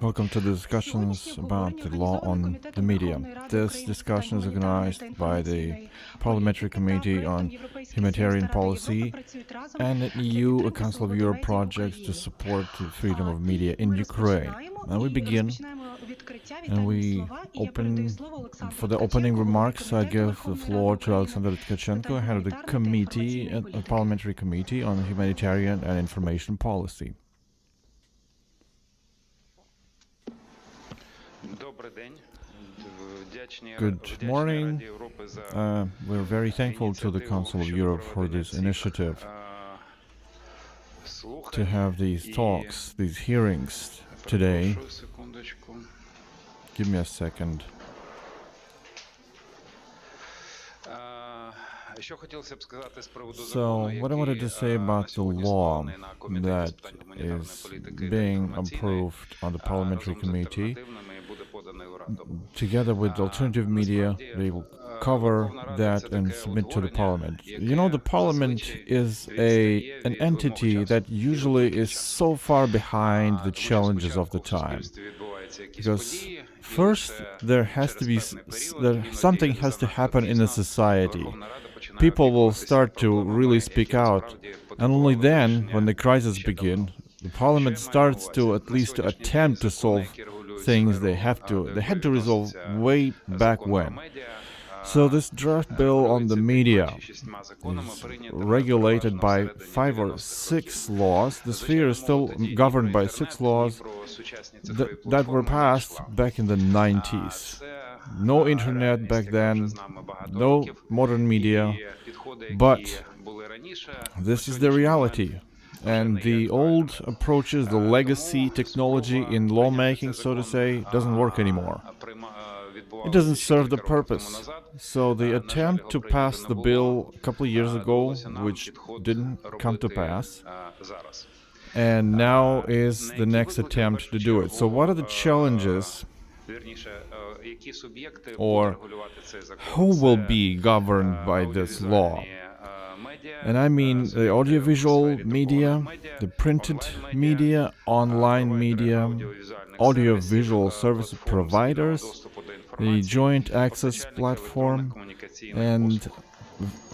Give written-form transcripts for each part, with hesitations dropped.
Welcome to the discussions about the law on the media. This discussion is organized by the Parliamentary Committee on Humanitarian Policy and the EU, a Council of Europe project to support the freedom of media in Ukraine. And we begin, and we open, for the opening remarks, I give the floor to Alexander Tkachenko, head of the committee, a Parliamentary Committee on Humanitarian and Information Policy. Good morning. We're very thankful to the Council of Europe for this initiative to have these talks, these hearings today. Give me a second. So, what I wanted to say about the law that is being approved on the Parliamentary Committee, together with alternative media, they will cover that and submit to the Parliament. You know, the Parliament is an entity that usually is so far behind the challenges of the time. Because first, something has to happen in a society. People will start to really speak out, and only then, when the crisis begins, the Parliament starts to at least to attempt to solve things they had to resolve way back when. So this draft bill on the media is regulated by 5 or 6 laws. The sphere is still governed by 6 laws that were passed back in the 90s. No internet back then, no modern media, but this is the reality. And the old approaches, the legacy technology in lawmaking, so to say, doesn't work anymore. It doesn't serve the purpose. So the attempt to pass the bill a couple of years ago, which didn't come to pass, and now is the next attempt to do it. So what are the challenges, or who will be governed by this law? And I mean the audiovisual media, the printed media, online media, audiovisual service providers, the joint access platform, and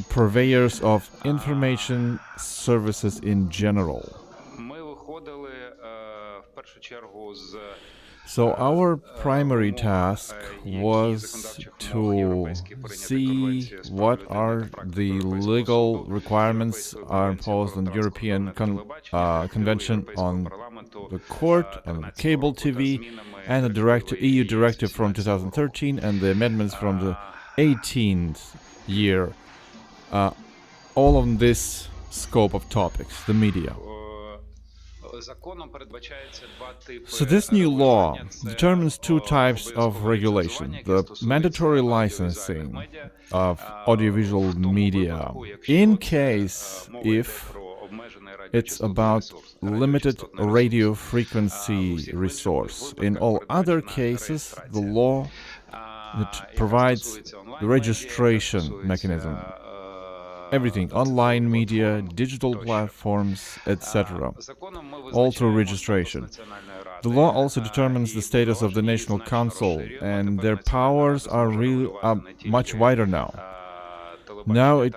purveyors of information services in general. So our primary task was to see what are the legal requirements are imposed on the European Convention on the Court, on cable TV, and the EU directive from 2013 and the amendments from the 18th year. All on this scope of topics, the media. So this new law determines 2 types of regulation: the mandatory licensing of audiovisual media in case if it's about limited radio frequency resource. In all other cases, the law provides the registration mechanism. Everything, online media, digital platforms, etc., all through registration. The law also determines the status of the National Council, and their powers are much wider now. Now it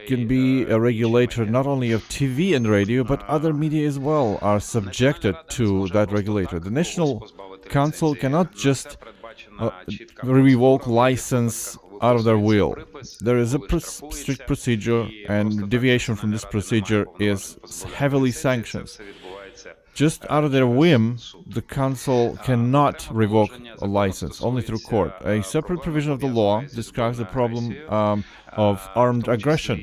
can be a regulator not only of TV and radio, but other media as well are subjected to that regulator. The National Council cannot just revoke license out of their will. There is a strict procedure, and deviation from this procedure is heavily sanctioned. Just out of their whim, the Council cannot revoke a license, only through court. A separate provision of the law describes the problem of armed aggression,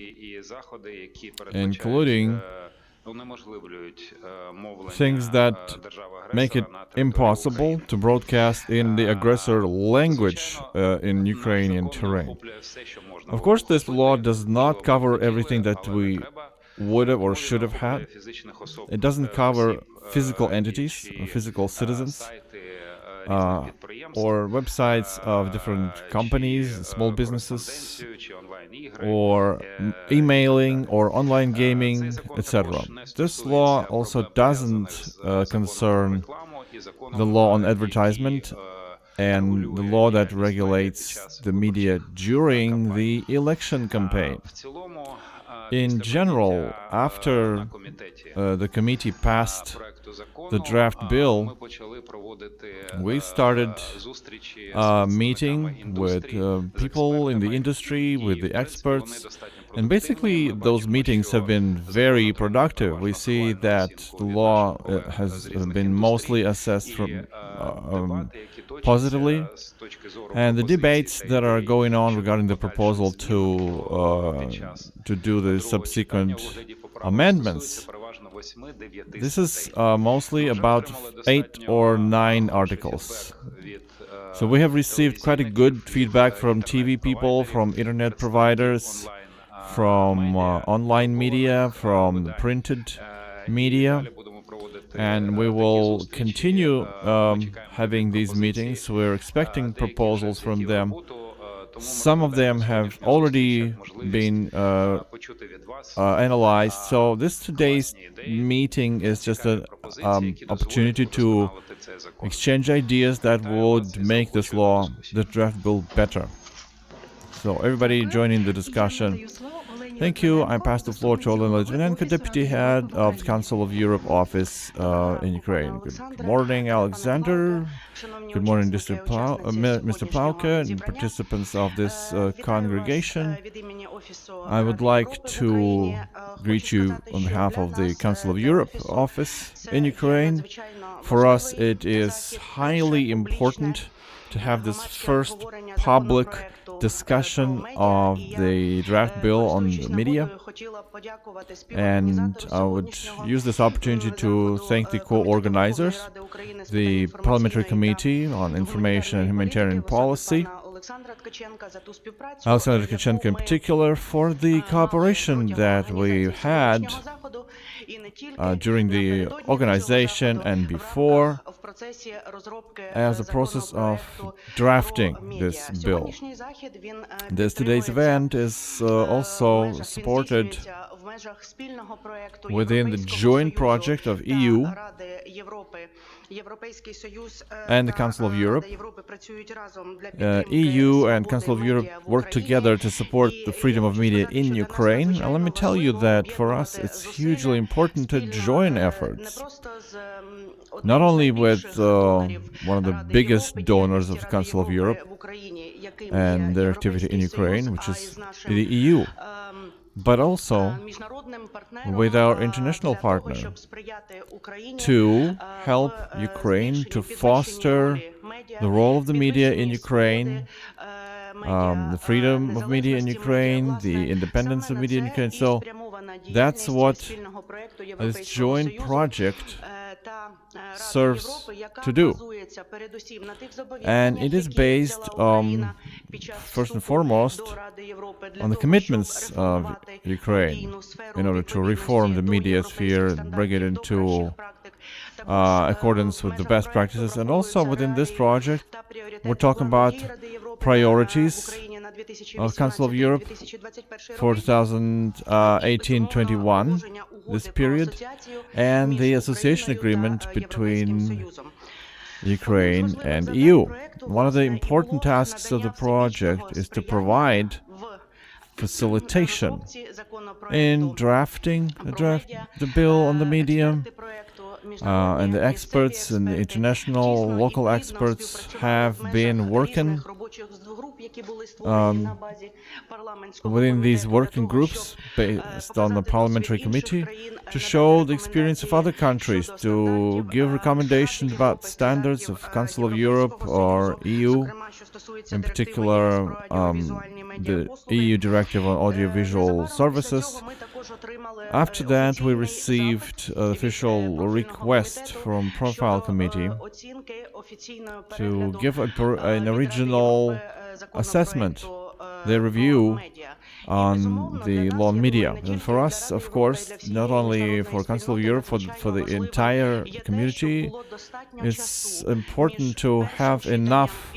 including things that make it impossible to broadcast in the aggressor language in Ukrainian terrain. Of course, this law does not cover everything that we would have or should have had. It doesn't cover physical entities or physical citizens or websites of different companies, small businesses, or emailing or online gaming, etc. This law also doesn't concern the law on advertisement and the law that regulates the media during the election campaign. In general, after the committee passed the draft bill, we started meeting with people in the industry, with the experts, and basically those meetings have been very productive. We see that the law has been mostly assessed from positively, and the debates that are going on regarding the proposal to do the subsequent amendments. This is mostly about 8 or 9 articles. So we have received quite a good feedback from TV people, from internet providers, from online media, from the printed media, and we will continue having these meetings. We're expecting proposals from them. Some of them have already been analyzed. So today's meeting is just an opportunity to exchange ideas that would make this law, the draft bill, better. So everybody joining the discussion. Thank you. I pass the floor to Olena Litvinenko, Deputy Head of the Council of Europe Office in Ukraine. Good morning, Alexander. Good morning, Mr. Plauke, and participants of this congregation. I would like to greet you on behalf of the Council of Europe Office in Ukraine. For us, it is highly important to have this first public discussion of the draft bill on the media, and I would use this opportunity to thank the co-organizers, the Parliamentary Committee on Information and Humanitarian Policy, Alexander Tkachenko in particular, for the cooperation that we had during the organization and before, as a process of drafting this bill. Today's event is also supported within the joint project of EU and the Council of Europe. EU and Council of Europe work together to support the freedom of media in Ukraine. And let me tell you that for us it's hugely important to join efforts, not only with one of the biggest donors of the Council of Europe and their activity in Ukraine, which is the EU, but also with our international partner, to help Ukraine to foster the role of the media in Ukraine, the freedom of media in Ukraine, the independence of media in Ukraine. So that's what this joint project serves to do. And it is based, first and foremost, on the commitments of Ukraine in order to reform the media sphere and bring it into accordance with the best practices. And also within this project, we're talking about priorities of Council of Europe for 2018-21, this period, and the association agreement between Ukraine and EU. One of the important tasks of the project is to provide facilitation in drafting the bill on the media, and the experts and the international, local experts have been working within these working groups based on the Parliamentary Committee to show the experience of other countries, to give recommendations about standards of Council of Europe or EU, in particular the EU Directive on Audiovisual Services. After that, we received an official request from Profile Committee to give an original assessment their review on the law on media. And for us, of course, not only for Council of Europe, for the entire community, it's important to have enough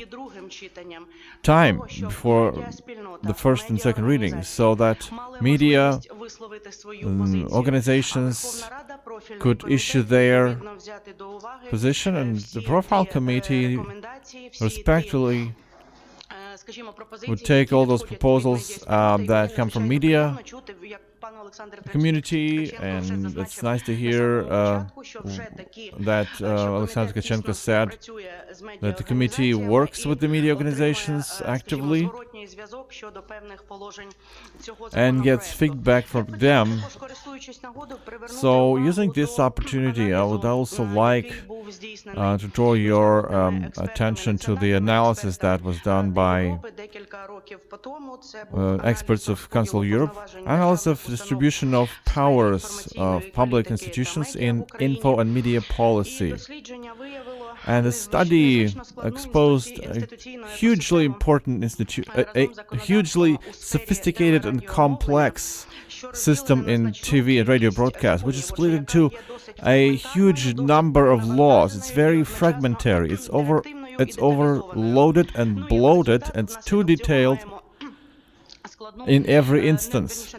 time before the first and second reading, so that media organizations could issue their position, and the profile committee respectfully would take all those proposals that come from media community, and it's nice to hear that Alexander Tkachenko said that the committee works with the media organizations actively and gets feedback from them. So, using this opportunity, I would also like to draw your attention to the analysis that was done by experts of Council of Europe, analysis of distribution of powers of public institutions in info and media policy. And the study exposed a hugely important a hugely sophisticated and complex system in TV and radio broadcast, which is split into a huge number of laws. It's very fragmentary. It's overloaded and bloated, and it's too detailed in every instance.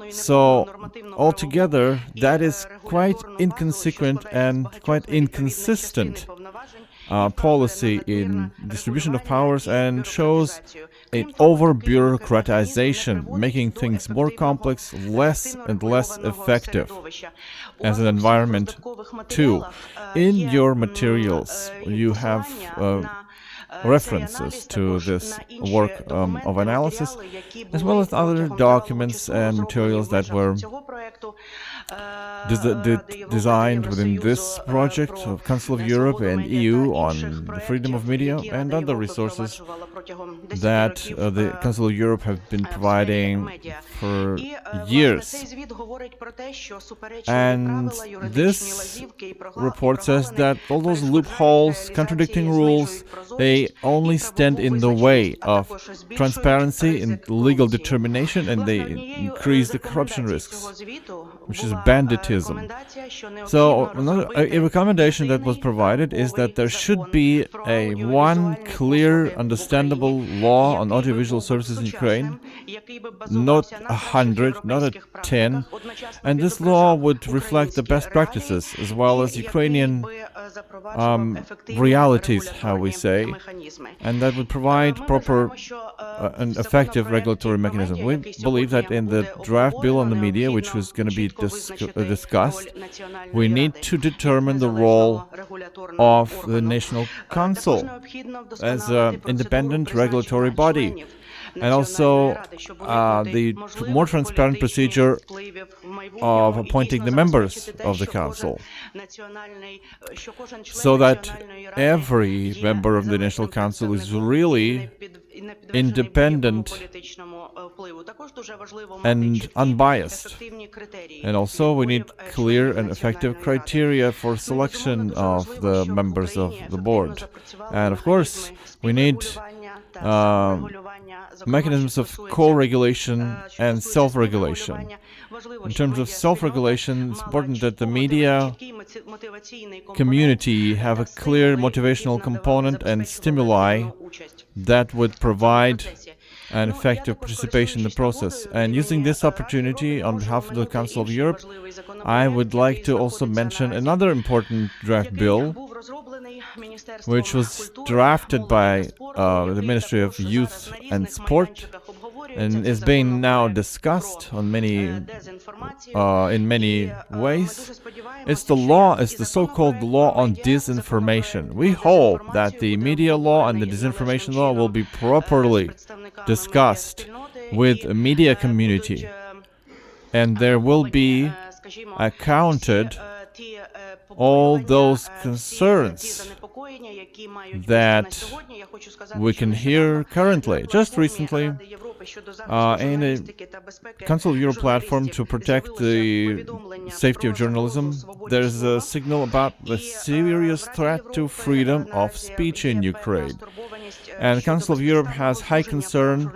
So, altogether, that is quite inconsequent and quite inconsistent policy in distribution of powers, and shows an over-bureaucratization, making things more complex, less and less effective as an environment too. In your materials, you have references to this work of analysis, as well as other documents and materials that were designed within this project of Council of Europe and EU on the freedom of media, and other resources that the Council of Europe have been providing for years. And this report says that all those loopholes, contradicting rules, they only stand in the way of transparency and legal determination, and they increase the corruption risks, which is banditism. So a recommendation that was provided is that there should be a one clear, understandable law on audiovisual services in Ukraine, not 100, not a 10, and this law would reflect the best practices as well as Ukrainian realities, how we say, and that would provide proper and effective regulatory mechanism. We believe that in the draft bill on the media, which was going to be discussed, we need to determine the role of the National Council as an independent regulatory body, and also the more transparent procedure of appointing the members of the Council, so that every member of the National Council is really independent and unbiased. And also we need clear and effective criteria for selection of the members of the board. And of course, we need mechanisms of co-regulation and self-regulation. In terms of self-regulation, it's important that the media community have a clear motivational component and stimuli that would provide an effective participation in the process. And using this opportunity on behalf of the Council of Europe, I would like to also mention another important draft bill, which was drafted by the Ministry of Youth and Sport, and is being now discussed on in many ways. It's the so-called law on disinformation. We hope that the media law and the disinformation law will be properly discussed with the media community, and there will be accounted all those concerns that we can hear currently. Just recently, in a Council of Europe platform to protect the safety of journalism, there's a signal about the serious threat to freedom of speech in Ukraine. And the Council of Europe has high concern.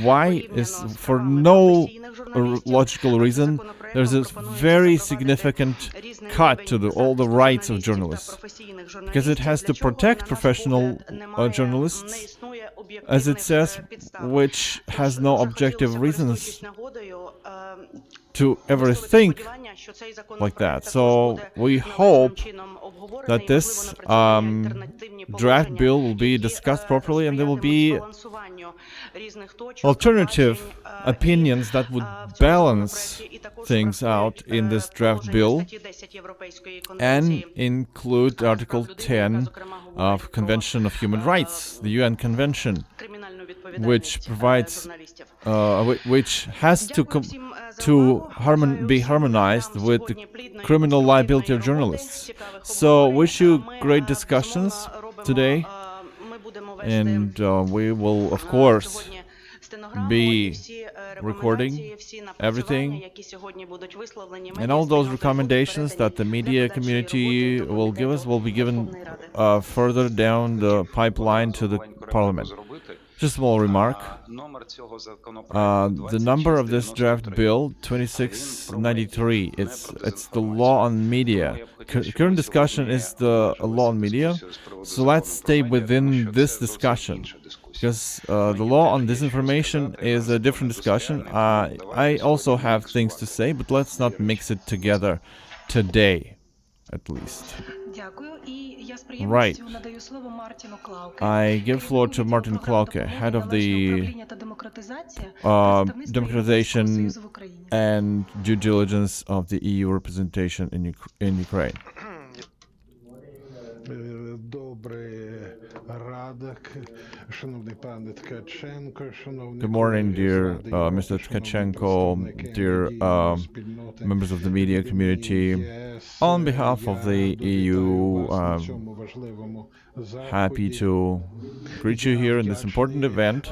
Why is, for no logical reason, there's this very significant cut to all the rights of journalists, because it has to protect professional journalists, as it says, which has no objective reasons to ever think like that. So we hope that this draft bill will be discussed properly, and there will be alternative opinions that would balance things out in this draft bill and include Article 10 of Convention of Human Rights, the UN Convention, which provides, which has to be harmonized with the criminal liability of journalists. So wish you great discussions today, and we will, of course, be recording everything, and all those recommendations that the media community will give us will be given further down the pipeline to the parliament. Just a small remark. The number of this draft bill, 2693, it's the law on media. Current discussion is the law on media, so let's stay within this discussion, because the law on disinformation is a different discussion. I also have things to say, but let's not mix it together today, at least. Right. I give floor to Martin Klauke, head of the democratization and due diligence of the EU representation in Ukraine. Good morning, dear Mr. Tkachenko, dear members of the media community. On behalf of the EU, happy to greet you here in this important event.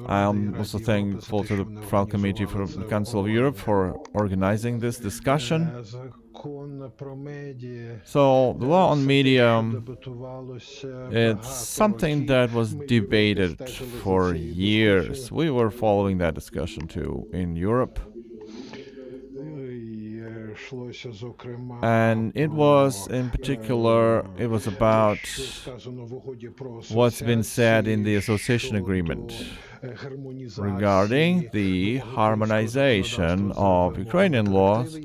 I'm also thankful to the FRAL Committee for the Council of Europe for organizing this discussion. So, the law on media, it's something that was debated for years. We were following that discussion too in Europe. And it was, in particular, it was about what's been said in the association agreement regarding the harmonization of Ukrainian laws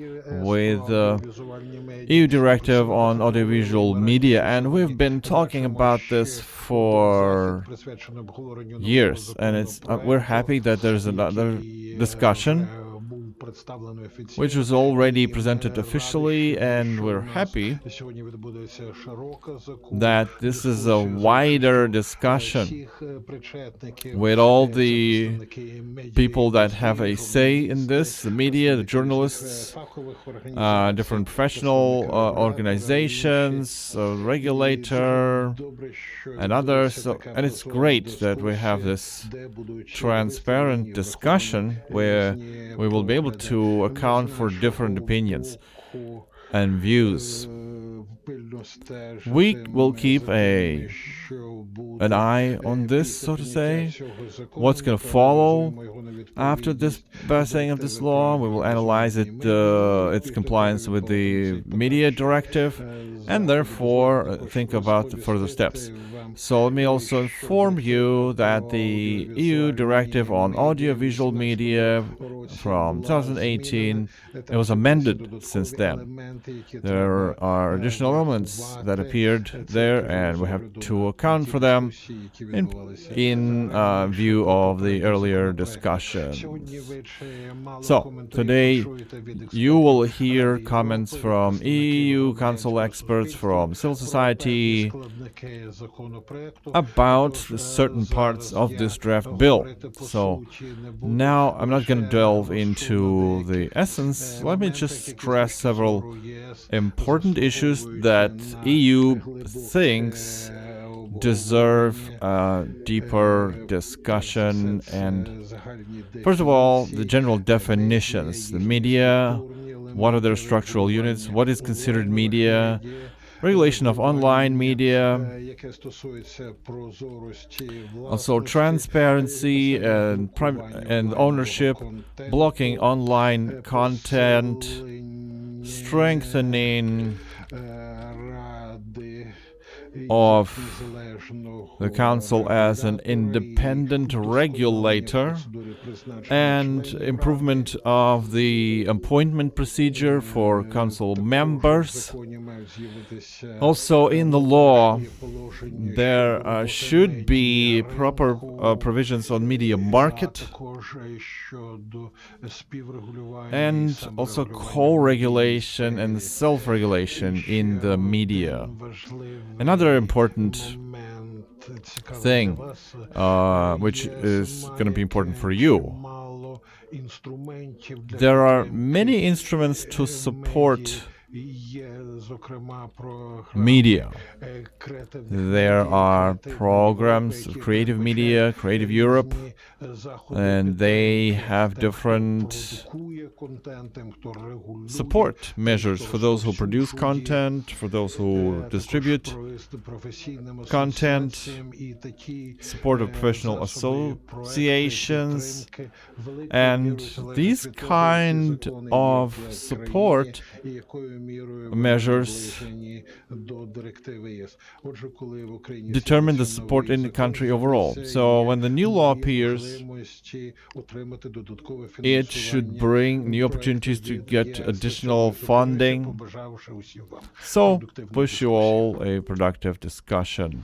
with the EU directive on audiovisual media. And we've been talking about this for years, and we're happy that there's another discussion which was already presented officially, and we're happy that this is a wider discussion with all the people that have a say in this, the media, the journalists, different professional organizations, regulator, and others. And it's great that we have this transparent discussion where we will be able to account for different opinions and views. We will keep an eye on this, so to say, what's going to follow after this passing of this law. We will analyze its compliance with the media directive, and therefore think about the further steps. So let me also inform you that the EU directive on audiovisual media from 2018, it was amended since then. There are additional elements that appeared there, and we have to account for them in view of the earlier discussions. So, today you will hear comments from EU Council experts, from civil society, about certain parts of this draft bill. So, now I'm not going to delve into the essence. Let me just stress several important issues that EU thinks deserve a deeper discussion. And first of all, the general definitions. The media, what are their structural units, what is considered media, regulation of online media, also transparency and ownership, blocking online content, strengthening of the Council as an independent regulator, and improvement of the appointment procedure for Council members. Also, in the law, there should be proper provisions on media market and also co-regulation and self-regulation in the media. Another important thing, which is going to be important for you, there are many instruments to support media. There are programs of Creative Media, Creative Europe, and they have different support measures for those who produce content, for those who distribute content, support of professional associations, and these kind of support measures determine the support in the country overall. So when the new law appears, it should bring new opportunities to get additional funding. So wish you all a productive discussion.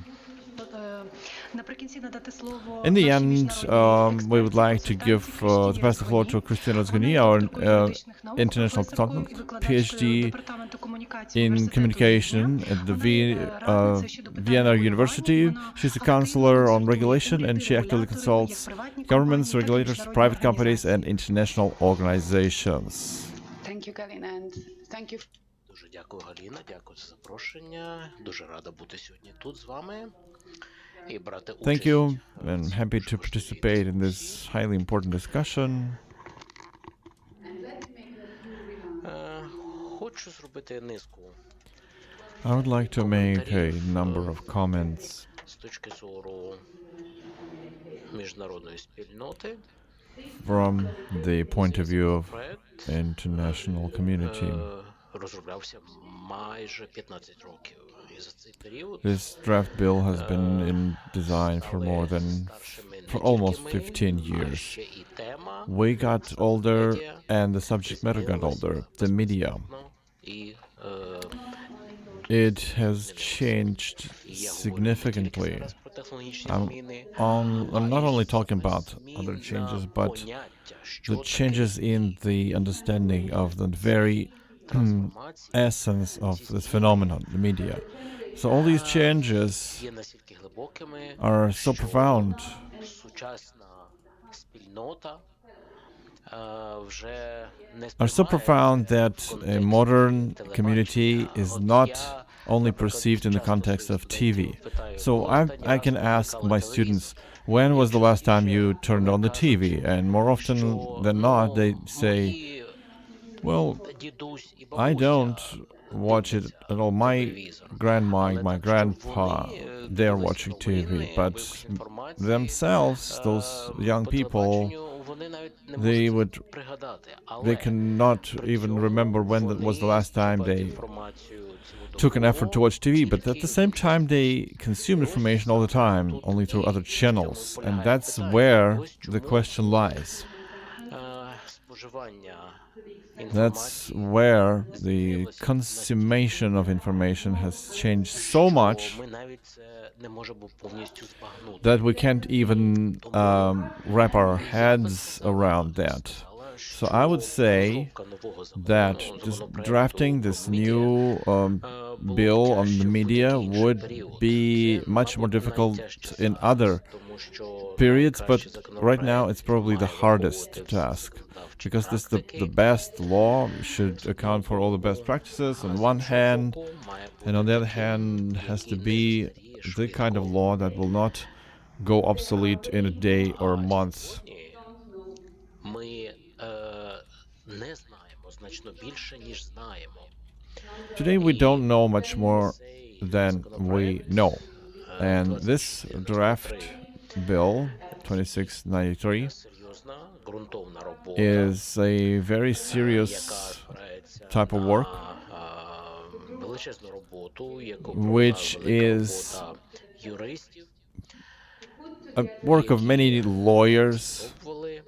In the end, we would like to pass the floor to Christina Zguni, our international consultant, PhD in communication at the Vienna University. She's a counselor on regulation, and she actively consults governments, regulators, private companies, and international organizations. Thank you, Galina, and thank you. Дуже дякую, Галіна, дякую за запрошення. Дуже рада бути сьогодні тут з вами. Thank you, and happy to participate in this highly important discussion. I would like to make a number of comments from the point of view of international community. This draft bill has been in design for almost 15 years. We got older, and the subject matter got older, the media. It has changed significantly. I'm not only talking about other changes, but the changes in the understanding of the very essence of this phenomenon, the media. So all these changes are so profound that a modern community is not only perceived in the context of TV. So I can ask my students, when was the last time you turned on the TV? And more often than not, they say, well, I don't watch it at all. My grandma and my grandpa, they're watching TV, but themselves, those young people, they cannot even remember when was the last time they took an effort to watch TV, but at the same time they consume information all the time, only through other channels, and that's where the question lies. That's where the consummation of information has changed so much that we can't even wrap our heads around that. So I would say that drafting this new bill on the media would be much more difficult in other periods, but right now it's probably the hardest task, because this the best law should account for all the best practices on one hand, and on the other hand has to be the kind of law that will not go obsolete in a day or a month. Сьогодні ми не знаємо значно більше, ніж знаємо. Today we don't know much more than we know. And this draft bill, 2693, Серйозна, ґрунтовна робота, is a very яка serious спирається type of work, на величезну роботу, яку which провела велика is робота юристів, a work of many lawyers пробували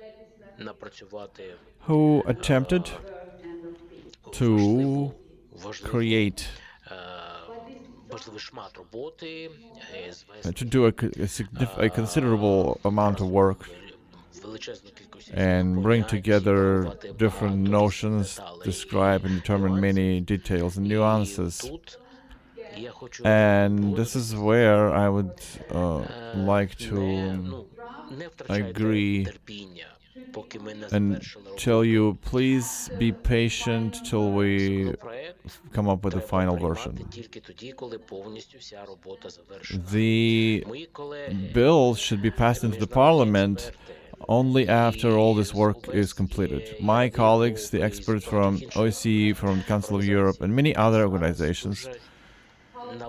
напрацювати who attempted to важливу create, важливий шмат роботи, to do a considerable amount of work величезну кількість and bring together different notions, describe and determine many details and nuances. Тут я хочу And this is where I would like to не втрачайте agree терпіння, поки ми не and завершили tell you, please be patient till we законопроект. come up with the Треба final приймати version. тільки тоді, коли повністю вся робота завершена. The Мої колеги, bill should be passed into the parliament експерти, only after all this work is completed. My colleagues, the experts from OSCE, from the Council of Europe, and many other organizations, вже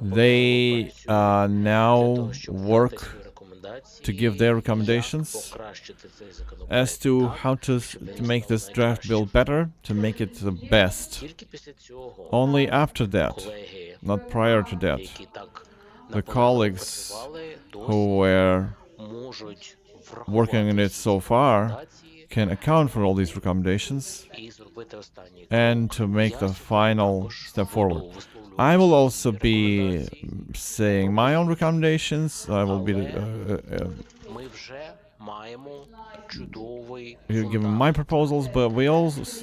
they наполягають для now того, щоб дати work свої рекомендації, to give their як recommendations покращити цей as законопроект to так, how to щоб він make став this draft bill найкращим. better, to make it the best. Тільки після цього Only after that, колеги, not prior to that, які так the наполегливо colleagues працювали, who досі were можуть working on it so far рекомендації can account for all these recommendations і зробити останній and to make the final step forward. I will also be saying my own recommendations. I will be Ми вже маємо чудовий giving my proposals, but we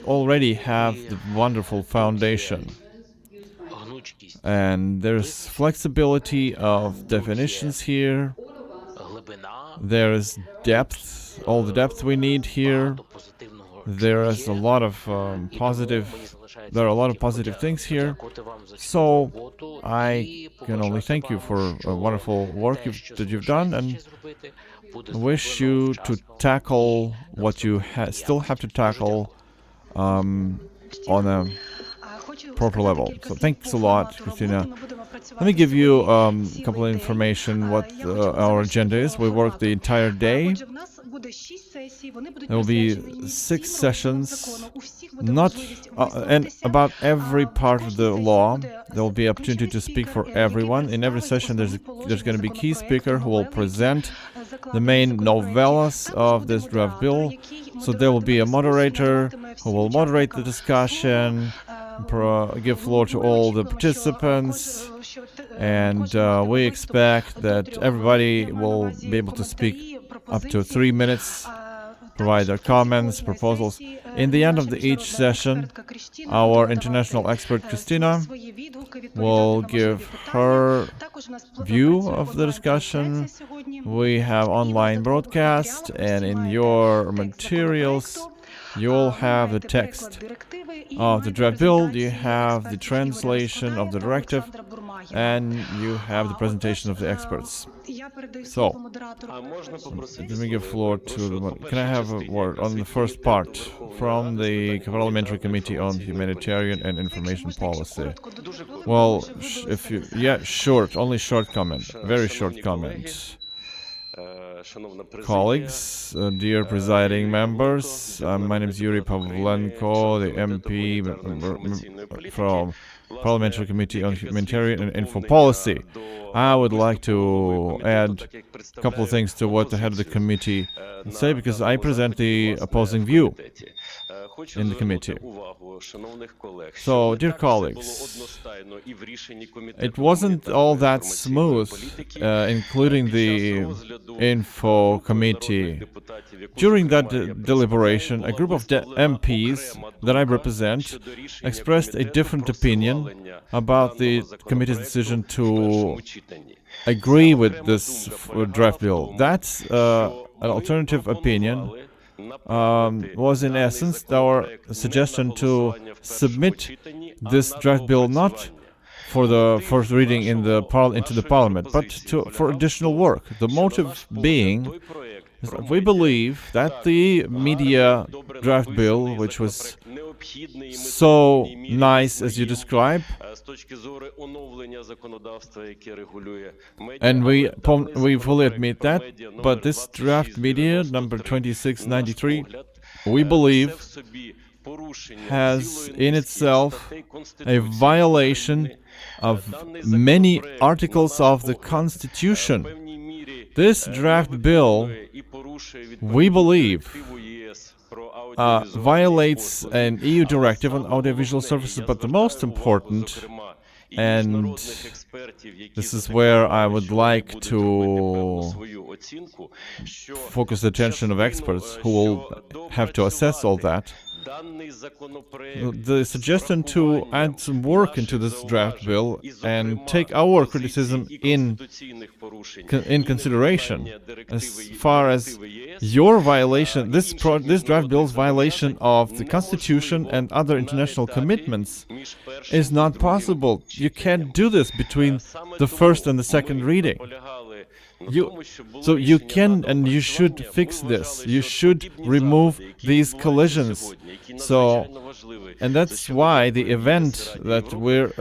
already have the wonderful foundation. гнучкість, And there's flexibility of definitions here. глибина, There is depth, all the depth we need here. багато позитивного There is a є. lot of І positive. тому мені залишається There are a lot of тільки positive things here. подякувати вам за So чудову роботу I і can only побажати thank you вам, for a що wonderful work те, that що you've done, залишається and ще зробити, буде wish зроблено you to вчасно tackle і what you still have to tackle on a proper level. So thanks a lot, Christina. Let me give you a couple of information what our agenda is. We work the entire day. There will be 6 sessions, not and about every part of the law. There will be opportunity to speak for everyone. In every session, there's going to be key speaker who will present the main novellas of this draft bill. So there will be a moderator who will moderate the discussion, give floor to all the participants, and we expect that everybody will be able to speak up to 3 minutes, provide their comments, proposals. In the end of each session, our international expert Christina will give her view of the discussion. We have online broadcast, and in your materials, you'll have the text of the draft bill, you have the translation of the directive, and you have the presentation of the experts. So, let me give floor to the. Can I have a word on the first part from the Parliamentary Committee on Humanitarian and Information Policy? Well, if you, short, only short comment, very short comment. Colleagues, dear presiding members, my name is Yuri Pavlenko, the MP from Parliamentary Committee on Humanitarian and Info Policy. I would like to add a couple of things to what the head of the committee say, because I present the opposing view in the committee. So, dear colleagues, it wasn't all that smooth, including the Info Committee. During that deliberation, a group of MPs that I represent expressed a different opinion about the committee's decision to agree with this draft bill. That's an alternative opinion. Was in essence our suggestion to submit this draft bill not for the first reading in the into the parliament, but for additional work. The motive being is that we believe that the media draft bill, which was so nice as you describe, and we fully admit that, but this draft media number 2693, we believe, has in itself a violation of many articles of the Constitution. This draft bill, we believe, violates an EU directive on audiovisual services, but the most important, and this is where I would like to focus the attention of experts who will have to assess all that. The suggestion to add some work into this draft bill and take our criticism in consideration, as far as your violation, this draft bill's violation of the Constitution and other international commitments is not possible. You can't do this between the first and the second reading. So you can and you should fix this. You should remove these collisions. And that's why the event that we're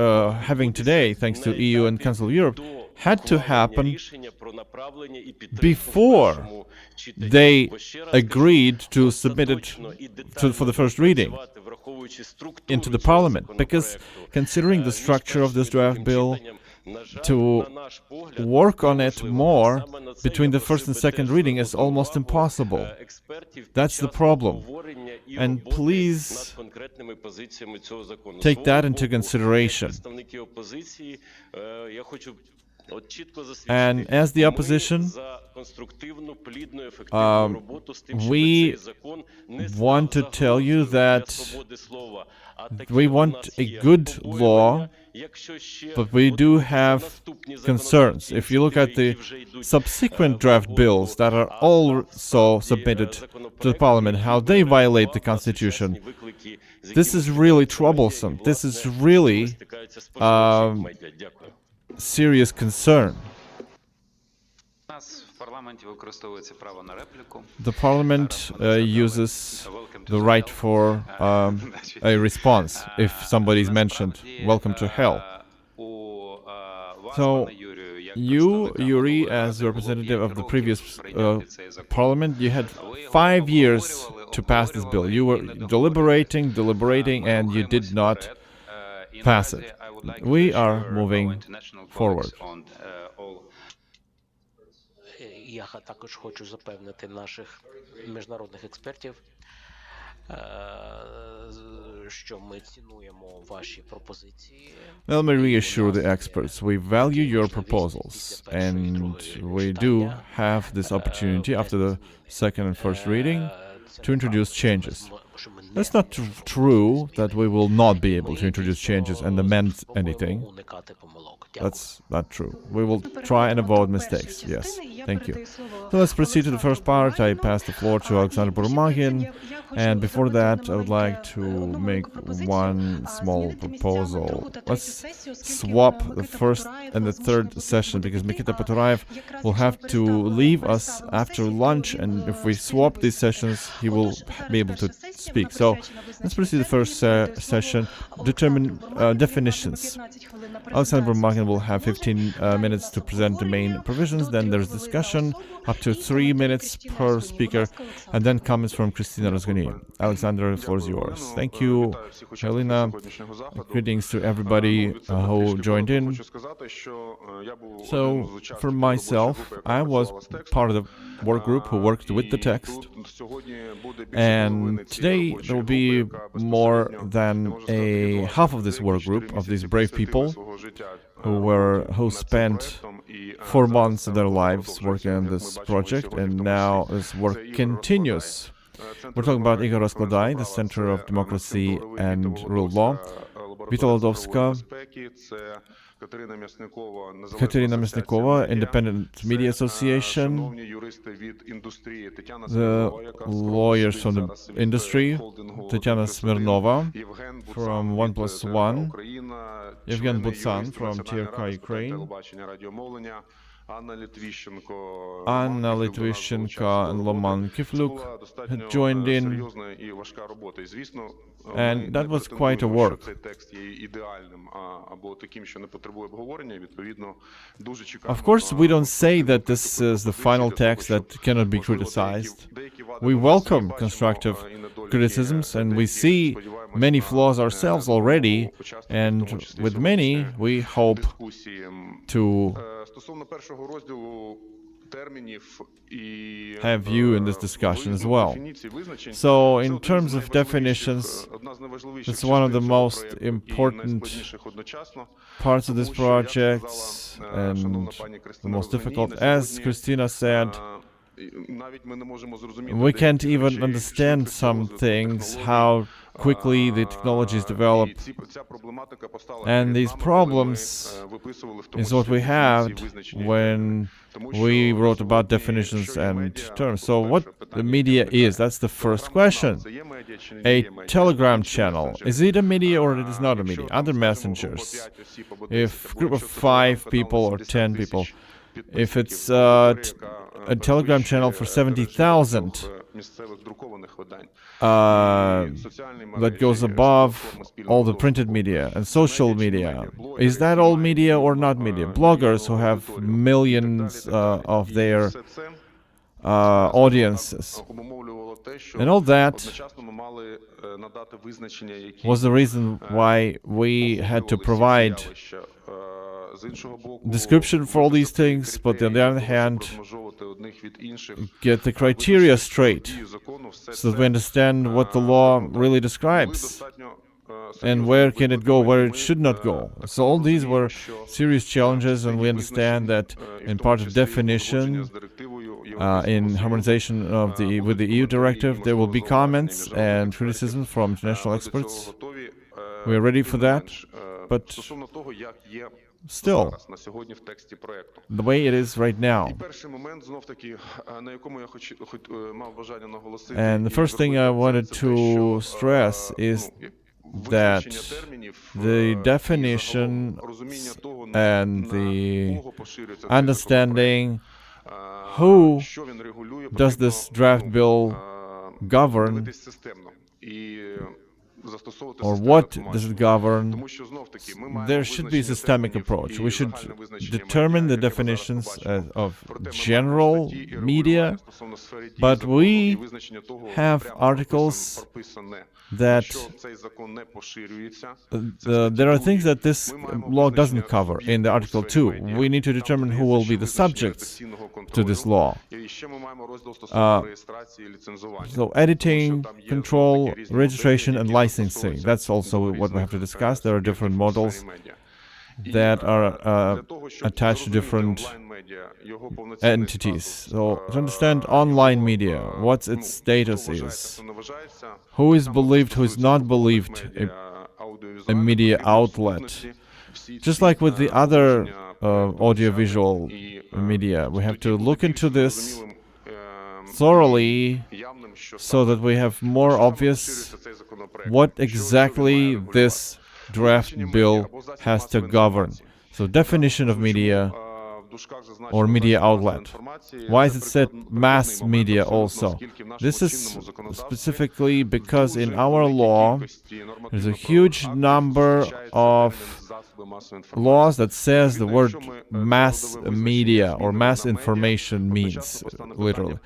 having today, thanks to EU and Council of Europe, had to happen before they agreed to submit it for the first reading into the Parliament. Because considering the structure of this draft bill, to work on it more between the first and second reading is almost impossible. That's the problem. And please take that into consideration. And as the opposition, we want to tell you that we want a good law, but we do have concerns. If you look at the subsequent draft bills that are also submitted to the Parliament, how they violate the Constitution, this is really troublesome. This is really serious concern. The Parliament uses the right for a response if somebody is mentioned. Welcome to hell. So, you, Yuri, as the representative of the previous Parliament, you had 5 years to pass this bill. You were deliberating, and you did not pass it. We are moving forward. Я також хочу запевнити наших міжнародних експертів, що ми цінуємо ваші пропозиції. Let me reassure the experts, we value your proposals, and we do have this opportunity after the second and first reading to introduce changes. It's not true that we will not be able to introduce changes and amend anything. That's not true. We will try and avoid mistakes. Yes, thank you. So let's proceed to the first part. I pass the floor to Alexander Burmagin. And before that, I would like to make one small proposal. Let's swap the first and the third session, because Mikita Petraev will have to leave us after lunch, and if we swap these sessions, he will be able to speak. So let's proceed to the first session, determine definitions. Alexander Burmagin will have 15 minutes to present the main provisions, then there's discussion, up to 3 minutes per speaker, and then comments from Kristina Razguni. Alexander, the floor is yours. Thank you, Helena. Greetings to everybody who joined in. So, for myself, I was part of the work group who worked with the text, and today there will be more than half of this work group, of these brave people who spent 4 months of their lives working on this project, and now this work continues. We're talking about Igor Raskladai, the Center of Democracy and Rule of Law, Vita Ladovska, Katerina Мясникова, Independent Media Association, the lawyers from the industry, Tatiana Smirnova from OnePlus1, Evgen Butsan from TRK Ukraine, Anna Litvishchenko and Loman Kifluk had joined in, and that was quite a work. Of course, we don't say that this is the final text that cannot be criticized. We welcome constructive criticisms, and we see many flaws ourselves already, and with many, we hope to have you in this discussion as well. So, in terms of definitions, it's one of the most important parts of this project and the most difficult. As Christina said, we can't even understand some things, how quickly the technologies develop, and these problems is what we had when we wrote about definitions and terms. So what the media is, that's the first question. A Telegram channel, is it a media or it is not a media? Other messengers, if a group of 5 people or 10 people, if it's a Telegram channel for 70,000 that goes above all the printed media and social media, is that all media or not media? Bloggers who have millions of their audiences, and all that was the reason why we had to provide description for all these things, but on the other hand, get the criteria straight so that we understand what the law really describes and where can it go, where it should not go. So all these were serious challenges, and we understand that in part of definition, in harmonization of with the EU directive, there will be comments and criticism from international experts. We are ready for that, but still, the way it is right now. And the first thing I wanted to stress is that the definition and the understanding who does this draft bill govern, or what does it govern. There should be a systemic approach. We should determine the definitions of general media, but we have articles that there are things that this law doesn't cover in the Article 2. We need to determine who will be the subjects to this law. So editing, control, registration, and licensing. That's also what we have to discuss. There are different models that are attached to different entities. So to understand online media, what its status is, who is believed, who is not believed a media outlet. Just like with the other audiovisual media, we have to look into this thoroughly so that we have more obvious what exactly this draft bill has to govern. So definition of media or media outlet. Why is it said mass media also? This is specifically because in our law there's a huge number of laws that says the word mass media or mass information means, literally.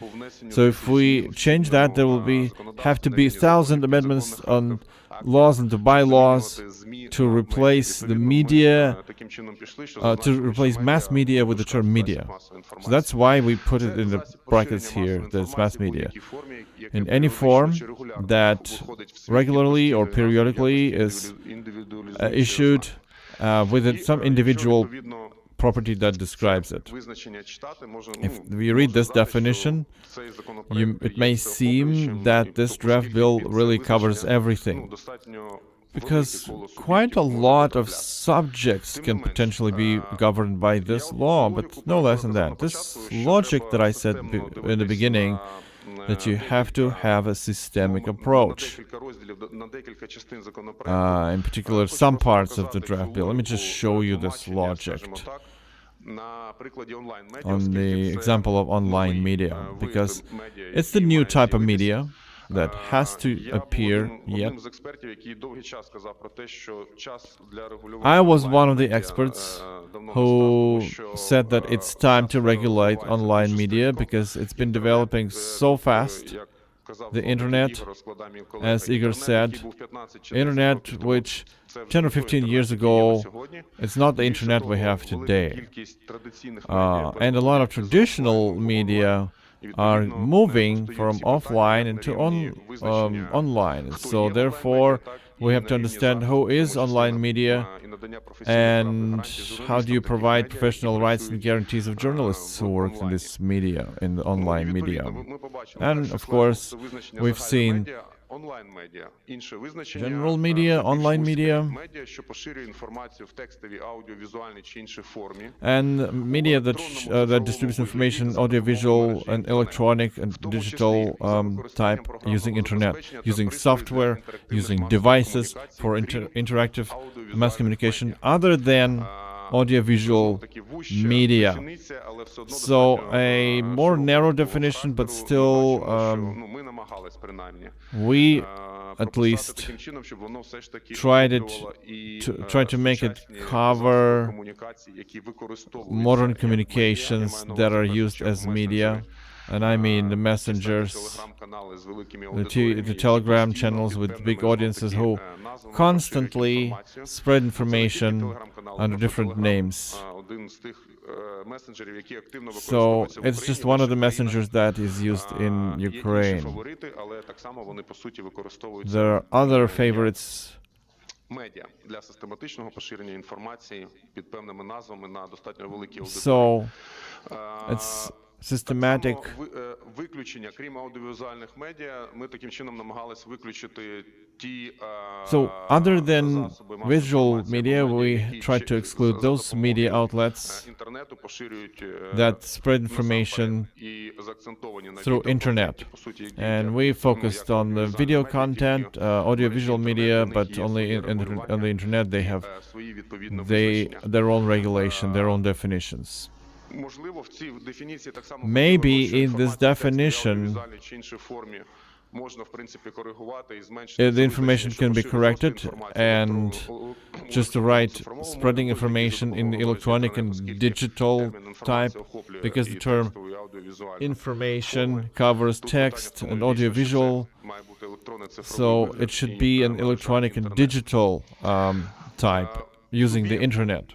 So if we change that, there will have to be 1,000 amendments on laws and to bylaws to replace the media, to replace mass media with the term media. So that's why we put it in the brackets here, that it's mass media. In any form that regularly or periodically is issued with some individual property that describes it. If we read this definition, it may seem that this draft bill really covers everything. because quite a lot of subjects can potentially be governed by this law, but no less than that. This logic that I said in the beginning, that you have to have a systemic approach. In particular, some parts of the draft bill. Let me just show you this logic on the example of online media, because it's the new type of media that has to appear yet. I was one of the experts who said that it's time to regulate online media because it's been developing so fast. The internet, as Igor said, internet which 10 or 15 years ago, it's not the internet we have today. And a lot of traditional media are moving from offline into online. So therefore, we have to understand who is online media and how do you provide professional rights and guarantees of journalists who work in this media, in the online media. And of course, we've seen general media, online media, and media that distributes information, audiovisual and electronic and digital type, using internet, using software, using devices for interactive mass communication, other than audiovisual media. So a more narrow definition, but still we at least tried to make it cover modern communications that are used as media. And I mean the messengers, the Telegram channels with big audiences who constantly spread information under different names. So it's just one of the messengers that is used in Ukraine. There are other favorites. So it's systematic. So other than visual media, we try to exclude those media outlets that spread information through internet. And we focused on the video content, audiovisual media, but only on the internet they have their own regulation, their own definitions. Maybe in this definition, the information can be corrected, and just to write spreading information in the electronic and digital type, because the term information covers text and audiovisual, so it should be an electronic and digital type using the internet.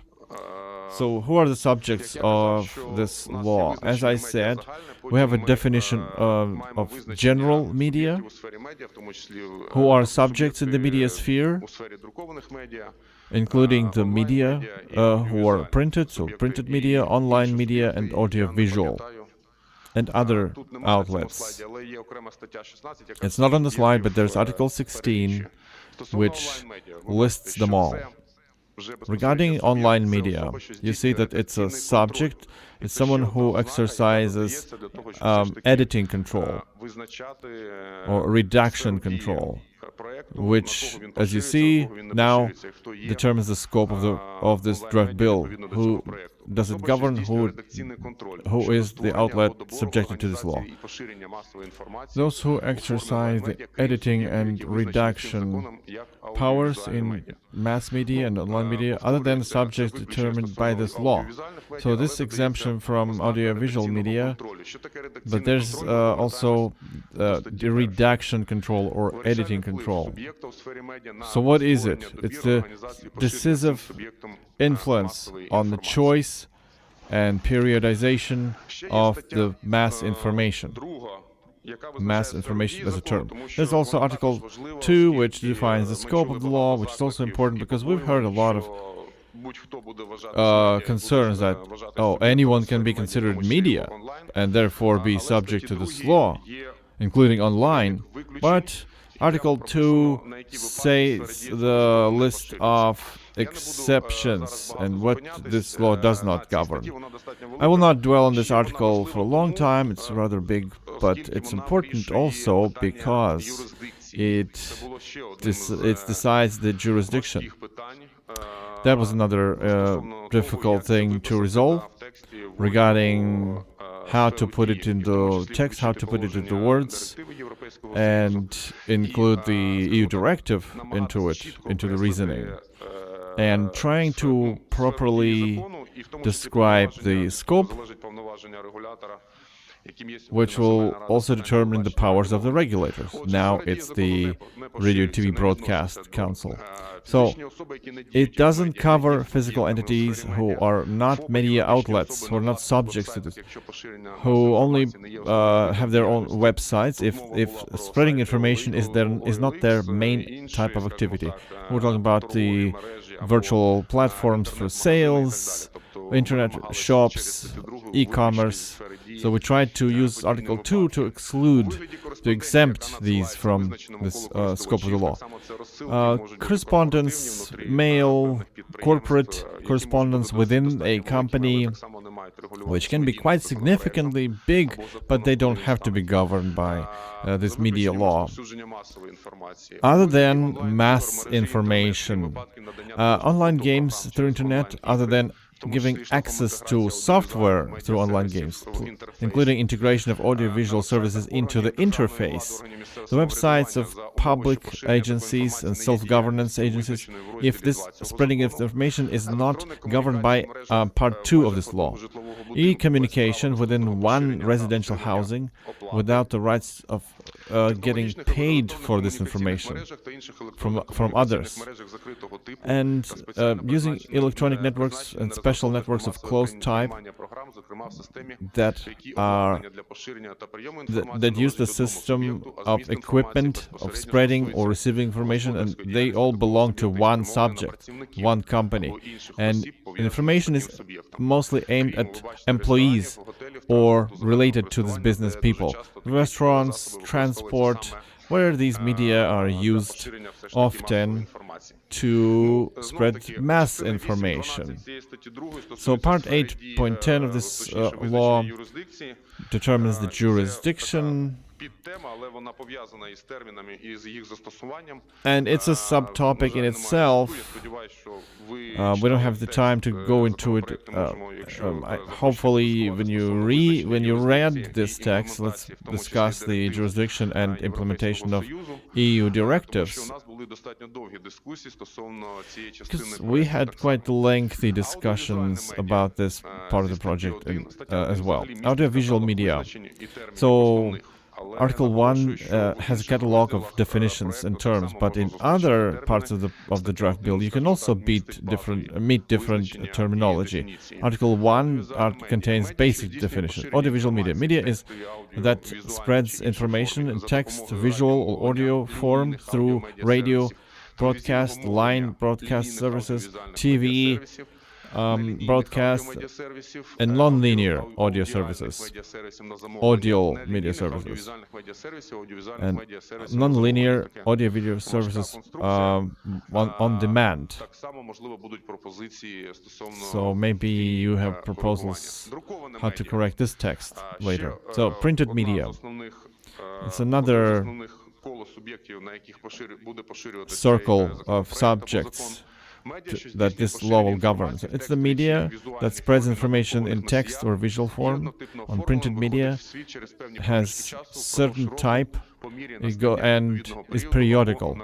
So who are the subjects of this law? As I said, we have a definition of general media, who are subjects in the media sphere, including the media who are printed, so printed media, online media, and audiovisual, and other outlets. It's not on the slide, but there's Article 16, which lists them all. Regarding online media, you see that it's a subject, it's someone who exercises editing control or redaction control, which, as you see, now determines the scope of this draft bill. Who does it govern? Who is the outlet subjected to this law? Those who exercise the editing and redaction powers in mass media and online media, other than subjects determined by this law. So this exemption from audiovisual media, but there's also the redaction control or editing control. So what is it? It's the decisive influence on the choice and periodization of the mass information. Mass information as a term. There's also Article 2, which defines the scope of the law, which is also important because we've heard a lot of concerns that, anyone can be considered media and therefore be subject to this law, including online. But Article 2 says the list of exceptions and what this law does not govern. I will not dwell on this article for a long time, it's rather big, but it's important also because it decides the jurisdiction. That was another difficult thing to resolve regarding how to put it into text, how to put it into words, and include the EU directive into it, into the reasoning. And trying to properly describe the scope, which will also determine the powers of the regulators. Now it's the Radio TV Broadcast Council. So it doesn't cover physical entities who are not media outlets, who are not subjects to this, who only have their own websites if spreading information is not their main type of activity. We're talking about the virtual platforms for sales, internet shops, e-commerce. So we tried to use Article 2 to exempt these from this scope of the law. Correspondence, mail, corporate correspondence within a company, which can be quite significantly big, but they don't have to be governed by this media law. Other than mass information, online games through internet, other than giving access to software through online games, including integration of audiovisual services into the interface, the websites of public agencies and self-governance agencies, if this spreading of information is not governed by Part 2 of this law. E-communication within one residential housing without the rights of getting paid for this information from others. And using electronic networks and special networks of closed type that use the system of equipment of spreading or receiving information, and they all belong to one subject, one company. And information is mostly aimed at employees or related to this business people. Restaurants, transport, where these media are used often to spread mass information. So Part 8.10 of this law determines the jurisdiction, and it's a subtopic in itself. We don't have the time to go into it. Hopefully, when you read this text, let's discuss the jurisdiction and implementation of EU directives. Because we had quite lengthy discussions about this part of the project as well. Audiovisual media. So Article 1 has a catalog of definitions and terms, but in other parts of the draft bill, you can also meet different terminology. Article 1 contains basic definition. Audiovisual media. Media is that spreads information in text, visual, or audio form through radio, broadcast, line broadcast services, TV, broadcast, and non-linear audio services, audio media services, and non-linear audio-video services on demand. So maybe you have proposals how to correct this text later. So printed media. It's another circle of subjects that this law will govern. So it's the media that spreads information in text or visual form. On printed media, has certain type, and is periodical,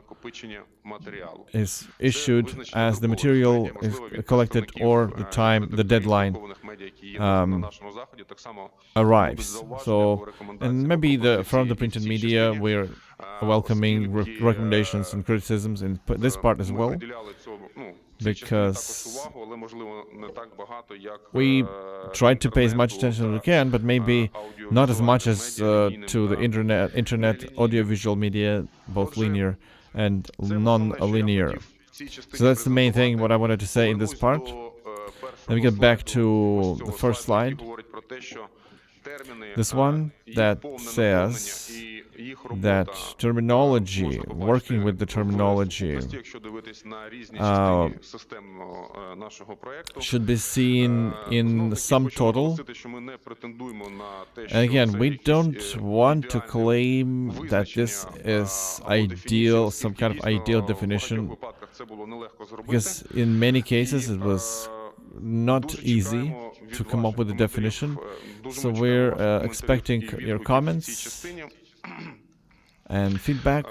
is issued as the material is collected or the deadline arrives. So, and maybe from the printed media, we're welcoming recommendations and criticisms in this part as well, because we tried to pay as much attention as we can, but maybe not as much as to the internet audiovisual media, both linear and non-linear. So that's the main thing what I wanted to say in this part. Let me get back to the first slide. This one that says that terminology, working with the terminology, should be seen in sum total. Again, we don't want to claim that this is ideal, some kind of ideal definition, because in many cases it was not easy to come up with a definition. So we're expecting your comments and feedback.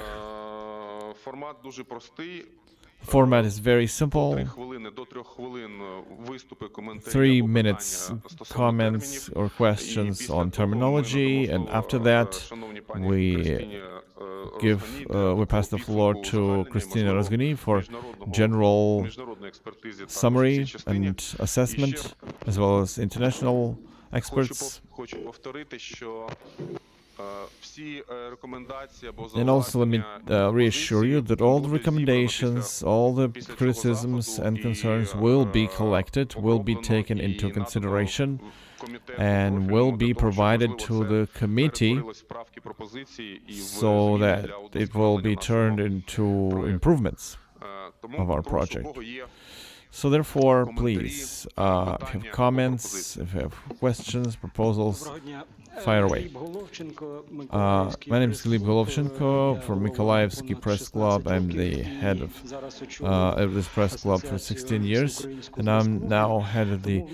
Format is very simple. 3 minutes comments or questions on terminology, and after that we pass the floor to Christina Razguni for general summary and assessment, as well as international experts. And also let me reassure you that all the recommendations, all the criticisms and concerns will be collected, will be taken into consideration, and will be provided to the committee so that it will be turned into improvements of our project. So therefore, please, if you have comments, if you have questions, proposals, fire away. My name is Gleb Golovchenko from Mykolaievsky Press Club. I'm the head of this press club for 16 years, and I'm now head of the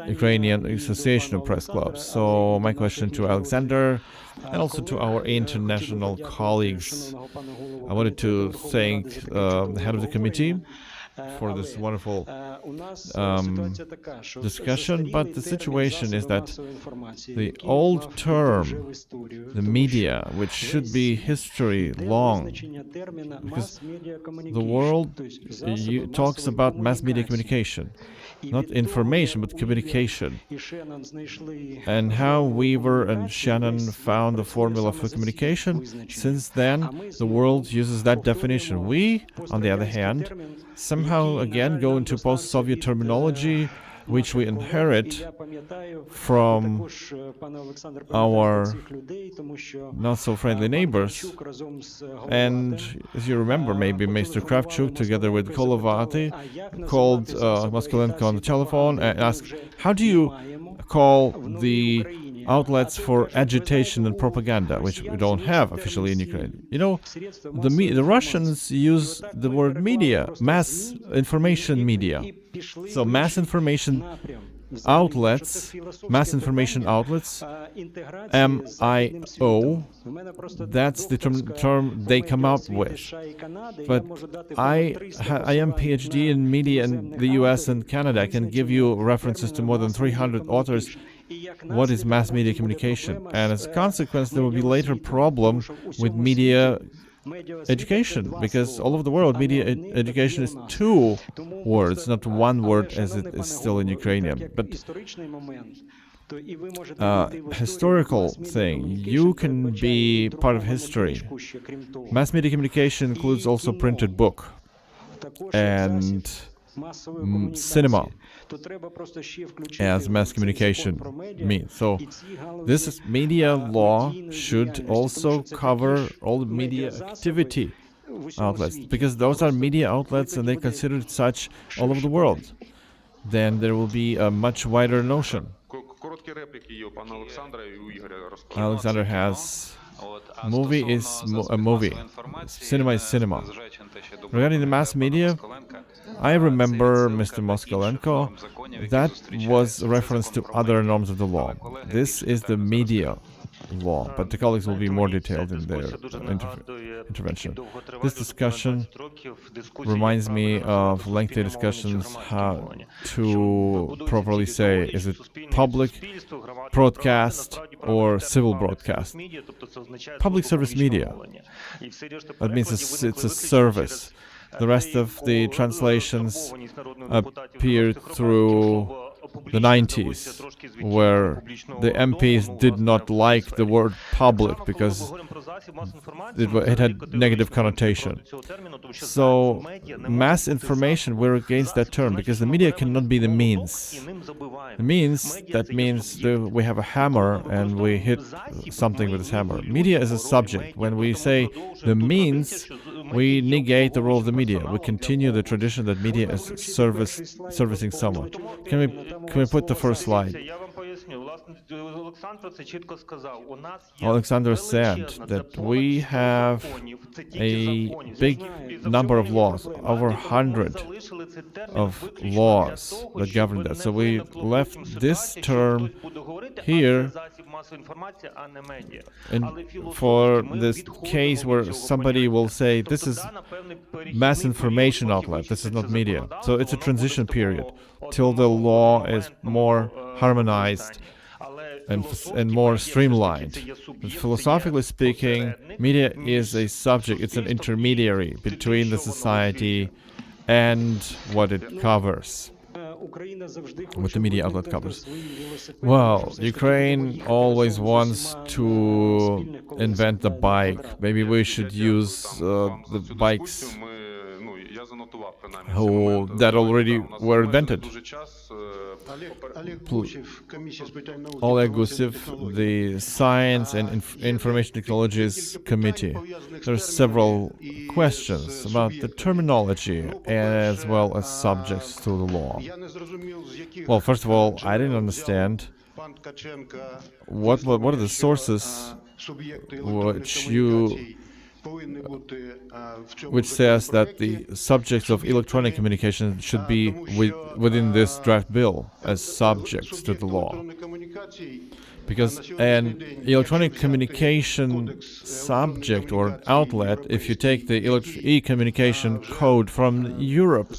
Ukrainian Association of Press Clubs. So my question to Alexander and also to our international colleagues. I wanted to thank the head of the committee for this wonderful discussion, but the situation is that the old term, the media, which should be history long, because the world talks about mass media communication, not information, but communication, and how Weaver and Shannon found the formula for communication. Since then, the world uses that definition. We, on the other hand, somehow again go into post-Soviet terminology, which we inherit from our not-so-friendly neighbors. And as you remember, maybe Mr. Kravchuk, together with Kolovati, called Moskalenko on the telephone and asked, how do you call the outlets for agitation and propaganda, which we don't have officially in Ukraine? You know, the Russians use the word media, mass information media. So mass information outlets, MIO, that's the term they come up with. But I am PhD in media in the US and Canada. I can give you references to more than 300 authors. What is mass media communication? And as a consequence, there will be later problem with media education, because all over the world media education is 2 words, not 1 word as it is still in Ukrainian. But historical thing, you can be part of history. Mass media communication includes also printed book and cinema as mass communication means. So this media law should also cover all the media activity outlets, because those are media outlets and they're considered such all over the world. Then there will be a much wider notion. Alexander has movie is a movie, cinema is cinema. Regarding the mass media, I remember Mr. Moskalenko, that was a reference to other norms of the law. This is the media law, but the colleagues will be more detailed in their intervention. This discussion reminds me of lengthy discussions how to properly say, is it public broadcast or civil broadcast? Public service media. That means it's a service. The rest of the translations appear through the 90s, where the MPs did not like the word public because it had negative connotation. So, mass information, we're against that term because the media cannot be the means. The means, that means we have a hammer and we hit something with this hammer. Media is a subject. When we say the means, we negate the role of the media. We continue the tradition that media is servicing someone. Can we put the first slide? Alexander said that we have a big number of laws, over 100 of laws that govern that. So we left this term here and for this case where somebody will say this is mass information outlet, this is not media. So it's a transition period till the law is more harmonized and more streamlined. But philosophically speaking, media is a subject, it's an intermediary between the society and what it covers, what the media outlet covers. Well, Ukraine always wants to invent the bike. Maybe we should use the bikes that already were invented. Oleg Gusev, the Science and Information Technologies Committee. There are several questions about the terminology as well as subjects to the law. Well, first of all, I didn't understand what are the sources which says that the subjects of electronic communication should be within this draft bill as subjects to the law. Because an electronic communication subject or outlet, if you take the e-communication code from Europe,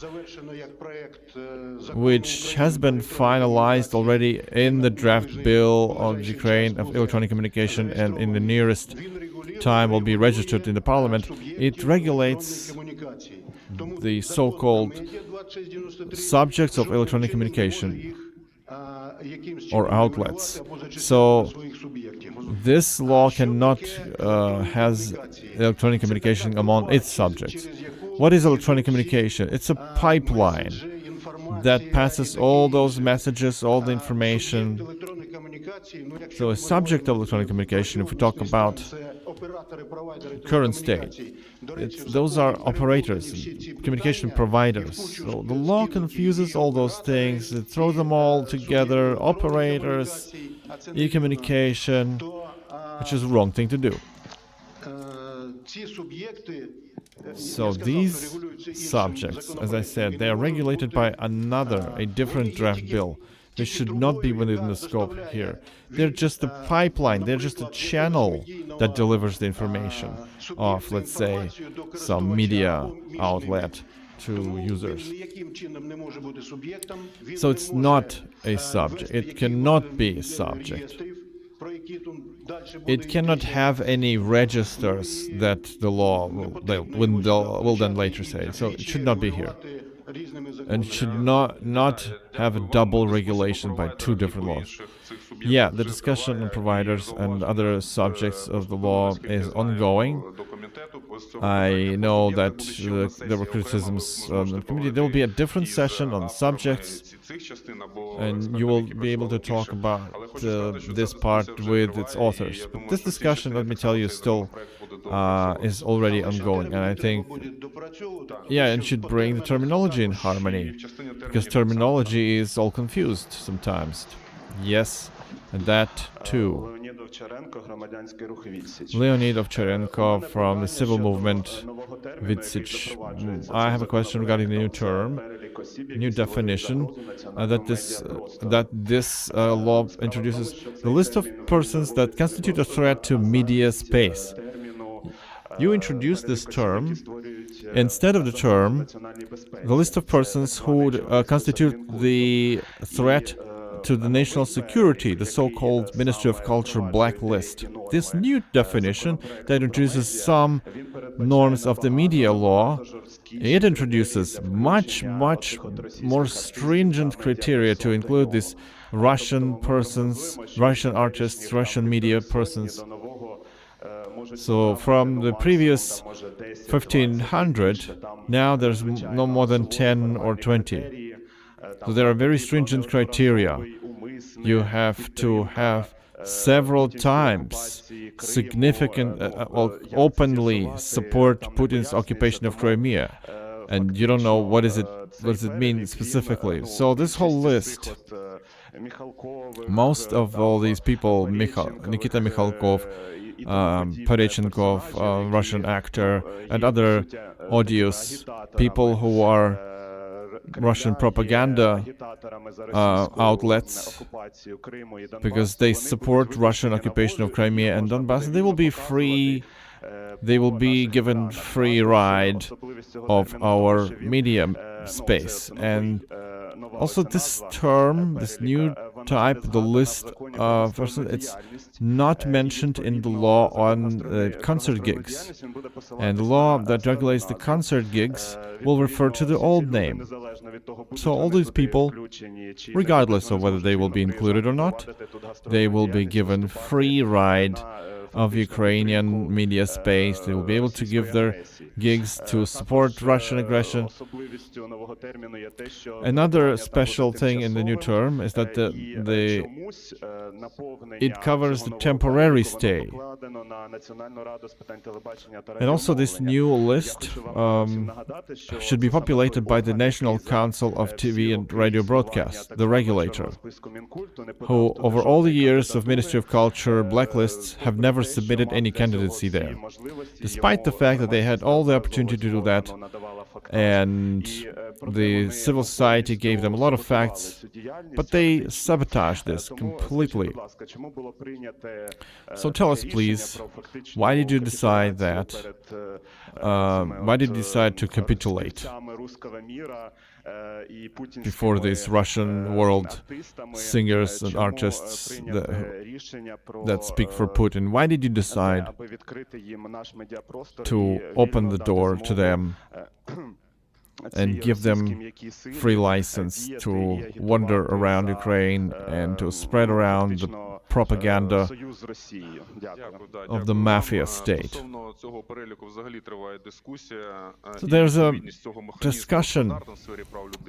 which has been finalized already in the draft bill of Ukraine of electronic communication and in the nearest time will be registered in the parliament, it regulates the so-called subjects of electronic communication or outlets. So this law cannot has electronic communication among its subjects. What is electronic communication? It's a pipeline that passes all those messages, all the information. So a subject of electronic communication, if we talk about current state, those are operators, communication providers. So the law confuses all those things, it throws them all together, operators, e-communication, which is the wrong thing to do. So these subjects, as I said, they are regulated by a different draft bill. They should not be within the scope here. They're just a pipeline, they're just a channel that delivers the information of, let's say, some media outlet to users. So it's not a subject, it cannot be a subject. It cannot have any registers that the law will then later say. So it should not be here. And it should not have a double regulation by two different laws. Yeah, the discussion on providers and other subjects of the law is ongoing. I know that there were criticisms on the committee. There will be a different session on subjects, and you will be able to talk about this part with its authors. But this discussion, let me tell you, still is already ongoing, and I think, yeah, and should bring the terminology in harmony, because terminology is all confused sometimes. Yes, and that too. Leonid Ovcharenko from the civil movement, Vitsich. I have a question regarding the new term, new definition, that this law introduces the list of persons that constitute a threat to media space. You introduced this term instead of the term, the list of persons who would constitute the threat to the national security, the so-called Ministry of Culture blacklist. This new definition that introduces some norms of the media law It introduces much more stringent criteria to include these Russian persons, Russian artists, Russian media persons. So from the previous 1500, now there's no more than 10 or 20. So there are very stringent criteria. You have to have several times significant, openly support Putin's occupation of Crimea. And you don't know what does it mean specifically. So this whole list, most of all these people, Nikita Mikhalkov, Parechenkov, Russian actor, and other odious people who are Russian propaganda outlets, because they support Russian occupation of Crimea and Donbass, they will be free. They will be given free ride of our media space. And also this term, this new type, the list of persons, it's not mentioned in the law on concert gigs. And the law that regulates the concert gigs will refer to the old name. So all these people, regardless of whether they will be included or not, they will be given free ride of Ukrainian media space. They will be able to give their gigs to support Russian aggression. Another special thing in the new term is that it covers the temporary stay. And also this new list should be populated by the National Council of TV and Radio Broadcast, the regulator, who over all the years of Ministry of Culture blacklists have never submitted any candidacy there, despite the fact that they had all the opportunity to do that, and the civil society gave them a lot of facts, but they sabotaged this completely. So tell us, please, why did you decide that? Why did you decide to capitulate before these Russian world singers and artists that speak for Putin? Why did you decide to open the door to them and give them free license to wander around Ukraine and to spread around the propaganda of the mafia state? So there's a discussion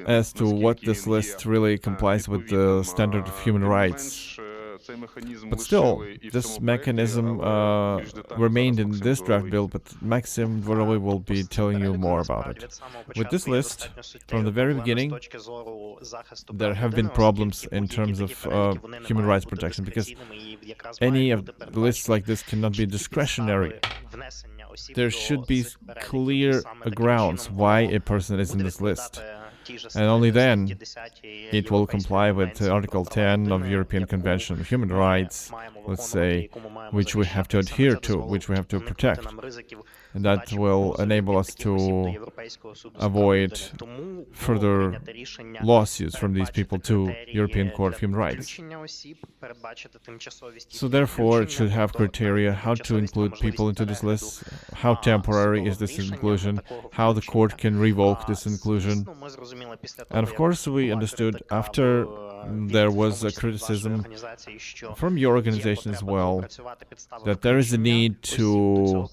as to what this list really complies with the standard of human rights. But still, this mechanism remained in this draft bill, but Maxim Dvorovy will be telling you more about it. With this list, from the very beginning, there have been problems in terms of human rights protection, because any of the lists like this cannot be discretionary. There should be clear grounds why a person is in this list. And only then it will comply with Article 10 of European Convention of Human Rights, let's say, which we have to adhere to, which we have to protect. And that will enable us to avoid further lawsuits from these people to European Court of Human Rights. So therefore, it should have criteria how to include people into this list, how temporary is this inclusion, how the court can revoke this inclusion. And of course, we understood after there was a criticism from your organization as well that there is a need to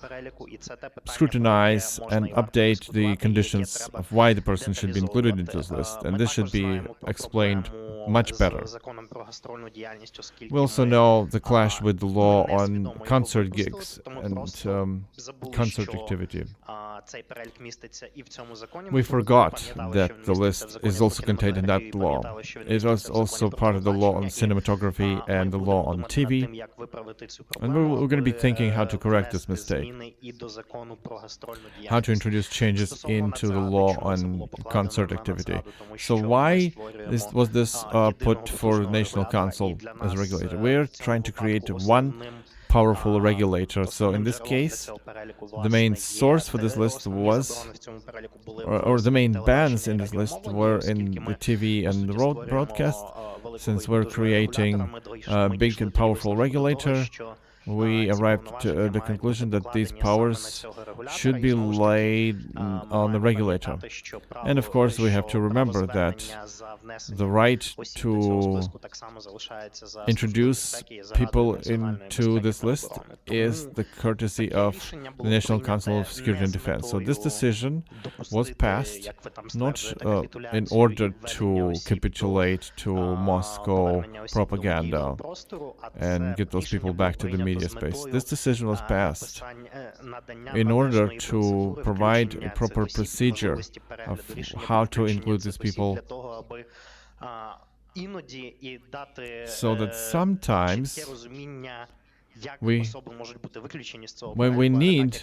scrutinize and update the conditions of why the person should be included into this list, and this should be explained much better. We also know the clash with the law on concert gigs and concert activity. We forgot that the list is also contained in that law. It was also part of the law on cinematography and the law on TV. And we're going to be thinking how to correct this mistake, how to introduce changes into the law on concert activity. So why was this put for the National Council as a regulator? We're trying to create one powerful regulator. So in this case, the main source for this list was, or the main bans in this list were in the TV and the broadcast. Since we're creating a big and powerful regulator, we arrived to the conclusion that these powers should be laid on the regulator. And of course, we have to remember that the right to introduce people into this list is the courtesy of the National Council of Security and Defense. So this decision was passed not in order to capitulate to Moscow propaganda and get those people back to the media space. This decision was passed in order to provide a proper procedure of how to include these people, so that sometimes when we need,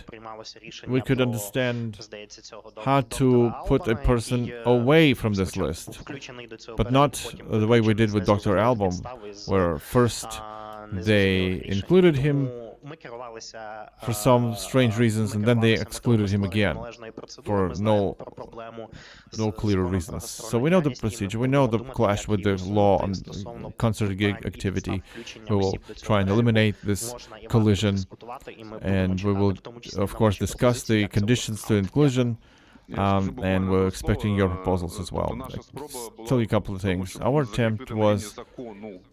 we could understand how to put a person away from this list, but not the way we did with Dr. Album, where first they included him for some strange reasons, and then they excluded him again for no clear reasons. So we know the procedure, we know the clash with the law on concert gig activity. We will try and eliminate this collision, and we will, of course, discuss the conditions to inclusion, and we're expecting your proposals as well. I'll tell you a couple of things. Our attempt was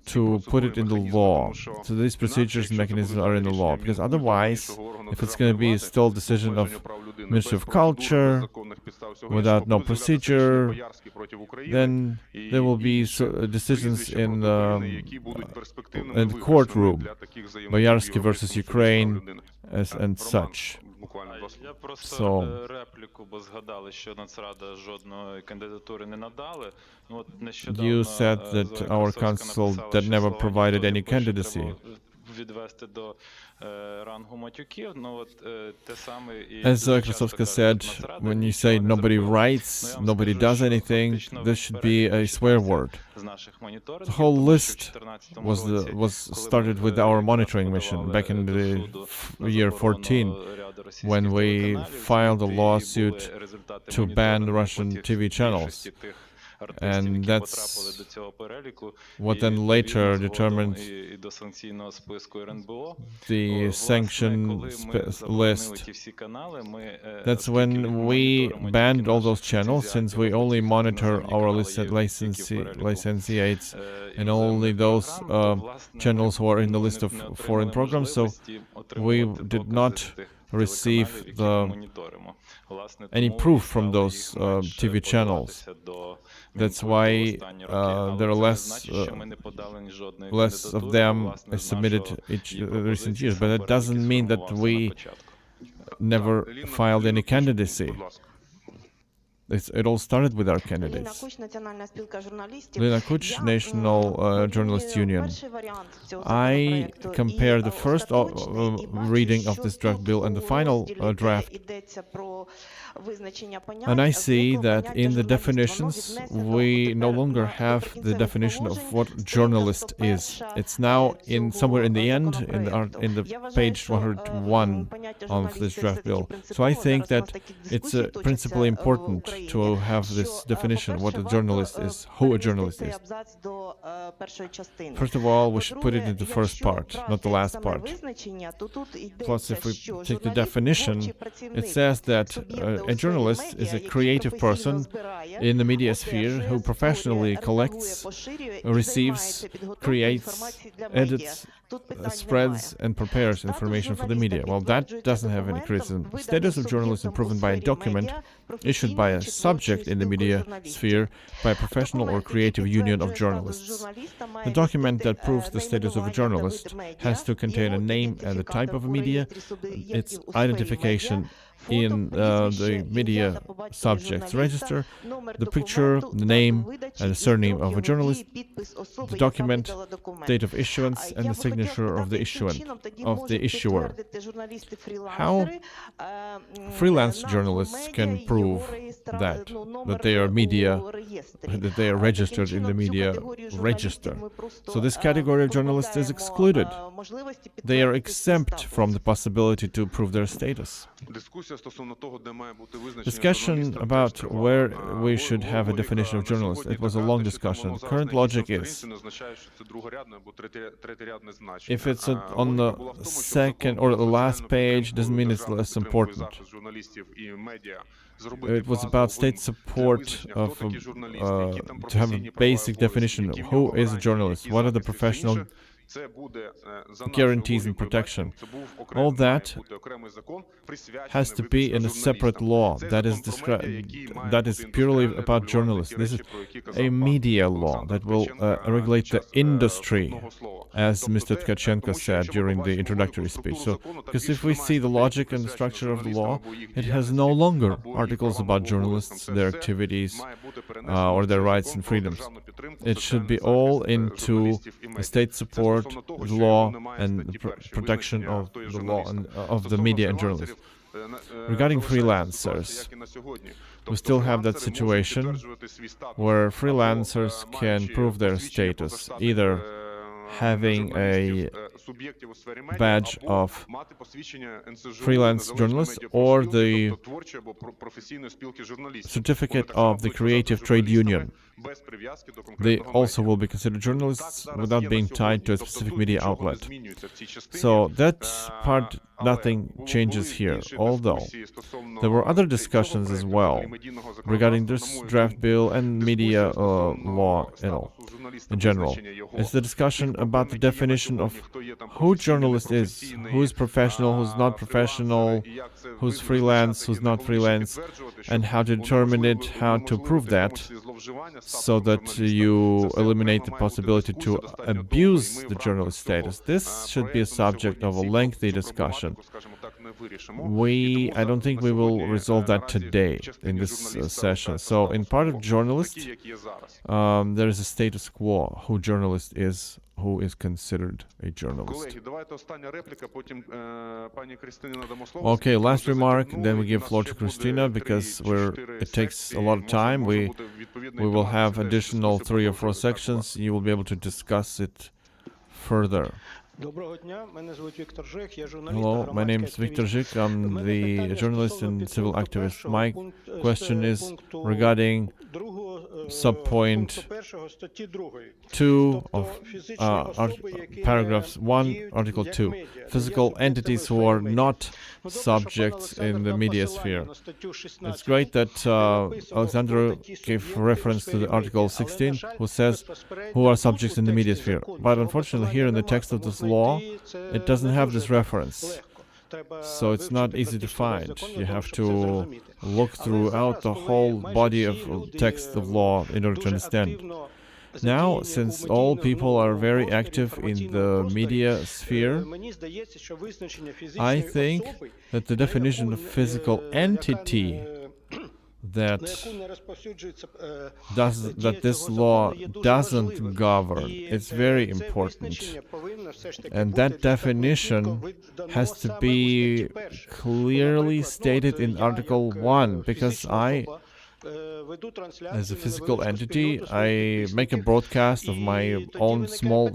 to put it in the law. So these procedures and mechanisms are in the law, because otherwise, if it's going to be still a decision of Ministry of Culture without no procedure, then there will be decisions in the courtroom, Boyarsky versus Ukraine and such. Я просто So, репліку, бо згадали, що Нацрада жодної кандидатури не надали. От you нещодавно said that our council that never provided any candidacy. відвести до рангу матюків, ну от те саме і As Krasovska said, when you say nobody writes, nobody does anything, this should be a swear word. The whole list was started with our monitoring mission back in the year 14, when we filed a lawsuit to ban Russian TV channels. And that's what then later determined the sanction list. That's when we banned all those channels, since we only monitor our licensees and only those channels who are in the list of foreign programs. So we did not receive any proof from those TV channels. That's why there are less of them submitted each recent years. But that doesn't mean that we never filed any candidacy. It all started with our candidates. Lena Kuch, National Journalists Union. I compare the first reading of this draft bill and the final draft, and I see that in the definitions we no longer have the definition of what journalist is. It's now somewhere in the end, in the page 101 of this draft bill. So I think that it's principally important to have this definition, what a journalist is, who a journalist is. First of all, we should put it in the first part, not the last part. Plus, if we take the definition, it says that a journalist is a creative person in the media sphere who professionally collects, receives, creates, edits, spreads and prepares information for the media. Well, that doesn't have any criticism. Status of journalism proven by a document issued by a subject in the media sphere by a professional or creative union of journalists. The document that proves the status of a journalist has to contain a name and the type of media, its identification in the media subjects register, the picture, the name, and the surname of a journalist, the document, date of issuance, and the signature of the issuer. How freelance journalists can prove that they are media, that they are registered in the media register. So this category of journalists is excluded. They are exempt from the possibility to prove their status. Discussion about where we should have a definition of journalist. It was a long discussion. Current logic is, if it's on the second or the last page, doesn't mean it's less important. It was about state support of to have a basic definition of who is a journalist, what are the professional guarantees and protection. All that has to be in a separate law that is purely about journalists. This is a media law that will regulate the industry, as Mr. Tkachenko said during the introductory speech. So, because if we see the logic and the structure of the law, it has no longer articles about journalists, their activities, or their rights and freedoms. It should be all into the state support, the law, and the protection of the law and of the media and journalists. Regarding freelancers, we still have that situation where freelancers can prove their status, either having a badge of freelance journalist or the certificate of the creative trade union. They also will be considered journalists without being tied to a specific media outlet. So that part, nothing changes here, although there were other discussions as well regarding this draft bill and media law in general. It's the discussion about the definition of who journalist is, who is professional, who's not professional, who's freelance, who's not freelance, and how to determine it, how to prove that, so that you eliminate the possibility to abuse the journalist status. This should be a subject of a lengthy discussion. I don't think we will resolve that today in this session. So in part of journalist, there is a status quo, who journalist is, who is considered a journalist. Okay, last remark, then we give floor to Christina, because it takes a lot of time. We will have additional 3 or 4 sections. You will be able to discuss it further. Hello, my name is Viktor Zhik. I'm the journalist and civil activist. My question is regarding subpoint 2 of paragraphs 1, article 2. Physical entities who are not subjects in the media sphere. It's great that Alexander gave reference to the article 16, who says who are subjects in the media sphere. But unfortunately here in the text of this law, it doesn't have this reference. So it's not easy to find. You have to look throughout the whole body of text of law in order to understand. Now, since all people are very active in the media sphere, I think that the definition of physical entity that this law doesn't govern, it's very important. And that definition has to be clearly stated in Article 1, because as a physical entity, I make a broadcast of my own small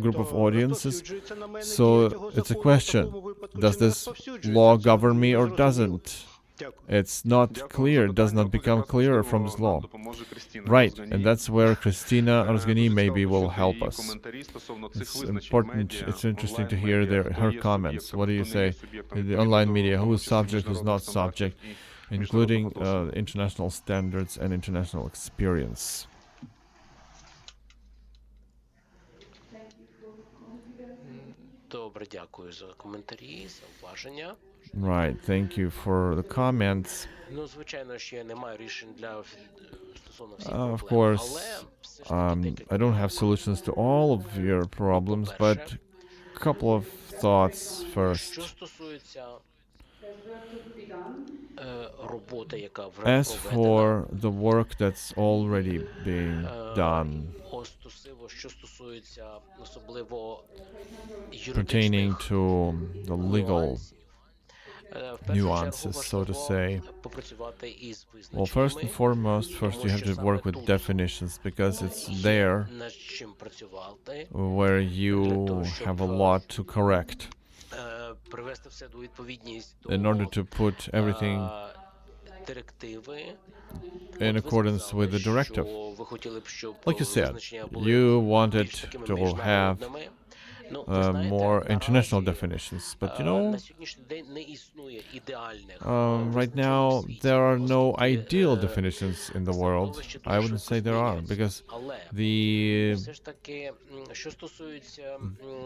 group of audiences. So it's a question, does this law govern me or doesn't? It's not clear, it does not become clearer from this law. Right, and that's where Christina Arzgani maybe will help us. It's important, it's interesting to hear her comments. What do you say? The online media, who is subject, who's not subject, including international standards and international experience. Добре, дякую за коментарі, зауваження. Right, thank you for the comments. Ну, звичайно, що я не маю рішень для стосовно всіх Of проблем, course, але все ж таки I don't have solutions to all of your problems, but a couple of thoughts first. Що стосується роботи, яка вже As проведена, for the work that's already being done, що стосується особливо pertaining юридичних to the legal нюансів, в першу nuances, so to чергу say. важливо попрацювати із Well, first and foremost, first you have to work with definitions, because it's there над чим працювати. where you have a lot to correct. привести все до відповідність in order to put everything директиви. in От ви accordance сказали, with the directive. що ви хотіли б, щоб Like you said, визначення були you більш wanted такими to have міжнародними. Ну, ви знаєте, more international наразі, definitions, but you на know, сьогоднішній день не існує ідеальних right визначень now у світі, there are no оскільки, ideal definitions in the world. становище I дуже wouldn't швидко say there are, змінюється. because Але the все ж таки, що стосується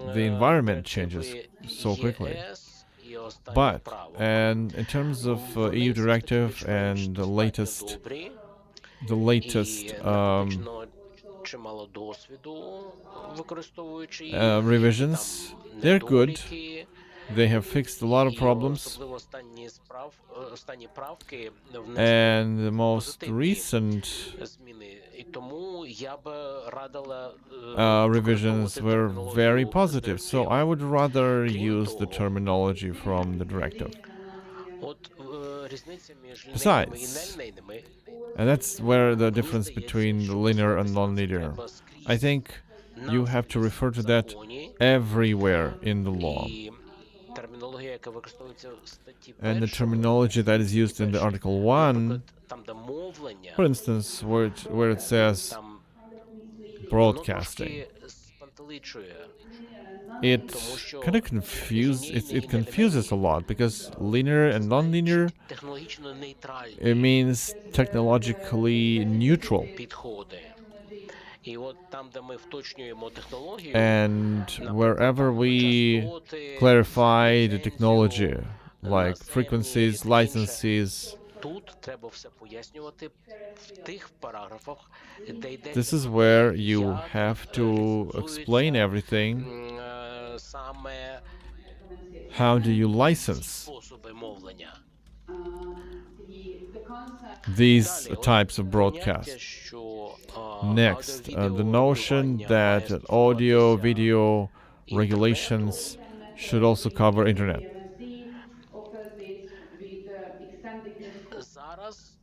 the environment директиви changes so quickly. ЄС і останніх But правок, and in terms of вони EU все ж таки directive більш-менш and the достатньо latest добрі, latest і накопичено чимало досвіду, використовуючи їх, revisions, там they're good. недоліки, They have fixed a lot of і problems, особливо останні правки внесли and the most позитивні recent зміни. І тому я би радила revisions were very positive. So I would rather Крім use the того, terminology from the directive. От різниця між лінейними і Besides, нелінейними, and that's where the мені difference здається, between що linear and особисто nonlinear. треба скрізь I think you have to refer to that everywhere in the law. і термінологія, яка використовується в статті And the першої, terminology that is used in the Article 1, наприклад, там, де мовлення, for instance, where it says там воно broadcasting, трошки спантеличує. it kind of it confuses a lot, because linear and nonlinear, Технологічно нейтральні it means technologically neutral. підходи. І от там, де ми вточнюємо технологію, And wherever we частоти, clarify the technology, на like сцені, frequencies, таке інше, licenses, тут треба все пояснювати в тих параграфах, де йде this is where you have to explain everything. саме How do you license способи мовлення. these Далі, от types of поняття, broadcast? що, Next, the аудіо-відео notion регулювання that має audio стосуватися video regulations should also cover internet. Зараз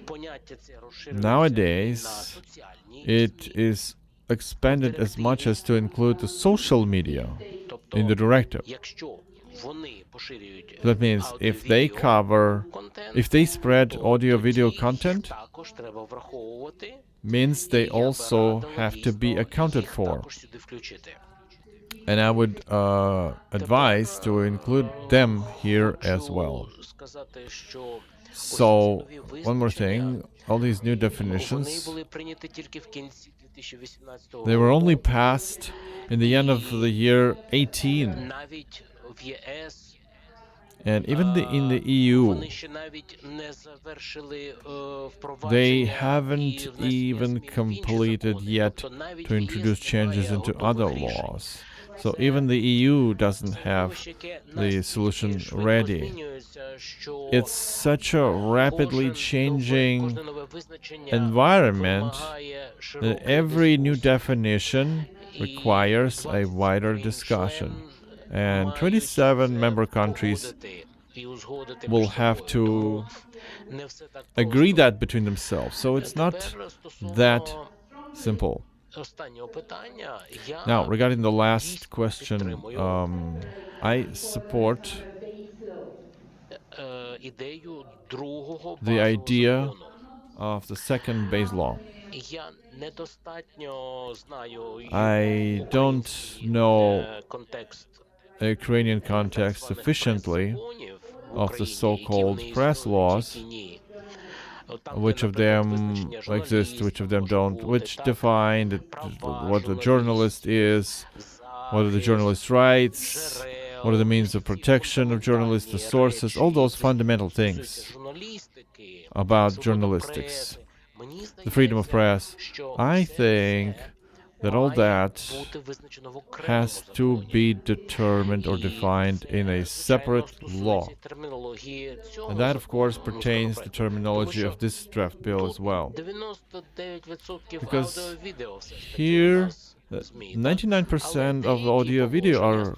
поняття це розширюється Nowadays, на соціальні It is expanded as much as to include the social media тобто, in the directive. якщо вони поширюють That means if they cover, контент, if they spread то audio-video тоді їх content, також треба враховувати. means І they я би also радила have to be дійсно accounted їх for. також сюди включити. And I would advise to include them here as well. Хочу сказати, що ось So, ці нові one more визначення, thing, all these new вони definitions, були прийняті тільки в кінці 2018 they were only року. passed in the end of the year 18. Навіть в ЄС And even in the EU, вони ще навіть не завершили they впровадження haven't і внесення even змін в інші completed закони. yet Тобто навіть to в introduce ЄС changes немає into готових other рішень. laws. So even the EU doesn't have Становище, яке the настільки solution швидко ready. змінюється, що It's such a rapidly changing кожне нове визначення environment вимагає that широкої every new дискусії. definition requires a wider discussion. And 27 member countries will have to agree that between themselves. So it's not that simple. Останнього питання. Now, regarding the last question, I support ідею другого the базового idea закону. of the second base law. Я недостатньо знаю I don't know контекст the Ukrainian context так званих sufficiently прес-законів в of the Україні, so-called які вони press існують, laws, які ні. Там, де, which of наприклад, them визначення exist, which of them журналіста don't, може which бути, так, define права what the journalist is, what are the захист, journalist's rights, джерел, what are the means of protection of journalists, the sources, all those fundamental things журналістики, about свобода journalistics, преси. Мені the freedom of здається, press. що I все think це that all має that бути визначено в окремому has to законі. be determined or І defined це, in a звичайно, separate стосується law. термінології цього And that, of course, закону, pertains the законопроекту. terminology Тому of що this draft bill as тут well. 99% Because аудіо-відео все ж таки у Here, нас ЗМІ, так? 99% of audio video are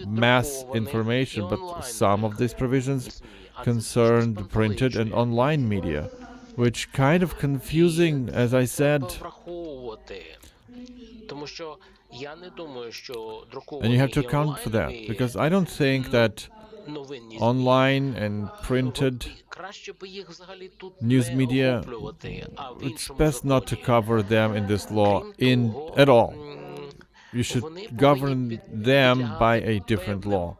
mass information, but some of these provisions concern the printed and online media, which kind of confusing, as I said. Враховувати Тому що я не думаю, що And you друковані have to і account for that, онлайнові because I don't think that новинні online and printed краще би їх взагалі тут news не media, охоплювати, а в it's іншому best not to законі. cover them in this law Крім in того, at all. You should вони govern повинні them by a підлягати different певним law,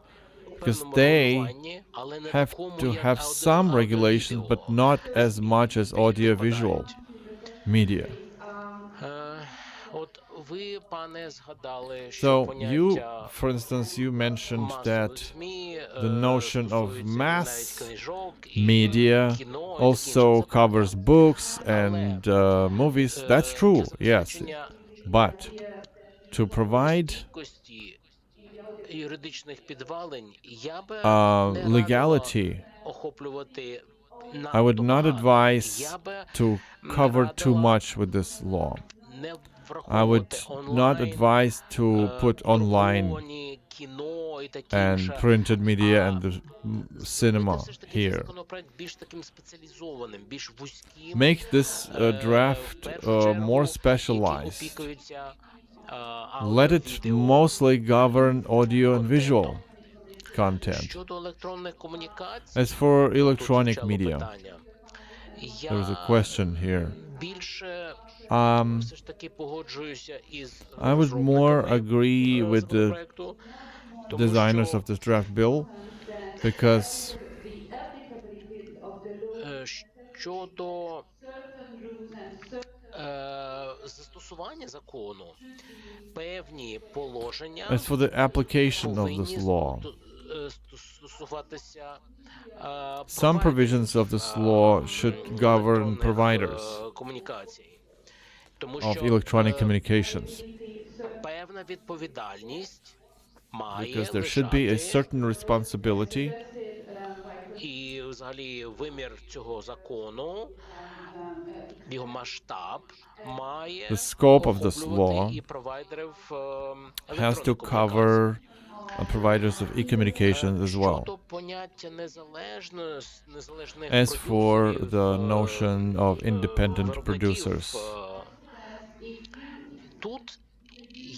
because певному they регулюванню, але не have такому, to як have some regulations, but not as much as audiovisual media. От ви, пане, згадали, що So you, поняття for instance, you mentioned масових that ЗМІ the notion of стосується mass навіть книжок і media кіно, і таке інше. also Це правда. covers books and movies. That's true, Для yes. забезпечення But to provide стійкості юридичних підвалень я би не legality, охоплювати I would надто not багато. advise Я би to cover too much with this law. не I would враховувати not онлайн, advise to put online друковані кіно і таке and інше. printed media and the cinema Зробити все ж таки цей here. законопроект більш таким спеціалізованим, більш вузьким. Make this draft в першу чергу, more які specialized. опікуються, Let it аудіо, mostly govern audio and visual content. Щодо електронних комунікацій, As for тут electronic звучало media, питання. there was a Я question here. більше все ж таки погоджуюся із I would more розробниками, agree with the законопроекту, тому designers що, of this draft bill, because щодо застосування закону, певні положення as for the application of повинні this law, стосуватися some provisions of this law should govern providers комунікацій. Тому of що electronic communications, певна відповідальність має because there should be a лежати, certain responsibility і взагалі вимір цього закону, його масштаб має The scope of this охоплювати law і провайдерів has to електронних комунікацій. cover providers of e-communications as well. Щодо поняття незалежних As for продюсерів, the notion of independent виробників, producers, тут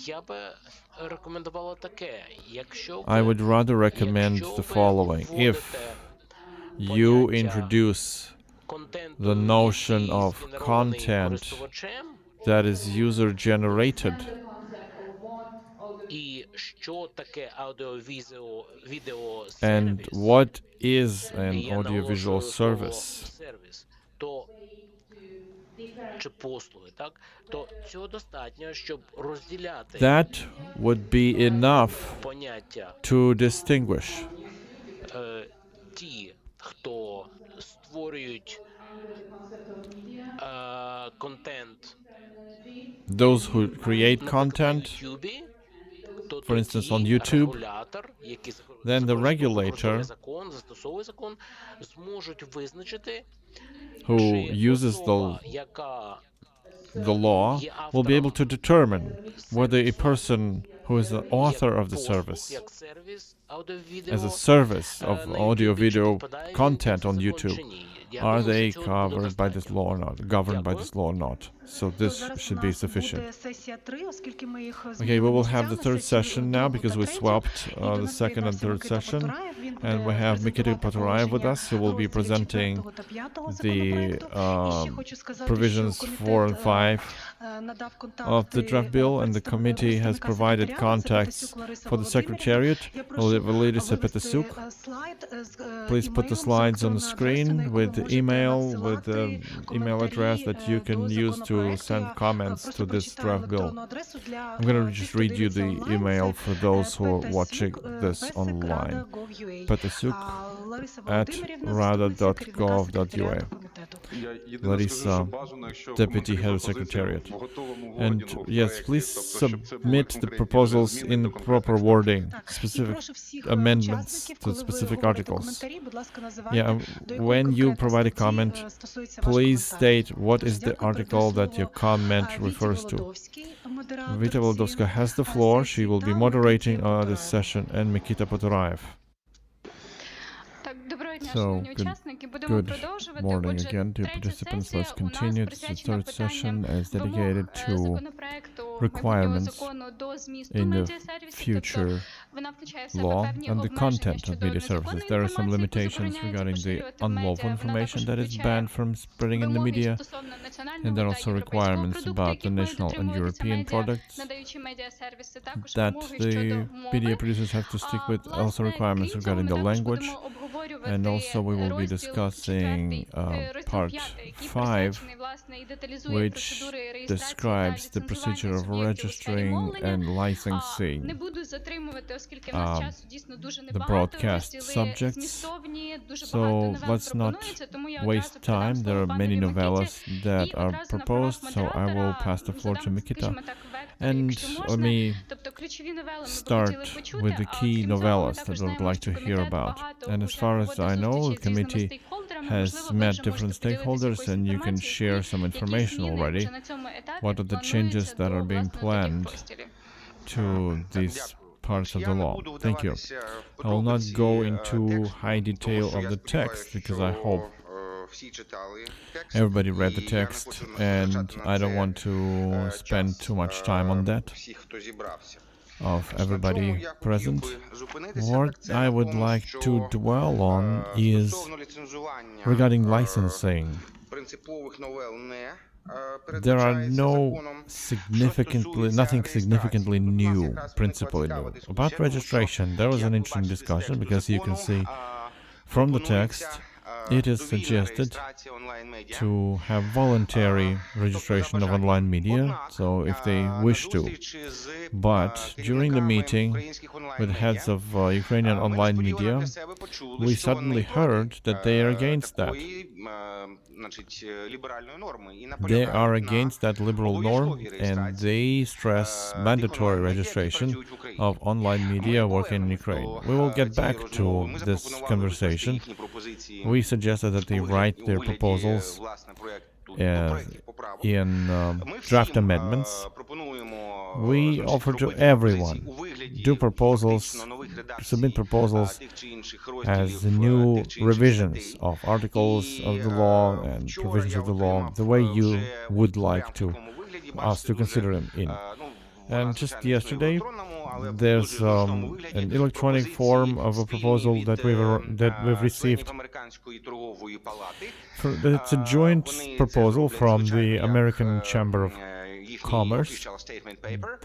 я би рекомендувала таке. Якщо I would rather ви recommend the following. If you introduce the notion of content that is user-generated, і що таке аудіо-відео and сервіс, what is an і я audiovisual наголошую слово service, сервіс, то чи послуги, так? То цього достатньо, щоб розділяти that would be enough поняття to distinguish ті, хто створюють контент those who create на content, YouTube, то for instance, тоді on YouTube, регулятор, який then the використовує regulator закон, застосовує закон, зможуть визначити, who чи uses особа, яка the law will be able to determine whether a person who is the author of the послуг, service як сервіс аудіо-відео, as a service of на audio-video YouTube, чи підпадає content він on під цей YouTube, закон, чи ні. Я are думаю, they що цього буде covered by this достатньо. law or not, governed by Дякую. this law or not. So this Зараз should у be нас sufficient. буде сесія 3, оскільки ми їх Okay, we змінили will have the місцями, third сесію session now другу because та we третю. swapped І до the нас second and приєднався third Микита session. Потураєв. Він буде And we have Mikita презентувати Poturaev with положення us, who will be розділів presenting 4 та 5 the законопроекту. І ще хочу сказати, provisions що 4 and комітет 5 надав of the draft bill, and the committee has provided contacts for the secretariat. Valeria Petasuk, please put the slides on the screen with the email, with the email address that you can use to send comments to this draft bill. I'm going to just read you the email for those who are watching this online. Petasuk at rada.gov.ua. Larissa, Deputy Head of Secretariat. And yes, please submit the proposals in the proper wording, specific amendments to specific articles. Yeah, when you provide a comment, please state what is the article that your comment refers to. Vita Volodovska has the floor. She will be moderating this session, and Mikita Poturaev. Так, доброго дня, So, шановні good- учасники. Будемо Good продовжувати. morning Отже, again, dear третя participants. сесія Let's у нас continue. This is the присвячена third session питанням as dedicated вимог to законопроекту requirements закону до змісту in the медіасервісів, тобто future вона включає в себе law певні and the обмеження content of щодо media services. незаконної There are some інформації, яку limitations забороняється regarding the поширювати в unlawful медіа. Вона information також that is включає banned from spreading in the вимоги media, стосовно and національного there are та also європейського requirements продукту, about яких the мають national and дотримуватися European медіа, products надаючи медіасервіси, також that вимоги щодо the мови. media producers have to stick with. Also requirements Крім цього, regarding ми the також language, будемо обговорювати and also we will be розділ discussing 4, розділ part 5, який 5, присвячений, власне, і деталізує which процедури реєстрації та describes the ліцензування procedure of суб'єктів у сфері registering мовлення. and Не licensing буду затримувати, оскільки в нас часу дійсно дуже небагато. broadcast Розділи subjects. змістовні, дуже So багато новел let's not пропонується, тому я waste одразу передам time. There слово are панові many Микиті. novellas that І are одразу на правах proposed, so I will модератора pass the floor to задам, Mikita. скажімо так, вектор, And якщо let можна. me Тобто ключові новели ми б start хотіли почути, with the а key окрім цього, ми novellas також that I would знаємо, like що to hear комітет about. багато And as вже far as проводив I know, the зустрічей з різними committee стейкхолдерами. has Можливо, ви met вже different можете поділитися stakeholders, якоюсь and you can інформацією, share some які information зміни already. вже на цьому етапі What are the changes плануються that до, are being власне, таких planned розділів. to these parts of the law? Thank you. I will not go into high detail of the text because I hope everybody read the text, and I don't want to spend too much time on that of everybody present. What I would like to dwell on is regarding licensing. There are nothing significantly new, principally new. About registration, there was an interesting discussion because you can see from the text it is suggested to have voluntary registration of online media, so if they wish to. But during the meeting with heads of Ukrainian online media, we suddenly heard that they are against that. They are against that liberal norm, and they stress mandatory registration of online media working in Ukraine. We will get back to this conversation. We suggested that they write their proposals in draft amendments. We offer to everyone submit proposals as new revisions of articles of the law and provisions of the law, the way you would like to us to consider them in. And just yesterday, there's an electronic form of a proposal that we've received. It's a joint proposal from the American Chamber of Commerce.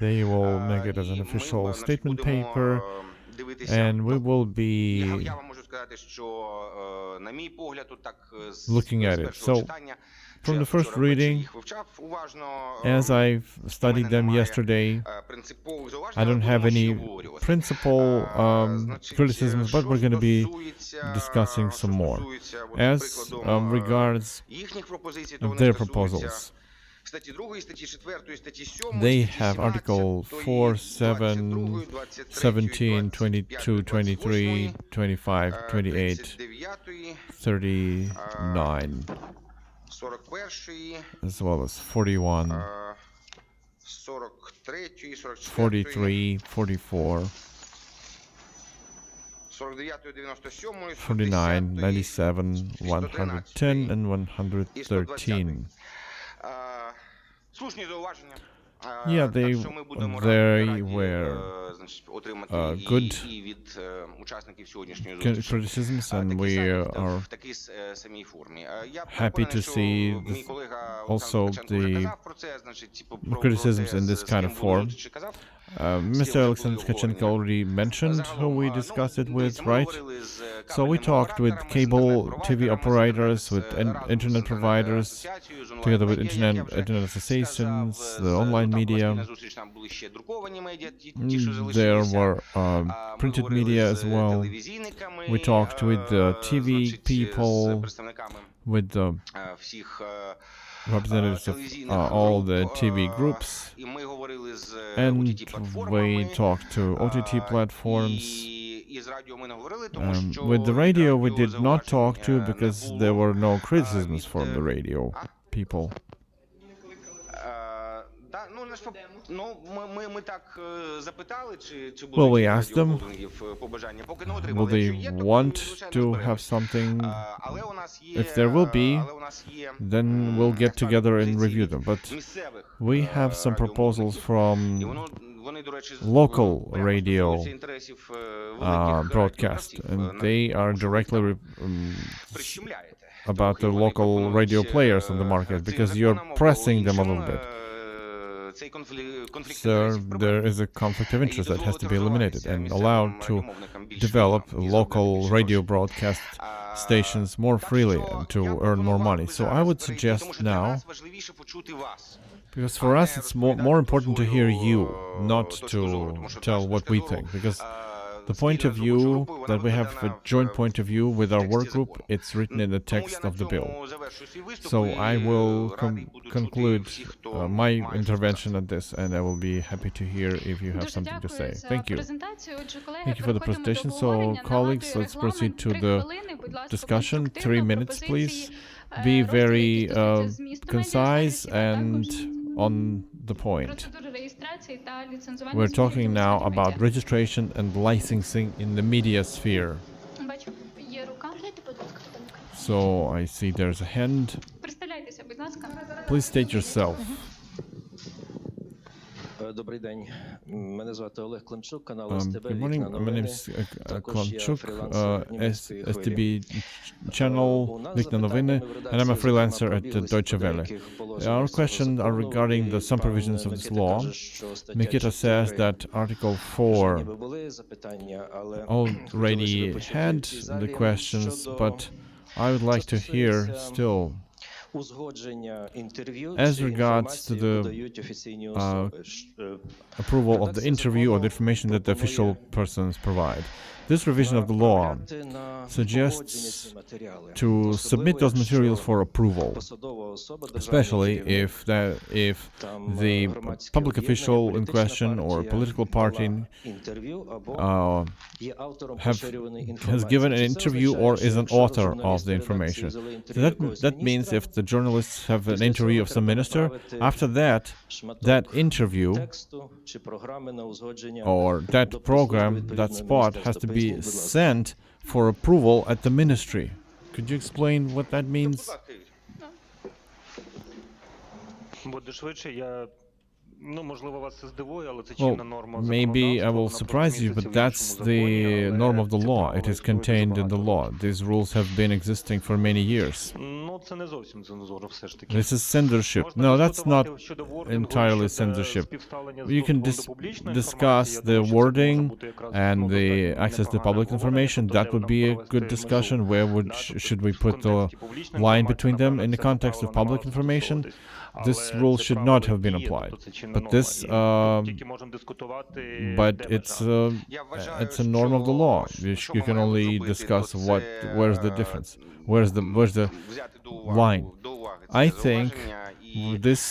They will make it as an official statement paper, and we will be looking at it. So, from the first reading, as I've studied them yesterday, I don't have any principal criticisms, but we're going to be discussing some more. As regards their proposals, they have Article 4, 7, 17, 22, 23, 25, 28, 39, as well as 41, 43, 44, 49, 97, 110, and 113. Yeah, they were good criticisms, and we are happy to see also the criticisms in this kind of form. Mr. Alexander Tkachenko already mentioned who we discussed it with, right? So we talked with cable TV operators, with internet providers, together with internet associations, the online media. There were printed media as well. We talked with the TV people, with the representatives of all the TV groups, and we talked to OTT platforms. With the radio, we did not talk to because there were no criticisms from the radio people. ж ну, ми так запитали, чи Well, we будуть asked them, радіохолдингів побажання, поки не will отримали. they Якщо є, то want звичайно to have зберемось. something? Але у нас є, If there will be, але у нас є, then we'll get together and review them. But місцевих we have some proposals радіомовників, і from вони, до речі, local прямо radio, стосуються інтересів великих broadcast, радіогравців, and they are directly прищемляєте about the трохи, вони local пропонують, radio players on the market цим because you're законом, pressing them a іншим, little bit. цей конфлікт Sir, інтересів there прибрати. is a conflict of І interest that has to be дозволити eliminated розвиватися and місцевим allowed to радіомовникам більше develop програм і local заробляти більше radio грошей. broadcast А, stations more так freely що and to я earn more пропонував money. би So I зараз would перейти, suggest тому що для now, нас важливіше почути вас. because for us it's more important to hear you, not to tell what we think. Because the point of view that we have a joint point of view with our work group, it's written in the text of the bill. So I will conclude my intervention at this, and I will be happy to hear if you have Дуже something to say. дякую за Thank you. презентацію. Отже, колеги, Thank you for the переходимо до presentation. So, обговорення. colleagues, Нагадую, let's proceed регламент to 3 the хвилини. Будь ласка, discussion. конструктивно, 3 minutes, пропозиції, please. Be розділи, very які стосуються змісту concise медіасервісів, а and також on the point. процедури реєстрації та ліцензування We're зборів talking у now соціальних about медіа. registration and licensing in the media sphere. Бачу, є рука. So I see there's a hand. Представляйтеся, будь ласка. Please state yourself. Добрий день. Мене звати Олег Климчук, канал Good СТБ morning. «Вікна My name новини». is Також я Klamchuk, фрілансер німецької хвилі. STB channel, Вікна новини, and I'm a freelancer at the Deutsche Welle. Our questions are regarding the some provisions of this law. Mikita says that Article 4 Ніби були запитання, але already had the questions, but I would like to hear still узгодження інтерв'ю As чи regards to інформації the, подають офіційні особи. approval of the interview or the information that the official persons provide. This revision of the law Направляти на suggests погодження ці матеріали, to submit особливо, those materials якщо for approval, посадова особа especially державної if там, the громадське public об'єднання, official in політична question or партія political party дала інтерв'ю або є автором have поширюваної has інформації. given an Чи це interview означає, or що is an якщо author of журналісти the редакції information. взяли So інтерв'ю якогось that means міністра, if the journalists have an після interview цього of some треба minister, направити after that шматок that interview тексту чи програми на узгодження or that до посла program, that відповідного spot has міністерства. to Поясніть, be будь ласка. sent for approval at the ministry. Could you explain what that means? Буде швидше, можливо, вас це здивує, але це Well, чинна норма maybe I will surprise you, but that's the norm of the law. It is contained in the law. These rules have been existing for many years. Це не зовсім цензура, все ж таки. This is censorship. No, that's not entirely censorship. You can discuss the wording and the access to public information. That would be a good discussion. Where should we put the line between them in the context of public information? This rule should not have been applied. But this, but it's a norm of the law. You can only discuss where's the difference, where's the line. I think this.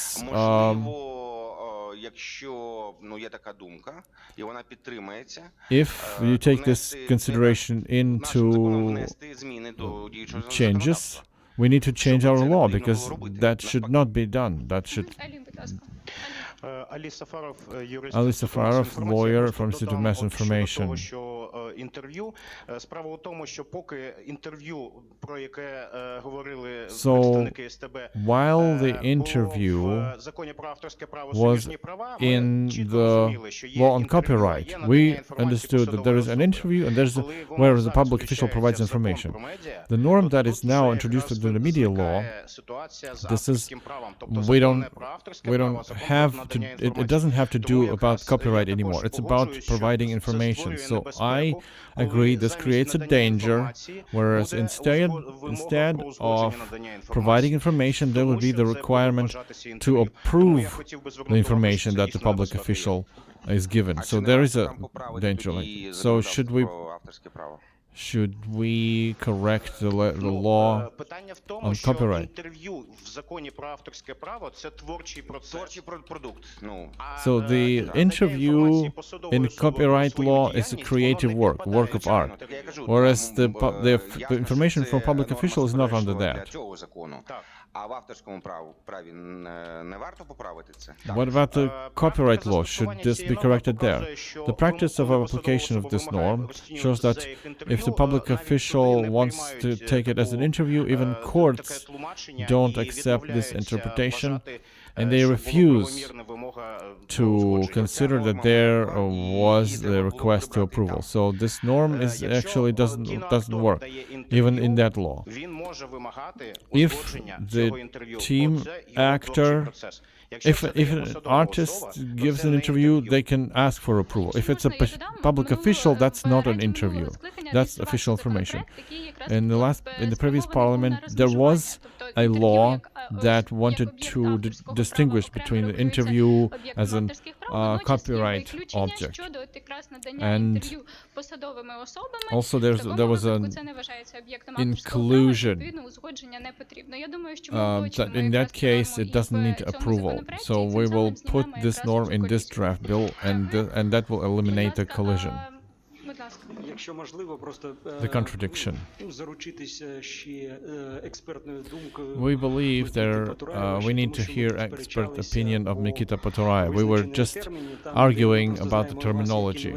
Якщо є така думка, і вона підтримується, If you take this consideration into changes, we need to change our law because that should not be done. That should. Елін, будь ласка. Алі Сафаров, юрист Ali Safarov, lawyer from Institute of Mass Information. Того, що інтерв'ю. Справа у тому, що поки інтерв'ю, про яке говорили представники СТБ, while the interview в законі про авторське право was суміжні права, ми in чітко the розуміли, що є law on інтерв'ю, copyright, є we надання інформації understood that there is an посадової interview and there's особи. Коли where воно the public зараз official provides включається в закон information. про медіа, The norm то that тут is now вже introduced якраз into the media law, виникає ситуація з this is авторським правом. Тобто we закони don't про авторське we право, don't закон have про to надання it інформації. doesn't have to Тому do якраз about copyright я також anymore. It's about погоджуюсь, що providing це information. створює So I небезпеку, коли agree this замість creates a надання danger, інформації whereas буде instead вимога про узгодження of надання інформації. providing information, there Тому will be що the це буде requirement вважатися to інтерв'ю. Тому я approve хотів би the звернути увагу, information що that це the дійсно public небезпека є. official is given. So there is a danger. Like, so should we correct the law Питання в on тому, що copyright? інтерв'ю в законі про авторське право – це творчий процес. Творчий продукт. So the interview in copyright law is a creative work of art, whereas the information from public official is not under that. А в авторському праві не варто поправити це? What about the copyright law? Should this be corrected there? The practice of application of this norm shows that if the public official wants to take it as an interview, even courts don't accept this interpretation, and they refuse to consider that there was the request to approval. So this norm is actually doesn't work, even in that law. If the team actor, if an artist gives an interview, they can ask for approval. If it's a public official, that's not an interview. That's official information. In the previous parliament, there was a law that wanted to distinguish between the interview as a copyright object. And also there was an inclusion that in that case it doesn't need approval. So we will put this norm in this draft bill, and that will eliminate the collision, Будь ласка. Якщо можливо, просто the contradiction. заручитися ще експертною думкою. We believe we need to hear expert opinion of Nikita Potorayev. We were just arguing about the terminology,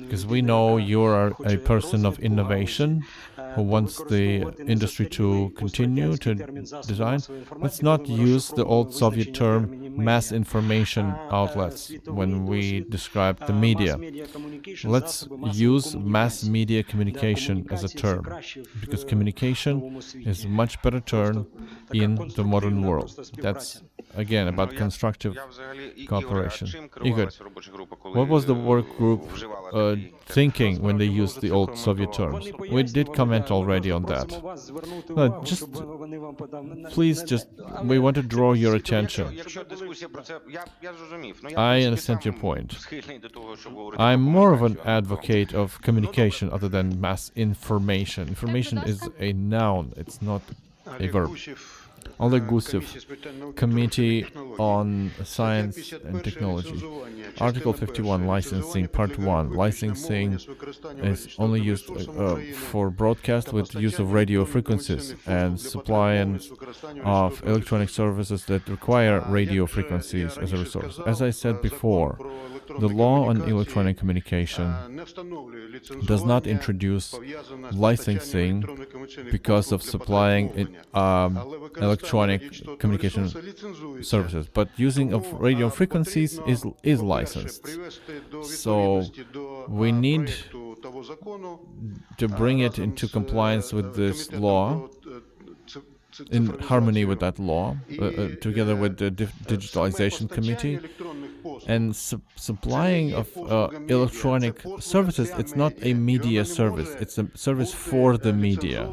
because we know you are a person of innovation who wants the industry to continue to design. Let's not use the old Soviet term mass information outlets when we describe the media. Let's use mass media communication as a term, because communication is a much better term in the modern world. That's again about constructive cooperation. Igor, what was the work group thinking when they used the old Soviet terms? We did comment already on that. We want to draw your attention. I understand your point. I'm more of an advocate of communication other than mass information. Information is a noun, it's not a verb. Oleg Gusev, Committee on Science and Technology. Article 51, Licensing, Part 1. Licensing is only used for broadcast with use of radio frequencies and supply of electronic services that require radio frequencies as a resource. As I said before, the law on electronic communication does not introduce licensing because of supplying electronic communication services, but using of radio frequencies is licensed. So we need to bring it into compliance with this law, in harmony with that law, together with the Digitalization Committee. And supplying of electronic services, it's not a media service, it's a service for the media.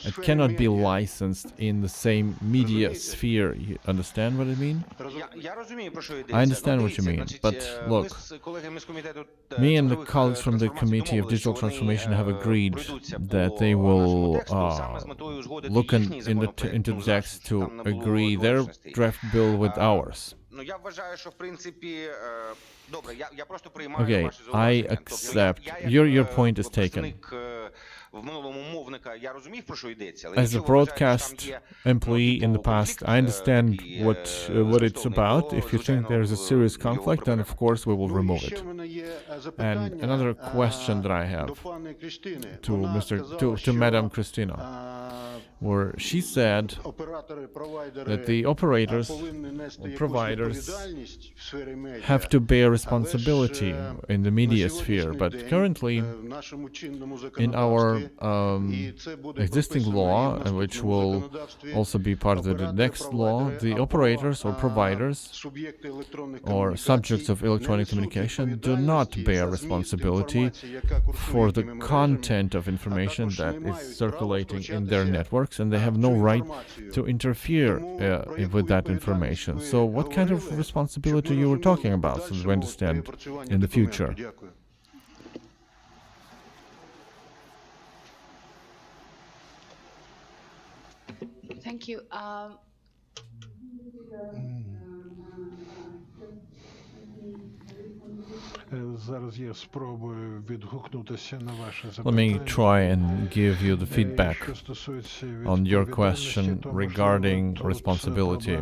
It cannot be licensed in the same media sphere. You understand what I mean? I understand what you mean, but look, me and the colleagues from the Committee of Digital Transformation have agreed that they will look into the text to agree their draft bill with ours. Okay, I accept. Your point is taken. As a broadcast employee in the past, I understand what it's about. If you think there is a serious conflict, then of course we will remove it. And another question that I have to Madam Christina, where she said that the operators or providers have to bear responsibility in the media sphere, but currently in our existing law, which will also be part of the next law, the operators or providers or subjects of electronic communication do not bear responsibility for the content of information that is circulating in their networks, and they have no right to interfere with that information. So what kind of responsibility you were talking about, so we understand in the future? Thank you. Let me try and give you the feedback on your question regarding responsibility.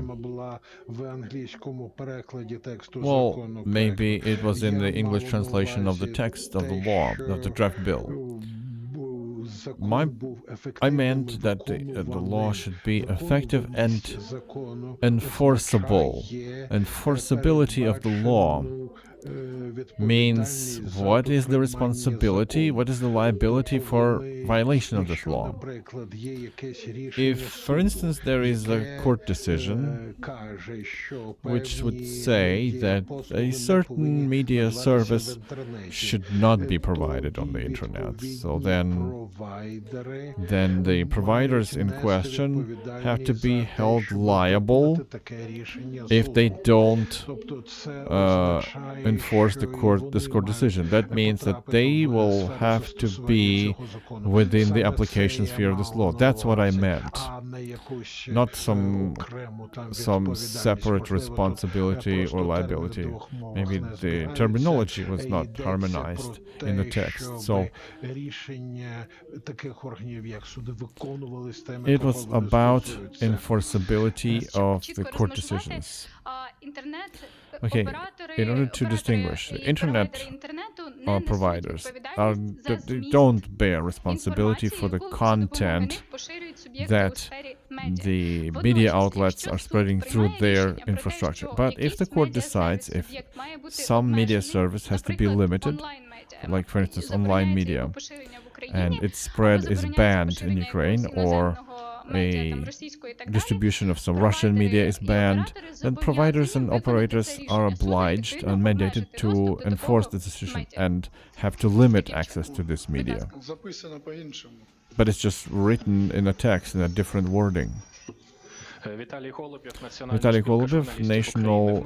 Well, maybe it was in the English translation of the text of the law, of the draft bill. I meant that the law should be effective and enforceable. Enforceability of the law means what is the responsibility, what is the liability for violation of this law. If, for instance, there is a court decision which would say that a certain media service should not be provided on the internet, so then the providers in question have to be held liable if they don't enforce this court decision. That means that they will have to be within the application sphere of this law. That's what I meant. Not some separate responsibility or liability. Maybe the terminology was not harmonized in the text. So it was about enforceability of the court decisions. Okay, in order to distinguish, the internet providers they don't bear responsibility for the content that the media outlets are spreading through their infrastructure. But if the court decides if some media service has to be limited, like for instance online media, and its spread is banned in Ukraine, or a distribution of some Russian media is banned, then providers and operators are obliged and mandated to enforce the decision and have to limit access to this media. But it's just written in a text in a different wording. Vitaly Golubev, National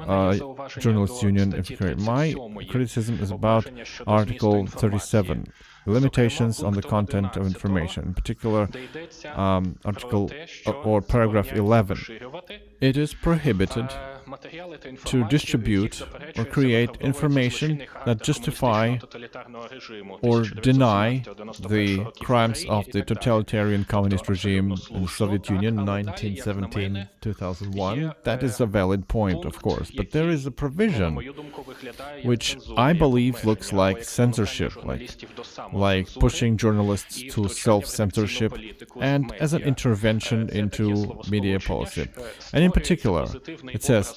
Journalists Union of Ukraine. My criticism is about Article 37. Limitations on the content of information, in particular article or paragraph 11. It is prohibited to distribute or create information that justify or deny the crimes of the totalitarian communist regime in the Soviet Union 1917-2001. That is a valid point, of course, but there is a provision which I believe looks like censorship, like pushing journalists to self-censorship and as an intervention into media policy. And in particular, it says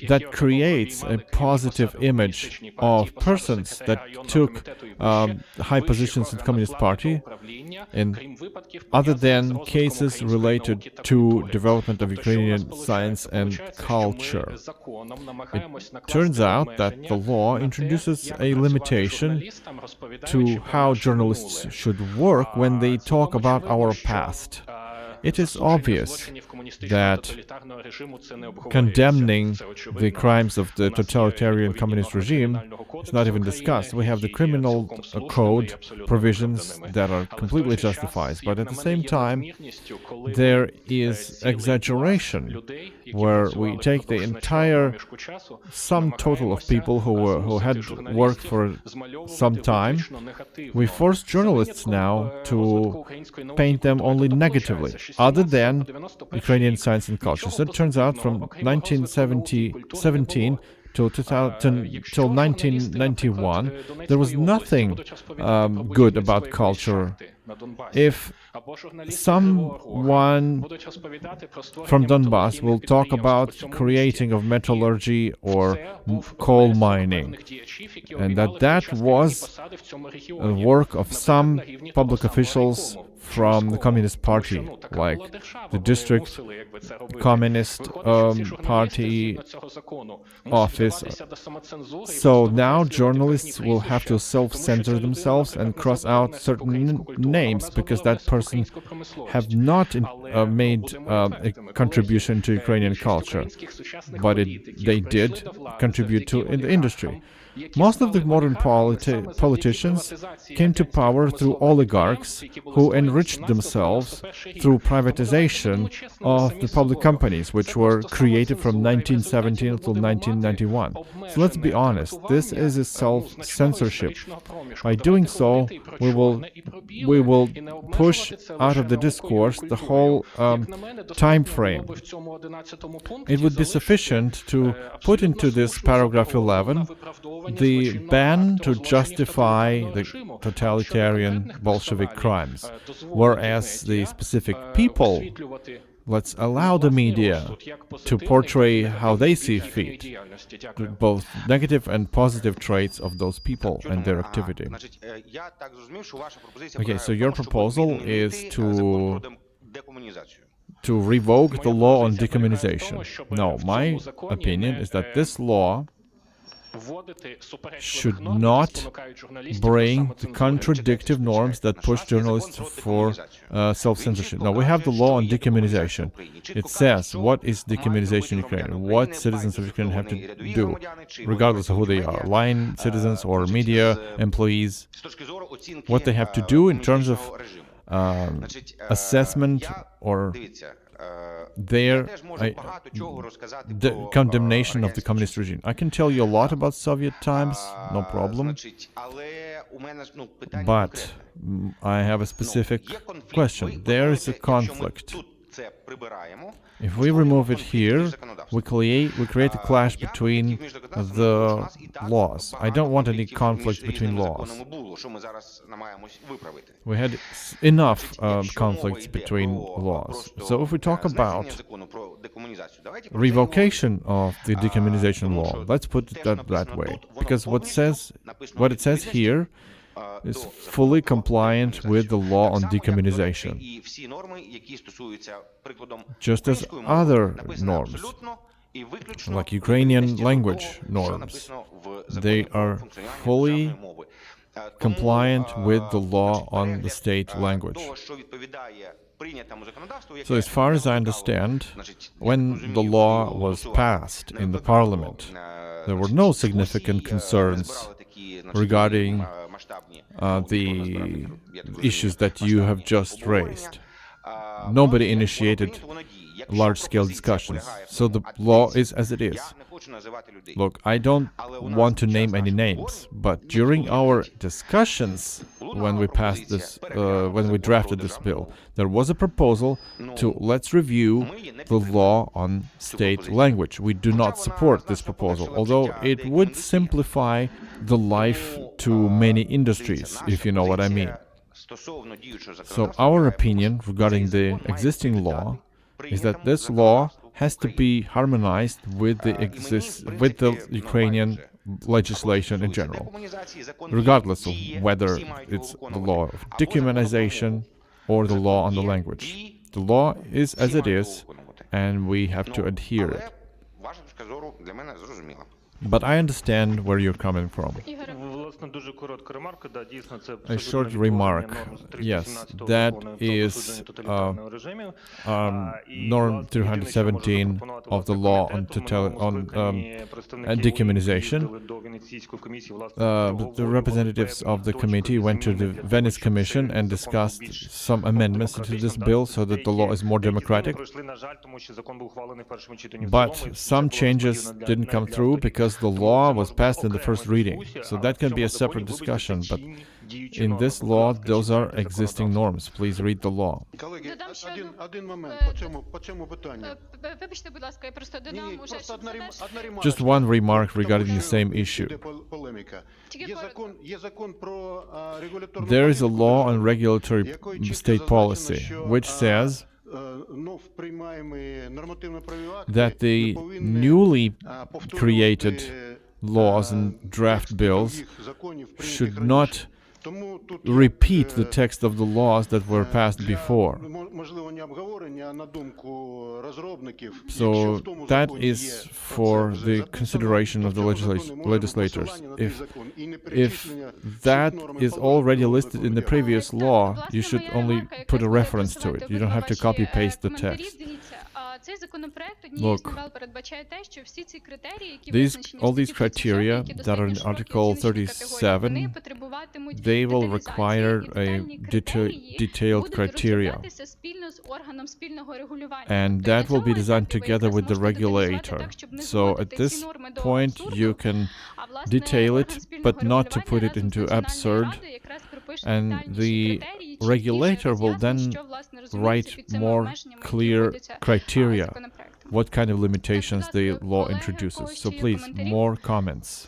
that creates a positive image of persons that took high positions in the Communist Party, other than cases related to development of Ukrainian science and culture. It turns out that the law introduces a limitation to how journalists should work when they talk about our past. It is obvious that condemning the crimes of the totalitarian communist regime is not even discussed. We have the criminal code provisions that are completely justified, but at the same time, there is exaggeration where we take the entire sum total of people who had worked for some time. We force journalists now to paint them only negatively, other than Ukrainian science and culture. So it turns out from 1917 till 1991, there was nothing good about culture. If someone from Donbass will talk about creating of metallurgy or coal mining, and that was a work of some public officials from the Communist Party, like the district Communist Party office. So now journalists will have to self-censor themselves and cross out certain names because that person have not made a contribution to Ukrainian culture, but they did contribute to in the industry. Most of the modern politicians came to power through oligarchs who enriched themselves through privatization of the public companies, which were created from 1917 until 1991. So let's be honest, this is a self-censorship. By doing so, we will push out of the discourse the whole time frame. It would be sufficient to put into this paragraph 11 the ban to justify the totalitarian Bolshevik crimes, whereas the specific people, let's allow the media to portray how they see fit, both negative and positive traits of those people and their activity. Okay, so your proposal is to revoke the law on decommunization. No, my opinion is that this law should not bring the contradictive norms that push journalists for self-censorship. Now, we have the law on decommunization. It says what is decommunization in Ukraine, what citizens of Ukraine have to do, regardless of who they are, line citizens or media employees, what they have to do in terms of assessment or the condemnation of the communist regime. I can tell you a lot about Soviet times, no problem, but I have a specific question. There is a conflict. If we remove it here, we create a clash between the laws. I don't want any conflict between laws. We had enough conflicts between laws. So if we talk about revocation of the decommunization law, let's put it that way, because what it says here is fully compliant with the law on decommunization, just as other norms, like Ukrainian language norms. They are fully compliant with the law on the state language. So as far as I understand, when the law was passed in the parliament, there were no significant concerns regarding the issues that you have just raised. Nobody initiated large-scale discussions, so the law is as it is. Look, I don't want to name any names, but during our discussions when we drafted this bill, there was a proposal to let's review the law on state language. We do not support this proposal, although it would simplify the life to many industries, if you know what I mean. So our opinion regarding the existing law is that this law has to be harmonized with the Ukrainian legislation in general, regardless of whether it's the law of decommunization or the law on the language. The law is as it is, and we have to adhere it. But I understand where you're coming from. A short remark. Yes, that is norm 317 of the law on decommunization. The representatives of the committee went to the Venice Commission and discussed some amendments to this bill so that the law is more democratic. But some changes didn't come through because the law was passed in the first reading. So that can be a separate discussion, but in this law, those are existing norms. Please read the law. Just one remark regarding the same issue. There is a law on regulatory state policy, which says that the newly created laws and draft bills should not repeat the text of the laws that were passed before. So that is for the consideration of the legislators. If that is already listed in the previous law, you should only put a reference to it. You don't have to copy-paste the text. цей законопроект однією з Look, новел передбачає те, що всі ці критерії, які These, визначені в all these статті 37, criteria які that are достатньо in широкі Article оціночні категорії, вони 37, потребуватимуть they will деталізації, require і a детальні критерії detailed будуть criteria. розроблятися спільно з органом спільного регулювання. And Тобто і на that will be цьому designed етапі ви together якраз with the можете деталізувати regulator. так, щоб не So at зводити ці this норми до point абсурду, you can а, власне, detail орган it, спільного but not to put регулювання it разом з into Національною absurd. Радою якраз пропише And детальніші the критерії, чіткіше regulator will роз'яснить, then що, власне, розуміється write під цими more обмеженнями, які clear вводяться, criteria, законопроектом. what kind of limitations the ласка, law колеги, introduces. когось So є please, коментарі? more comments.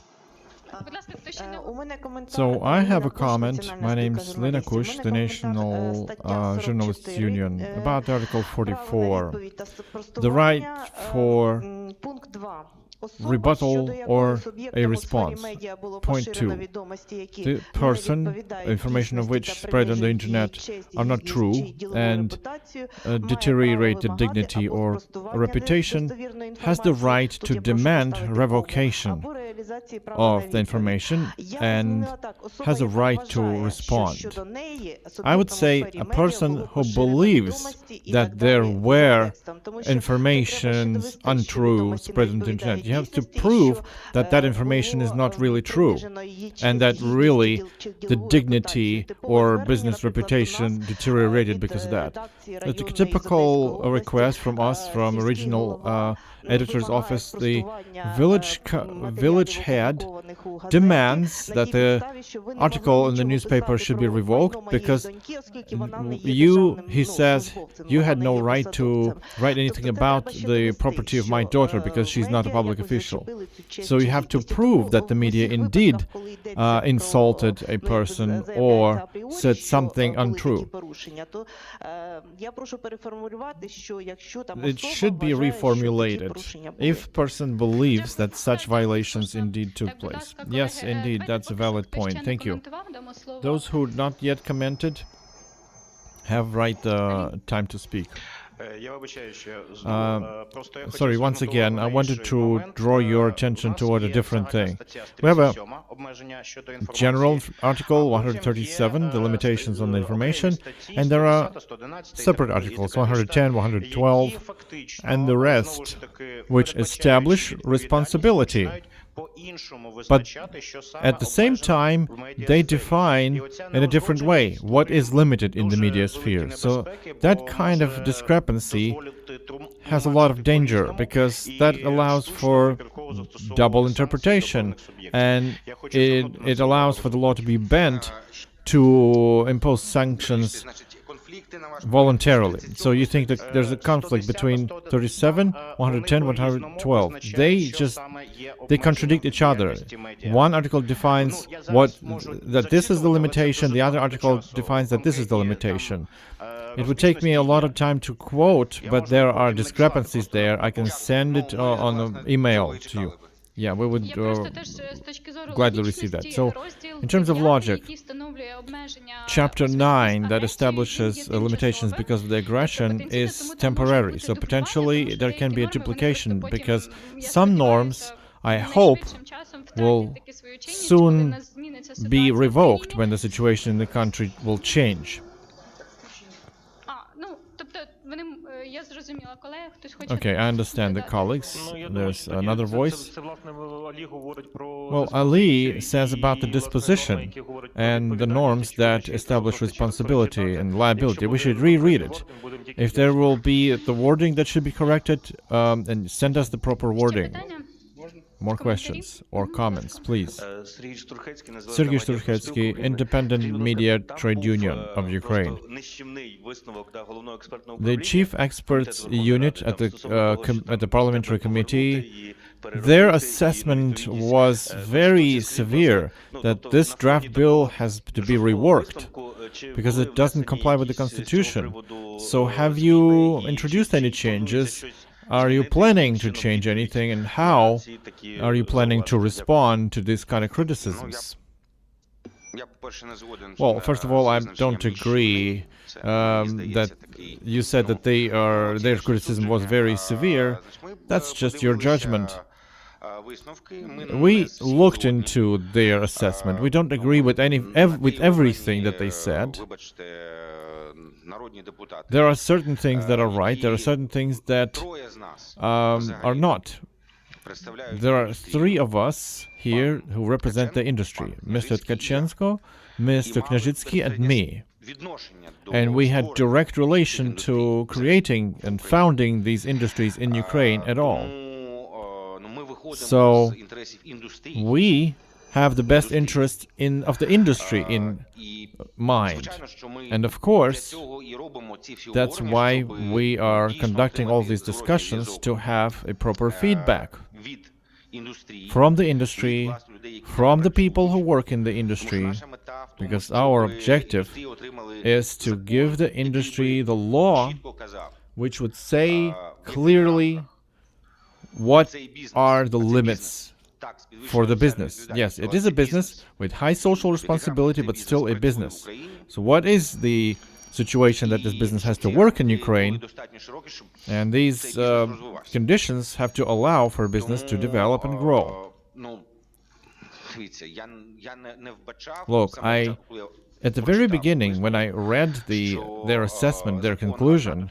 Будь ласка, хто ще не... У мене коментар. So I have a Ліна Куш, comment. національна My спілка name is Lina журналістів. Kush, У the мене National коментар, стаття Journalists 44, Union, about Article право на 44, відповідь та the спростування, right for пункт 2. Особа, rebuttal щодо якої or суб'єктом a у сфері response. медіа було Point поширено 2. відомості, які The не person, відповідають information of дійсності which та spread on the принижують її internet честь, are not гідність true чи ділову and репутацію, має право deteriorate the вимагати dignity або or спростування reputation, недостовірної has the інформації. right Тут to я прошу demand поставити кому. revocation Або реалізації права на of the відповідь. information Я and змінила так. Особа, has a яка right to вважає, що respond. щодо неї I would суб'єктом у say сфері a медіа person було who поширено believes відомості і that так далі there за were текстом. Тому що це треба ще informations довести, що untrue відомості не spread on the відповідають internet. You have to дійсності, prove що, that that information is not really true принижено її честь, and that гідність really чи the ділову dignity репутацію. Типове or звернення, business наприклад, до reputation нас, deteriorated від because of that. редакції The районної typical Ізотейської request from us, області, from сільський original голова editor's вимагає office, the спростування, village head опублікованих у газеті, demands на that тій the підставі, що ви не article могли in the нічого newspaper писати should be про revoked майно моєї because доньки, оскільки вона не є you, державним, he says, службовцем, you вона had не no є right to посадовцем. write anything Тобто about треба ще the довести, property of my що, daughter because she's not a медіа public якось official. зачепили цю честь So you чи have to гідність. prove Тому that the в media усіх indeed випадках, коли йдеться про, insulted a ну, person заявляється or апріорі, said що, something були untrue. такі порушення, то я прошу переформулювати, що якщо там It особа should be вважає, що такі reformulated порушення були. if person believes that such violations indeed took Так, будь place. ласка, Yes, колеги, indeed, давайте that's a поки valid що хтось point. ще не Thank you. коментував, дамо слово. Those who not yet commented have right time to speak. Я вибачаю, що просто я Sorry, хотів once звернути again, увагу I на wanted інший to момент. draw your У attention нас toward a є different загальна thing. стаття з We have a 37, обмеження щодо інформації. General Article А потім 137, the є, limitations on the окремі information, статті, and there are 110, 111 separate і articles, така решта, 110, 112, які фактично, and the знову rest, ж таки, which передбачаючи establish відповідальність, responsibility. починають по-іншому визначати, що саме At the same обмежено time, в they медіасфері. define І оця in a different way what is limited in the дуже media великі sphere. So небезпеки, that бо kind of може discrepancy дозволити has a lot of тлумачити danger по-різному because і that allows штучно for вибірково застосовувати double санкції до interpretation певних суб'єктів. and Я хочу it, звернути на it це allows увагу. for the law to be bent to impose sanctions Значить, конфлікти, на ваш voluntarily. So you think that there's a conflict between 37, 110, 112. They contradict each other. One article defines that this is the limitation, the other article defines that this is the limitation. It would take me a lot of time to quote, but there are discrepancies there. I can send it on an email to you. Yeah, we would Я просто теж з точки зору gladly receive that. логічності, So, розділ in terms of 9, logic, який встановлює обмеження Chapter в зв'язку з 9 that агресією, establishes він є limitations тимчасовим. because of the aggression Потенційно is тому там може temporary. бути So дублювання, potentially тому що there can деякі be a норми, вони duplication просто потім, because я some сподіваюся, norms, I hope, найшвидшим часом will втратять таки свою чинність, коли soon в нас зміниться be ситуація в revoked країні. when the situation in the country will change. Ну, тобто, вони, я зрозуміла, колеги, хтось хоче... Okay, I understand the додати? colleagues. Ну, я думаю, There's що тоді another це, voice. це, власне, Алі говорить про Well, диспозицію Ali says about the і, власне, disposition норми, які говорять про and the відповідальність, norms якщо that ще establish треба responsibility прочитати. and liability. Якщо We should буде reread it. wording, будемо тільки If there вдячні. will be the wording that should be corrected, and send us the proper Ще wording. питання? More questions or comments, please. Сергій Штурхецький, Sergei Shturkhetsky, Independent Media Trade Union of Ukraine. The chief experts unit at the parliamentary committee, their assessment was very severe that this draft bill has to be reworked because it doesn't comply with the constitution. So have you introduced any changes? Are you planning to change anything, and how are you planning to respond to these kind of criticisms? Well, first of all, I don't agree that you said that their criticism was very severe. That's just your judgment. We looked into their assessment. We don't agree with with everything that they said. There are certain things that are right, there are certain things that are not. There are three of us here who represent the industry, Mr. Tkachenko, Mr. Kняжицький, and me. And we had direct relation to creating and founding these industries in Ukraine at all. So we have the best interest of the industry in mind. And of course, that's why we are conducting all these discussions, to have a proper feedback from the industry, from the people who work in the industry, because our objective is to give the industry the law which would say clearly what are the limits for the business. Yes, it is a business with high social responsibility, but still a business. So what is the situation that this business has to work in Ukraine? And these conditions have to allow for business to develop and grow. Look, at the very beginning, when I read their assessment, their conclusion,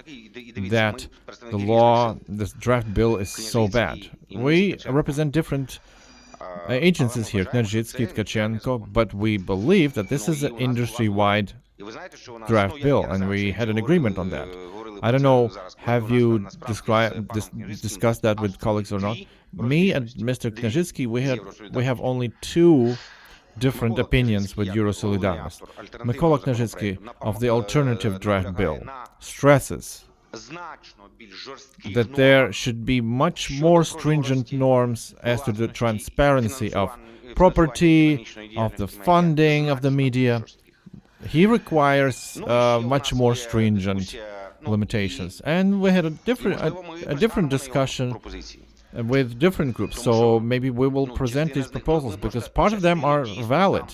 that the law, this draft bill is so bad. We represent different agencies here, Kняжицький, Tkachenko, but we believe that this is an industry-wide draft bill, and we had an agreement on that. I don't know, have you discussed that with colleagues or not? Me and Mr. Kняжицький, we have only two different opinions with Eurosolidarność. Mykola Kняжицький of the alternative draft bill stresses that there should be much more stringent norms as to the transparency of property, of the funding of the media. He requires much more stringent limitations. And we had a different discussion with different groups, so maybe we will present these proposals, because part of them are valid.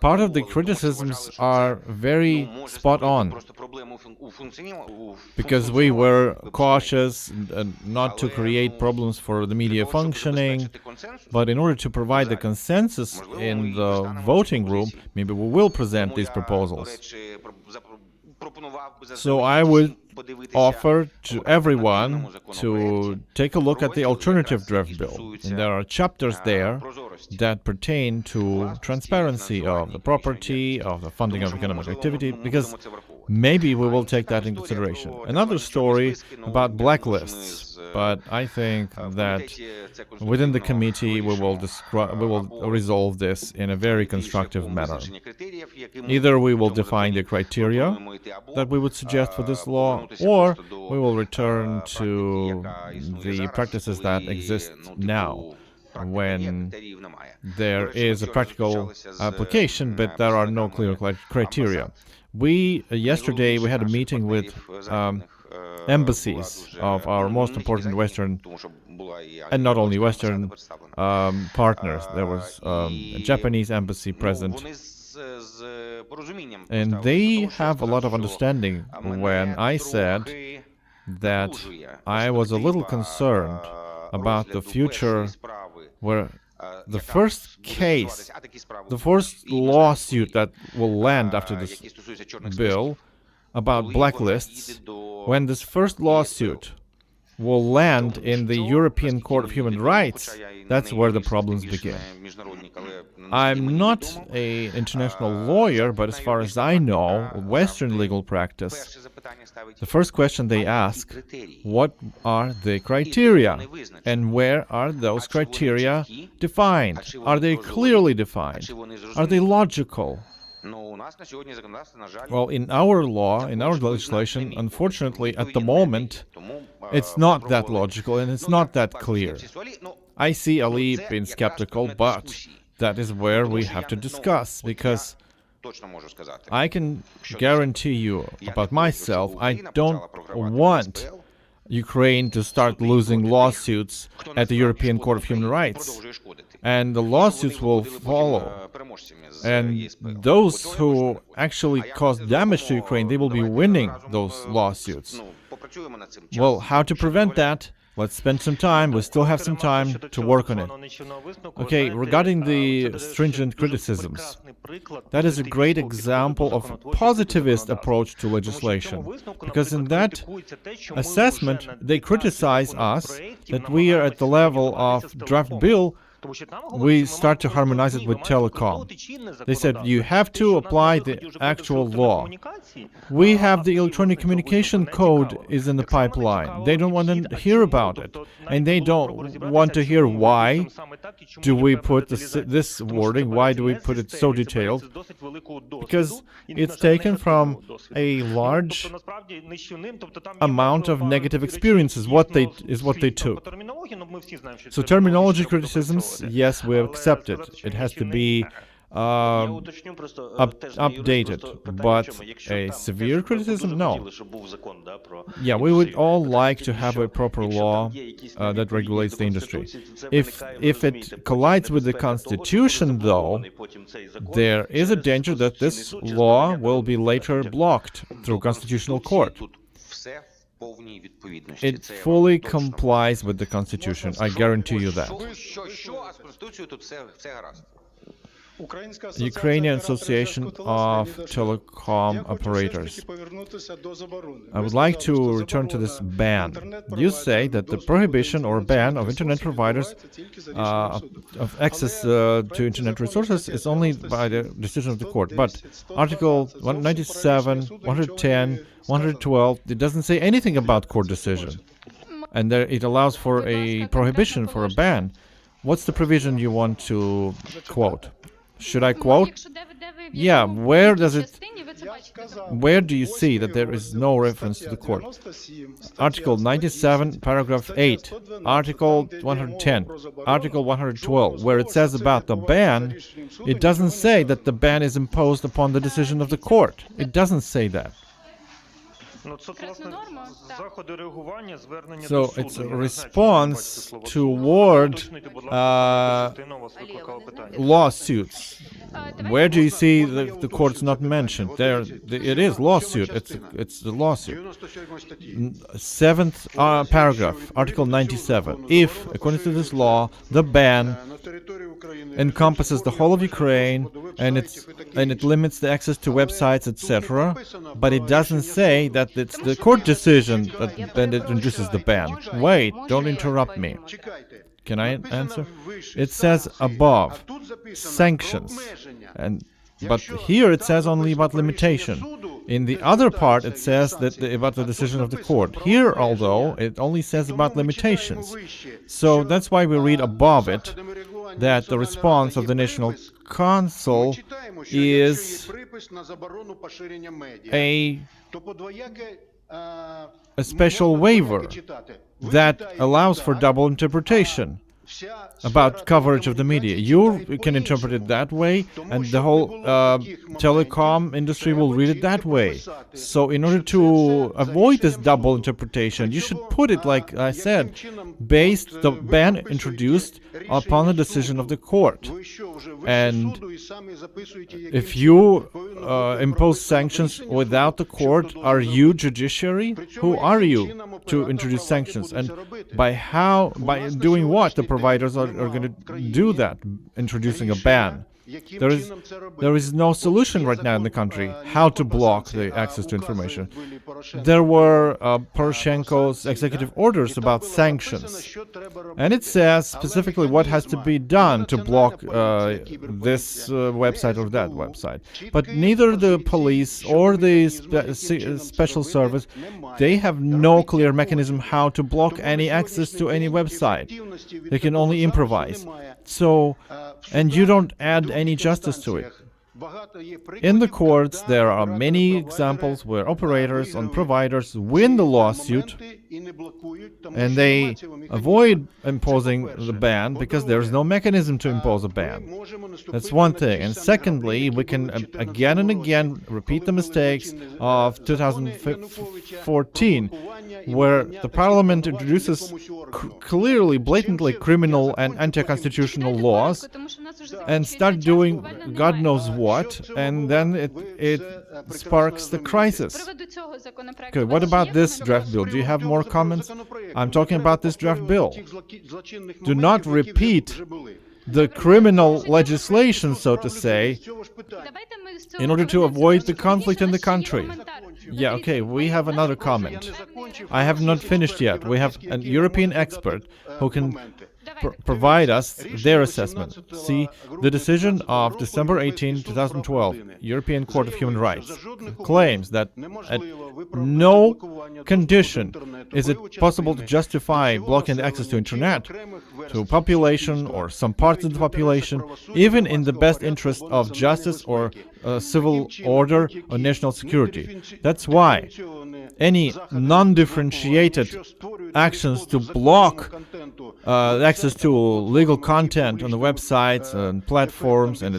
Part of the criticisms are very spot on, because we were cautious not to create problems for the media functioning, but in order to provide the consensus in the voting room, maybe we will present these proposals. So I would offer to everyone to take a look at the alternative draft bill. And there are chapters there that pertain to transparency of the property, of the funding of economic activity, because maybe we will take that into consideration. Another story about blacklists, but I think that within the committee we will resolve this in a very constructive manner. Either we will define the criteria that we would suggest for this law, or we will return to the practices that exist now, when there is a practical application, but there are no clear criteria. Yesterday we had a meeting with embassies of our most important Western, and not only Western, partners. There was a Japanese embassy present, and they have a lot of understanding when I said that I was a little concerned about the future, where the first case, the first lawsuit that will land after this bill about blacklists, when this first lawsuit will land in the European Court of Human Rights, that's where the problems begin. I'm not an international lawyer, but as far as I know, Western legal practice, the first question they ask, what are the criteria? And where are those criteria defined? Are they clearly defined? Are they logical? Well, in our law, in our legislation, unfortunately, at the moment, it's not that logical and it's not that clear. I see Ali being skeptical, but that is where we have to discuss, because I can guarantee you about myself, I don't want Ukraine to start losing lawsuits at the European Court of Human Rights. And the lawsuits will follow. And those who actually cause damage to Ukraine, they will be winning those lawsuits. Well, how to prevent that? Let's spend some time. We still have some time to work on it. Okay, regarding the stringent criticisms, that is a great example of positivist approach to legislation, because in that assessment they criticize us that we are at the level of draft bill. We start to harmonize it with telecom. They said you have to apply the actual law. We have the electronic communication code is in the pipeline. They don't want to hear about it. And they don't want to hear why do we put this wording, why do we put it so detailed? Because it's taken from a large amount of negative experiences, what they took. So terminology criticisms, yes, we accept it. It has to be updated, but a severe criticism, no. Yeah, we would all like to have a proper law that regulates the industry. If it collides with the Constitution, though, there is a danger that this law will be later blocked through Constitutional Court. It fully complies with the Constitution, I guarantee you that. Ukrainian Association of Telecom Operators. I would like to return to this ban. You say that the prohibition or ban of internet providers of access to internet resources is only by the decision of the court. But Article 197, 110, 112, it doesn't say anything about court decision. And there, it allows for a prohibition, for a ban. What's the provision you want to quote? Should I quote? Yeah, where does it... Where do you see that there is no reference to the court? Article 97, paragraph 8, Article 110, Article 112, where it says about the ban, it doesn't say that the ban is imposed upon the decision of the court. It doesn't say that. So it's a response toward lawsuits. Where do you see the court's not mentioned? There, it is lawsuit. It's the lawsuit. 7th paragraph, Article 97. If, according to this law, the ban encompasses the whole of Ukraine and it limits the access to websites, etc., but it doesn't say that it's the court decision that then it introduces the ban. Wait, don't interrupt me. Can I answer? It says above, sanctions, but here it says only about limitation. In the other part, it says that about the decision of the court. Here, although, it only says about limitations. So that's why we read above it that the response of the National Council is a special waiver that allows for double interpretation about coverage of the media. You can interpret it that way, and the whole telecom industry will read it that way. So in order to avoid this double interpretation, you should put it, like I said, based the ban introduced upon the decision of the court. And if you impose sanctions without the court, are you judiciary? Who are you to introduce sanctions? And by doing what? The providers are going to do that, introducing a ban. There is no solution right now in the country how to block the access to information. There were Poroshenko's executive orders about sanctions, and it says specifically what has to be done to block this website or that website. But neither the police or the special service, they have no clear mechanism how to block any access to any website. They can only improvise. So, and you don't add any justice to it. In the courts, there are many examples where operators and providers win the lawsuit and they avoid imposing the ban because there is no mechanism to impose a ban. That's one thing. And secondly, we can again and again repeat the mistakes of 2014, where the parliament introduces clearly, blatantly criminal and anti-constitutional laws and start doing God knows what. what, and then it sparks the З crisis. приводу цього законопроекту. Okay, у what вас ще about є this повноваження? draft bill? Do you have more comments? I'm talking about this draft bill. Do not repeat the criminal legislation, so to say, Давайте ми з цього in order to повернемося avoid до the conflict in the нашого country. коментарю. Yeah, okay, we have another comment. I have not finished yet. We have an European expert who can provide us their assessment. See, the decision of December 18, 2012, European Court of Human Rights, claims that at no condition is it possible to justify blocking the access to internet to population or some parts of the population, even in the best interest of justice or civil order or national security. That's why any non-differentiated actions to block access to legal content on the websites and platforms and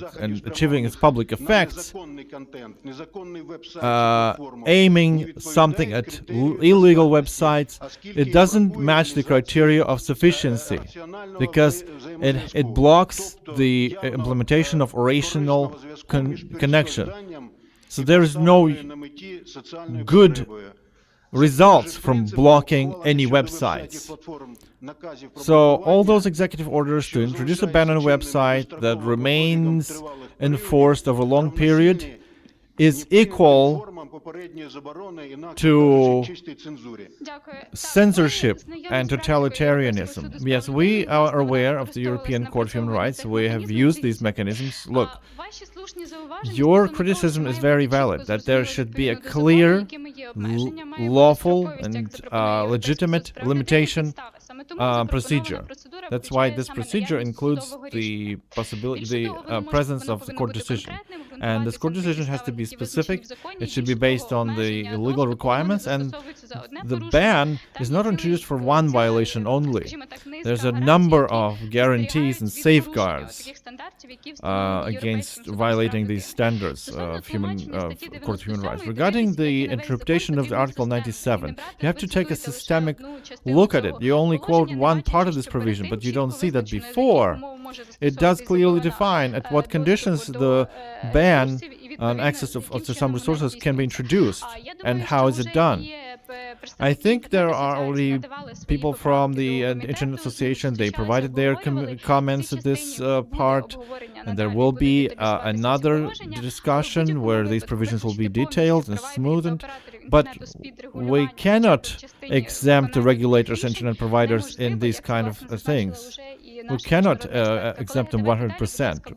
achieving its public effects, aiming something at illegal websites, it doesn't match the criteria of sufficiency because it blocks the implementation of rational connection. So there is no good results from blocking any websites. So all those executive orders to introduce a ban on a website that remains enforced over a long period is equal to censorship and totalitarianism. Yes, we are aware of the European Court of Human Rights. We have used these mechanisms. Look, your criticism is very valid, that there should be a clear, lawful, and legitimate limitation procedure. That's why this procedure includes the possibility, the presence of the court decision. And this court decision has to be specific. It should be based on the legal requirements, and the ban is not introduced for one violation only. There's a number of guarantees and safeguards against violating these standards of Court of Human Rights. Regarding the interpretation of the Article 97, you have to take a systemic look at it. You only quote one part of this provision, but you don't see that before. It does clearly define at what conditions the ban on access to some resources can be introduced and how is it done. I think there are already people from the Internet Association. They provided their comments at this part, and there will be another discussion where these provisions will be detailed and smoothened. But we cannot exempt the regulators, internet providers in these kind of things. We cannot exempt them 100%.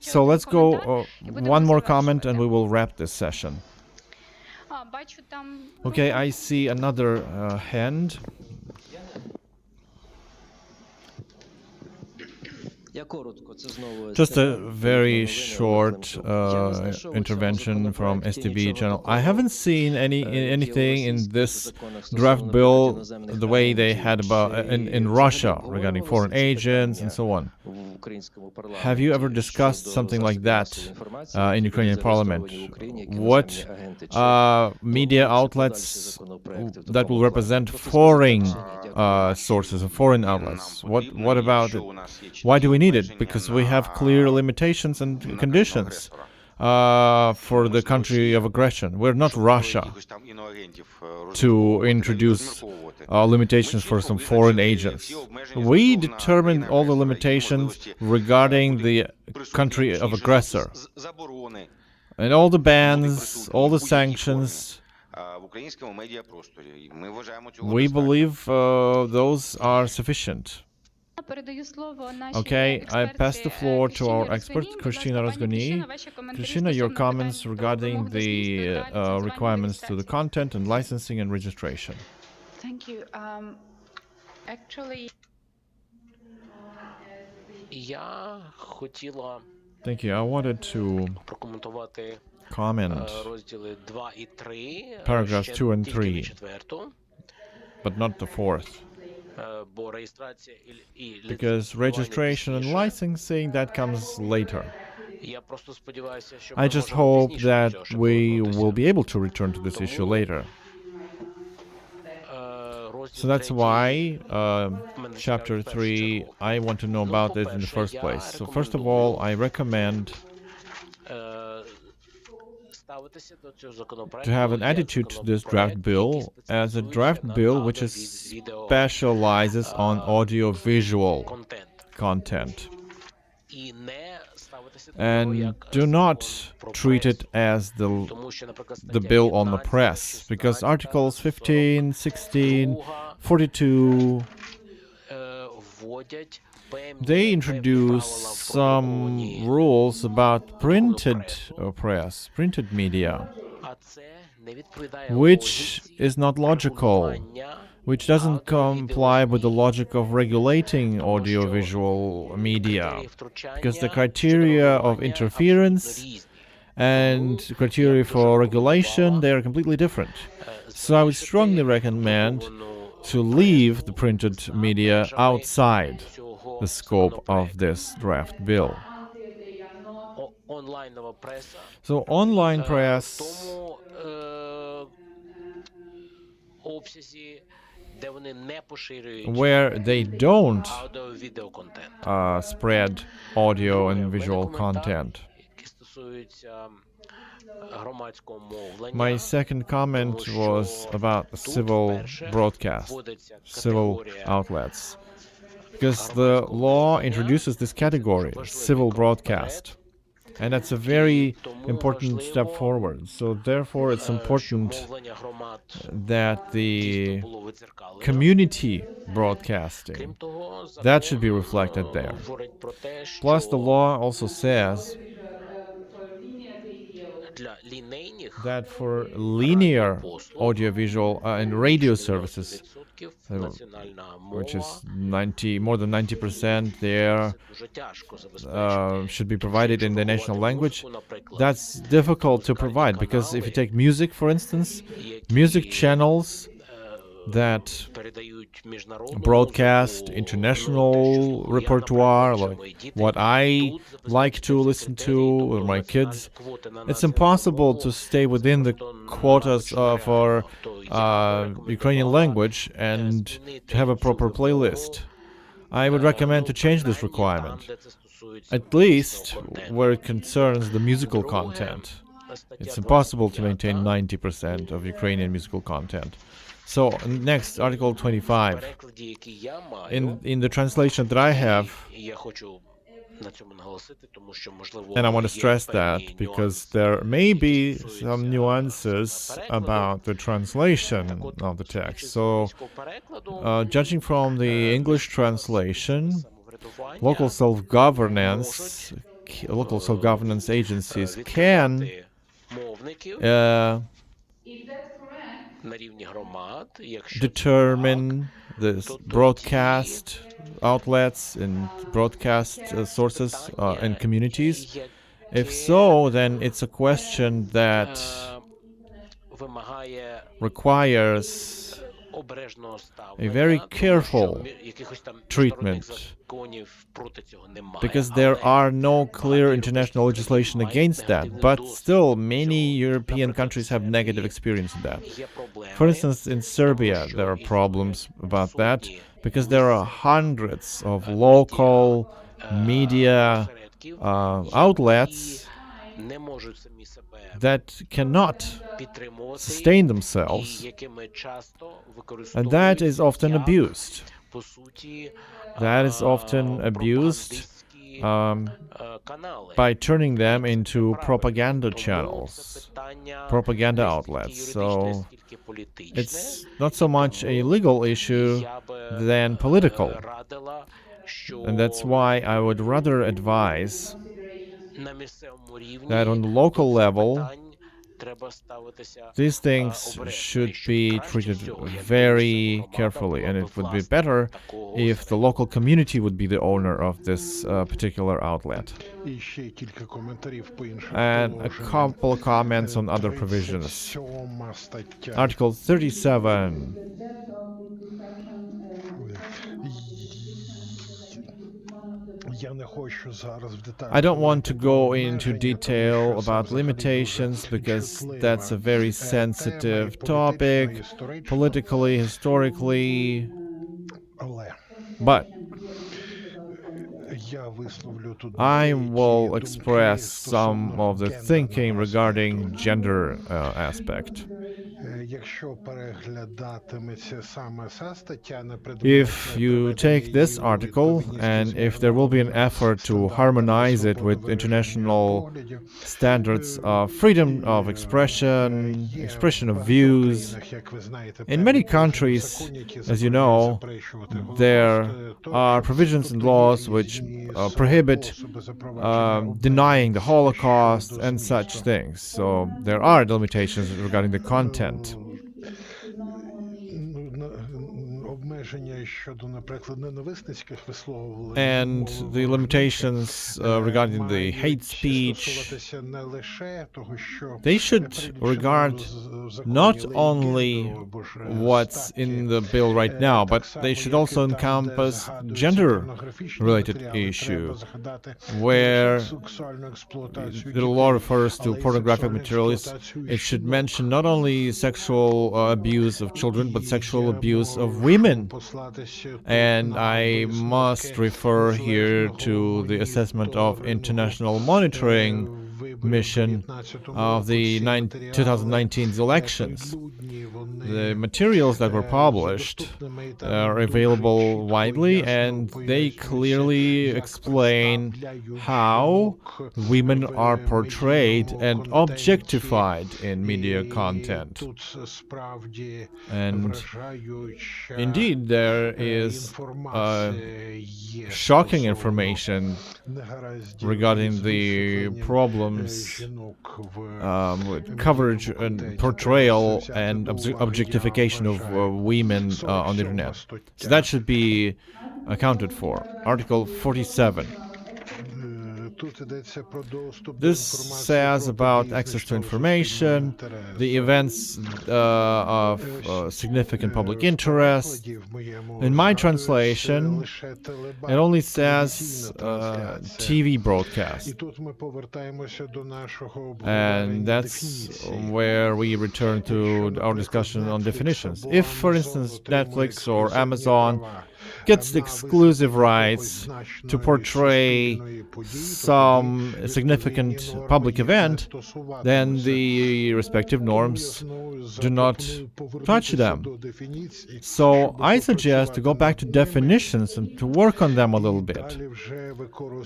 So let's go one more comment and we will wrap this session. Okay, I see another hand. Just a very short intervention from STV channel. I haven't seen anything in this draft bill the way they had about in Russia regarding foreign agents and so on. Have you ever discussed something like that in Ukrainian parliament? What media outlets that will represent foreign sources and foreign outlets? What about it? Why do we need it? Because we have clear limitations and conditions for the country of aggression. We're not Russia to introduce limitations for some foreign agents. We determine all the limitations regarding the country of aggressor. And all the bans, all the sanctions, we believe those are sufficient. Okay, I pass the floor to our expert, Krystyna Rozgoni. Krystyna, your comments regarding the requirements to the content and licensing and registration. Thank you. Actually, Я хотіла Thank you. I wanted to прокоментувати comment розділи 2 і 3, paragraphs ще 2 and тільки 3, на четверту, but not the fourth. бо реєстрація і Because registration and licensing, that comes later. Я просто сподіваюся, що I just hope that we will be able to return to this issue later. So that's why chapter 3, I want to know about it in the first place. So first of all, I recommend to have an attitude to this draft bill as a draft bill which specializes on audio-visual content, and do not treat it as the bill on the press, because Articles 15, 16, 42, they introduce some rules about printed press, printed media, which is not logical, which doesn't comply with the logic of regulating audiovisual media, because the criteria of interference and criteria for regulation, they are completely different. So I would strongly recommend to leave the printed media outside the scope of this draft bill. So online press, where they don't spread audio and visual content. My second comment was about civil broadcast, civil outlets, because the law introduces this category, civil broadcast, and that's a very important step forward. So therefore it's important that the community broadcasting, that should be reflected there. Plus the law also says that for linear audiovisual and radio services, which is more than 90% there, should be provided in the national language. That's difficult to provide, because if you take music, for instance, music channels that broadcast international repertoire, like what I like to listen to with my kids, it's impossible to stay within the quotas for Ukrainian language and to have a proper playlist. I would recommend to change this requirement, at least where it concerns the musical content. It's impossible to maintain 90% of Ukrainian musical content. So next, Article 25. In the translation that I have, and I want to stress that because there may be some nuances about the translation of the text. So, judging from the English translation, local self-governance agencies can determine the broadcast outlets and broadcast sources and communities. If so, then it's a question that requires a very careful treatment, because there are no clear international legislation against that, but still many European countries have negative experience in that. For instance, in Serbia there are problems about that, because there are hundreds of local media outlets that cannot sustain themselves, and that is often abused. That is often abused by turning them into propaganda channels, propaganda outlets. So it's not so much a legal issue than political. And that's why I would rather advise that on the local level, these things should be treated very carefully, and it would be better if the local community would be the owner of this particular outlet. And a couple of comments on other provisions. Article 37. I don't want to go into detail about limitations, because that's a very sensitive topic, politically, historically. But I will express some of the thinking regarding gender aspect. If you take this article and if there will be an effort to harmonize it with international standards of freedom of expression, expression of views, in many countries, as you know, there are provisions and laws which prohibit denying the Holocaust and such things. So there are limitations regarding the content. And the limitations regarding the hate speech, they should regard not only what's in the bill right now, but they should also encompass gender-related issue, where the law refers to pornographic materials. It should mention not only sexual abuse of children, but sexual abuse of women. And I must refer here to the assessment of International Monitoring Mission of the 2019 elections. The materials that were published are available widely, and they clearly explain how women are portrayed and objectified in media content. And indeed, there is shocking information regarding the problems with coverage and portrayal and objectification of women on the internet. So that should be accounted for. Article 47. This says about access to information, the events of significant public interest. In my translation, it only says TV broadcast. And that's where we return to our discussion on definitions. If, for instance, Netflix or Amazon gets the exclusive rights to portray some significant public event, then the respective norms do not touch them. So I suggest to go back to definitions and to work on them a little bit.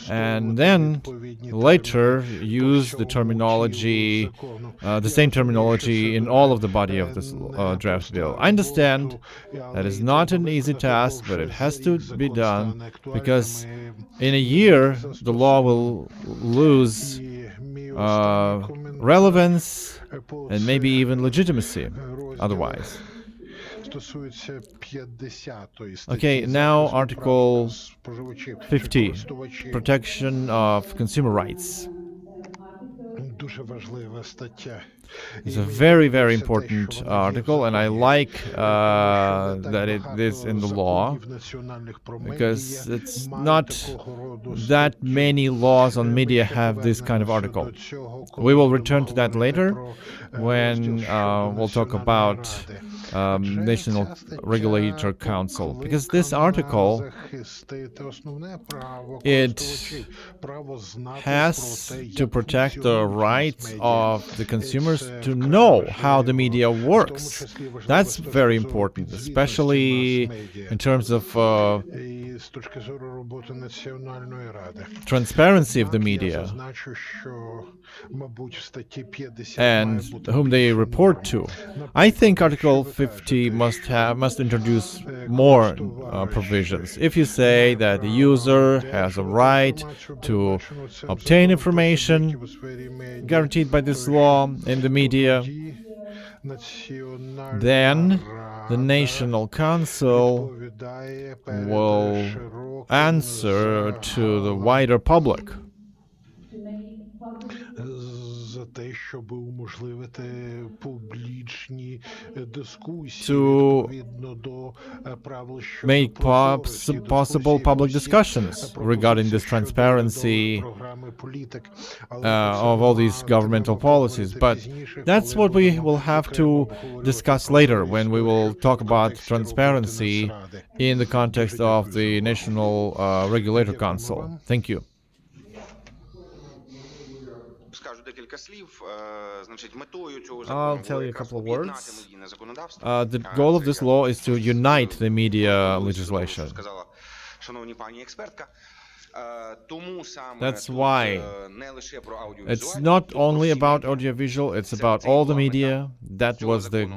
And then later use the terminology, the same terminology in all of the body of this draft bill. I understand that is not an easy task, but it has to be done, because in a year the law will lose relevance and maybe even legitimacy otherwise. Okay, now Article 50, protection of consumer rights. It's a very, very important article, and I like that it is in the law, because it's not that many laws on media have this kind of article. We will return to that later when we'll talk about National Regulator Council, because this article, it has to protect the rights of the consumers to know how the media works. That's very important, especially in terms of transparency of the media and whom they report to. I think Article 50 must introduce more provisions. If you say that the user has a right to obtain information guaranteed by this law in the media, then the National Council will answer to the wider public. те, щоб уможливити публічні дискусії To відповідно до правил щодо make прозорості. possible public discussions regarding this transparency програми політик, of all these governmental policies. But that's what we will have to discuss later when we will talk about transparency in the context of the National Regulator Council. Thank you. Скажу декілька слів. Значить, метою цього I'll закону tell було you a якраз couple of об'єднати words. медійне законодавство. The goal of this law is to unite the media Що legislation. сказала шановні пані експертка. Тому саме That's тут, why не лише про It's аудіовізуальні, not тут про only всі about медіа. audiovisual, it's about all the media. That was the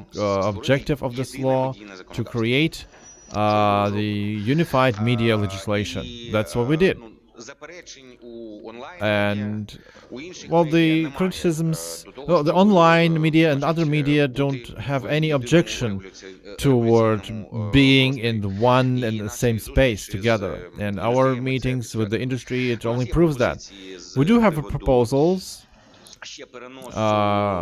objective of this law, to create the unified media legislation. That's what we did. Заперечень у онлайн And, у інших well, медіа the немає, criticisms, до того, well, the що, online media and значить, other media бути don't have в any єдиному objection toward революційному being просторі. in the one І and the наші same space зустрічі з together. And our індустріями це meetings with the підтверджує. industry, it У нас only є proves that. пропозиції з We do have приводу proposals ще переносу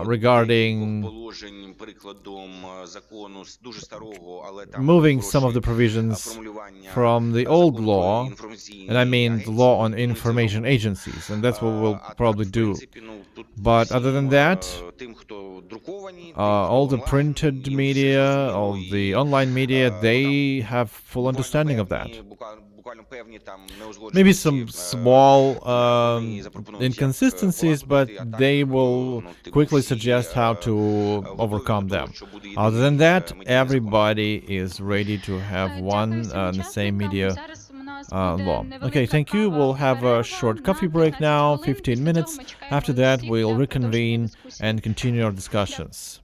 regarding декількох положень прикладом закону з дуже старого, але там moving some of хороші the provisions формулювання from the old закону про law, інформаційні and I mean the агенції. law on Ми це information робимо. agencies, and that's what we'll А так, probably в do. принципі, ну, тут But всім, other than that, тим, хто друковані, тим, all хто the онлайн, printed їм все media, зрозуміло, all і, the online media, they have full буквально understanding of that. певні- буквально певні там Maybe неузгодженості, some small вони запропонують як inconsistencies, but полагодити, а так, they will ну, типу, quickly всі, suggest how to готові overcome до того, them. що буде Other єдиний, than that, медійний закон. everybody is ready to have one Дякую всім and the same учасникам. media Зараз у нас law. буде невелика Okay, thank you. кава We'll have a перерва short на coffee break 15 now, хвилин. 15 Після minutes. цього ми чекаємо After that, всіх we'll для продовження reconvene дискусії. and continue our discussions.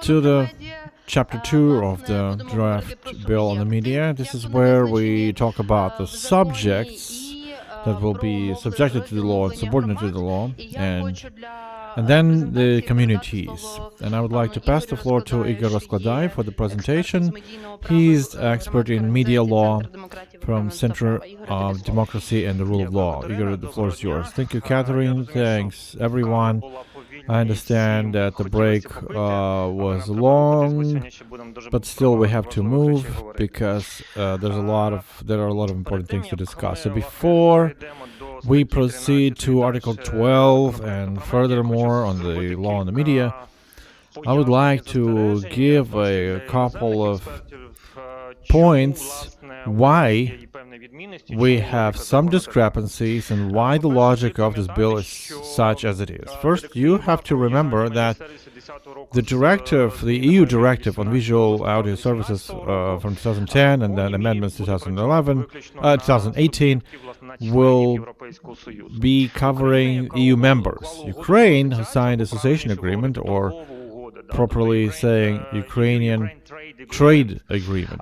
to the chapter 2 of the draft bill on the media. This is where we talk about the subjects that will be subjected to the law and subordinate to the law, and then the communities. And I would like to pass the floor to Igor Raskladai for the presentation. He's expert in media law from Center of Democracy and the Rule of Law. Igor, the floor is yours. Thank you, Catherine. Thanks, everyone. I understand that the break was long, but still we have to move because there are a lot of important things to discuss. So before we proceed to Article 12 and furthermore on the law on the media, I would like to give a couple of points why we have some discrepancies and why the logic of this bill is such as it is. First, you have to remember that the directive, the EU directive on visual audio services from 2010 and then amendments 2018 will be covering EU members. Ukraine has signed association agreement, or properly saying Ukrainian trade agreement.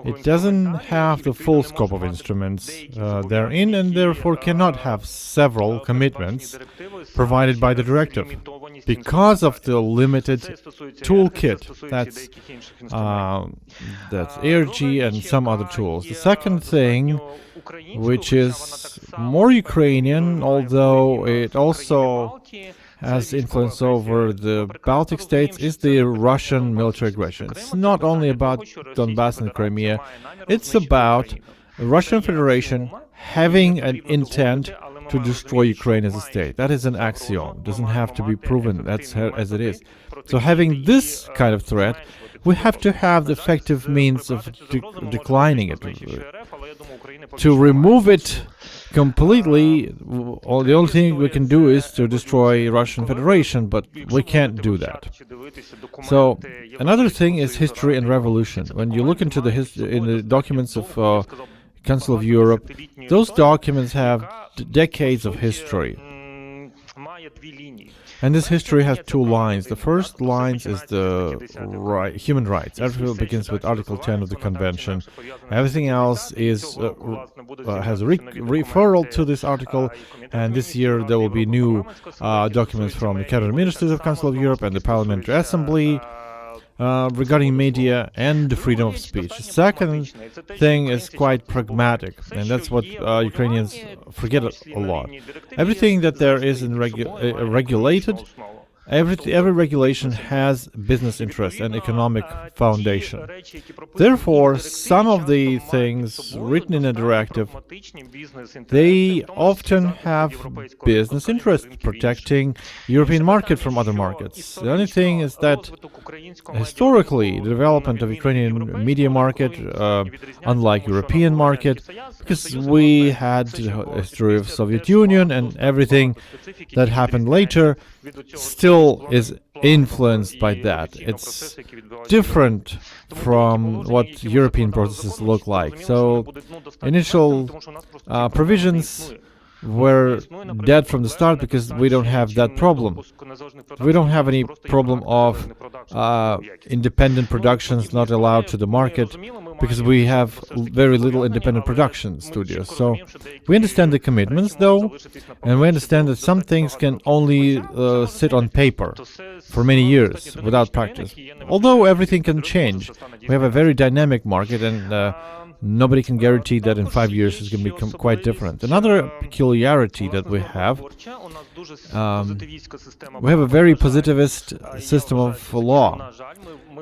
It doesn't have the full scope of instruments therein, and therefore cannot have several commitments provided by the directive because of the limited toolkit that's ARG and some other tools. The second thing, which is more Ukrainian, although it also has influence over the Baltic states, is the Russian military aggression. It's not only about Donbass and Crimea, it's about the Russian Federation having an intent to destroy Ukraine as a state. That is an axiom. It doesn't have to be proven. That's as it is. So having this kind of threat, we have to have the effective means of declining it. To remove it completely, the only thing we can do is to destroy Russian Federation, but we can't do that. So another thing is history and revolution. When you look into the documents of Council of Europe, those documents have decades of history. And this history has two lines. The first line is the human rights. Everything begins with Article 10 of the Convention. Everything else is has a referral to this article. And this year there will be new documents from the Cabinet Ministers of Council of Europe and the Parliamentary Assembly regarding media and the freedom of speech. The second thing is quite pragmatic, and that's what Ukrainians forget a lot. Everything that there is in regulated, every regulation has business interest and economic foundation. Therefore, some of the things written in a directive, they often have business interest, protecting European market from other markets. The only thing is that historically, the development of Ukrainian media market, unlike European market, because we had a history of Soviet Union and everything that happened later still is influenced by that. It's different from what European processes look like. So initial provisions were dead from the start because we don't have that problem. We don't have any problem of independent productions not allowed to the market because we have very little independent production studios. So we understand the commitments, though, and we understand that some things can only sit on paper for many years without practice. Although everything can change, we have a very dynamic market, and nobody can guarantee that in 5 years it's going to become quite different. Another peculiarity that we have a very positivist system of law.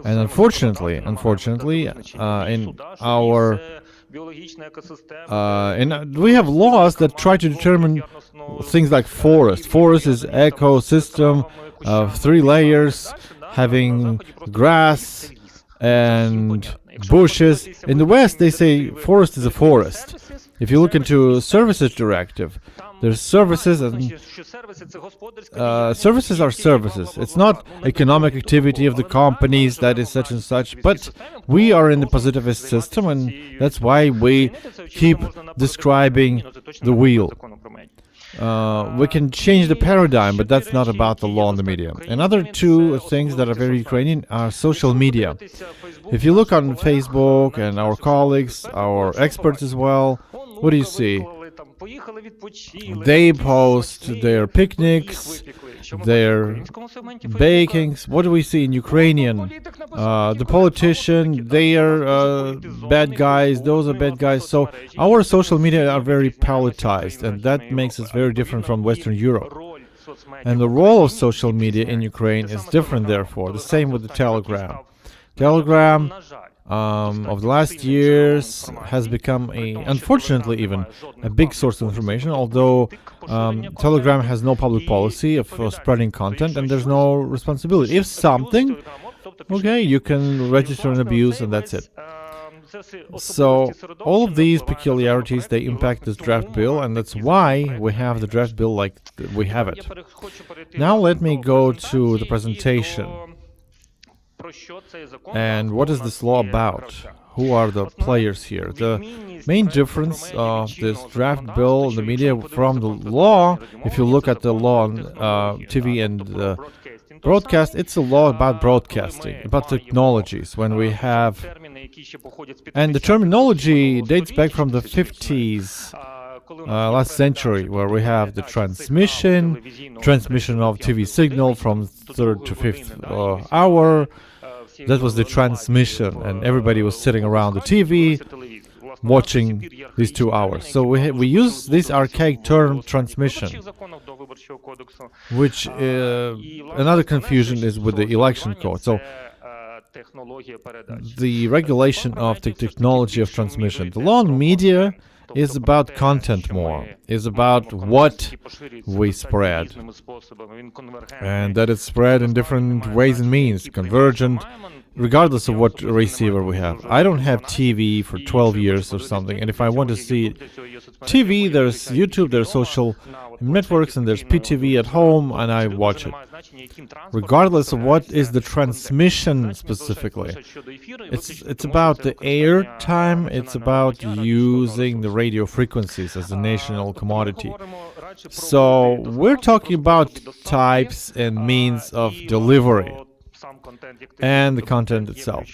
And unfortunately, in our we have laws that try to determine things like forest. Forest is ecosystem of 3 layers, having grass and bushes. In the West, they say forest is a forest. If you look into services directive, there's services, and services are services. It's not economic activity of the companies that is such and such, but we are in the positivist system, and that's why we keep describing the wheel. we can change the paradigm, but that's not about the law in the media. Another two things that are very Ukrainian are social media. If you look on Facebook and our colleagues, our experts as well, what do you see? They post their picnics, their bakings. What do we see in Ukrainian? The politician, they are bad guys, those are bad guys. So our social media are very politicized, and that makes us very different from Western Europe. And the role of social media in Ukraine is different, therefore. The same with the Telegram. Telegram of the last years has become unfortunately even, a big source of information, although Telegram has no public policy of spreading content and there's no responsibility. If something, okay, you can register an abuse and that's it. So all of these peculiarities, they impact this draft bill, and that's why we have the draft bill like we have it. Now let me go to the presentation. And what is this law about? Who are the players here? The main difference of this draft bill in the media from the law, if you look at the law on TV and broadcast, it's a law about broadcasting, about technologies. When we have, and the terminology dates back from the 50s, last century, where we have the transmission of TV signal from third to fifth hour. That was the transmission, and everybody was sitting around the TV watching these 2 hours. So we use this archaic term transmission, which another confusion is with the election code. So the regulation of the technology of transmission. The law on media is about content more, is about what we spread, and that it's spread in different ways and means, convergent, regardless of what receiver we have. I don't have TV for 12 years or something, and if I want to see TV, there's YouTube, there's social networks, and there's PTV at home, and I watch it. Regardless of what is the transmission specifically, it's about the air time, it's about using the radio frequencies as a national commodity. So we're talking about types and means of delivery and the content itself.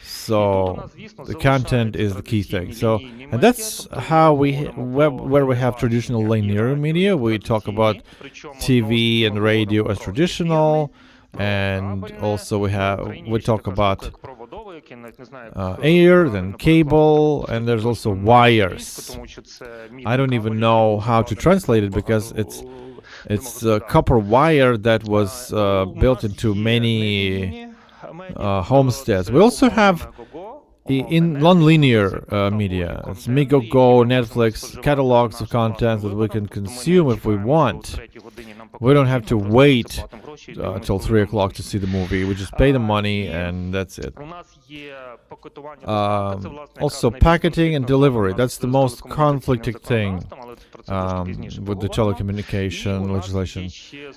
So the content is the key thing. So, and that's how where we have traditional linear media. We talk about TV and radio as traditional, and also we talk about air, then cable, and there's also wires. I don't even know how to translate it because it's a copper wire that was built into many homesteads. We also have in non-linear media, it's Megogo, Netflix, catalogs of content that we can consume if we want. We don't have to wait till 3 o'clock to see the movie. We just pay the money and that's it. Also, packaging and delivery. That's the most conflicting thing with the telecommunication legislation.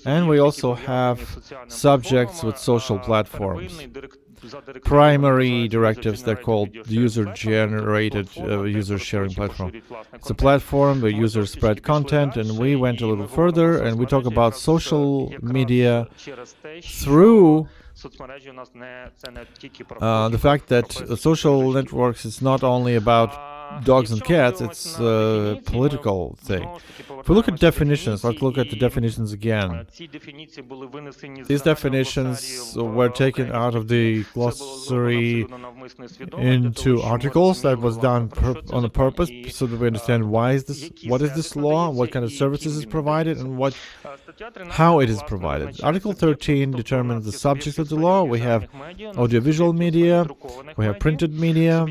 And we also have subjects with social platforms. Primary directives, they're called user-generated user-sharing platform. It's a platform where users spread content, and we went a little further, and we talk about social media through the fact that social networks is not only about dogs and cats, it's a political thing. If we look at definitions, let's look at the definitions again. These definitions were taken out of the glossary into articles. That was done on a purpose so that we understand what is this law, what kind of services is provided, and how it is provided. Article 13 determines the subject of the law. We have audiovisual media, we have printed media,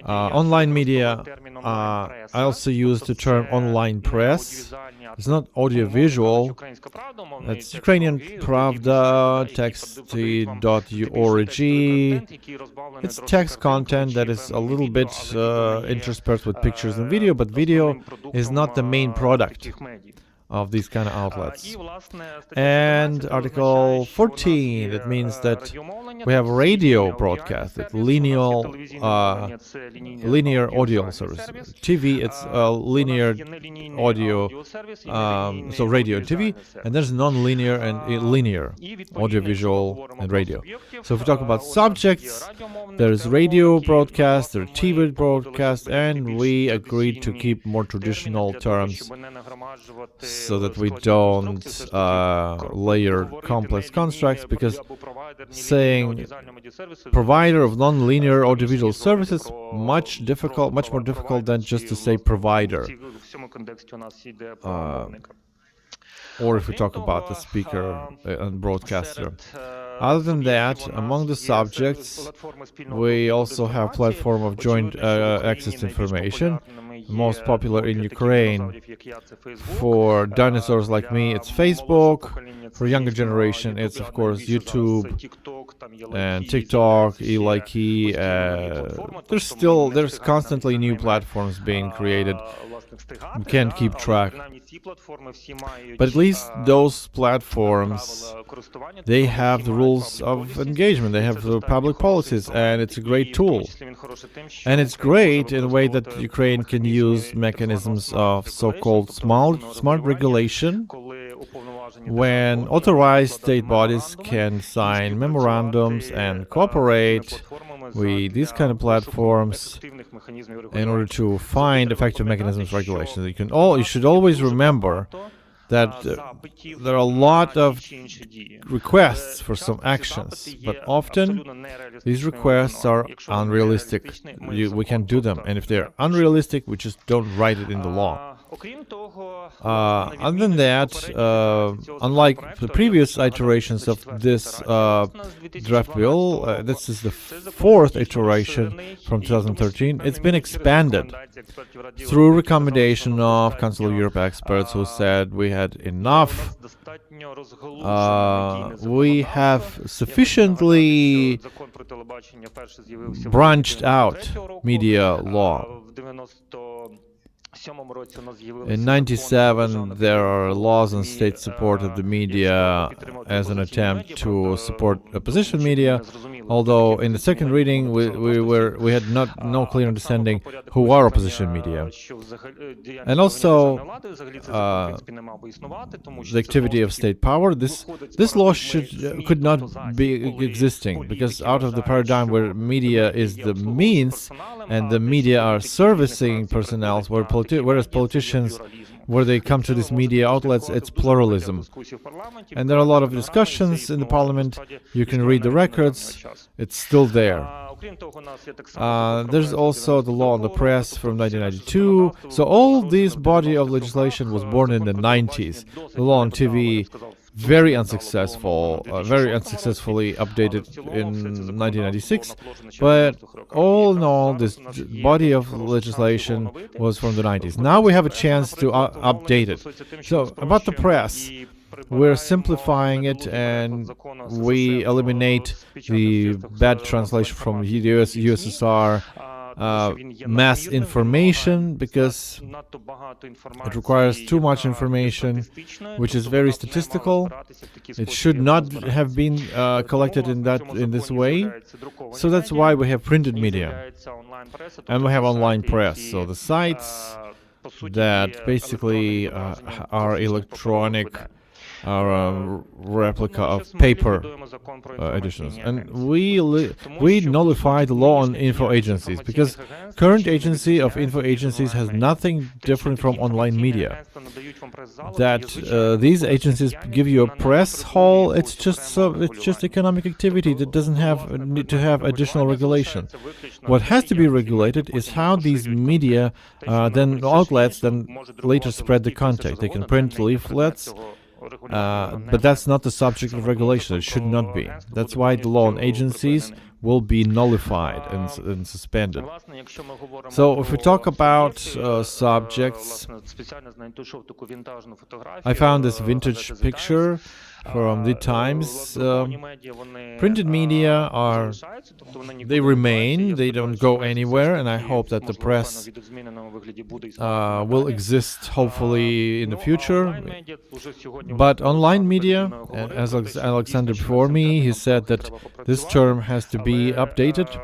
online media. I also use the term online press. It's not audiovisual. It's Ukrainian Pravda, text.org. It's text content that is a little bit interspersed with pictures and video, but video is not the main product of these kind of outlets. And Article 14, that means that we have radio broadcast, linear audio service. TV, it's linear audio, so radio and TV, and there's non-linear and linear, audiovisual and radio. So if we talk about subjects, there's radio broadcast, there's TV broadcast, and we agreed to keep more traditional terms so that we don't layer complex constructs, because saying provider of non-linear audiovisual services much more difficult than just to say provider. Or if we talk about the speaker and broadcaster. Other than that, among the subjects, we also have platform of joint access to information, most popular in Ukraine. For dinosaurs like me, it's Facebook. For younger generation, it's of course YouTube and TikTok, eLikey. There's constantly new platforms being created. We can't keep track. But at least those platforms, they have the rules of engagement, they have the public policies, and it's a great tool. And it's great in a way that Ukraine can use mechanisms of so-called smart regulation, when authorized state bodies can sign memorandums and cooperate with these kind of platforms in order to find effective mechanisms of regulation. You should always remember that there are a lot of requests for some actions, but often these requests are unrealistic. We can't do them, and if they're unrealistic, we just don't write it in the law. Other than that, unlike the previous iterations of this draft bill, this is the fourth iteration from 2013. It's been expanded through recommendation of Council of Europe experts who said we had enough. We have sufficiently branched out media law. In 1997, there are laws on state support of the media as an attempt to support opposition media, although in the second reading we had no clear understanding who are opposition media. And also the activity of state power. This law could not be existing, because out of the paradigm where media is the means and the media are servicing personnel, whereas politicians, where they come to these media outlets, it's pluralism. And there are a lot of discussions in the parliament. You can read the records. It's still there. There's also the law on the press from 1992. So all this body of legislation was born in the 90s. The law on TV, very unsuccessfully updated in 1996, but all in all, this body of legislation was from the 90s. Now we have a chance to update it. So about the press, we're simplifying it, and we eliminate the bad translation from USSR, mass information, because it requires too much information, which is very statistical. It should not have been collected in this way. So that's why we have printed media, and we have online press. So the sites that basically are electronic, are a replica of paper editions. And we nullify the law on info agencies, because current agency of info agencies has nothing different from online media. That these agencies give you a press hall, it's just economic activity that doesn't need to have additional regulation. What has to be regulated is how these media outlets later spread the content. They can print leaflets, but that's not the subject of regulation. It should not be. That's why the law on agencies will be nullified and suspended. Власне, якщо ми говоримо So if we talk про about суб'єкти, subjects, власне, спеціально знайшов таку вінтажну фотографію. I found this vintage газети The picture Times. from the Times. Друковані медіа, вони, Printed media are, залишаються, тобто вони they нікуди не remain, діваються. they Я don't сподіваюся, go що anywhere, все ж and I таки, hope that the можливо, press певно, відозміненому вигляді буде will exist hopefully in the future. онлайн-медіа уже сьогодні But власне, online перед media, мною and говорили as про те, що Alexander дійсно, що before з me, цим he терміном said that треба this попрацювати, term has to be але, updated.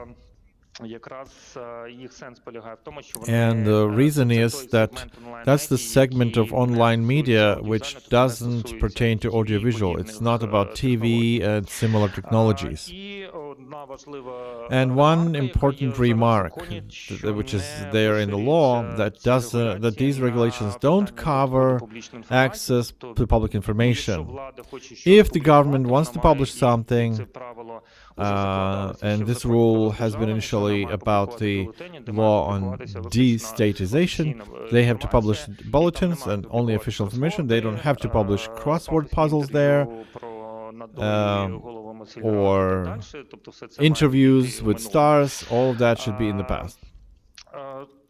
якраз їх сенс полягає в тому, що And the reason це is той that сегмент that's the онлайн-медій, segment of який online не media стосується which аудіовізуальної, тобто не doesn't стосується pertain to TV і audiovisual. It's подібних, not about TV технологій. and similar technologies. І одна важлива And one ремарка, яка important є зараз в remark, законі, що which is не there in the law, поширюється that ці that these регуляції regulations на don't питання cover доступу до публічної інформації. access Тобто, to public якщо information. влада хоче щось If the government публікувати, wants to вона має publish і something, це правило уже закладалося and ще в this законі про rule has been роздержавлення, що вона initially має about публікувати the бюлетені, де має law on публікуватися виключно destatization. офіційна They have to publish інформація, і там bulletins немає and only official information. They don't have to публікувати, publish crossword фактичні puzzles there, інтерв'ю про надолі голови Масільга і or так далі. Тобто все це має interviews бути with в минулому. stars. All of that should be in the past.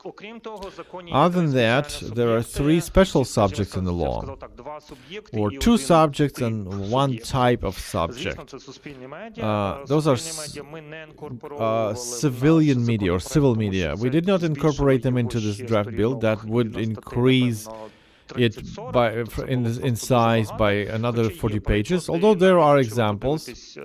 Окрім того, в законі Other than є that, спеціальні there are суб'єкти, three special скажімо, subjects in the я б law, сказав так, два суб'єкти or і two один subjects тип and one суб'єкта. type of Звісно, subject. це суспільні медіа. Those are Суспільні медіа ми не інкорпоровували в civilian наш media or законопроект, civil тому media. що We це did not збільшило incorporate them його into this ще draft bill. That сторінок would і на статей, increase напевно, it 30-40, by тобто це in було in просто size дуже by багато. another Хоча є 40 pages. приклади, Although there are якщо ви examples, подивитесь,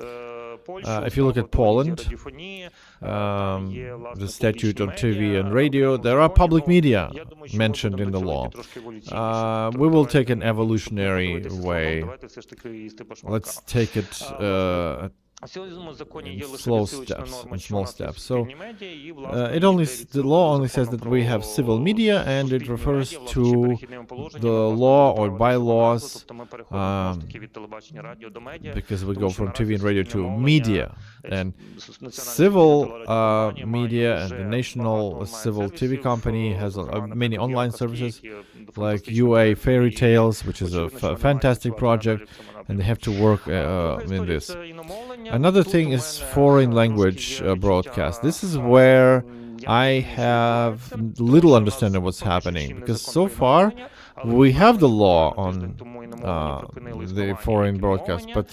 Польщу, if you look at право Poland, телевізії, радіофонії, там є, власне, the statute on публічні TV медіа, and в radio, окремому there are законі. public Ну, media я думаю, що ми mentioned будемо in the працювати law. трошки еволюційніше. We Тобто will take an давайте evolutionary подивитися словом, way. давайте все ж таки їсти по шматкам. Let's take it В цьому законі є in лише slow відсилочна steps, норма, in що у small нас є steps. So, суспільні медіа, і, власне, it йде only відсилка the law only says закону that we have про civil media, and it суспільні refers медіа, власне, ще to перехідними положеннями, the власне, law до or права державного назву, bylaws, тобто ми переходимо знову ж таки від телебачення, радіо до медіа, because we тому go що from наразі TV and radio to суспільне мовлення, media. And національне civil суспільне телерадіокомпанія має media and вже the багато national civil TV онлайн-сервісів, company has зокрема, many наприклад, online Європейський, services які like фантастичні UA проекти, Fairy і Tales, which is a очевидно, що вони мають fantastic працювати project, далі в цьому and they напрямку. have to work Друга in історія this. це іномовлення. Another Тут thing у is мене foreign трошки language є broadcast. відчуття, This is where я I розумію, що have відбувається, little тому що у нас understanding what's поки що happening, чинний because закон so про far іномовлення, але we have the буквально law тиждень on тому іномовлення припинили the існування foreign як broadcast, іномовлення, but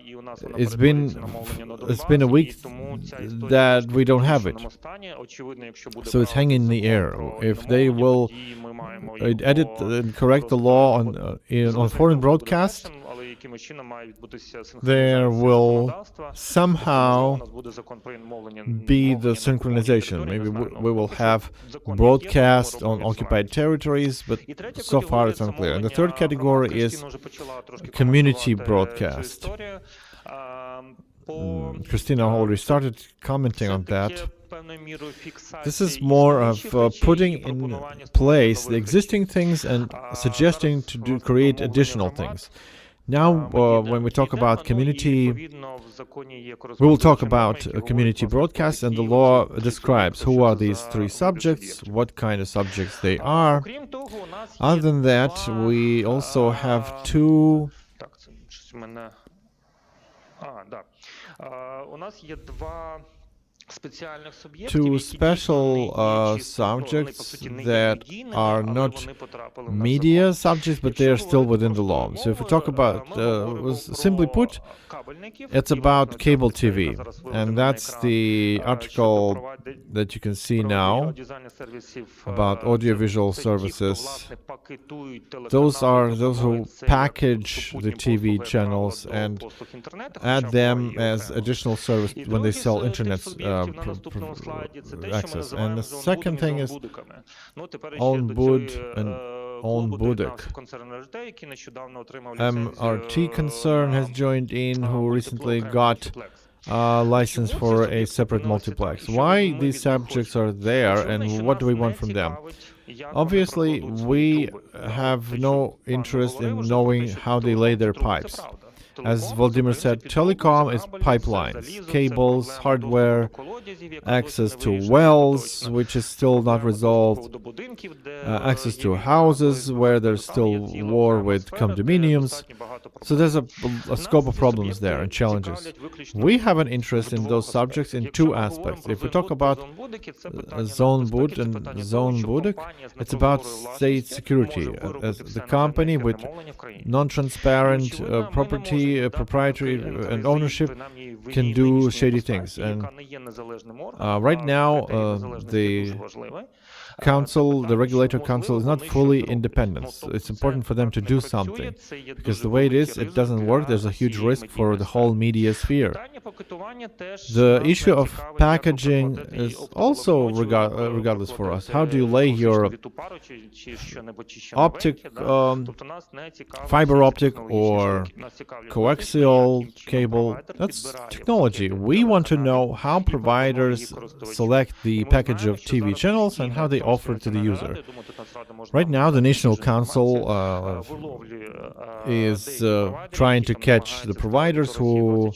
і у нас воно it's перетворюється been на мовлення на it's been a Донбасі, week і тому ця історія that трошки we don't в have it. іншому стані. Очевидно, якщо буде So it's hanging in the air. If they will edit and correct the law on foreign broadcast, there will somehow be the synchronization. Maybe we will have broadcast on occupied territories, but so far it's unclear. And the third category is community broadcast. Christina already started commenting on that. This is more of putting in place the existing things and suggesting to create additional things. Now, when we talk about community, we will talk about community broadcast, and the law describes who are these three subjects, what kind of subjects they are. Other than that, we also have two special subjects that are not media subjects, but they are still within the law. So if we talk about, simply put, it's about cable TV, and that's the article that you can see now about audiovisual services. Those are those who package the TV channels and add them as additional service when they sell internet access. And the second thing is own bud and own budek. MRT concern has joined in, who recently got a license for a separate multiplex. Why these subjects are there and what do we want from them? Obviously, we have no interest in knowing how they lay their pipes. As Volodymyr said, telecom is pipelines, cables, hardware, access to wells, which is still not resolved, access to houses where there's still war with condominiums. So there's a scope of problems there and challenges. We have an interest in those subjects in two aspects. If we talk about Zone Bud and Zone Budek, it's about state security. As the company with non-transparent property, proprietary and ownership can do shady things. And right now, the council, the regulator council, is not fully independent. So it's important for them to do something, because the way it is, it doesn't work. There's a huge risk for the whole media sphere. The issue of packaging is also regardless for us. How do you lay your fiber optic or coaxial cable? That's technology. We want to know how providers select the package of TV channels and how they offer it to the user. Right now, the National Council is trying to catch the providers who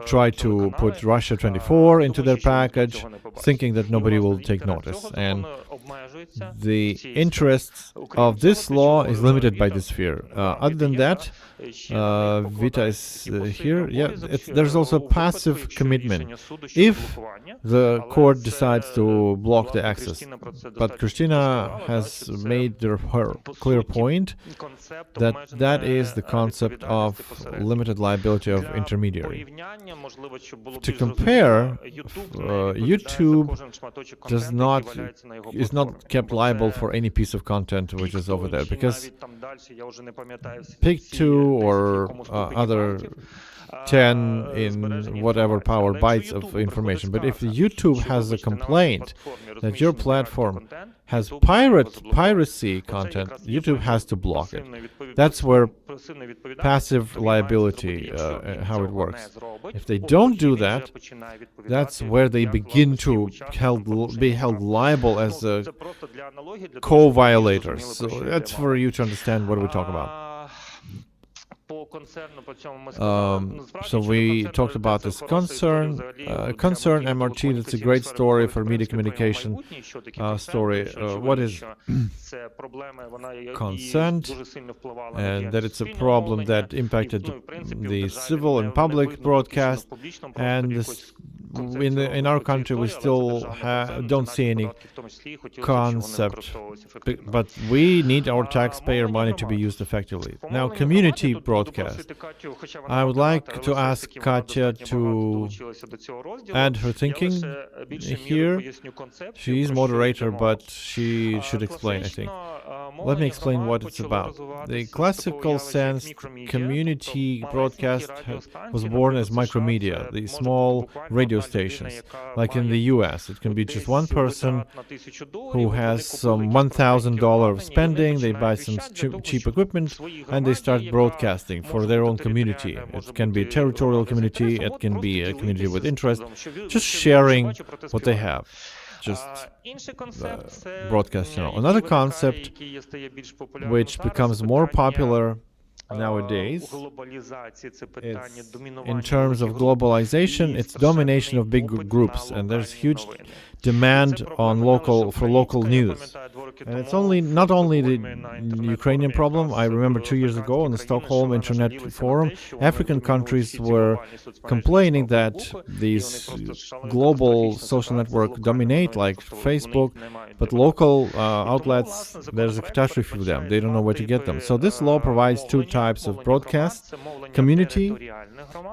try to put Russia 24 into their package, thinking that nobody will take notice. And the interest of this law is limited by this fear. Other than that, Vita is here. Yeah, there's also passive commitment. If the court decides to block the access, but Kristina has made her clear point that that is the concept of limited liability of intermediary. To compare, YouTube is not kept liable for any piece of content which is over there, because Pick2 or other 10 in whatever power bytes of information. But if YouTube has a complaint that your platform has piracy content, YouTube has to block it. That's where passive liability, how it works. If they don't do that, that's where they begin to be held liable as co-violators. So that's for you to understand what we talk about. So we talked about this concern MRT. That's a great story for media communication story. What is consent? And that it's a problem that impacted the civil and public broadcast. And this, in our country, we still don't see any concept, but we need our taxpayer money to be used effectively. Now, community broadcast. I would like to ask Katya to add her thinking here. She is moderator, but she should explain, I think. Let me explain what it's about. The classical sense, community broadcast was born as micromedia, the small radio stations. Like in the US, it can be just one person who has some $1,000 of spending, they buy some cheap equipment, and they start broadcasting for their own community. It can be a territorial community, it can be a community with interest, just sharing what they have. Just broadcast channel. Another concept which becomes more popular nowadays, it's, in terms of globalization, it's domination of big groups, and there's huge demand on local news. And it's not only the Ukrainian problem. I remember 2 years ago on the Stockholm Internet Forum, African countries were complaining that these global social networks dominate, like Facebook, but local outlets, there's a catastrophe for them. They don't know where to get them. So this law provides two types of broadcast. Community,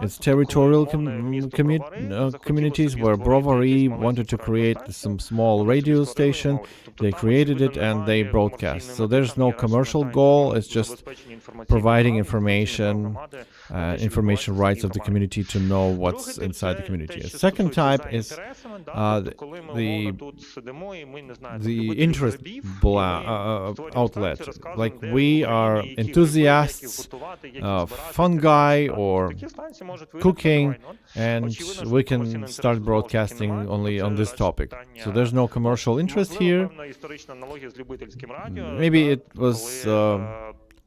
it's territorial communities where Brovary wanted to create some small radio station. They created it and they broadcast. So there's no commercial goal. It's just providing information, information rights of the community to know what's inside the community. A second type is the interest outlet. Like we are enthusiasts of fungi or cooking, and we can start broadcasting only on this topic. So there's no commercial interest here. Maybe it was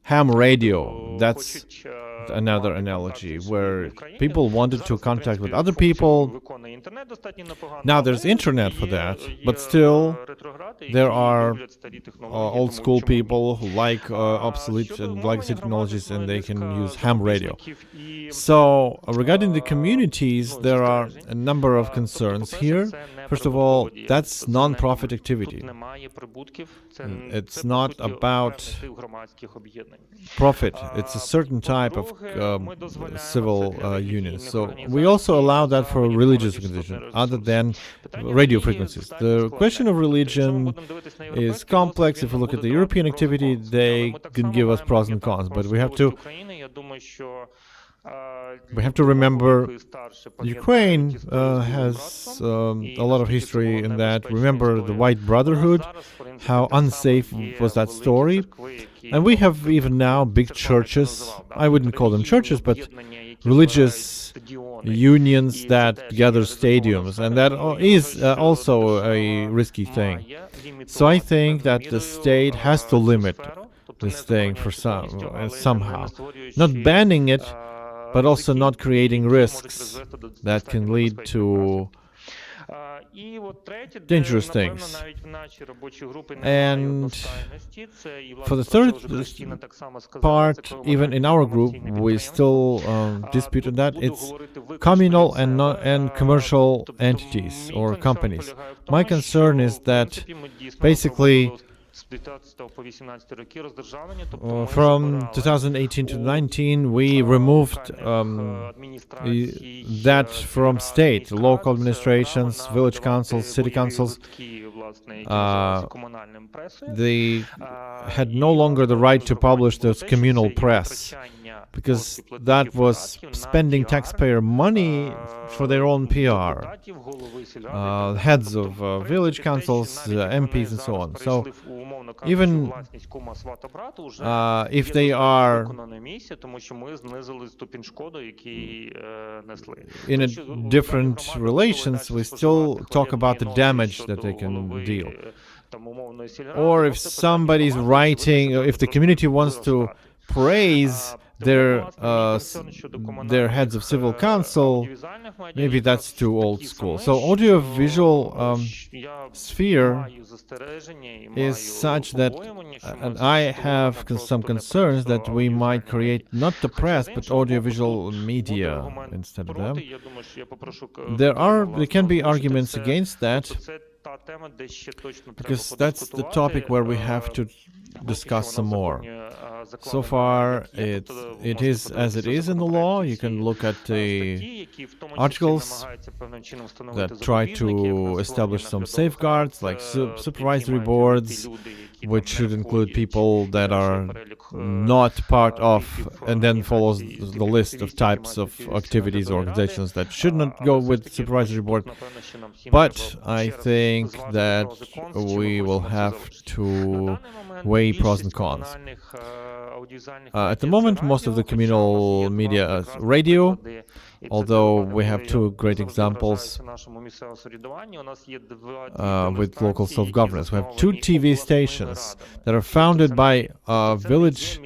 ham radio. That's another analogy where people wanted to contact with other people. Now there's internet for that, but still there are old school people who like obsolete and legacy technologies, and they can use ham radio. So regarding the communities, there are a number of concerns here. First of all, that's non-profit activity. It's not about profit. It's a certain type of civil union. So we also allow that for religious organizations other than radio frequencies. The question of religion is complex. If you look at the European activity, they can give us pros and cons, but we have to remember Ukraine has a lot of history in that. Remember the White Brotherhood, how unsafe was that story. And we have even now big churches. I wouldn't call them churches, but religious unions that gather stadiums. And that is also a risky thing. So I think that the state has to limit this thing for somehow. Not banning it, but also not creating risks that can lead to dangerous things. And for the third part, even in our group, we still dispute on that. It's communal and commercial entities or companies. My concern is that basically from 2018 to 19, we removed that from state, local administrations, village councils, city councils. They had no longer the right to publish this communal press, because that was spending taxpayer money for their own PR. Heads of village councils, MPs and so on. So even if they are in a different relations, we still talk about the damage that they can deal. Or if somebody's writing, if the community wants to praise their heads of civil council, maybe that's too old school. So audiovisual sphere is such that, and I have some concerns that we might create not the press but audiovisual media instead of them. There can be arguments against that, because that's the topic where we have to discuss some more. So far, it is as it is in the law. You can look at the articles that try to establish some safeguards, like supervisory boards, which should include people that are not part of, and then follows the list of types of activities or organizations that should not go with supervisory board. But I think that we will have to weigh pros and cons. At the moment, most of the communal media is radio, although we have two great examples with local self-governance. We have two TV stations that are founded by village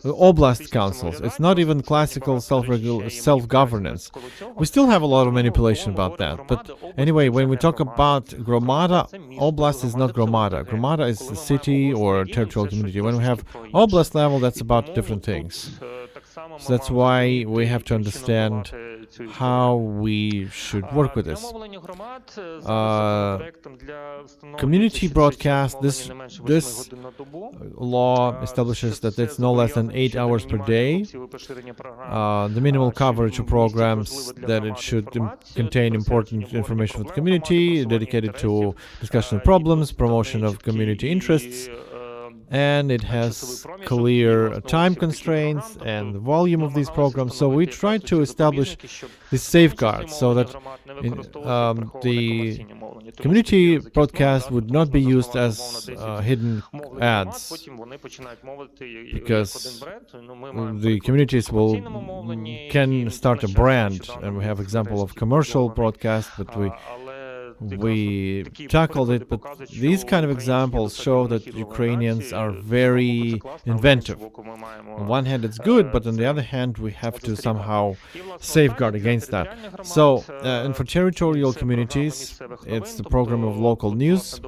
oblast councils. It's not even classical self-governance. We still have a lot of manipulation about that. But anyway, when we talk about Gromada, oblast is not Gromada. Gromada is a city or territorial community. When we have oblast level, that's about different things. So that's why we have to understand how we should work with this. Community broadcast, this law establishes that it's no less than 8 hours per day. The minimal coverage of programs, that it should contain important information for the community, dedicated to discussion of problems, promotion of community interests, and it has clear time constraints and the volume of these programs. So we try to establish these safeguards so that the community broadcast would not be used as hidden ads, because the communities can start a brand, and we have example of commercial broadcast, but we tackled it, but these kind of examples show that Ukrainians are very inventive. On one hand, it's good, but on the other hand, we have to somehow safeguard against that. So, and for territorial communities, it's the program of local news,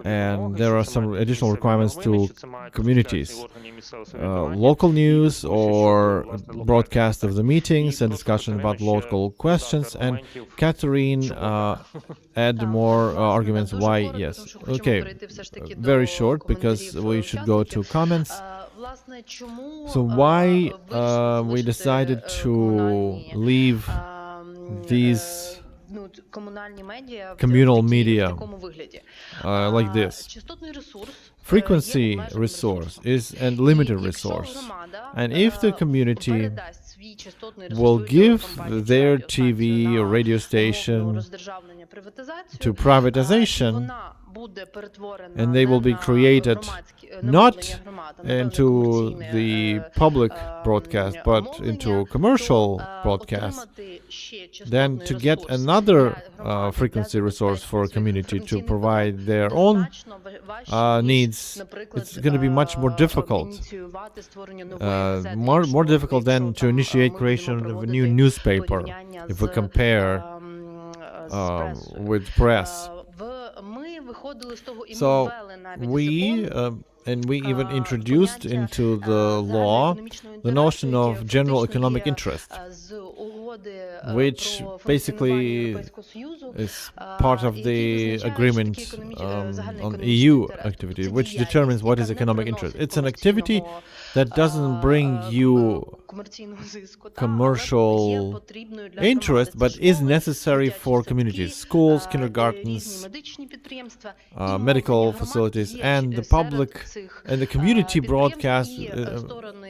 and there are some additional requirements to communities. Local news or broadcast of the meetings and discussion about local questions. And Catherine add more arguments why yes. Okay, very short because we should go to comments. So why we decided to leave these communal media like this? Frequency resource is a limited resource, and if the community will give their TV or radio station to privatization, and they will be created not into the public broadcast but into commercial broadcast, then to get another frequency resource for a community to provide their own needs, it's going to be much more difficult. More difficult than to initiate creation of a new newspaper, if we compare with press. So we even introduced into the law the notion of general economic interest, which basically is part of the agreement on EU activity, which determines what is economic interest. It's an activity that doesn't bring you commercial interest, but is necessary for communities, schools, kindergartens, medical facilities, and the public and the community broadcast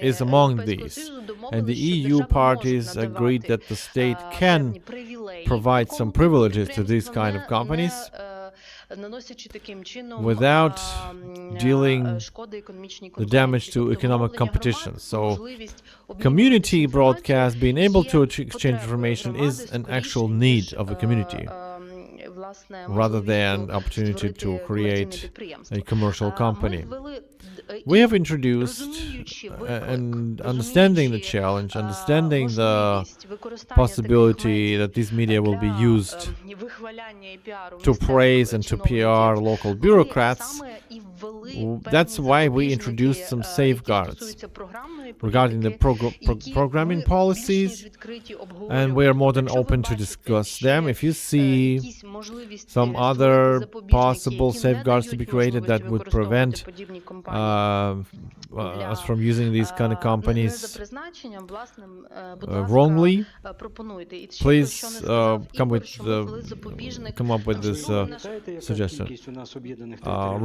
is among these. And the EU parties agreed that the state can provide some privileges to these kind of companies without dealing the damage to economic competition. So community broadcast, being able to exchange information, is an actual need of a community, rather than opportunity to create a commercial company. We have introduced and understanding the challenge, understanding the possibility that these media will be used to praise and to PR local bureaucrats. That's why we introduced some safeguards regarding the programming policies, and we are more than open to discuss them. If you see some other possible safeguards to be created that would prevent us from using these kind of companies wrongly, please come up with this suggestion.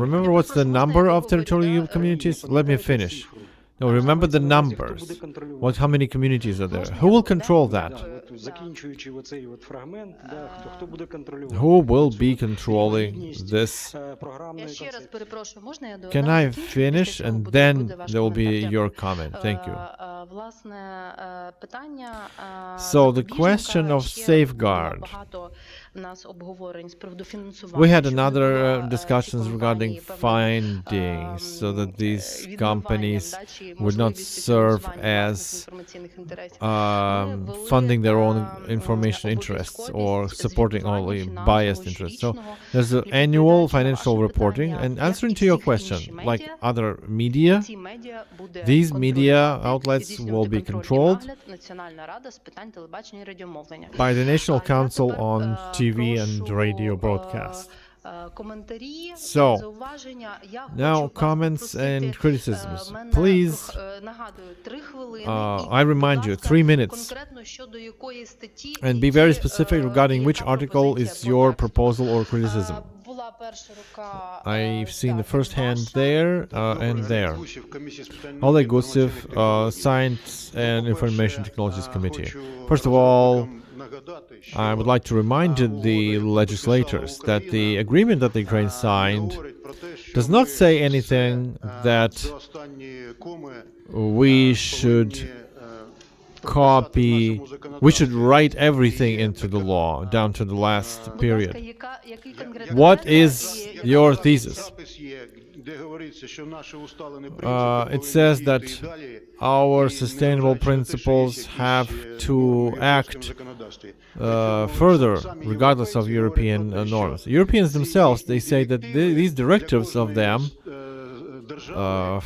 Remember what's the number of territorial communities? Let me finish. No, remember the numbers. How many communities are there? Who will control that? Who will be controlling this? Can I finish and then there will be your comment? Thank you. So the question of safeguard. We had another discussions regarding findings, so that these companies would not serve as funding their own information interests or supporting only biased interests. So there's the annual financial reporting, and answering to your question, like other media, these media outlets will be controlled by the National Council on TV and Radio Broadcast. So, now comments and criticisms. Please, I remind you, 3 minutes. And be very specific regarding which article is your proposal or criticism. I've seen the first hand there and there. Oleg Gusev, Science and Information Technologies Committee. First of all, I would like to remind the legislators that the agreement that the Ukraine signed does not say anything that we should copy, we should write everything into the law, down to the last period. What is your thesis? It says that our sustainable principles have to act further, regardless of European norms. Europeans themselves, they say that these directives of them,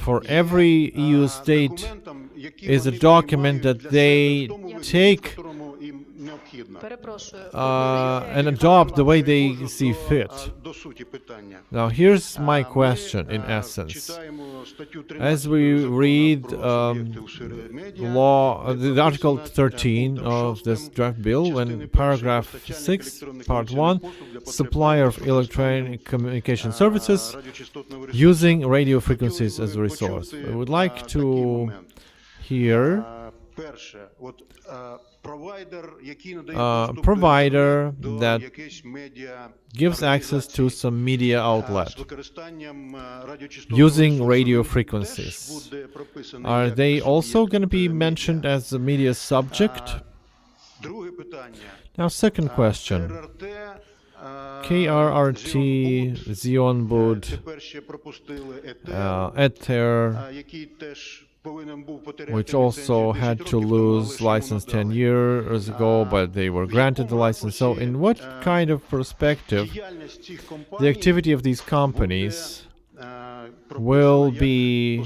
for every EU state, is a document that they take and adopt the way they see fit. Now, here's my question in essence. As we read the Article 13 of this draft bill, in paragraph 6, part 1, supplier of electronic communication services using radio frequencies as a resource. I would like to hear provider that gives access to some media outlet using radio frequencies. Are they also going to be mentioned as a media subject? Now, second question. KRRT, Zionbud, Ether, which also had to lose license 10 years ago, but they were granted the license. So in what kind of perspective the activity of these companies will be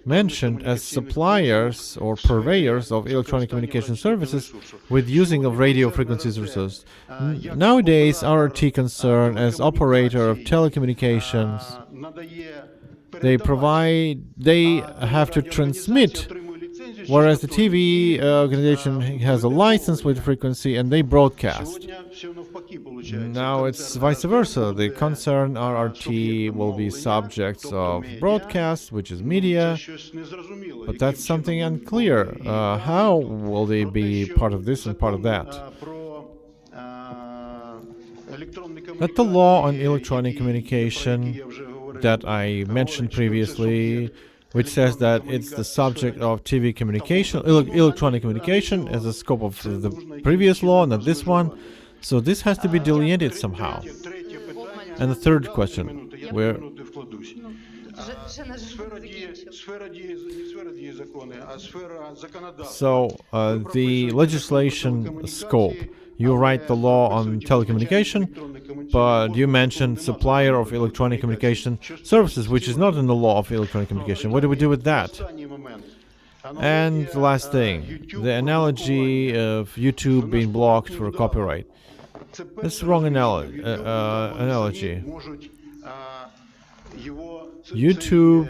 mentioned as suppliers or purveyors of electronic communication services with using of radio frequencies resources? Nowadays, RRT concern as operator of telecommunications, they have to transmit, whereas the TV organization has a license with frequency and they broadcast. Now it's vice versa. The concern RRT will be subjects of broadcast, which is media, but that's something unclear. How will they be part of this and part of that? That the law on electronic communication that I mentioned previously, which says that it's the subject of TV communication, electronic communication, as a scope of the previous law, not this one. So this has to be delineated somehow. And the third question, where... So, the legislation scope. You write the law on telecommunication, but you mentioned supplier of electronic communication services, which is not in the law of electronic communication. What do we do with that? And the last thing, the analogy of YouTube being blocked for copyright. That's the wrong analogy. YouTube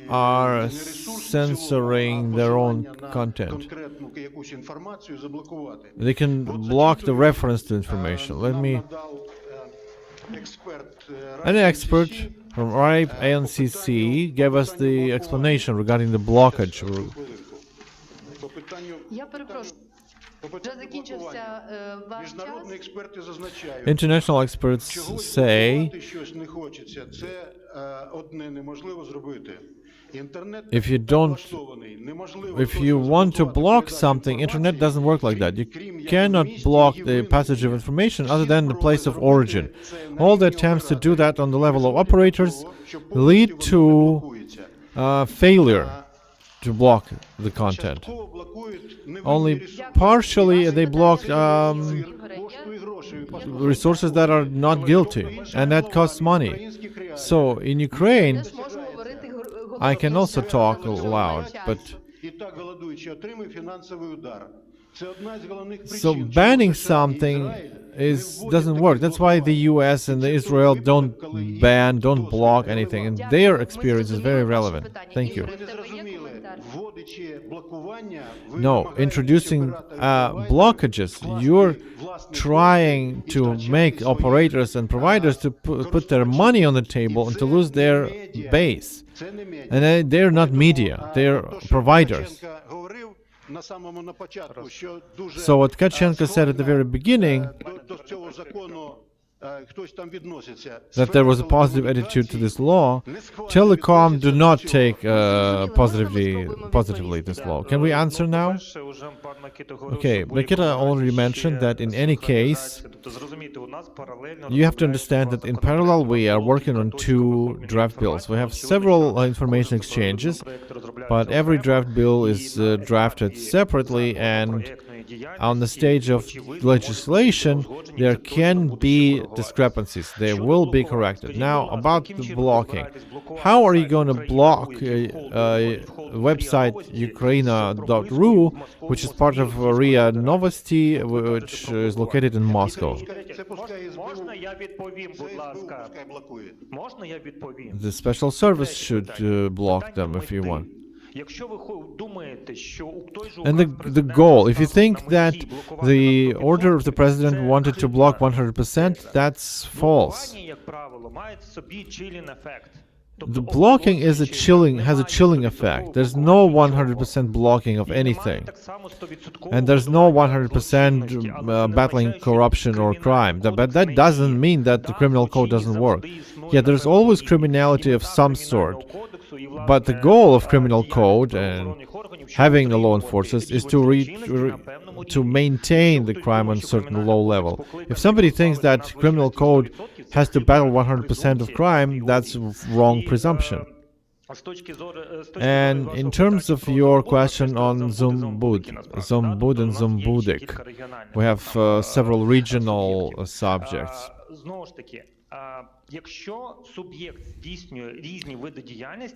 are censoring their own content. They can block the reference to information. An expert from RIPE ANCC gave us the explanation regarding the blockage. International experts say if you want to block something, internet doesn't work like that. You cannot block the passage of information other than the place of origin. All the attempts to do that on the level of operators lead to failure to block the content. Only partially they block resources that are not guilty, and that costs money. So in Ukraine, I can also talk loud, but so banning something doesn't work. That's why the US and Israel don't block anything, and their experience is very relevant. Thank you. No, introducing blockages. You're trying to make operators and providers to put their money on the table and to lose their base. And they're not media, they're providers. So what Tkachenko said at the very beginning, that there was a positive attitude to this law, Telecom do not take positively this law. Can we answer now? Okay, Nikita already mentioned that in any case, you have to understand that in parallel we are working on 2 draft bills. We have several information exchanges, but every draft bill is drafted separately, and on the stage of legislation there can be discrepancies. They will be corrected. Now, about the blocking. How are you going to block website Ukraina.ru, which is part of RIA Novosti, which is located in Moscow? The special service should block them if you want. And the goal, if you think that the order of the president wanted to block 100%, that's false. The blocking has a chilling effect. There's no 100% blocking of anything. And there's no 100% battling corruption or crime. But that doesn't mean that the criminal code doesn't work. Yeah, there's always criminality of some sort. But the goal of criminal code and having a law enforcement is to maintain the crime on a certain low level. If somebody thinks that criminal code has to battle 100% of crime, that's a wrong presumption. And in terms of your question on Zumbud and Zumbudik, we have several regional subjects.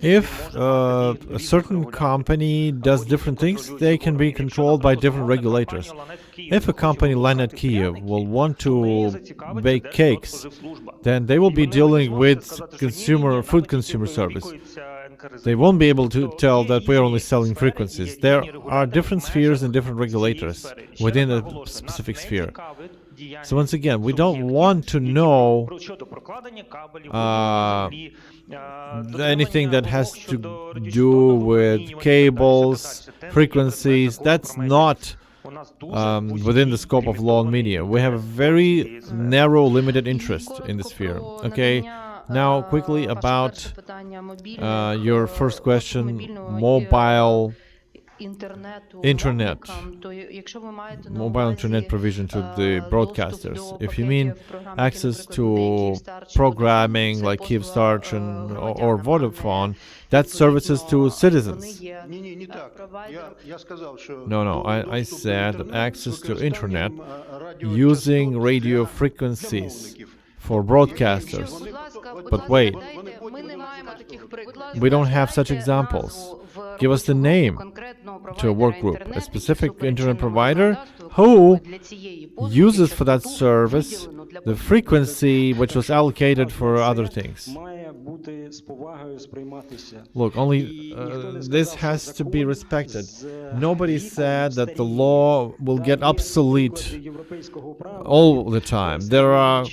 If a certain company does different things, they can be controlled by different regulators. If a company, Lanet Kiev, will want to bake cakes, then they will be dealing with food consumer service. They won't be able to tell that we're only selling frequencies. There are different spheres and different regulators within a specific sphere. So once again, we don't want to know anything that has to do with cables, frequencies. That's not within the scope of law and media. We have a very narrow, limited interest in the sphere. Okay, now quickly about your first question, mobile internet provision to the broadcasters. If you mean access to programming like Kyivstar or Vodafone, that's services to citizens. No, I said that access to internet using radio frequencies for broadcasters. But wait, we don't have such examples. Give us the name to a work group, a specific internet provider who uses for that service the frequency which was allocated for other things. Look, only this has to be respected. Nobody said that the law will get obsolete all the time. There are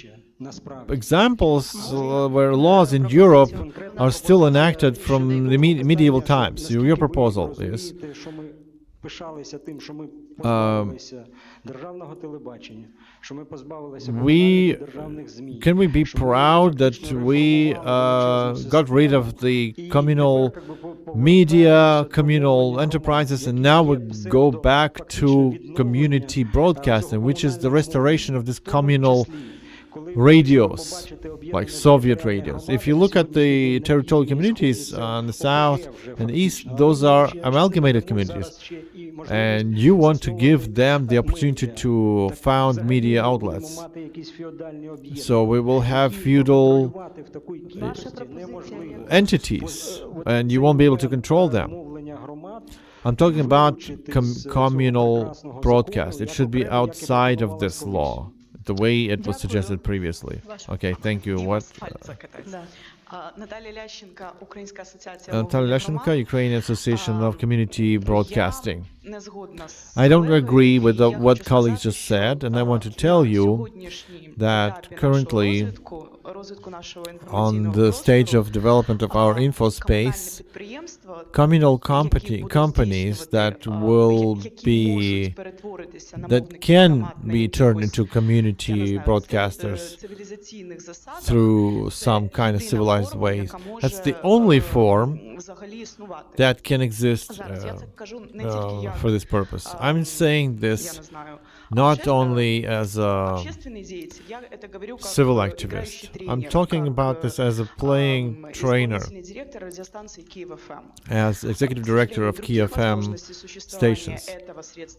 examples where laws in Europe are still enacted from the medieval times. Your proposal is can we be proud that we got rid of the communal media, communal enterprises, and now we go back to community broadcasting, which is the restoration of this communal radios, like Soviet radios. If you look at the territorial communities on the south and east, those are amalgamated communities. And you want to give them the opportunity to found media outlets. So we will have feudal entities, and you won't be able to control them. I'm talking about communal broadcast. It should be outside of this law, the way it was suggested previously. Okay, thank you. What? Natalia Лященко, Ukrainian Association of Community Broadcasting. I don't agree with what colleagues just said, and I want to tell you that currently on the stage of development of our infospace, communal companies that can be turned into community broadcasters through some kind of civilized ways. That's the only form that can exist for this purpose. I'm saying this not only as a civil activist. I'm talking about this as a playing trainer, as executive director of Key FM stations.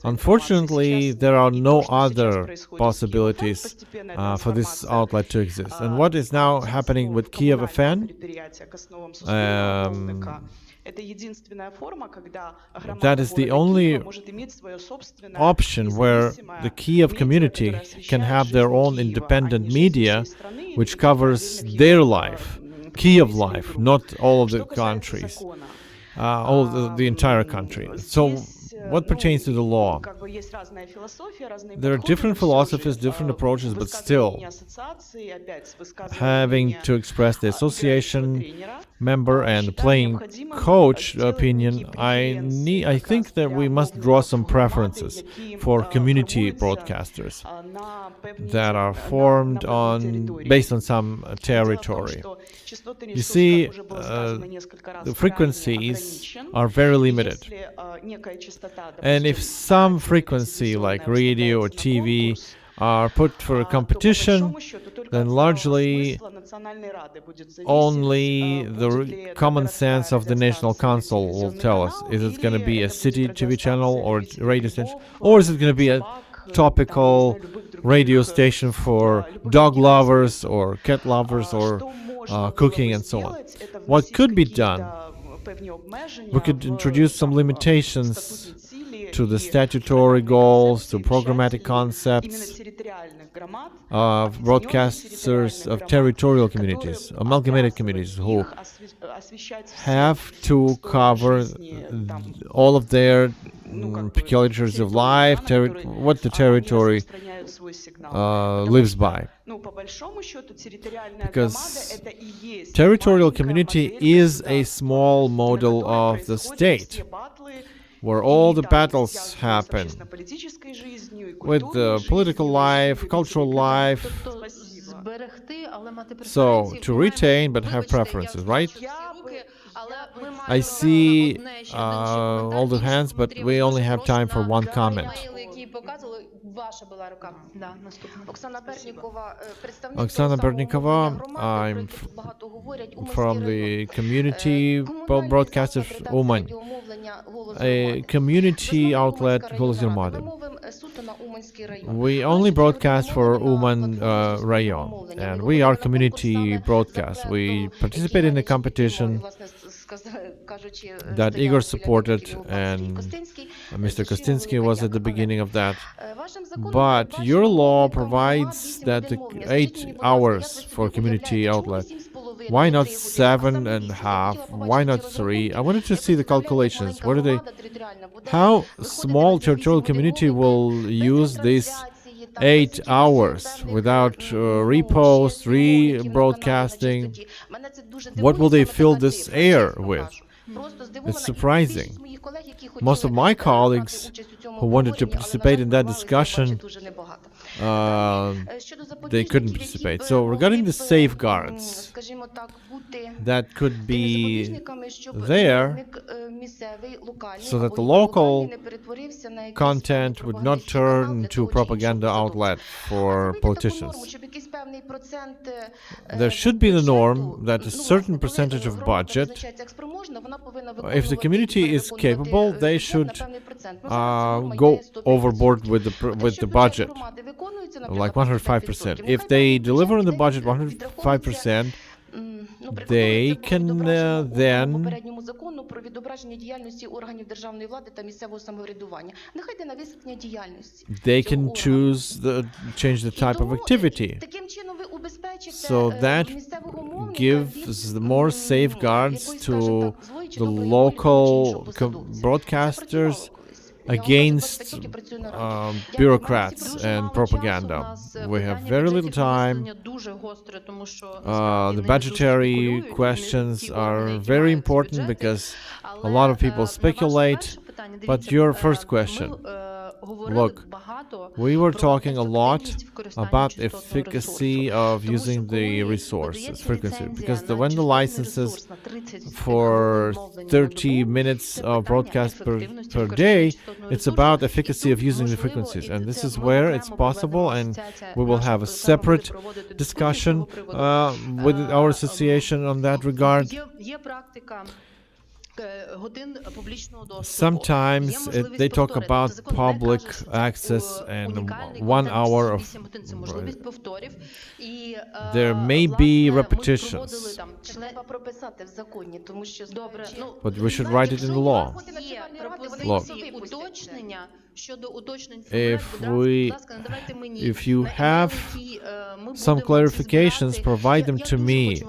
Unfortunately, there are no other possibilities for this outlet to exist. And what is now happening with Kiev FM? That is the only option where the Kiev community can have their own independent media which covers their life, Kiev life, not all of the countries, all of the entire country. So what pertains to the law? There are different philosophies, different approaches, but still, having to express the association member and playing coach opinion, I think that we must draw some preferences for community broadcasters that are formed based on some territory. You see, the frequencies are very limited. And if some frequency like radio or TV are put for a competition, then largely only the common sense of the National Council will tell us. Is it going to be a city TV channel or radio station? Or is it going to be a topical radio station for dog lovers or cat lovers or cooking and so on? What could be done? We could introduce some limitations to the statutory goals, to programmatic concepts of broadcasters of territorial communities, amalgamated communities who have to cover all of their peculiarities of life, what the territory lives by. Because territorial community is a small model of the state, where all the battles happen with the political life, cultural life. So, to retain but have preferences, right? I see all the hands, but we only have time for one comment. Oksana Bernikova, I'm from the community broadcaster Uman, a community outlet Голос Громади. We only broadcast for Uman Rayon, and we are community broadcast. We participate in the competition that Igor supported, and Mr. Kostinsky was at the beginning of that. But your law provides that 8 hours for community outlet. Why not 7.5? Why not 3? I wanted to see the calculations. What are they? How small territorial community will use these 8 hours without repost, rebroadcasting? What will they fill this air with? It's surprising. Most of my colleagues who wanted to participate in that discussion, they couldn't participate. So regarding the safeguards that could be there so that the local content would not turn into propaganda outlet for politicians. There should be the norm that a certain percentage of budget, if the community is capable, they should go overboard with the budget, like 105%. If they deliver on the budget 105%, they can then change the type of activity. So that gives more safeguards to the local broadcasters against bureaucrats and propaganda. We have very little time. The budgetary questions are very important because a lot of people speculate. But your first question, look, we were talking a lot about efficacy of using the resources, frequency, because when the licenses for 30 minutes of broadcast per day, it's about efficacy of using the frequencies, and this is where it's possible, and we will have a separate discussion with our association on that regard. Sometimes they talk about public access and 1 hour of... There may be repetitions, but we should write it in the law. Look, if you have some clarifications, provide them to me.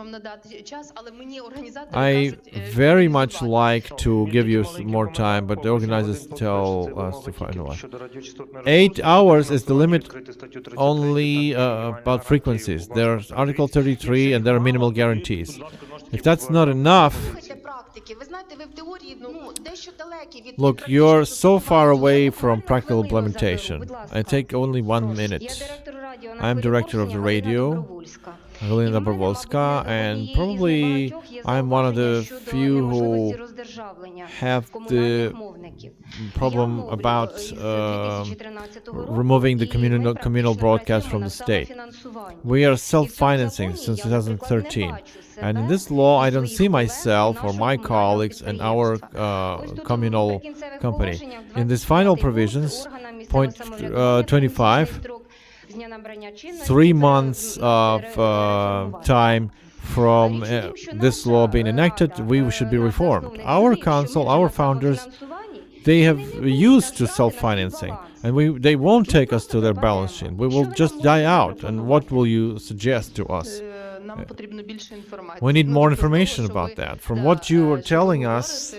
I very much like to give you more time, but the organizers tell us to finalize. 8 hours is the limit only about frequencies. There's Article 33 and there are minimal guarantees. If that's not enough, look, you're so far away from practical implementation. I take only 1 minute. I'm director of the radio, Galina Dobrovolska, and probably I'm one of the few who have the problem about removing the communal broadcast from the state. We are self-financing since 2013. And in this law, I don't see myself or my colleagues and our communal company. In these final provisions, point 25, 3 months of time from this law being enacted, we should be reformed. Our council, our founders, they have used to self-financing, and they won't take us to their balance sheet. We will just die out. And what will you suggest to us? We need more information about that. From what you were telling us,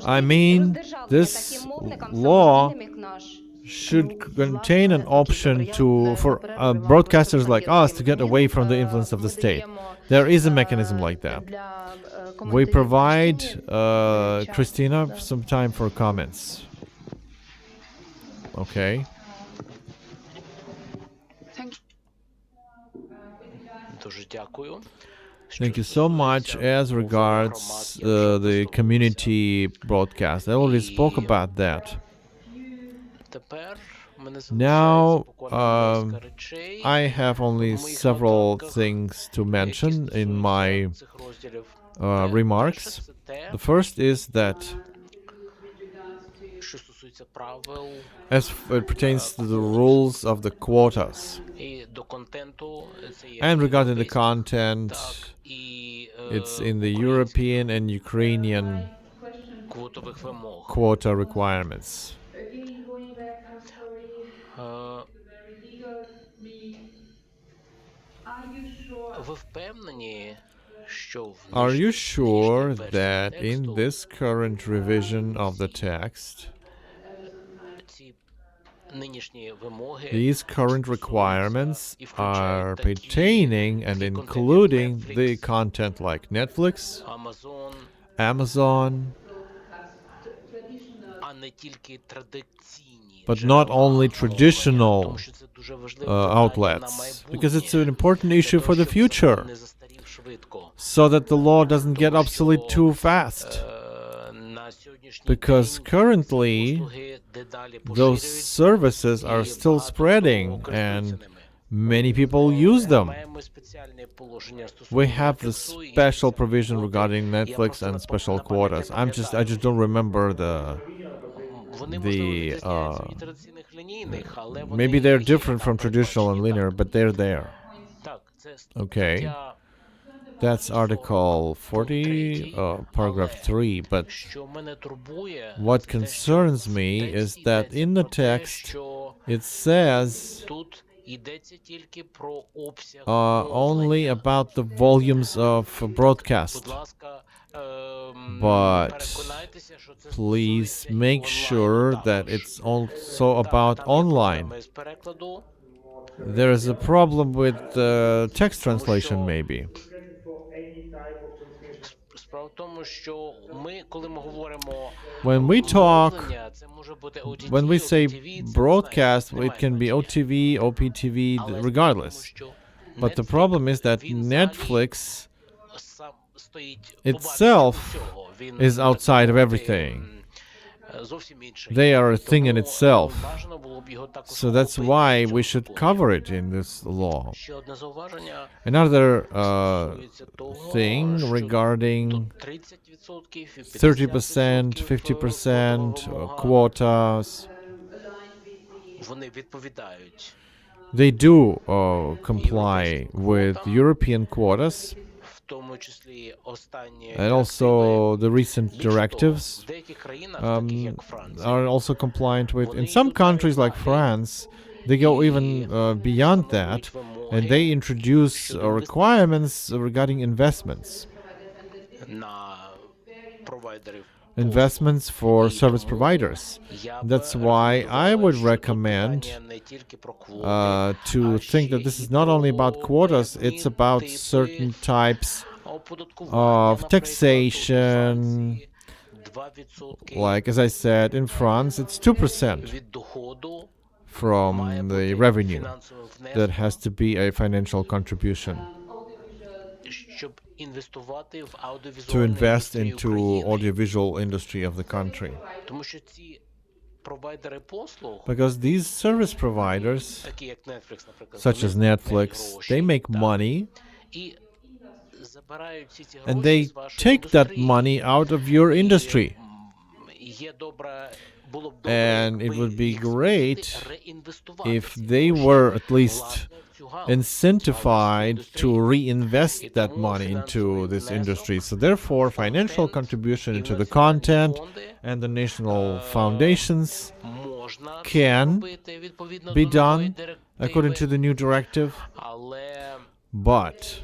I mean, this law should contain an option for broadcasters like us to get away from the influence of the state. There is a mechanism like that. We provide Christina some time for comments. Okay. Thank you so much. As regards the community broadcast, I already spoke about that. Now, I have only several things to mention in my remarks. The first is that as it pertains to the rules of the quotas, and regarding the content, it's in the European and Ukrainian quota requirements. Are you sure that in this current revision of the text, these current requirements are pertaining and including the content like Netflix, Amazon, but not only traditional outlets, because it's an important issue for the future, so that the law doesn't get obsolete too fast. Because currently, those services are still spreading and many people use them. We have the special provision regarding Netflix and special quotas. I just don't remember maybe they're different from traditional and linear, but they're there. Okay. That's Article 40, Paragraph 3, but what concerns me is that in the text it says only about the volumes of broadcast. But переконайтеся, що це please стосується make і sure онлайну that також. it's also about Там є online. проблеми з перекладу. There is a problem with text translation, maybe. Справа в тому, що ми, коли ми говоримо When we talk, мовлення, це може бути OTT, when we say OPTV, це broadcast, немає it can be значення. OTV, OPTV, Але справа в тому, regardless. що But the Netflix, problem is that він взагалі Netflix сам стоїть itself побачення всього. Він, is так outside of мовити, everything. Зовсім інший. They are a thing in Тому, itself. бажано було б його також So that's охопити why в we цьому should плані. cover it in this law. Ще одне зауваження Another стосується того, thing що regarding тут 30% і 30%, 50% quotas. Вони відповідають They do comply with European quotas в тому числі останні and also the recent directives в деяких країнах, таких як Франція, are also compliant with. In some countries like France, they go even beyond that and they introduce requirements regarding investments. на провайдерів. Investments for service providers. Я That's б why I would рекомендував, що тут recommend питання не тільки про квоти, to think that this is not only about quotas, it's about certain types оподаткування, of наприклад, taxation. у Франції 2% Like, as I said, in France, it's 2% від доходу from має the бути revenue фінансовим that внеском, has to be a financial contribution щоб інвестувати в to аудіовізуальну invest індустрію into України. audiovisual industry of the country. Тому що ці провайдери послуг, Because these service providers, такі як Netflix, наприклад, such as вони Netflix, гроші, they make так, money і забирають всі ці and гроші they з вашої take that індустрії. money out of your industry. Є добре, було б добре, And it якби would be їх great змусити реінвестувати if ці they гроші, were at least власне, в цю галузь, incentivized to індустрію. reinvest that money into this industry. So therefore, financial contribution into the content and the national foundations Можна can зробити відповідно be до нової done директиви, according to the new directive, але but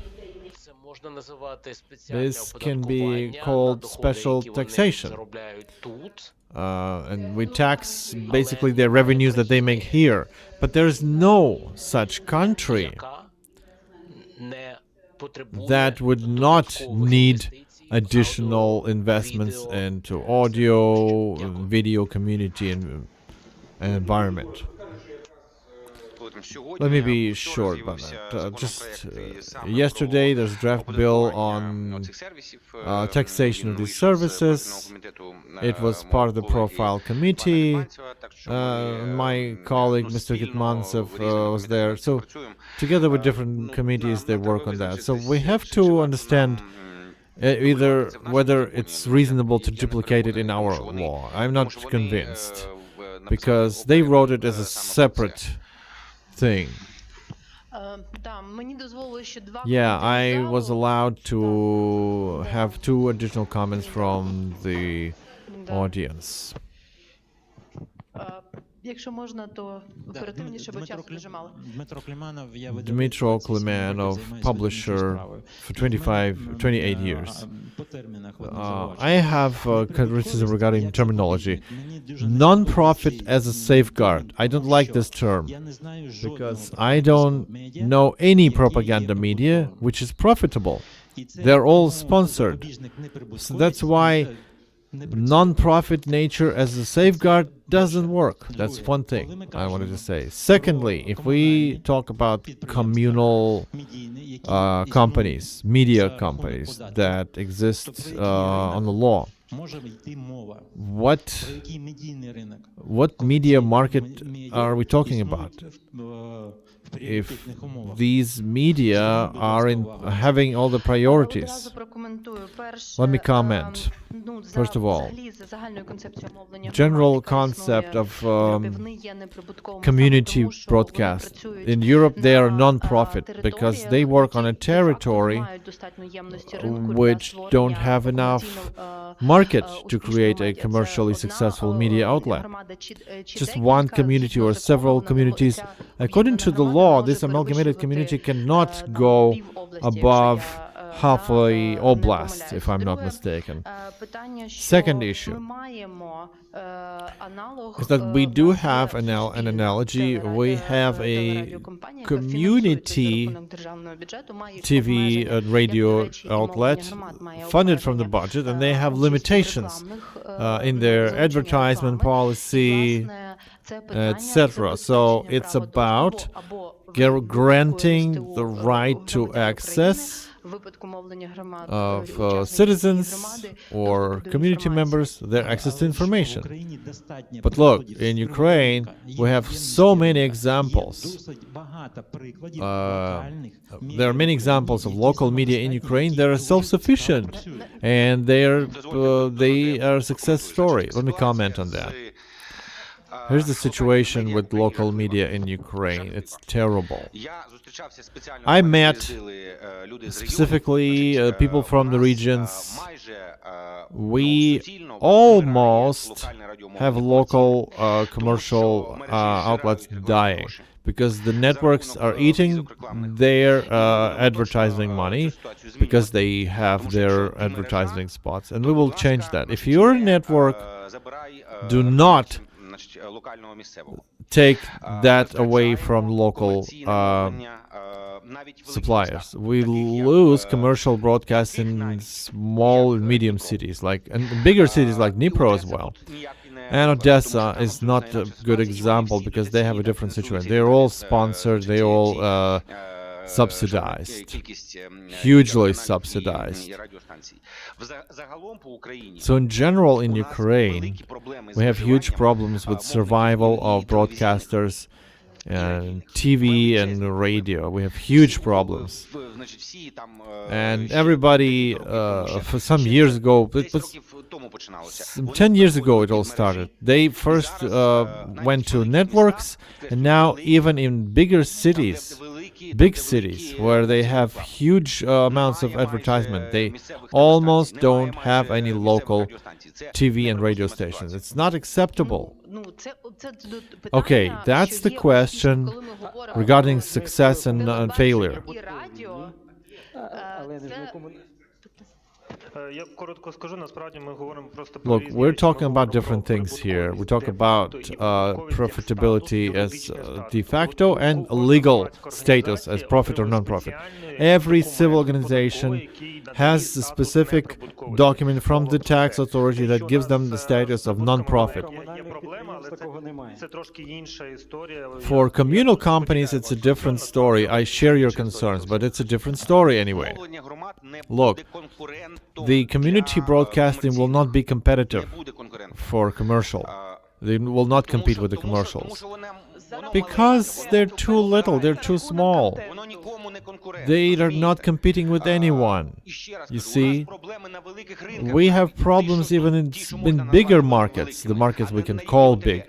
це можна називати спеціальне this can be оподаткування на called доходи, special які вони taxation. заробляють тут. And we tax basically their revenues that they make here. But there is no such country яка не потребує that would not додаткових need інвестицій в additional аудіо, investments відео. into audio, video community, and environment. Let me be short about that. Just yesterday, there's a draft bill on taxation of these services. It was part of the profile committee. My colleague, Mr. Gitmantsev, was there. So together with different committees, they work on that. So we have to understand either whether it's reasonable to duplicate it in our law. I'm not convinced, because they wrote it as a separate thing. Yeah, I was allowed to have 2 additional comments from the audience. Якщо можна, то оперативніше, бо часу дуже мало. Dmitro Klemenov, publisher for 28 years. I have criticism regarding terminology. Non-profit as a safeguard. I don't like this term because I don't know any propaganda media which is profitable. They're all sponsored. So that's why non-profit nature as a safeguard doesn't work. That's one thing I wanted to say. Secondly, if we talk about communal companies, media companies that exist on the law, what media market are we talking about? If these media are having all the priorities. Let me comment. First of all, general concept of community broadcast. In Europe, they are non-profit because they work on a territory which don't have enough market to create a commercially successful media outlet. Just one community or several communities. According to the law, this amalgamated community cannot go above half a oblast, if I'm not mistaken. Second issue is that we do have an analogy. We have a community TV and radio outlet funded from the budget, and they have limitations in their advertisement policy, etc. So it's about granting the right to access of citizens or community members their access to information. But look, in Ukraine, we have so many examples. There are many examples of local media in Ukraine that are self-sufficient, and they are a success story. Let me comment on that. Here's the situation with local media in Ukraine. It's terrible. I met specifically people from the regions. We almost have local commercial outlets dying because the networks are eating their advertising money because they have their advertising spots. And we will change that. If you're a network, do not take that away from local suppliers. We lose commercial broadcasts in small and medium cities, and bigger cities like Dnipro as well. And Odessa is not a good example because they have a different situation. They're all sponsored, they all subsidized, hugely subsidized. So in general in Ukraine, we have huge problems with survival of broadcasters and TV and radio. We have huge problems. And everybody, for some years ago, 10 years ago it all started. They first went to networks, and now even in bigger cities, big cities where they have huge amounts of advertisement, they almost don't have any local TV and radio stations. It's not acceptable. Okay, that's the question regarding success and failure. Look, we're talking about different things here. We talk about profitability as de facto and legal status as profit or non-profit. Every civil organization has a specific document from the tax authority that gives them the status of non-profit. For communal companies, it's a different story. I share your concerns, but it's a different story anyway. Look, the community broadcasting will not be competitive for commercial. They will not compete with the commercials. Because they're too little, they're too small. They are not competing with anyone. You see, we have problems even in bigger markets, the markets we can call big.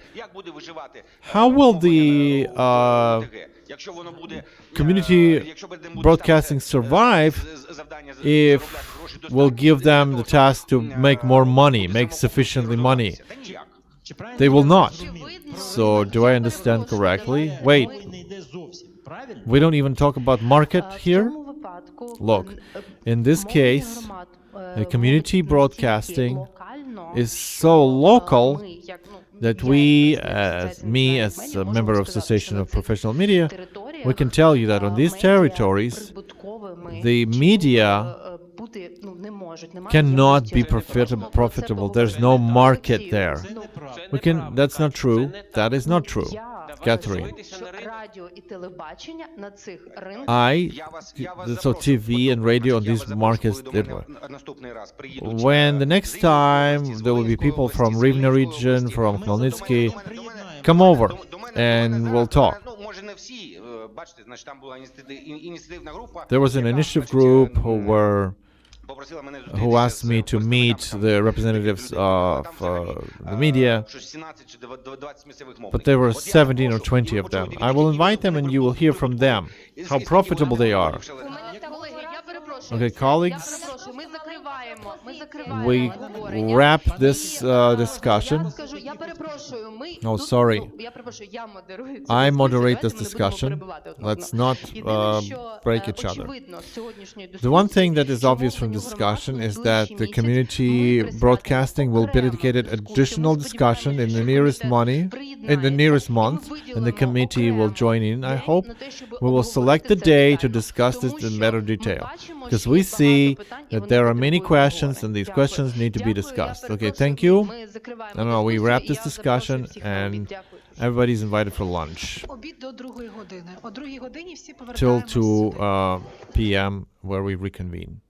How will the community broadcasting survive if we'll give them the task to make more money, make sufficiently money? They will not. So, do I understand correctly? Wait, we don't even talk about market here? Look, in this case, the community broadcasting is so local that we, as a member of Association of Professional Media, we can tell you that on these territories, the media cannot be profitable. There's no market there. That's not true. That is not true, Catherine. So TV and radio on these markets, when the next time there will be people from Rivne region, from Khmelnytsky, come over and we'll talk. There was an initiative group who asked me to meet the representatives of the media, but there were 17 or 20 of them. I will invite them and you will hear from them how profitable they are. Okay, colleagues, we wrap this discussion. Oh, sorry. I moderate this discussion. Let's not break each other. The one thing that is obvious from discussion is that the community broadcasting will be dedicated additional discussion in the nearest month, and the committee will join in. I hope we will select the day to discuss this in better detail, because we see that there are many questions and these questions need to be discussed. Okay, thank you. No, we wrap this discussion and everybody's invited for lunch till 2 p.m. where we reconvene.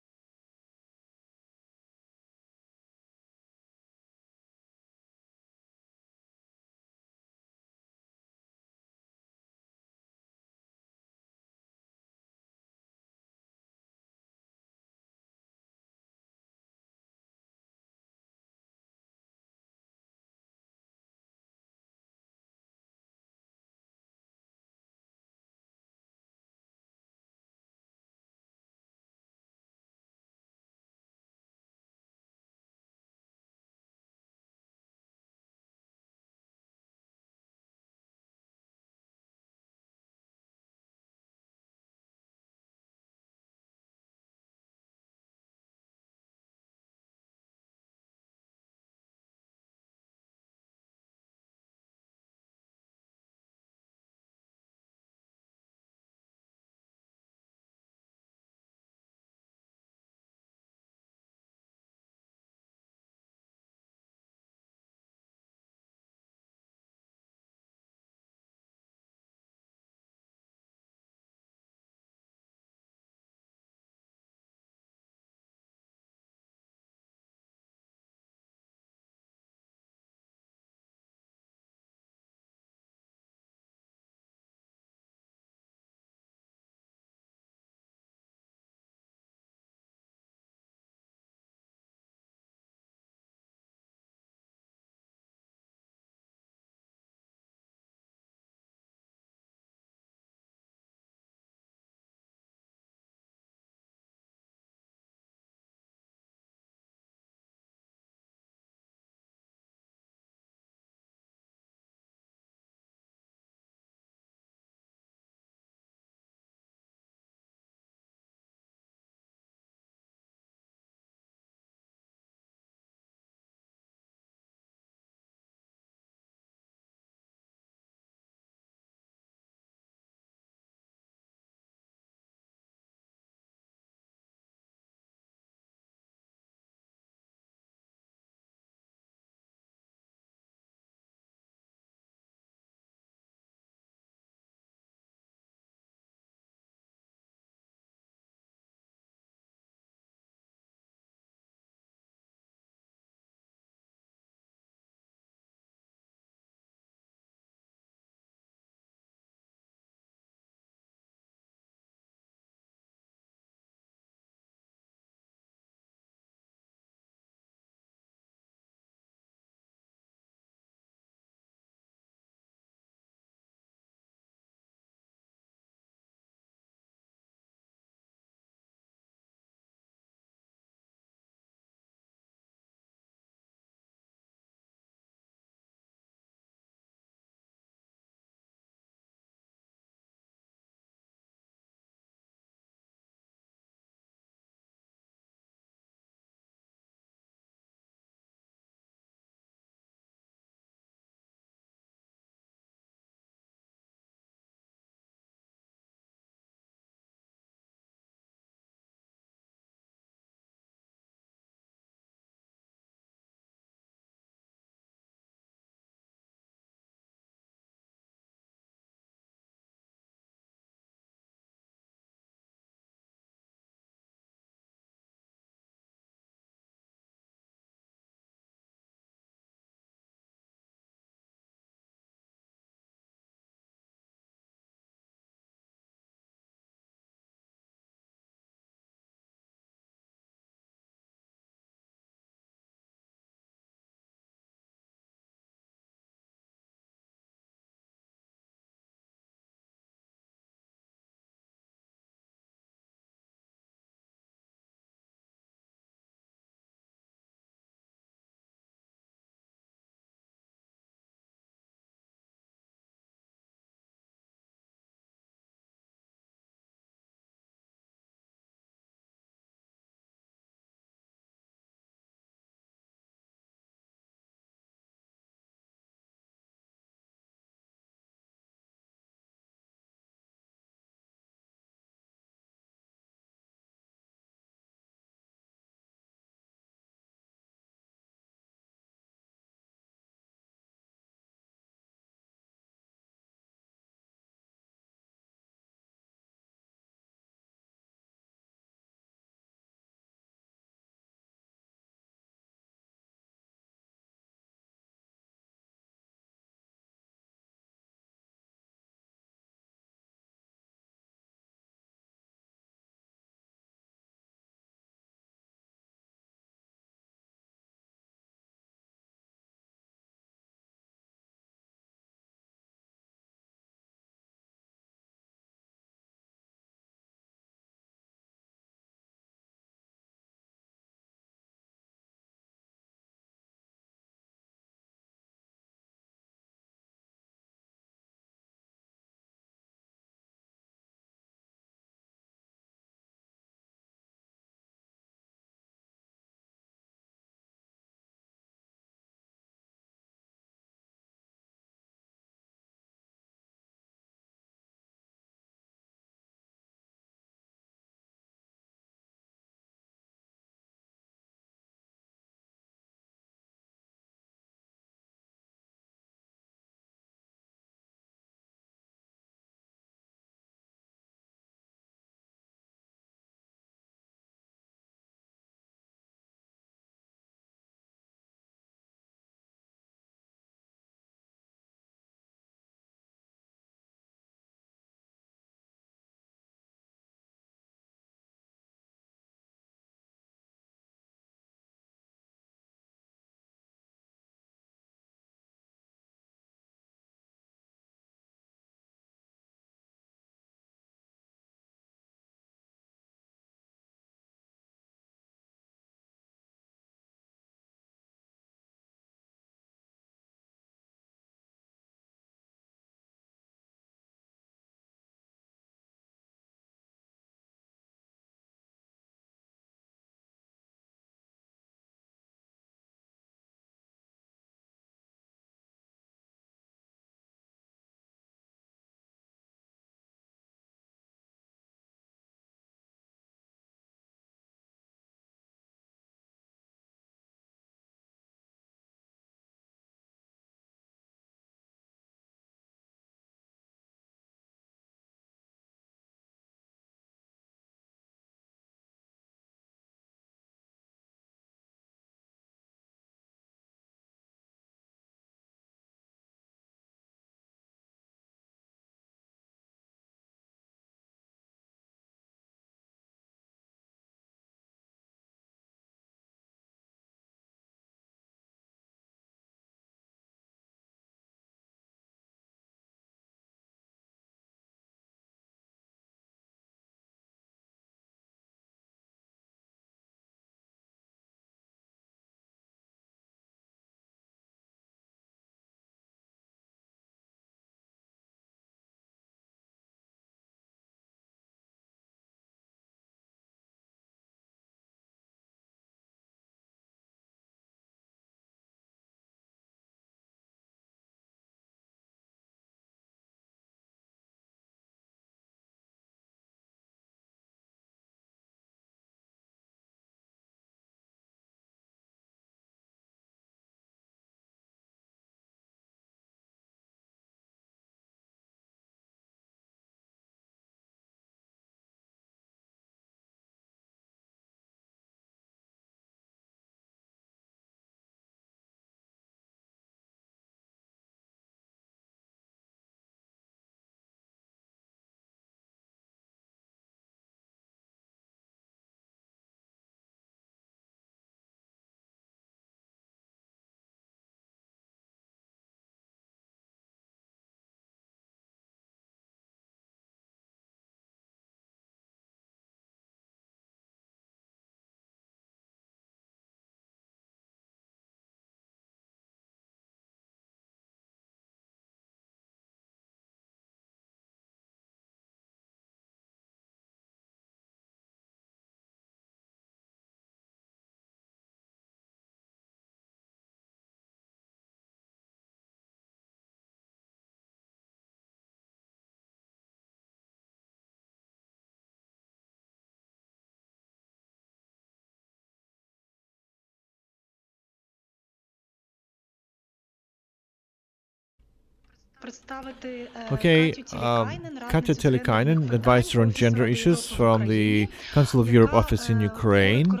Okay, Katya Telikainen, advisor on gender issues from the Council of Europe office in Ukraine.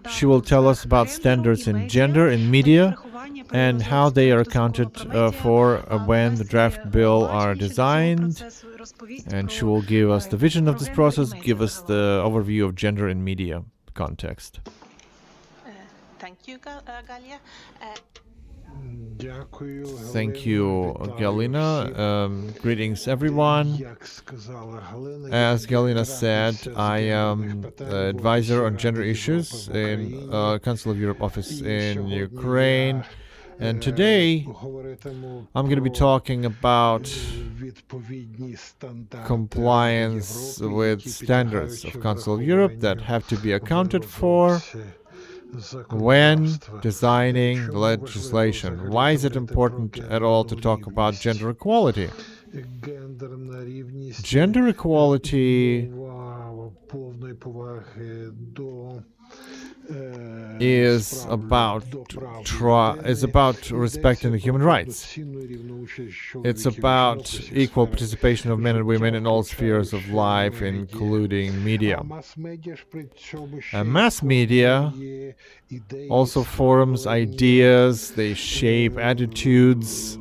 She will tell us about standards in gender in media and how they are accounted for when the draft bill are designed. And she will give us the vision of this process, give us the overview of gender in media context. Thank you, Galia. Thank you, Galina. Greetings, everyone. As Galina said, I am advisor on gender issues in Council of Europe office in Ukraine. And today, I'm going to be talking about compliance with standards of Council of Europe that have to be accounted for when designing legislation. Why is it important at all to talk about gender equality? Gender equality is about respecting the human rights. It's about equal participation of men and women in all spheres of life, including media. And mass media also forms ideas, they shape attitudes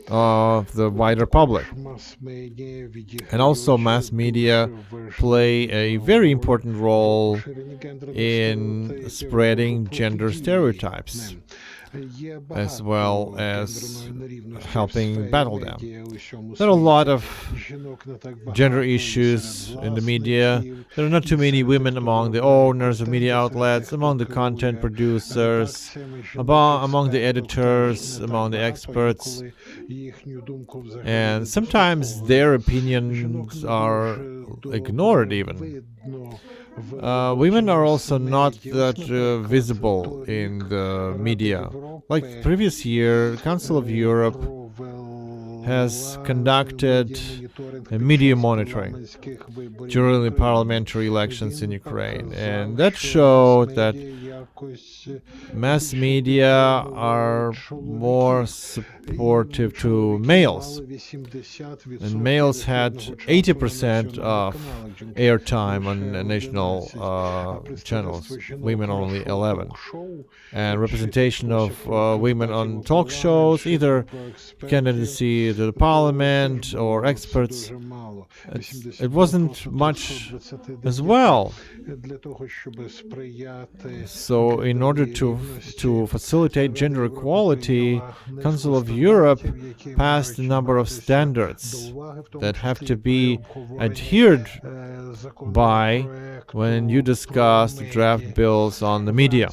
of the wider public. And also mass media play a very important role in spreading gender stereotypes, as well as helping battle them. There are a lot of gender issues in the media. There are not too many women among the owners of media outlets, among the content producers, among the editors, among the experts. And sometimes their opinions are ignored even. Women are also not that visible in the media. Like previous year, Council of Europe has conducted a media monitoring during the parliamentary elections in Ukraine, and that showed that mass media are more supportive to males, and males had 80% of airtime on national channels, women only 11, and representation of women on talk shows, either candidacy to the parliament or experts, it wasn't much as well. So in order to facilitate gender equality, Council of Europe passed a number of standards that have to be adhered by when you discuss the draft bills on the media.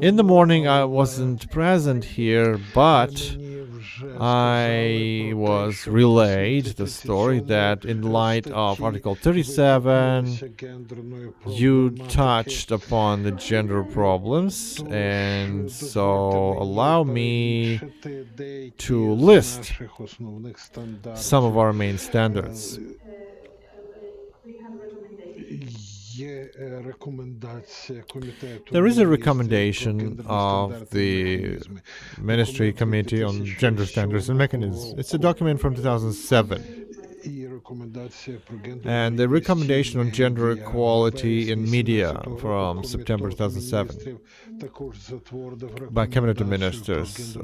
In the morning I wasn't present here, but I was relayed the story that in light of Article 37, you touched upon the gender problems, and so allow me to list some of our main standards. There is a recommendation of the Ministry Committee on Gender Standards and Mechanisms. It's a document from 2007. And the recommendation on gender equality in media from September 2007 by Cabinet Ministers.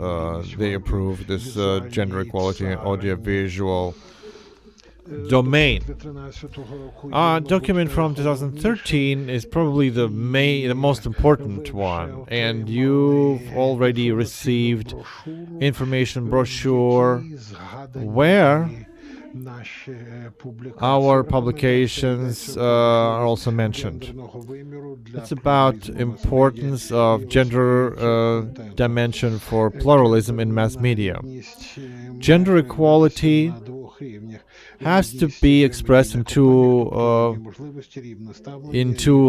They approved this gender equality in audiovisual domain. Our document from 2013 is probably the most important one, and you've already received information brochure where our publications are also mentioned. It's about importance of gender dimension for pluralism in mass media. Gender equality has to be expressed in two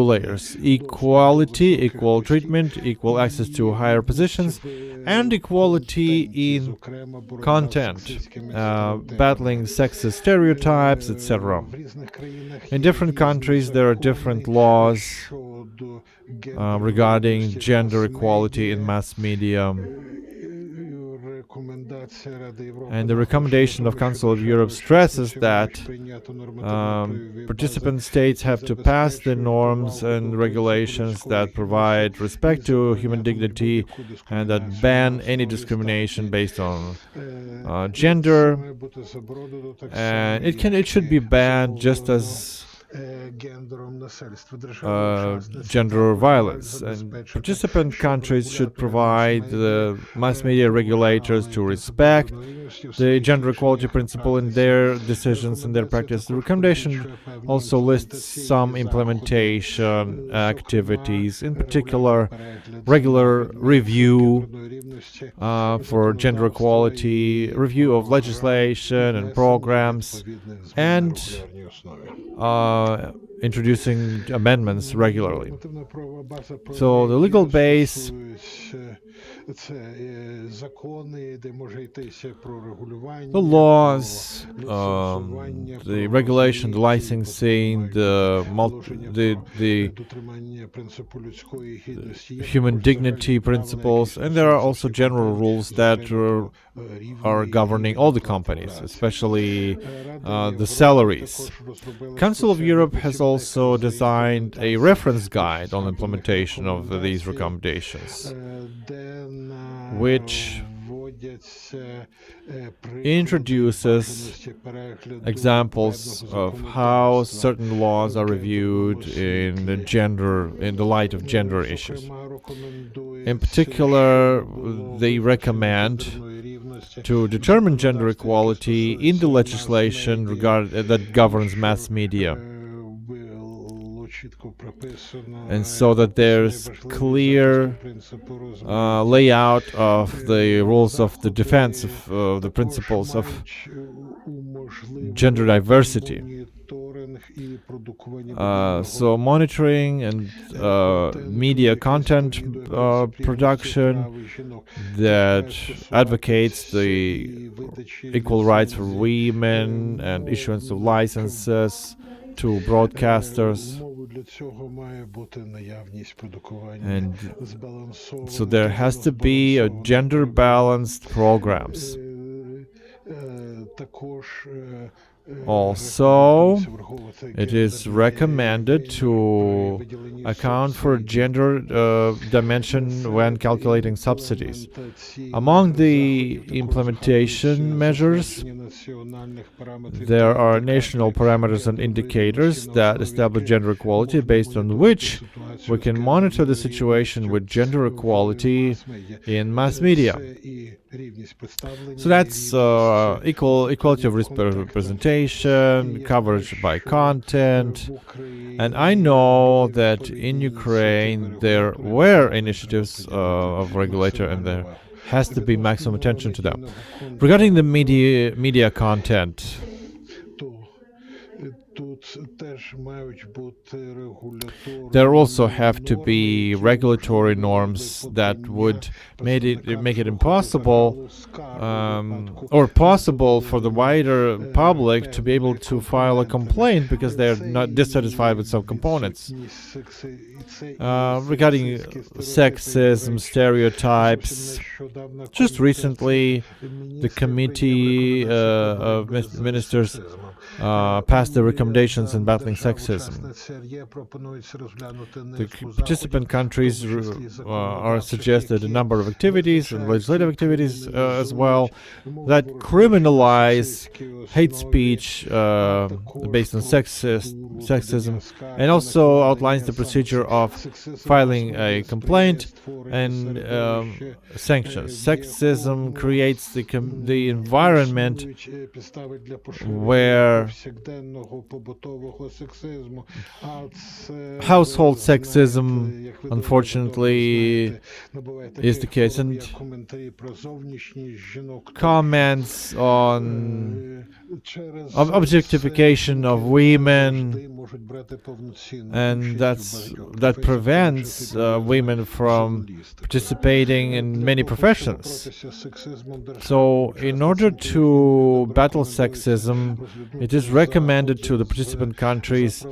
layers: equality, equal treatment, equal access to higher positions, and equality in content, battling sexist stereotypes, etc. In different countries there are different laws regarding gender equality in mass media. And the recommendation of Council of Europe stresses that participant states have to pass the norms and regulations that provide respect to human dignity and that ban any discrimination based on gender. And it should be banned just as gender violence. And participant countries should provide the mass media regulators to respect the gender equality principle in their decisions and their practice. The recommendation also lists some implementation activities, in particular regular review for gender equality, review of legislation and programs, and introducing amendments regularly. So the legal base the laws, the regulation, the licensing, the human dignity principles, and there are also general rules that are governing all the companies, especially the salaries. Council of Europe has also designed a reference guide on implementation of these recommendations, which introduces examples of how certain laws are reviewed in the light of gender issues. In particular, they recommend to determine gender equality in the legislation that governs mass media. And so that there's clear layout of the rules of the defense of the principles of gender diversity. So monitoring and media content production that advocates the equal rights for women and issuance of licenses to broadcasters. And so there has to be a gender-balanced programs. Also, it is recommended to account for gender dimension when calculating subsidies. Among the implementation measures, there are national parameters and indicators that establish gender equality, based on which we can monitor the situation with gender equality in mass media. So that's equality of representation, coverage by content, and I know that in Ukraine there were initiatives of regulator, and there has to be maximum attention to them. Regarding the media content, there also have to be regulatory norms that would make it impossible or possible for the wider public to be able to file a complaint because they're not dissatisfied with some components. Regarding sexism, stereotypes, just recently the committee of ministers passed the recommendations in battling sexism. The participant countries are suggested a number of activities and legislative activities as well that criminalize hate speech based on sexism, and also outlines the procedure of filing a complaint and sanctions. Sexism creates the environment where household sexism, unfortunately, is the case, and comments on objectification of women, and that prevents women from participating in many professions. So in order to battle sexism, it is recommended to the participants participant countries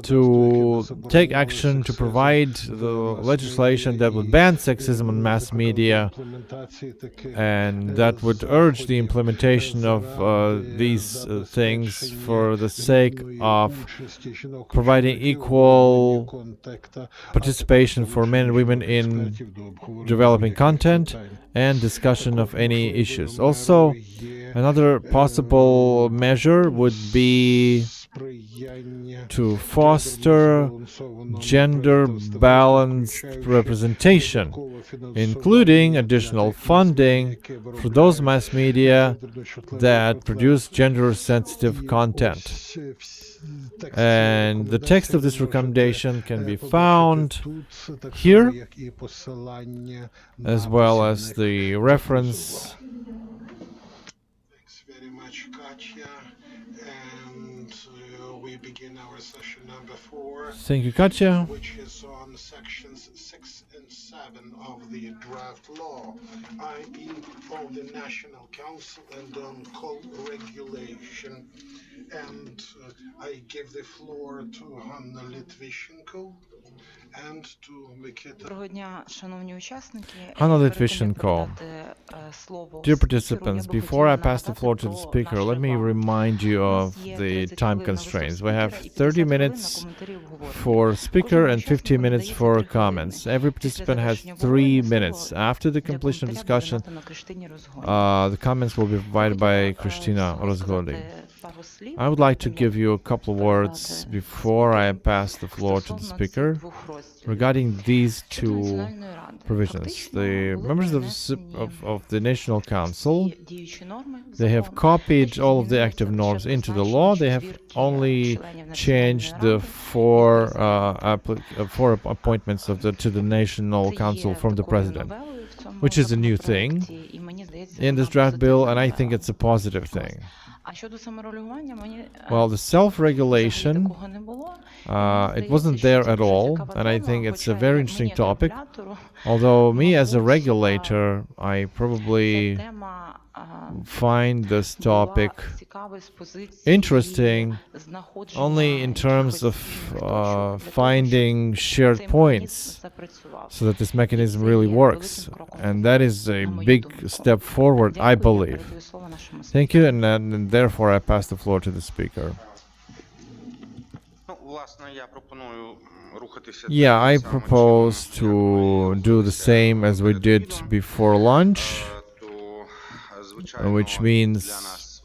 to take action to provide the legislation that would ban sexism on mass media, and that would urge the implementation of these things for the sake of providing equal participation for men and women in developing content and discussion of any issues. Also, another possible measure would be to foster gender-balanced representation, including additional funding for those mass media that produce gender-sensitive content. And the text of this recommendation can be found here, as well as the reference. Thanks very much, Katya. And we begin our session number 4. Thank you, Katya. Which is on sections 6 and 7 of the draft law, i.e. of the National Council and on co-regulation. And I give the floor to Hanna Litvyshenko and to Mikita. Hanna Litvyshenko. Dear participants, before I pass the floor to the speaker, let me remind you of the time constraints. We have 30 minutes for speaker and 15 minutes for comments. Every participant has 3 minutes. After the completion of discussion, the comments will be provided by Kristina Rozgody. I would like to give you a couple of words before I pass the floor to the speaker regarding these two provisions. The members of the National Council, they have copied all of the active norms into the law. They have only changed the four appointments to the National Council from the President, which is a new thing in this draft bill, and I think it's a positive thing. Well, the self-regulation, it wasn't there at all, and I think it's a very interesting topic. Although me as a regulator, I probably find this topic interesting only in terms of finding shared points so that this mechanism really works. And that is a big step forward, I believe. Thank you, and therefore I pass the floor to the speaker. Yeah, I propose to do the same as we did before lunch, which means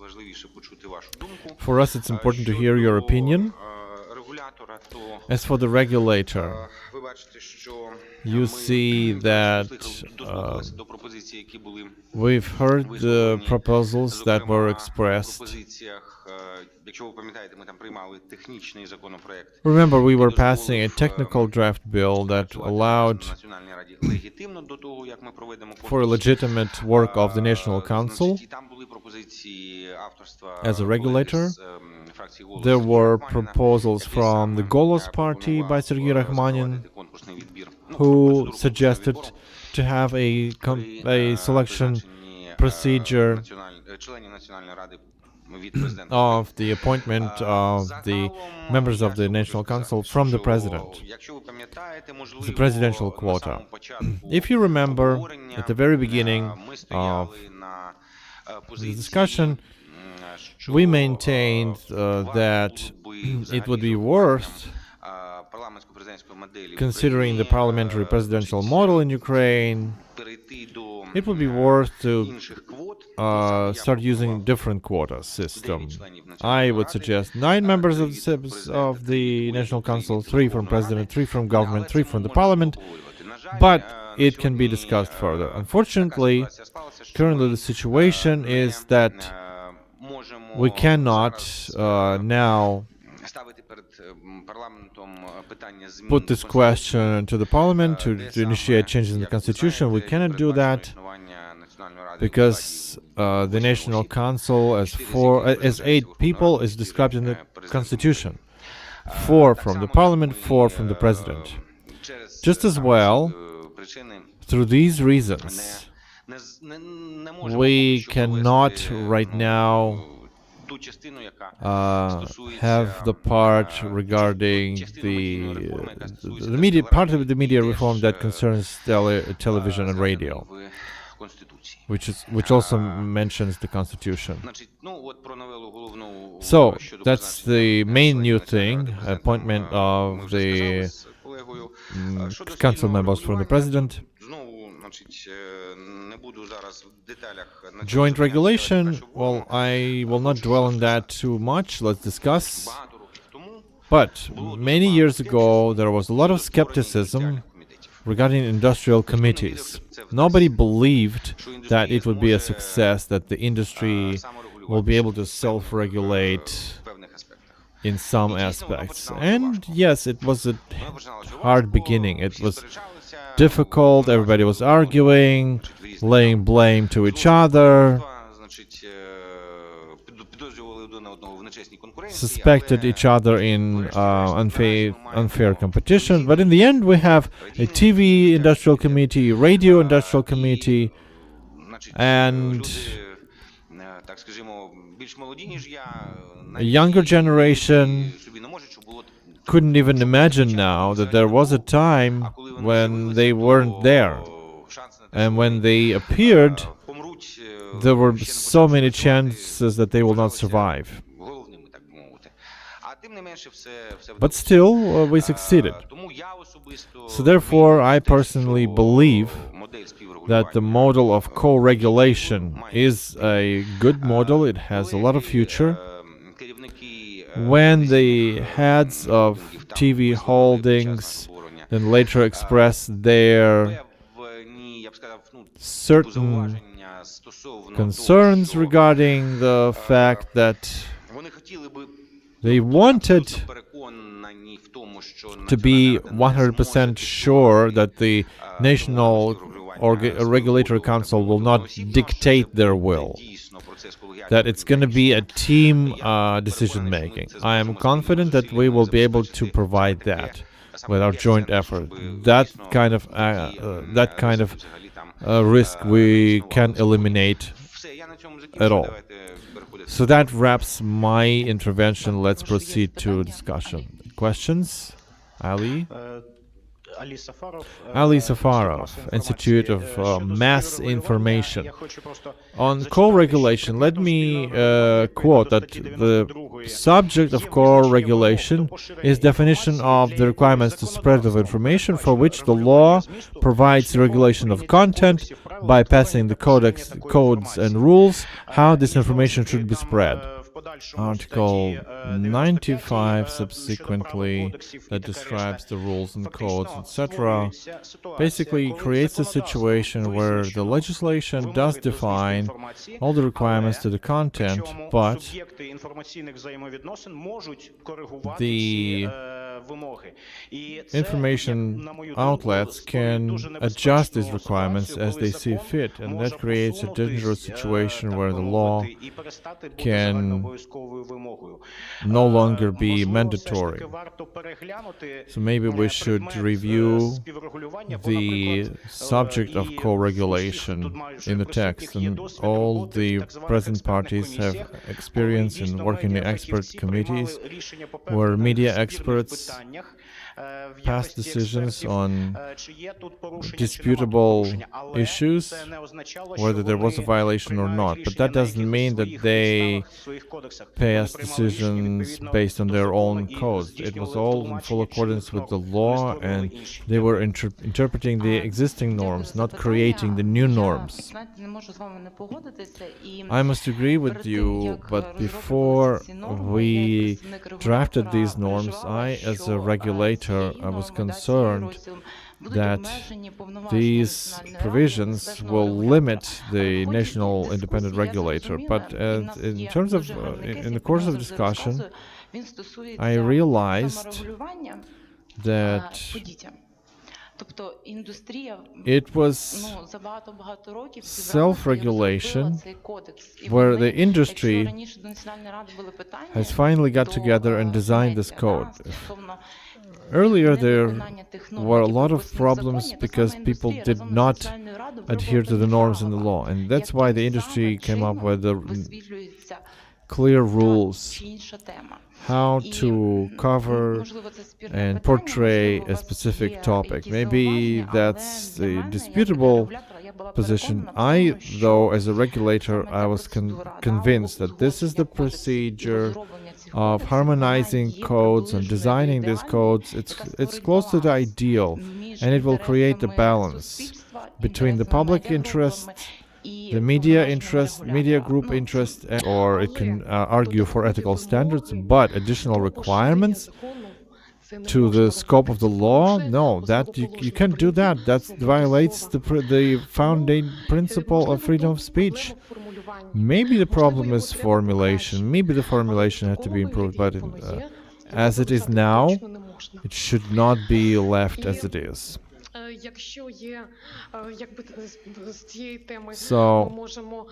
for us it's important to hear your opinion. As for the regulator, you see that we've heard the proposals that were expressed. Remember, we were passing a technical draft bill that allowed for a legitimate work of the National Council as a regulator. There were proposals from the Golos party by Sergei Rakhmanin, who suggested to have a selection procedure of the appointment of the members of the National Council from the President, the presidential quota. If you remember, at the very beginning of the discussion, we maintained that it would be worth, considering the parliamentary presidential model in Ukraine, it would be worth to start using a different quota system. I would suggest 9 members of the National Council, 3 from President, 3 from government, 3 from the Parliament, but it can be discussed further. Unfortunately, currently the situation is that we cannot now put this question to the Parliament to initiate changes in the Constitution. We cannot do that because the National Council as 8 people is described in the Constitution. 4 from the Parliament, 4 from the President. Just as well, through these reasons, we cannot right now have the part regarding the media part of the media reform that concerns television and radio, which also mentions the Constitution. So that's the main new thing: appointment of the council members from the president. Joint regulation, well, I will not dwell on that too much. Let's discuss. But many years ago, there was a lot of skepticism regarding industrial committees. Nobody believed that it would be a success, that the industry will be able to self-regulate in some aspects. And yes, it was a hard beginning. It was difficult, everybody was arguing, laying blame to each other, suspected each other in unfair competition. But in the end, we have a TV industrial committee, radio industrial committee, and a younger generation couldn't even imagine now that there was a time when they weren't there. And when they appeared, there were so many chances that they will not survive. But still, we succeeded. So therefore, I personally believe that the model of co-regulation is a good model. It has a lot of future. When the heads of TV holdings then later express their certain concerns regarding the fact that they wanted to be 100% sure that the National Regulatory Council will not dictate their will, that it's going to be a team decision-making. I am confident that we will be able to provide that with our joint effort. That kind of risk we can eliminate at all. So that wraps my intervention. Let's proceed to discussion. Questions? Ali? Ali Safarov, Institute of Mass Information. On co-regulation, let me quote that the subject of co-regulation is definition of the requirements to spread of information for which the law provides regulation of content by passing the codes and rules how this information should be spread. Article 95 subsequently, that describes the rules and codes, etc., basically creates a situation where the legislation does define all the requirements to the content, but the information outlets can adjust these requirements as they see fit, and that creates a dangerous situation where the law can no longer be mandatory. So maybe we should review the subject of co-regulation in the text, and all the present parties have experience in working in expert committees where media experts pass decisions on disputable issues, whether there was a violation or not. But that doesn't mean that they pass decisions based on their own codes. It was all in full accordance with the law, and they were interpreting the existing norms, not creating the new norms. I must agree with you, but before we drafted these norms, I, as a regulator, I was concerned that these provisions will limit the national independent regulator. But in terms of, in the course of discussion, I realized that it was self-regulation where the industry has finally got together and designed this code. Earlier, there were a lot of problems because people did not adhere to the norms in the law, and that's why the industry came up with the clear rules чи інша тема. how to cover Можливо, це спірне and питання, portray можливо, у a вас specific є topic. якісь Maybe зауваження, але that's для the мене, як disputable регулятора, я була position. переконана в I, тому, що though, as a regulator, саме I ця was процедура, convinced that this is the узгодження кодексів і procedure розроблення цих of кодексів, harmonizing вона є codes and приближеною designing до these ідеальної, codes. яка It's створить close to the баланс ideal, між and it will create a інтересами balance суспільства, between the інтересами public медіагрупами interest, і the media повноваженнями interest, media регулятора. group Ну, interest, or it can argue for ethical standards, but additional requirements to the scope of the law, no, that you can't do that. That violates the founding principle of freedom of speech. Maybe the problem is formulation. Maybe the formulation had to be improved, but as it is now, it should not be left as it is. Якщо є, якби з цієї теми So, ми можемо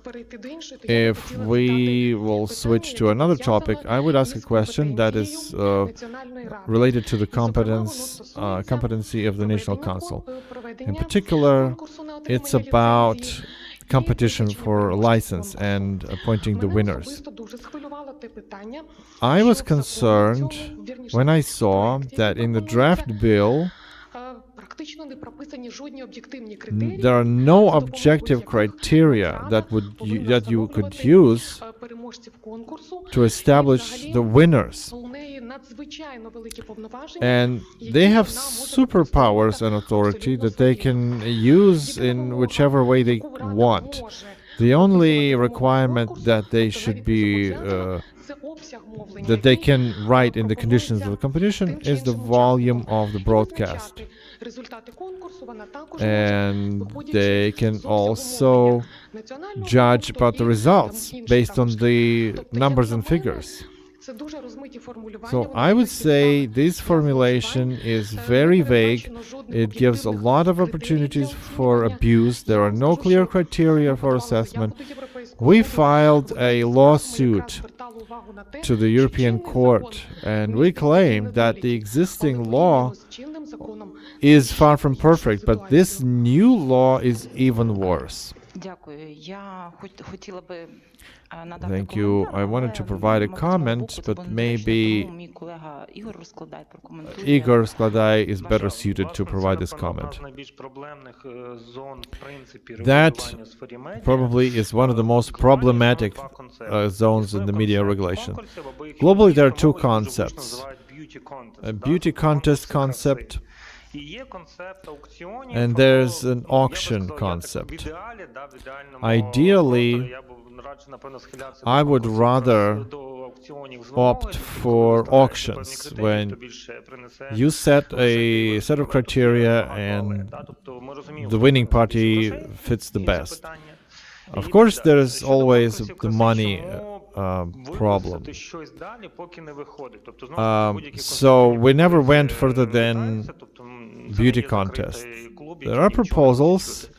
перейти до іншої, то я if б хотіла we задати will питання, switch to яке another topic, пов'язане I would ask a із question that is компетенцією Національної ради. related to the І, зокрема, воно competency стосується of the National проведення Council. In проведення particular, конкурсу на it's отримання about ліцензії і competition визначення for переможців license конкурсу. and appointing the Мене winners. особисто дуже схвилювало те питання, I що was в законі concerned цьому, вірніше, when I в saw проекті, that який in the пропонується, draft bill, практично не прописані жодні об'єктивні критерії, there are no за допомогою objective яких criteria Нацрада повинна that you could встановлювати, use переможців конкурсу, to establish the winners. у неї надзвичайно великі повноваження, And they have superpowers and authority that they can use in whichever way they want. The only requirement that they should be це обсяг мовлення, that they який can write in the conditions of the competition тим чи is the іншим volume учасникам. of the І broadcast. визначати результати конкурсу вона також And може, виходячи they can з обсягу also мовлення національного judge фонду about the і results там інших based там on штук. the Тобто, як numbers на and мене, figures. це дуже розмиті формулювання, So вони I would досить say підстави this для formulation зловживань. is Не very vague. передбачено жодних It gives a об'єктивних lot of критеріїв opportunities для for оцінювання. abuse. There Я are вам no скажу, clear що criteria for подавала assessment. заяву до Європейського We суду. filed a Ми якраз lawsuit звертали увагу на те, to the що European чинний Court, закон and we містить claim певні that the недоліки, existing але law порівняно з чинним законом is це far from інша perfect, but this ситуація. new law is even worse. Дякую. Я хотіла би надати Thank you. коментар, I wanted to але, provide a мабуть, з мого comment, боку, це but буде незручно, maybe тому мій колега Ігор Розкладай прокоментує. Igor Skladai is better suited to Власне, provide це, this напевно, одна comment. з найбільш проблемних зон, в принципі, That регулювання у сфері медіа. Probably is one of the most problematic Два концепти. zones in the media Концепт regulation. конкурсів, або їх Globally, there are two дуже влучно concepts. називають beauty contest, A да, beauty тобто contest конкурси краси. concept, І є концепт аукціонів, and або, there's an я би auction сказав, я так concept. в ідеалі, да, в ідеальному Ideally, просторі я б радше, напевно, схилявся I до would конкурсів rather краси, до аукціонів з вимогою, opt тобто, for коли ви auctions ставите певні when критерії, хто більше принесе you set a грошей, set of тобто, criteria багато, and да, тобто ми розуміємо, the хто winning принесе party більше грошей, fits the інше best. питання. Of І course, так далі. there's Щодо always конкурсів the краси, money чому problem. виписати щось далі, поки не виходить. Тобто, знову ж таки, будь-які So конкурси, we never які went further than розглядаються, тобто, це beauty не є закритий contests. клуб, There який are нічого не proposals, вирішує.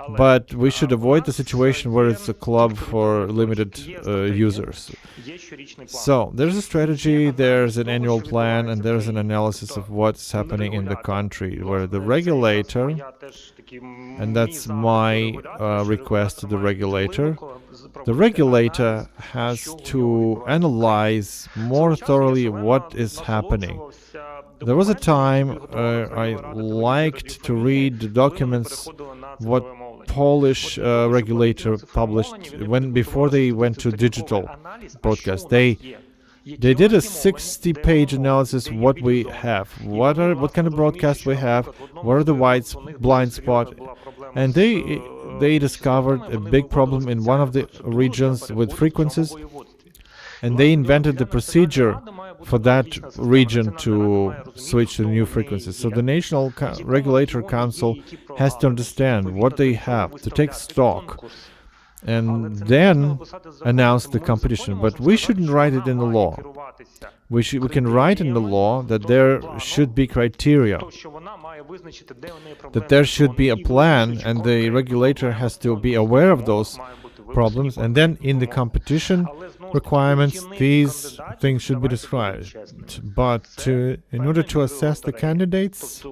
Але, but we should у avoid the нас situation where є it's a club for структурний limited точок, є стратегія, users. є щорічний план. So there's a strategy, there's an annual plan, and there's an analysis of Тобто, what's happening in the country, where the власне, це regulator, я теж такий and мій that's запит my до регулятора, що request to the регулятор має regulator. глибоко the проводити regulator аналіз, has що в нього to відбувається. analyze more Свого часу thoroughly я what саме is happening. насолоджувався There was a time документами, які I підготувала Краєва Рада liked Телевізійної to фамілії, read the коли вони documents переходили на what цифрове мовлення. Polish От для того, щоб regulator робити published цифрове when мовлення, before they вони went to підготували digital аналіз, а broadcast. що у нас є. They did a Є 60-page мовлення, analysis де є what we відео, have, і what вони, kind of власне, broadcast we розуміють, що, have, наприклад, в what are the одному white з них blind дуже серйозна spot, була проблема and з, they з discovered частотами, a вони big виводили problem in one of the спеціальну процедуру regions для with переводу в frequencies, цьому воєводстві. and they invented the procedure for that region to switch to the new frequencies. So the National Regulatory Council has to understand what they have, to take stock, and then announce the competition. But we shouldn't write it in the law. We can write in the law that there should be criteria, that there should be a plan, and the regulator has to be aware of those problems, and then in the competition requirements, these things should be described. But in order to assess the candidates,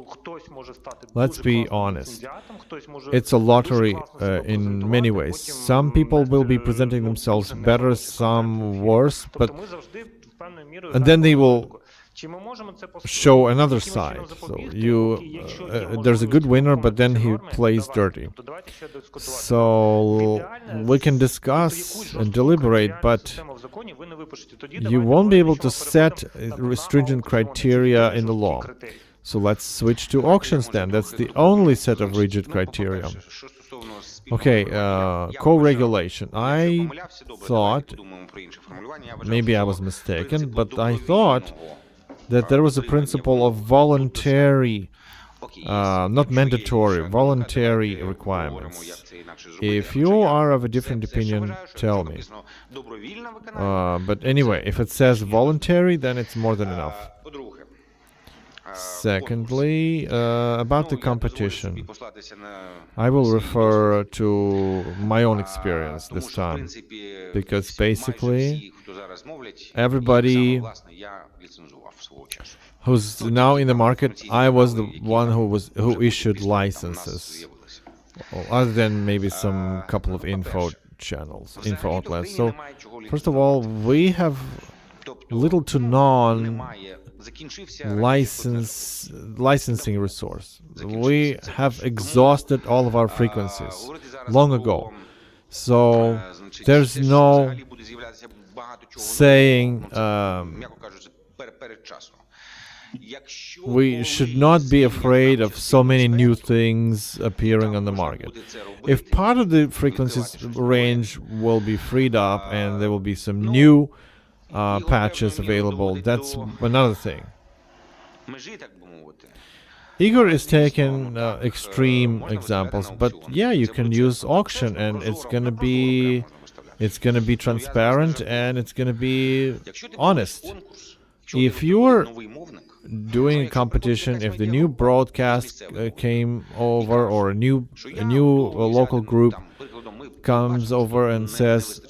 let's be honest, it's a lottery in many ways. Some people will be presenting themselves better, some worse, and then they will show another side. So there's a good winner, but then he plays dirty. So we can discuss and deliberate, but you won't be able to set stringent criteria in the law. So let's switch to auctions then. That's the only set of rigid criteria. Okay, co-regulation. I thought, maybe I was mistaken, but I thought that there was a principle of voluntary, not mandatory, voluntary requirements. If you are of a different opinion, tell me. But anyway, if it says voluntary, then it's more than enough. Secondly, about the competition, I will refer to my own experience this time, because basically everybody who's now in the market, I was the one who issued licenses, other than maybe some couple of info outlets. So first of all, we have little to none licensing resource. We have exhausted all of our frequencies long ago. So there's no saying we should not be afraid of so many new things appearing on the market. If part of the frequencies range will be freed up and there will be some new patches available, that's another thing. Igor is taking extreme examples, but yeah, you can use auction, and it's gonna be transparent, and it's gonna be honest. If you're doing a competition, if the new broadcast came over, or a new local group comes over and says,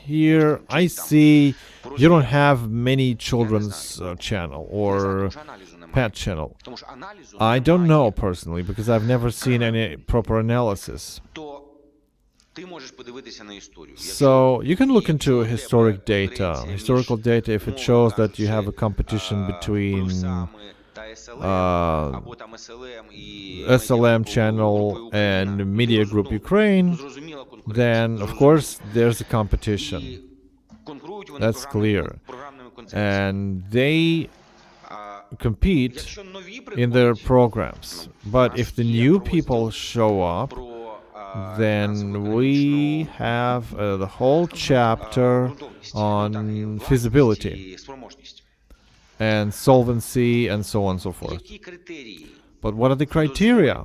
here I see you don't have many children's channel or pet channel. I don't know personally, because I've never seen any proper analysis. So you can look into historical data, if it shows that you have a competition between SLM channel and Media Group Ukraine, then of course there's a competition. That's clear. And they compete in their programs. But if the new people show up, then we have the whole chapter on feasibility and solvency and so on and so forth. But what are the criteria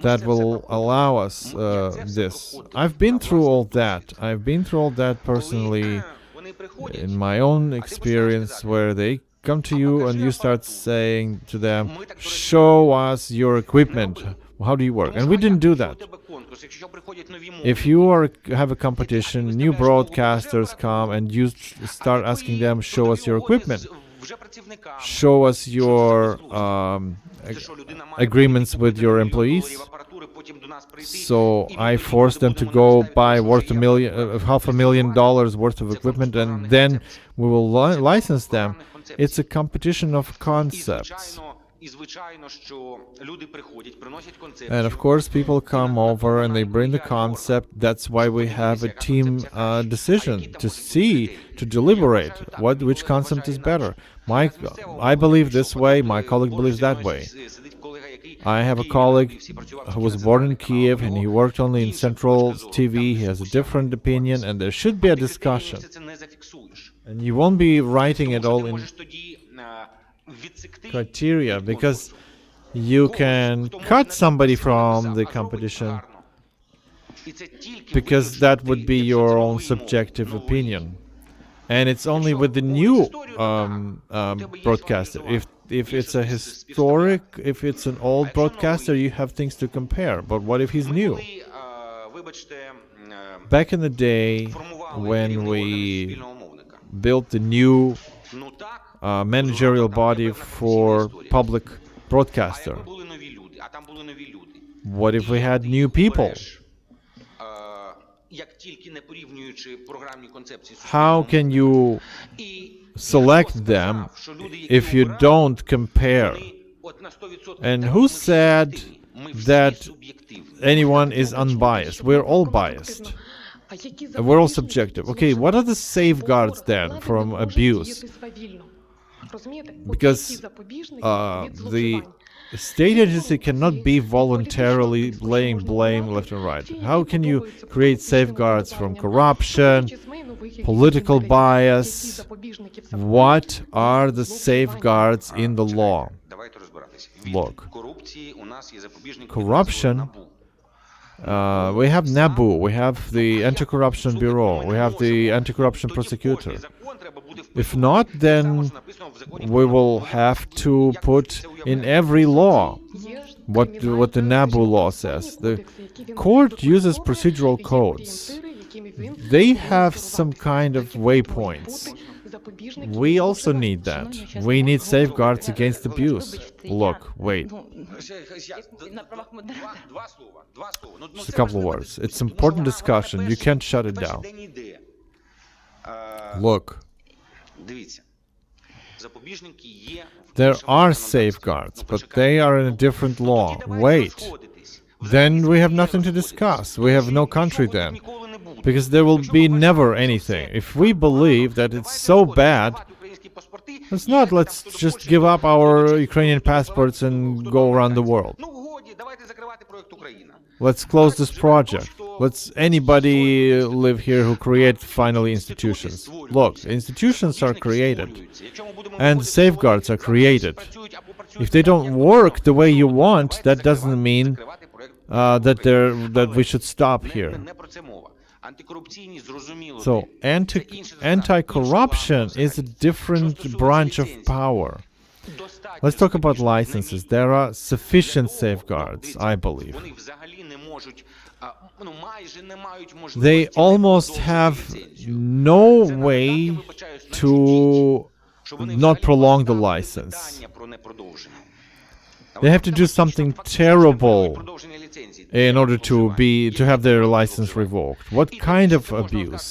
that will allow us this? I've been through all that. I've been through all that personally in my own experience, where they come to you and you start saying to them, show us your equipment. How do you work? And we didn't do that. If you have a competition, new broadcasters come and you start asking them, show us your equipment. Show us your agreements with your employees. So I forced them to go buy $500,000 worth of equipment, and then we will license them. It's a competition of concepts. And of course, people come over and they bring the concept. That's why we have a team decision to deliberate which concept is better. I believe this way, my colleague believes that way. I have a colleague who was born in Kiev and he worked only in Central TV. He has a different opinion, and there should be a discussion. And you won't be writing it all in criteria, because you can cut somebody from the competition, because that would be your own subjective opinion. And it's only with the new broadcaster. If it's a historic, if it's an old broadcaster, you have things to compare. But what if he's new? Back in the day, формували when керівні органи we спільного мовника. built the new Ну так, managerial body for public а broadcaster, якби були нові люди, а там були нові люди. what if we had new people? Береш, як тільки не порівнюючи програмні концепції How can you і select them if you don't compare? And who said that anyone is unbiased? We're all biased. We're all subjective. Okay, what are the safeguards then from abuse? Because the state agency cannot be voluntarily laying blame left and right. How can you create safeguards from corruption, political bias? What are the safeguards in the law? Давайте розбиратися. Від Look. корупції у нас є запобіжник Corruption. We have NABU, we have the Anti-Corruption Bureau, we have the Anti-Corruption Prosecutor. If not, then we will have to put in every law what the NABU law says. The court uses procedural codes. They have some kind of waypoints. We also need that. We need safeguards against abuse. Look, wait. Just a couple of words. It's important discussion. You can't shut it down. Look, Дивіться. Запобіжники є в there іншому are законодавстві. safeguards, Ну, but почекайте. they are in a different Ну, law. тоді давайте Wait. розходитись. Then Взагалі we have не nothing to розходитись. discuss. We have no country Нічого then. ніколи не буде. Because there will Якщо be ви never бачите, що anything. це If we believe that it's so bad, українські паспорти, it's not let's just give up our Ukrainian passports and go around the world. Ну, годі, давайте закривати проект Україна. Let's close this project. Let's anybody live here who create finally institutions. Look, institutions are created and safeguards are created. If they don't work the way you want, that doesn't mean that we should stop here. Не про це мова. Антикорупційні, зрозуміло. So anti-corruption is a different branch of power. Let's talk about licenses. There are sufficient safeguards, I believe. Вони взагалі не можуть, ну, майже не мають можливості They almost have no way to not prolong the license. They have to do something terrible in order to have their license revoked. What kind of abuse?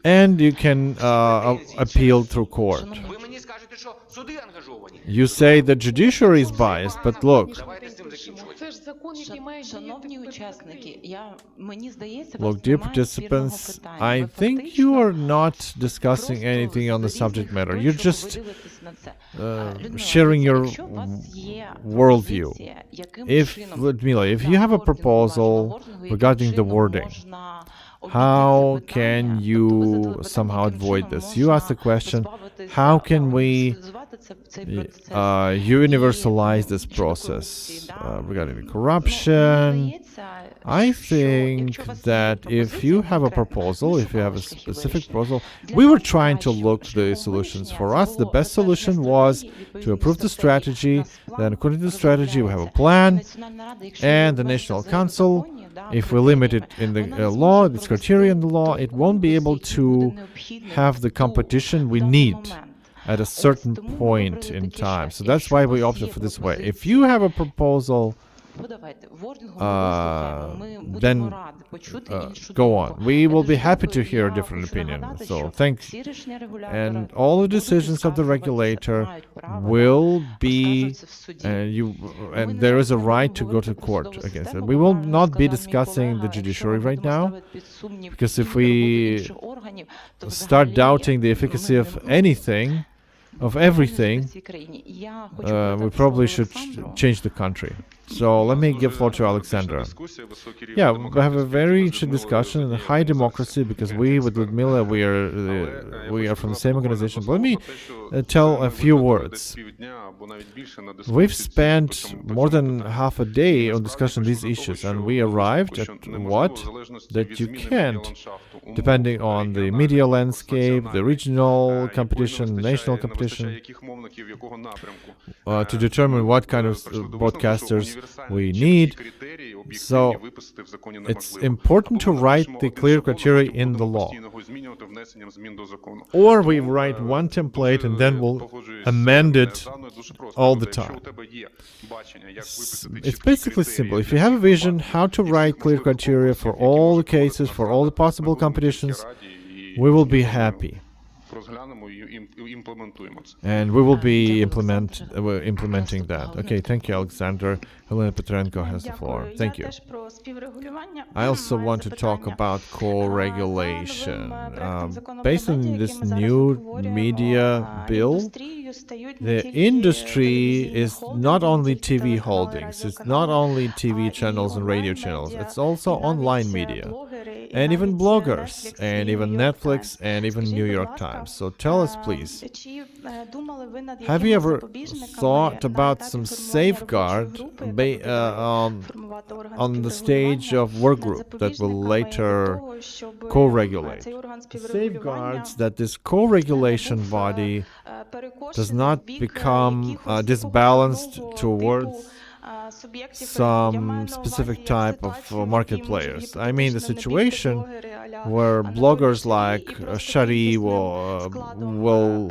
And you can appeal through court. Ви мені скажете, що суди ангажовані. You say the judiciary is biased, but look, Давайте з цим закінчувати. Це ж закон, який має Шановні учасники, мені здається, look, dear participants, I think you are not discussing anything on the subject matter. You're just sharing your worldview. If, Ludmila, if you have a proposal regarding the wording, how can you somehow avoid this? You asked the question, how can we universalize this process regarding the corruption? I think that if you have a proposal, if you have a specific proposal, we were trying to look the solutions. For us, the best solution was to approve the strategy. Then according to the strategy, we have a plan. And the National Council, if we limit it in the law, this criteria in the law, it won't be able to have the competition we need at a certain point in time. So that's why we opted for this way. If you have a proposal, then go on. We will be happy to hear a different opinion. So thanks. And all the decisions of the regulator will be, and there is a right to go to court against it. We will not be discussing the judiciary right now, because if we start doubting the efficacy of anything, of everything, we probably should change the country. So let me give floor to Alexandra. Yeah, we have a very interesting discussion and high democracy, because we with Ludmila, we are from the same organization. But let me tell a few words. We've spent more than half a day on discussing these issues, and we arrived at what? That you can't, depending on the media landscape, the regional competition, national competition, to determine what kind of broadcasters we need. So it's important to write the clear criteria in the law. Or we write one template and then we'll amend it all the time. It's basically simple. If you have a vision how to write clear criteria for all the cases, for all the possible competitions, we will be happy. And we will be implementing that. Okay, thank you, Alexander. Helena Petrenko has the floor. Thank you. I also want to talk about co-regulation. Based on this new media bill, the industry is not only TV holdings, it's not only TV channels and radio channels, it's also online media, and even bloggers, and even Netflix, and even New York Times. So tell us, please, have you ever thought about some safeguard on the stage of work group that will later co-regulate? Safeguards that this co-regulation body does not become disbalanced towards some specific type of market players. I mean the situation where bloggers like Shari will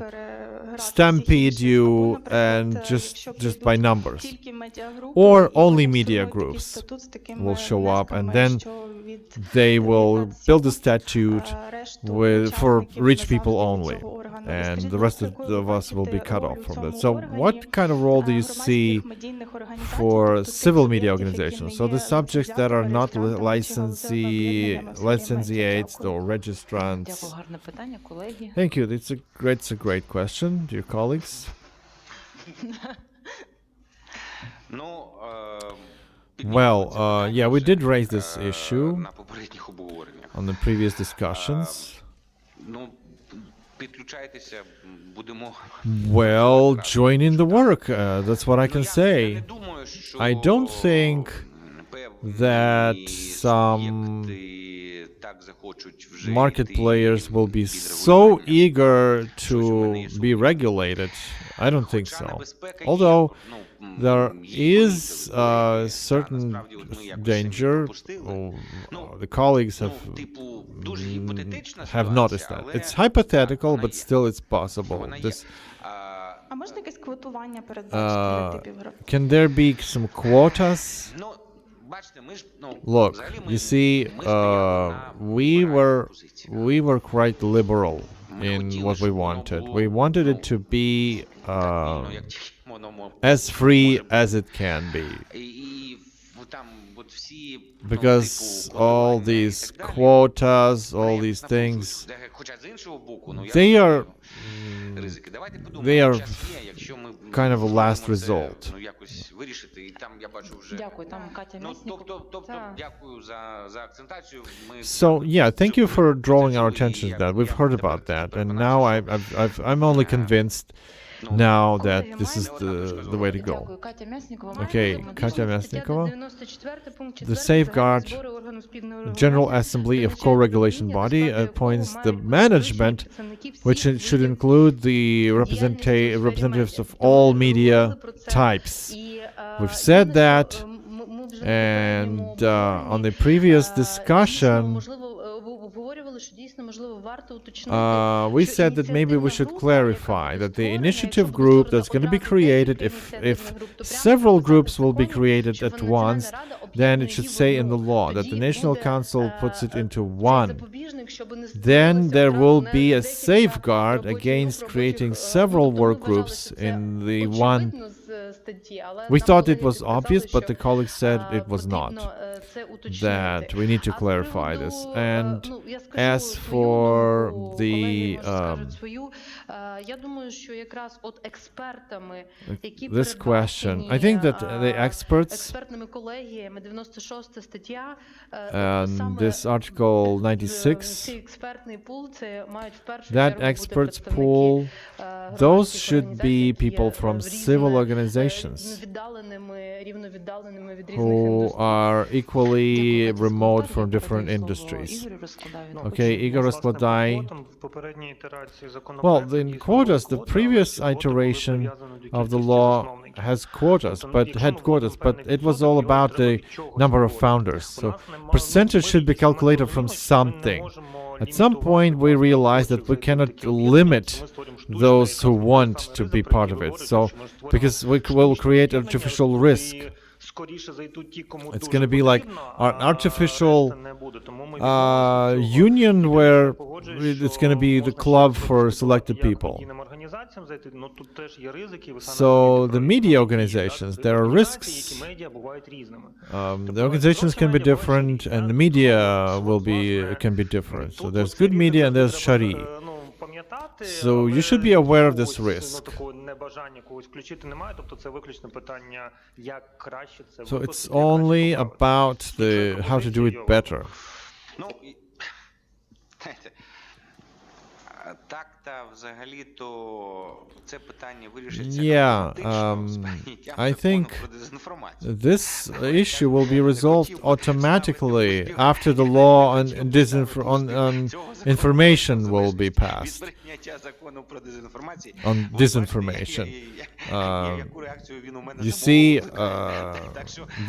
stampede you and just by numbers, or only media groups will show up and then they will build a statute for rich people only, and the rest of us will be cut off from that. So what kind of role do you see for civil media organizations? So the subjects that are not licensed or registrants. Thank you. It's a great question, dear colleagues. Well, yeah, we did raise this issue on the previous discussions. Well, join in the work. That's what I can say. I don't think that some market players will be so eager to be regulated. I don't think so. Although there is a certain danger, the colleagues have noticed that. It's hypothetical, but still it's possible. Can there be some quotas? Look, you see, we were quite liberal in what we wanted. We wanted it to be as free as it can be. Because all these quotas, all these things, they are kind of a last result. So yeah, thank you for drawing our attention to that. We've heard about that, and now I'm only convinced now that this is the way to go. Okay, Katya Mesnikova. The Safeguard General Assembly of Co-Regulation Body appoints the management, which should include the representatives of all media types. We've said that, and on the previous discussion, we said that maybe we should clarify that the initiative group that's going to be created, if several groups will be created at once, then it should say in the law that the National Council puts it into one. Then there will be a safeguard against creating several work groups in the one. We thought it was obvious, but the colleagues said it was not. That we need to clarify this. And as for the this question, I think that the experts and this Article 96, that experts pool, those should be people from civil organizations nations who are equally remote from different industries. Okay, Igor розкладай. Well, in quotas, the previous iteration of the law had quotas, but it was all about the number of founders. So percentage should be calculated from something. At some point, we realized that we cannot limit those who want to be part of it. So, because we will create artificial risk. It's going to be like an artificial union where it's going to be the club for selected people. So the media organizations, there are risks. The organizations can be different, and the media can be different. So there's good media and there's shari. So you should be aware of this risk. So it's only about how to do it better. Ну, знаєте, так-то взагалі-то це питання вирішиться автоматично з прийняттям закону про дезінформацію. This issue will be resolved automatically after the law on information will be passed. On disinformation. You see,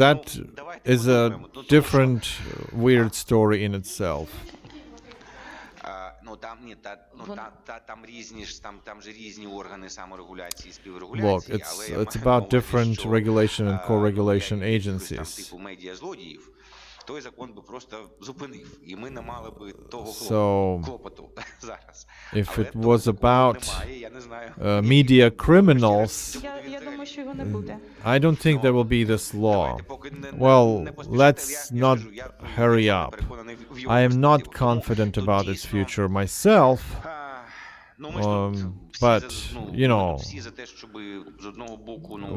that is a different weird story in itself. Look, it's about different regulation and co-regulation agencies. So, if it was about media criminals, I don't think there will be this law. Well, let's not hurry up. I am not confident about its future myself. But, you know,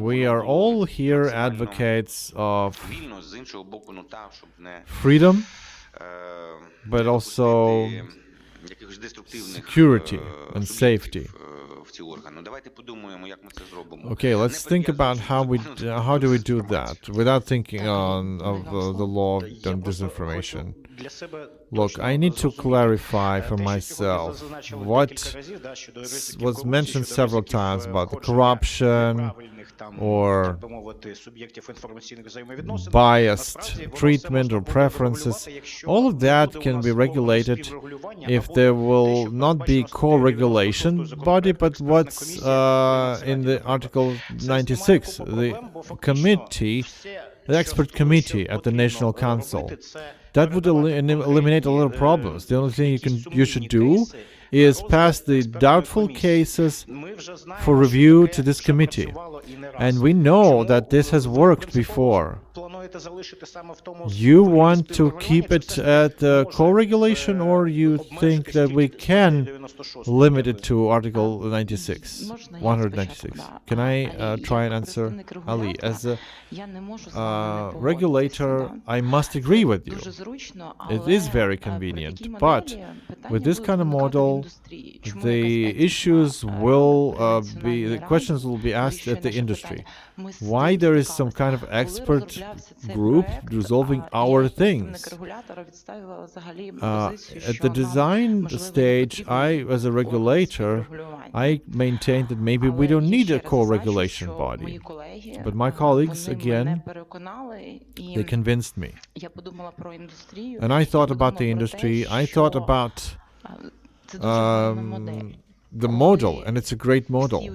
we are all here advocates of freedom, but also security and safety. Okay, let's think about how do we do that without thinking of the law on disinformation. Look, I need to clarify for myself what was mentioned several times about the corruption or biased treatment or preferences. All of that can be regulated if there will not be co-regulation body, but what's in the Article 96, the committee, the expert committee at the National Council. That would eliminate a lot of problems. The only thing you should do is pass the doubtful cases for review to this committee. And we know that this has worked before. You want to keep it at the co-regulation, or you think that we can limit it to Article 96, 196? Can I try and answer? Ali, as a regulator, I must agree with you. It is very convenient, but with this kind of model, the issues will the questions will be asked at the industry. Why there is some kind of expert group resolving our things? At the design stage, as a regulator, I maintain that maybe we don't need a co-regulation body. But my colleagues, again, they convinced me. And I thought about the industry, I thought about the model, and it's a great model,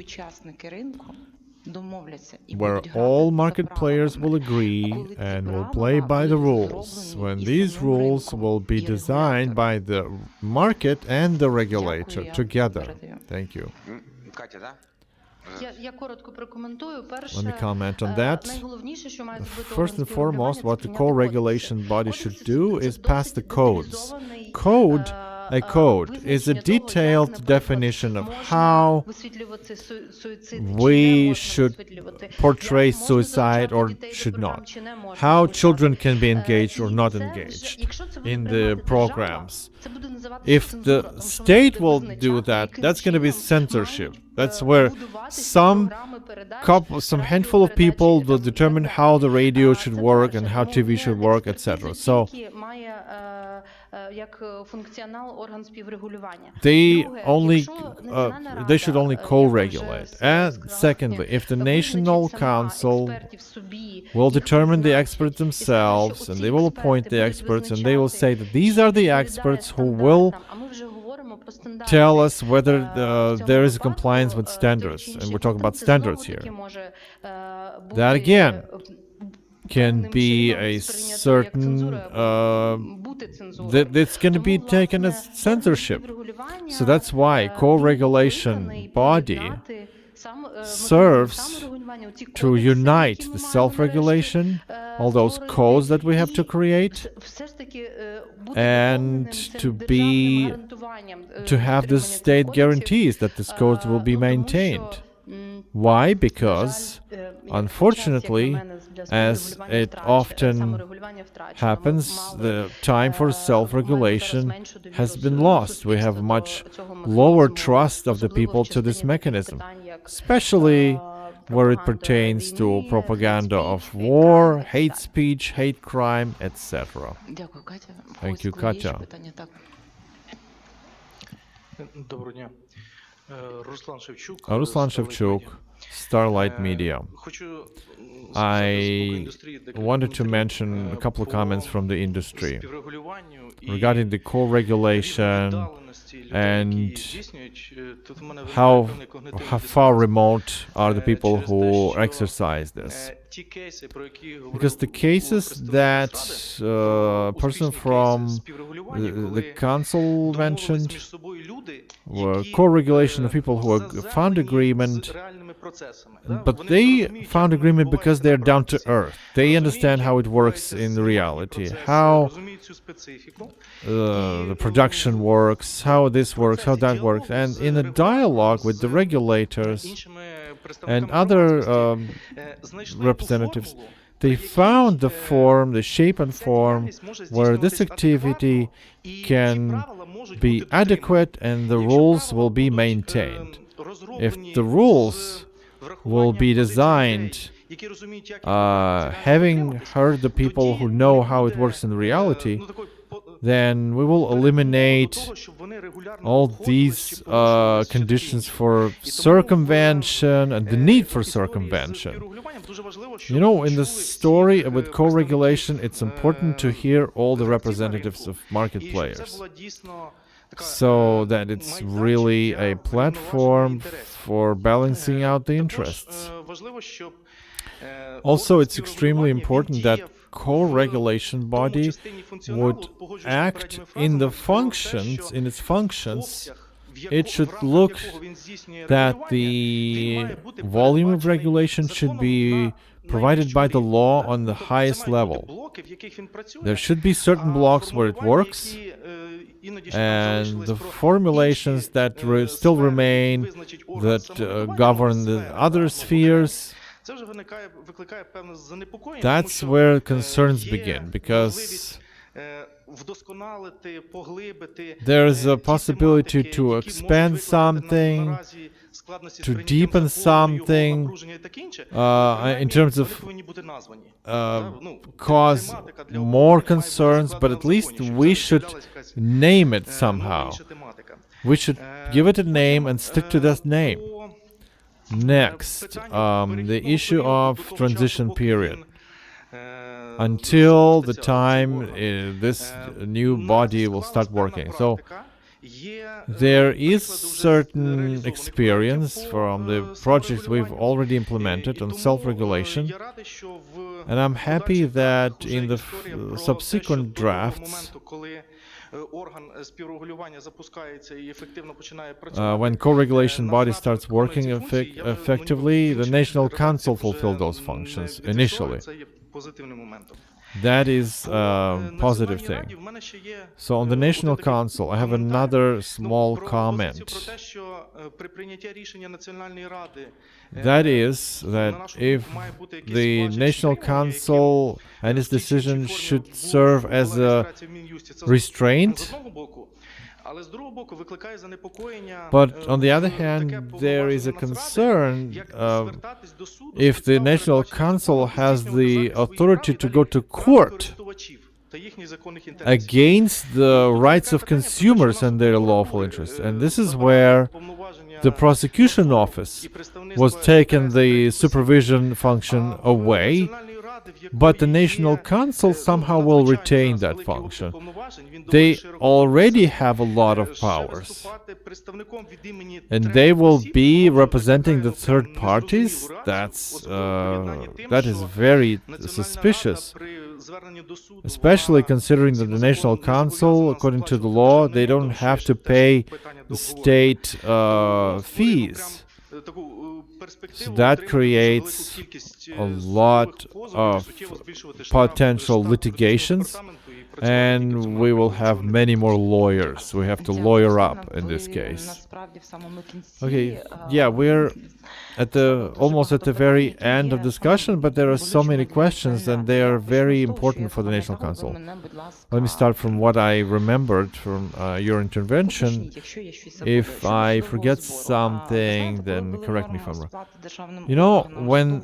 where all market players will agree and will play by the rules, when these rules will be designed by the market and the regulator together. Thank you. Let me comment on that. First and foremost, what the co-regulation body should do is pass the codes. Code a code is a detailed definition of how we should portray suicide or should not, how children can be engaged or not engaged in the programs. If the state will do that, that's going to be censorship. That's where some handful of people will determine how the radio should work and how TV should work, etc. So they should only co-regulate. And secondly, if the National Council will determine the experts themselves, and they will appoint the experts, and they will say that these are the experts who will tell us whether there is a compliance with standards, and we're talking about standards here. That again can be a certain it's going to be taken as censorship. So that's why co-regulation body serves to unite the self-regulation, all those codes that we have to create, and to have the state guarantees that these codes will be maintained. Why? Because, unfortunately, as it often happens, the time for self-regulation has been lost. We have much lower trust of the people to this mechanism, especially where it pertains to propaganda of war, hate speech, hate crime, etc. Thank you, Katya. Ruslan Shevchuk, Starlight Media. I wanted to mention a couple of comments from the industry regarding the co-regulation and how far remote are the people who exercise this. Because the cases that person from the council mentioned were co-regulation of people who found agreement, but they found agreement because they're down to earth. They understand how it works in reality, how the production works, how this works, how that works, and in a dialogue with the regulators and other representatives, they found the form, the shape and form where this activity can be adequate and the rules will be maintained. If the rules will be designed having heard the people who know how it works in reality, then we will eliminate all these conditions for circumvention and the need for circumvention. You know, in the story with co-regulation, it's important to hear all the representatives of market players, so that it's really a platform for balancing out the interests. Also, it's extremely important that co-regulation body would act in its functions. It should look that the volume of regulation should be provided by the law on the highest level. There should be certain blocks where it works, and the formulations that still remain, that govern the other spheres, that's where concerns begin, because there's a possibility to expand something, to deepen something, in terms of cause more concerns, but at least we should name it somehow. We should give it a name and stick to that name. Next, the issue of transition period. Until the time this new body will start working. So there is certain experience from the projects we've already implemented on self-regulation, and I'm happy that in the subsequent drafts, when co-regulation body starts working effectively, the National Council fulfills those functions initially. That is a positive thing. So on the National Council, I have another small comment. That is that if the National Council and its decision should serve as a restraint, but on the other hand, there is a concern if the National Council has the authority to go to court against the rights of consumers and their lawful interests. And this is where the prosecution office was taken the supervision function away, but the National Council somehow will retain that function. They already have a lot of powers, and they will be representing the third parties. That is very suspicious, especially considering that the National Council, according to the law, they don't have to pay state fees. So that creates a lot of potential litigations, and we will have many more lawyers. We have to lawyer up in this case. Okay, yeah, we're almost at the very end of discussion, but there are so many questions, and they are very important for the National Council. Let me start from what I remembered from your intervention. If I forget something, then correct me if I'm wrong. You know, when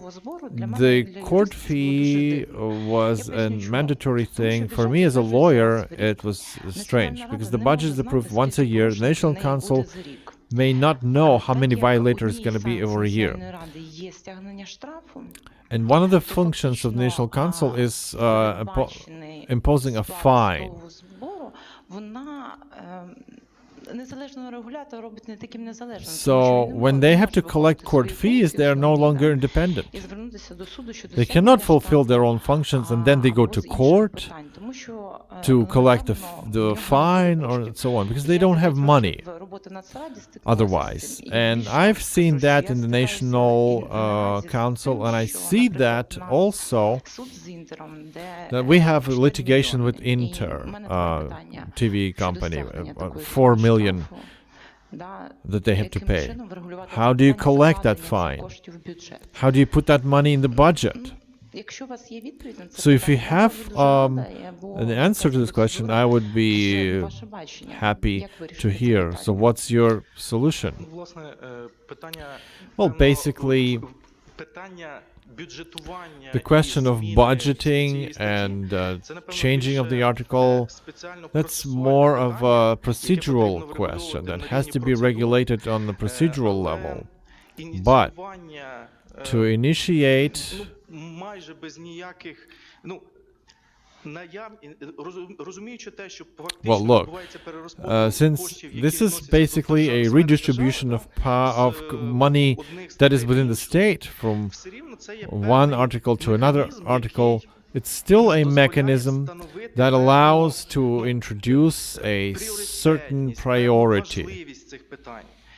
the court fee was a mandatory thing, for me as a lawyer, it was strange, because the budget is approved once a year. The National Council may not know how many violators are going to be over a year. And one of the functions of the National Council is imposing a fine. So when they have to collect court fees, they are no longer independent. They cannot fulfill their own functions, and then they go to court to collect the fine or so on, because they don't have money otherwise. And I've seen that in the National Council, and I see that also that we have a litigation with Inter, TV company, 4 million that they have to pay. How do you collect that fine? How do you put that money in the budget? So if you have an answer to this question, I would be happy to hear. So what's your solution? Well, basically, the question of budgeting and changing of the article, that's more of a procedural question that has to be regulated on the procedural level. But to initiate well, look, since this is basically a redistribution of money that is within the state from one article to another article, it's still a mechanism that allows to introduce a certain priority,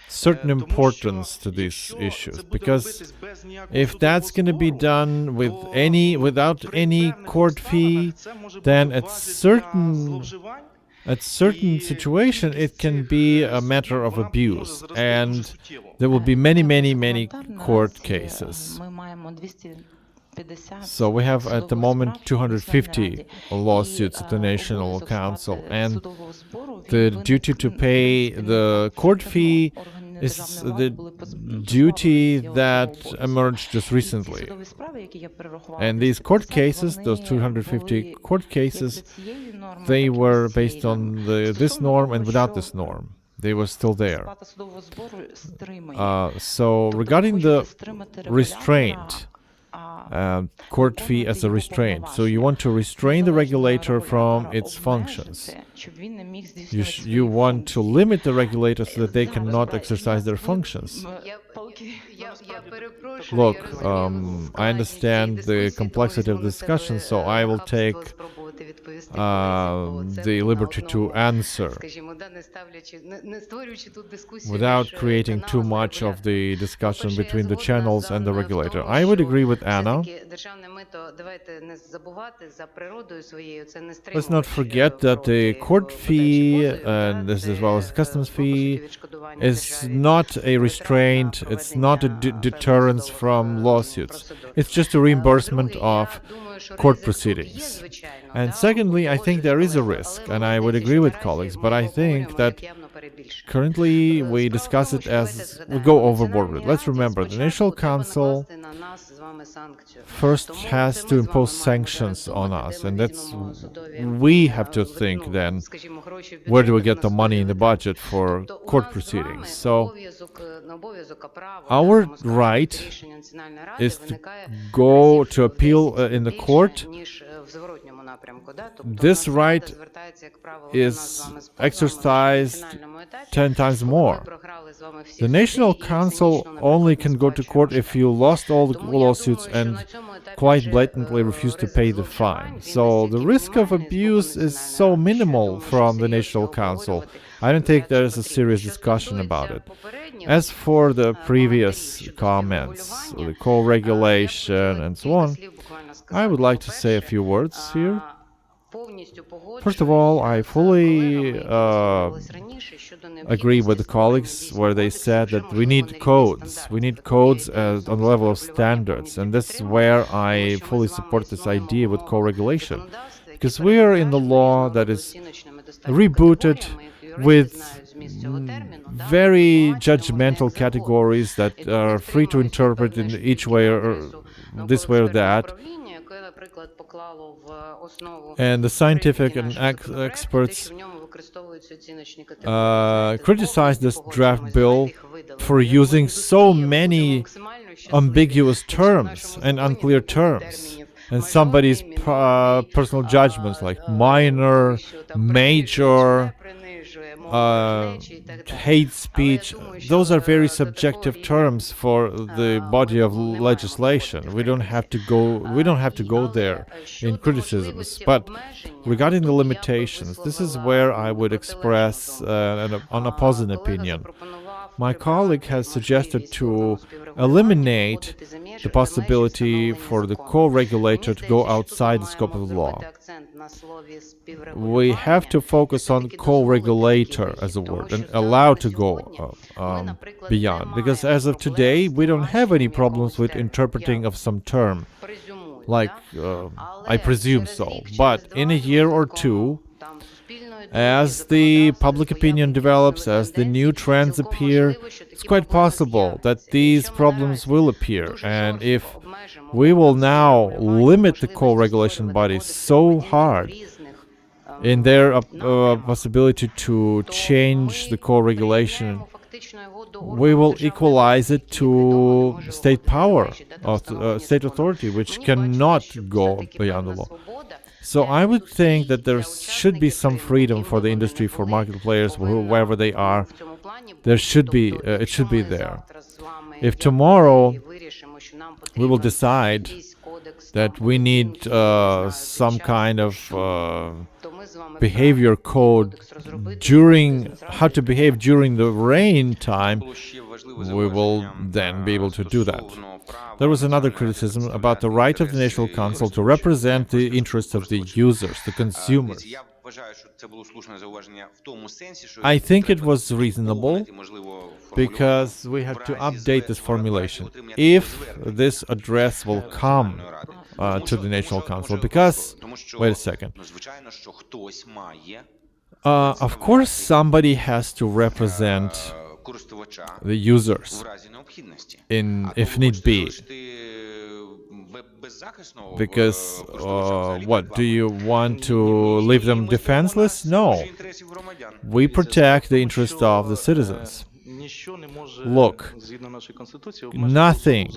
certain importance to these issues, because if that's going to be done without any court fee, then at certain situation it can be a matter of abuse, and there will be many court cases. So we have at the moment 250 lawsuits at the National Council, and the duty to pay the court fee is the duty that emerged just recently. And these court cases, those 250 court cases, they were based on this norm and without this norm. They were still there. So regarding the restraint, court fee as a restraint. So you want to restrain the regulator from its functions. You want to limit the regulator so that they cannot exercise their functions. Look, I understand the complexity of the discussion, so I will take the liberty to answer without creating too much of the discussion between the channels and the regulator. I would agree with Anna. Let's not forget that the court fee, and this as well as the customs fee, is not a restraint, it's not a deterrence from lawsuits. It's just a reimbursement of court proceedings. And secondly, I think there is a risk, and I would agree with colleagues, but I think that currently we discuss it as we go overboard with it. Let's remember, the National Council first has to impose sanctions on us, and that's we have to think then, where do we get the money in the budget for court proceedings? So our right is to go to appeal in the court. This right is exercised 10 times more. The National Council only can go to court if you lost all the lawsuits and quite blatantly refuse to pay the fine. So the risk of abuse is so minimal from the National Council. I don't think there is a serious discussion about it. As for the previous comments, the co-regulation and so on, I would like to say a few words here. First of all, I fully agree with the colleagues where they said that we need codes. We need codes on the level of standards, and this is where I fully support this idea with co-regulation. Because we are in the law that is rebooted with very judgmental categories that are free to interpret in each way or this way or that. And the scientific and experts criticize this draft bill for using so many ambiguous terms and unclear terms, and somebody's personal judgments like minor, major, hate speech. Those are very subjective terms for the body of legislation. We don't have to go there in criticisms. But regarding the limitations, this is where I would express an opposing opinion. My colleague has suggested to eliminate the possibility for the co-regulator to go outside the scope of the law. We have to focus on co-regulator as a word and allow to go beyond, because as of today we don't have any problems with interpreting of some term, like I presume so. But in a year or two, as the public opinion develops, as the new trends appear, it's quite possible that these problems will appear. And if we will now limit the co-regulation bodies so hard in their possibility to change the co-regulation, we will equalize it to state power, or state authority, which cannot go beyond the law. So I would think that there should be some freedom for the industry, for market players, wherever they are. There should be, it should be there. If tomorrow we will decide that we need some kind of behavior code during how to behave during the rain time, we will then be able to do that. There was another criticism about the right of the National Council to represent the interests of the users, the consumers. I think it was reasonable because we had to update this formulation if this address will come to the National Council. Because, wait a second, of course somebody has to represent the users if need be. Because what, do you want to leave them defenseless? No. We protect the interest of the citizens. Look, nothing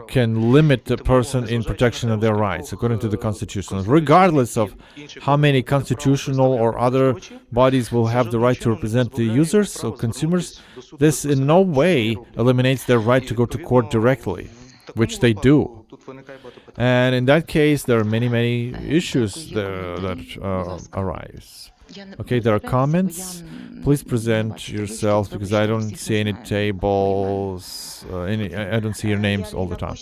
can limit the person in protection of their rights according to the Constitution, regardless of how many constitutional or other bodies will have the right to represent the users or consumers. This in no way eliminates their right to go to court directly, which they do. And in that case, there are many issues there that arise. Okay, there are comments. Please present yourselves because I don't see any tables. I don't see your names all the time.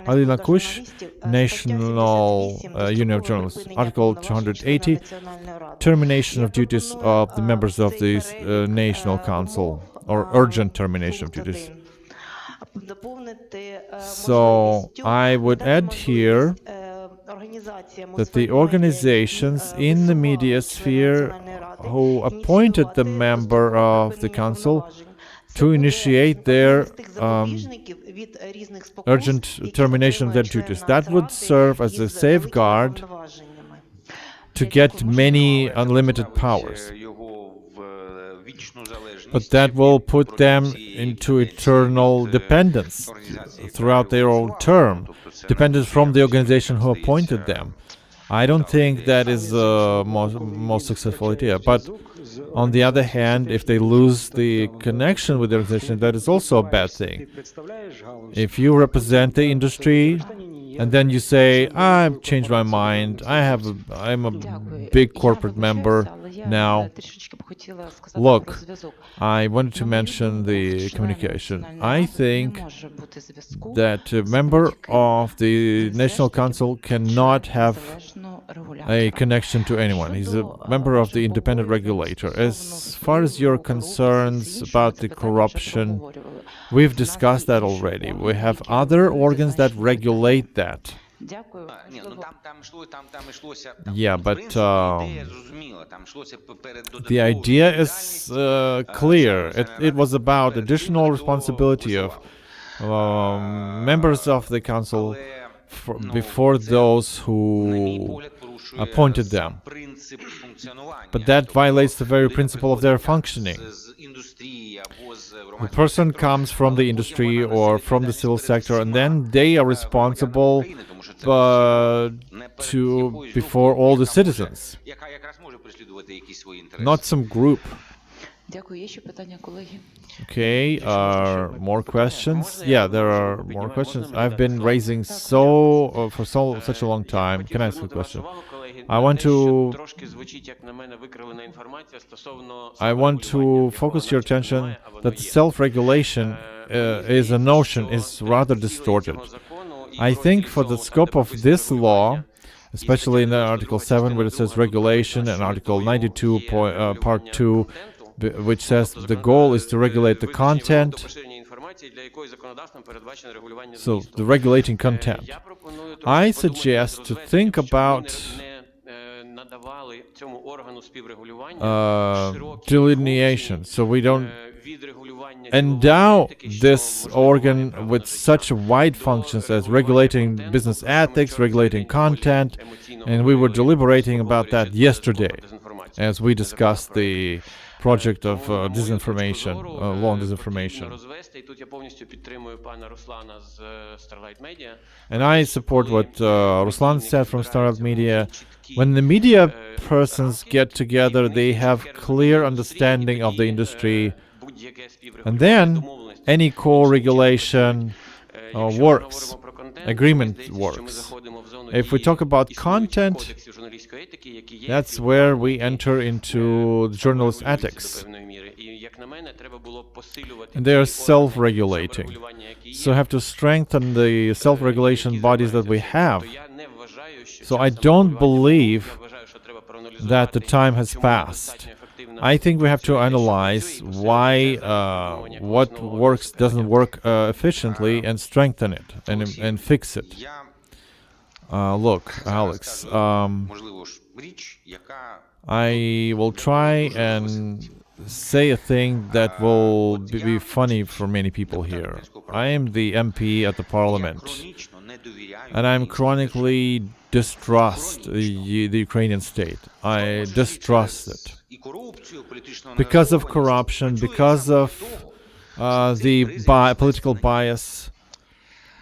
Alina Kush, National Union of Journalists, Article 280, termination of duties of the members of the National Council, or urgent termination of duties. So I would add here that the organizations in the media sphere who appointed the member of the council to initiate their urgent termination of their duties. That would serve as a safeguard to get many unlimited powers. But that will put them into eternal dependence throughout their own term, dependence from the organization who appointed them. I don't think that is the most successful idea. But on the other hand, if they lose the connection with the organization, that is also a bad thing. If you represent the industry and then you say, I've changed my mind, I'm a big corporate member now. Look, I wanted to mention the communication. I think that a member of the National Council cannot have a connection to anyone. He's a member of the independent regulator. As far as your concerns about the corruption, we've discussed that already. We have other organs that regulate that. Yeah, but the idea is clear. It was about additional responsibility of members of the council before those who appointed them. But that violates the very principle of their functioning. The person comes from the industry or from the civil sector, and then they are responsible before all the citizens, not some group. Okay, more questions? Yeah, there are more questions. I've been raising for such a long time. Can I ask a question? I want to focus your attention that self-regulation is a notion, is rather distorted. I think for the scope of this law, especially in Article 7 where it says regulation, and Article 92, Part 2, which says the goal is to regulate the content, so the regulating content. I suggest to think about delineation, so we don't endow this organ with such wide functions as regulating business ethics, regulating content, and we were deliberating about that yesterday as we discussed the project of disinformation, law on disinformation. And I support what Ruslan said from Starlight Media. When the media persons get together, they have clear understanding of the industry, and then any co-regulation works, agreement works. If we talk about content, that's where we enter into journalist ethics. And they are self-regulating. So have to strengthen the self-regulation bodies that we have. So I don't believe that the time has passed. I think we have to analyze why what works doesn't work efficiently and strengthen it and fix it. Look, Alex, I will try and say a thing that will be funny for many people here. I am the MP at the parliament, and I'm chronically distrust the Ukrainian state. I distrust it. Because of corruption, because of the political bias.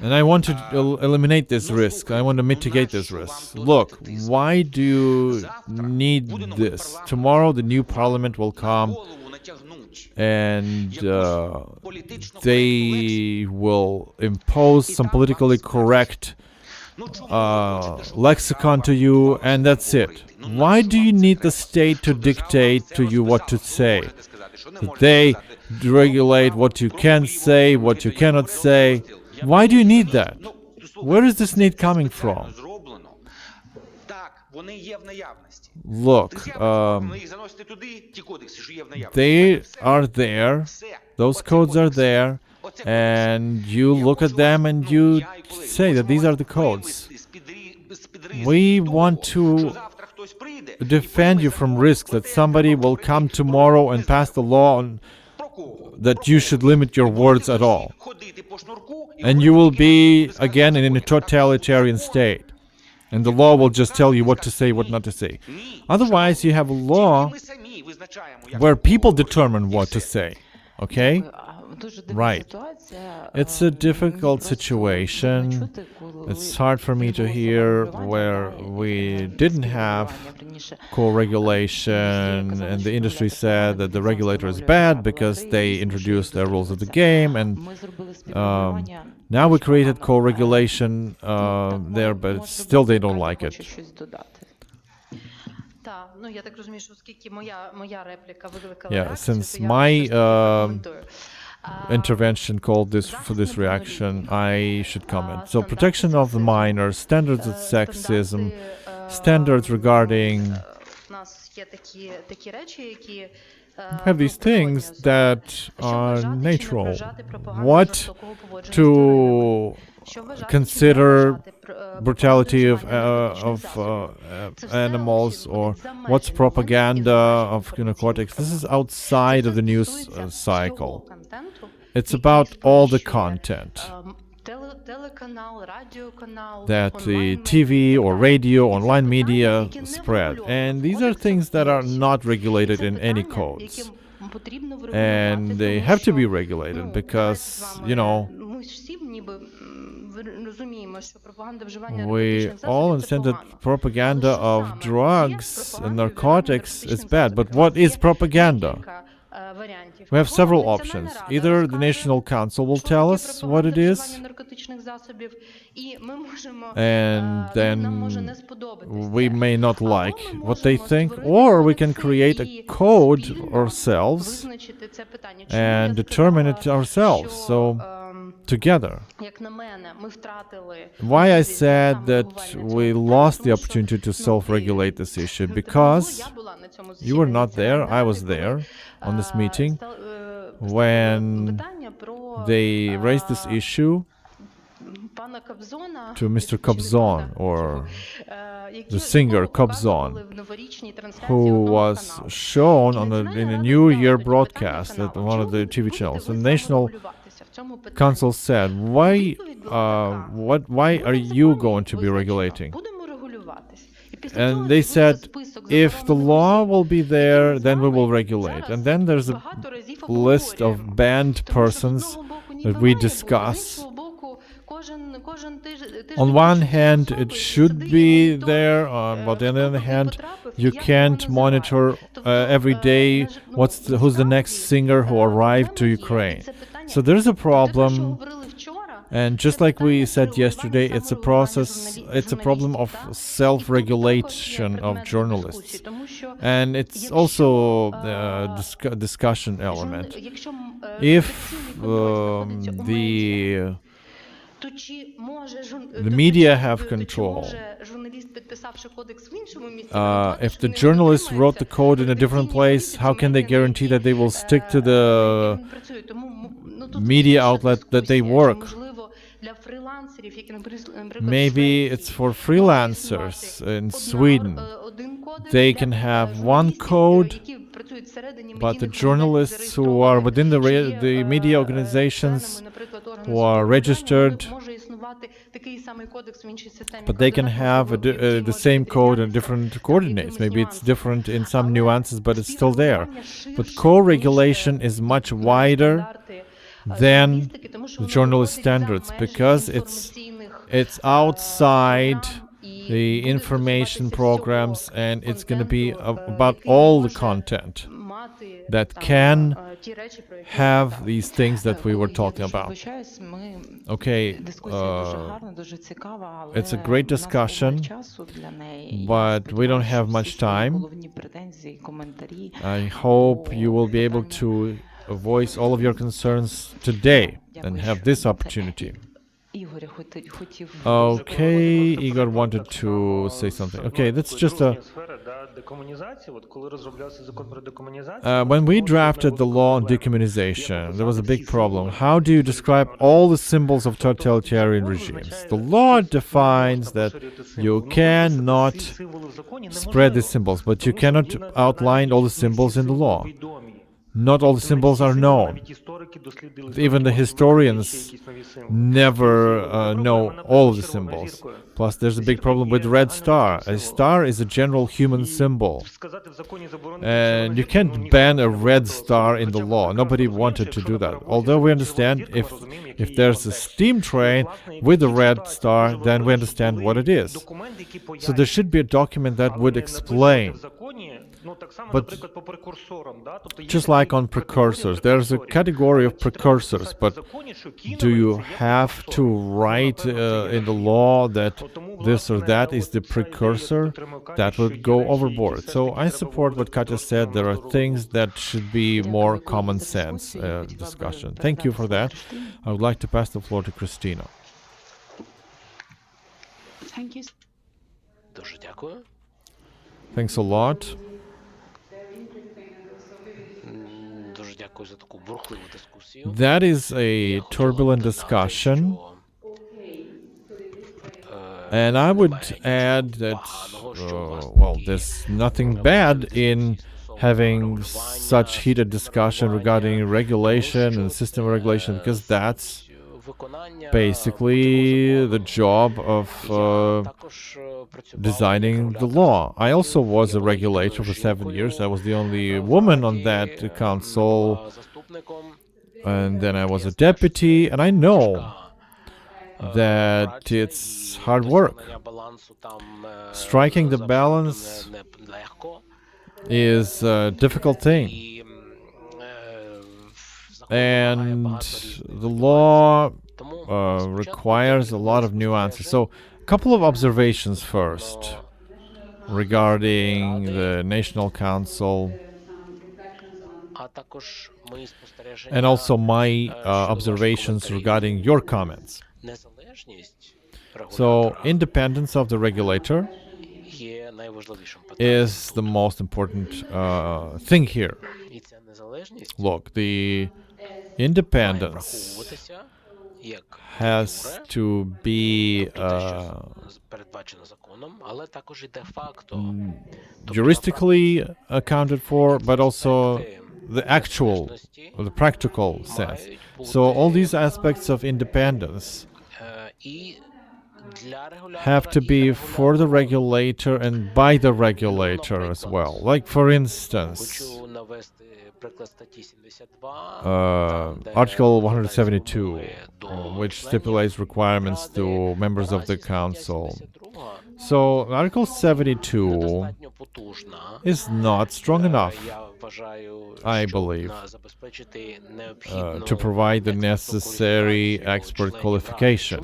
And I want to eliminate this risk. I want to mitigate this risk. Look, why do you need this? Tomorrow the new parliament will come and they will impose some politically correct lexicon to you, and that's it. Why do you need the state to dictate to you what to say? That they regulate what you can say, what you cannot say. Why do you need that? Where is this need coming from? Look, they are there, those codes are there, and you look at them and you say that these are the codes. We want to defend you from risks that somebody will come tomorrow and pass the law on that you should limit your words at all. And you will be, again, in a totalitarian state. And the law will just tell you what to say, what not to say. Otherwise, you have a law where people determine what to say. Okay? Right. It's a difficult situation. It's hard for me to hear where we didn't have co-regulation, and the industry said that the regulator is bad because they introduced their rules of the game, and now we created co-regulation there, but still they don't like it. Yeah, since my intervention called for this reaction, I should comment. So, protection of the minors, standards of sexism, standards regarding have these things that are natural. What to consider brutality of animals, or what's propaganda of cortex. This is outside of the news cycle. It's about all the content that the TV or radio, online media spread. And these are things that are not regulated in any codes. And they have to be regulated because, we all understand that propaganda of drugs and narcotics is bad. But what is propaganda? We have several options. Either the National Council will tell us what it is, and then we may not like what they think, or we can create a code ourselves and determine it ourselves. So, together. Why I said that we lost the opportunity to self-regulate this issue? Because you were not there, I was there on this meeting when they raised this issue to Mr. Kobzon, or the singer Kobzon, who was shown in a New Year broadcast at one of the TV channels. The National Council said, why are you going to be regulating? And they said, if the law will be there, then we will regulate. And then there's a list of banned persons that we discuss. On one hand, it should be there, but on the other hand, you can't monitor every day who's the next singer who arrived to Ukraine. So there's a problem, and just like we said yesterday, it's a problem of self-regulation of journalists. And it's also a discussion element. If the media have control, if the journalists wrote the code in a different place, how can they guarantee that they will stick to the media outlet that they work? Maybe it's for freelancers in Sweden. They can have one code, but the journalists who are within the media organizations who are registered, but they can have the same code and different coordinates. Maybe it's different in some nuances, but it's still there. But co-regulation is much wider than the journalist standards, because it's outside the information programs, and it's going to be about all the content that can ті речі, про які have these things that we were Я talking дуже about. вибачаюсь, Okay, дискусія дуже гарна, дуже цікава, але it's a great в нас обмаль discussion, часу для неї. Я but we don't сподіваюся, have що much всі свої time. головні претензії, коментарі I hope you will be able to voice all of your concerns today and have this opportunity. Ігоря хотів Okay, Igor wanted to say something. Okay, that's just a. Сфера, да, декомунізації, от коли розроблявся закон про декомунізацію, When we drafted the law on decommunization, there was a big problem. How do you describe all the symbols of totalitarian regimes? The law defines that you cannot spread these symbols, but you cannot outline all the symbols in the law. Not all the symbols are known. Even the historians never know all of the symbols. Plus, there's a big problem with Red Star. A star is a general human symbol. And you can't ban a red star in the law. Nobody wanted to do that. Although we understand if there's a steam train with a red star, then we understand what it is. So there should be a document that would explain. But just like on precursors, there's a category of precursors, but do you have to write in the law that this or that is the precursor? That would go overboard. So I support what Katya said. There are things that should be more common sense discussion. Thank you for that. I would like to pass the floor to Christina. Thank you. Дуже дякую. Thanks a lot. Дуже дякую за таку бурхливу дискусію. That is a turbulent discussion. And I would add that, well, there's nothing bad in having such heated discussion regarding regulation and system of regulation, because that's basically the job of designing the law. I also was a regulator for 7 years. I was the only woman on that council. And then I was a deputy, and I know that it's hard work. Striking the balance is a difficult thing. And the law requires a lot of nuances. So, a couple of observations first regarding the National Council and also my observations regarding your comments. So, independence of the regulator is the most important thing here. Look, the independence has to be juristically accounted for, but also the actual, or the practical sense. So all these aspects of independence have to be for the regulator and by the regulator as well. Like, for instance, Article 172, which stipulates requirements to members of the council. So, Article 72 is not strong enough, I believe, to provide the necessary expert qualification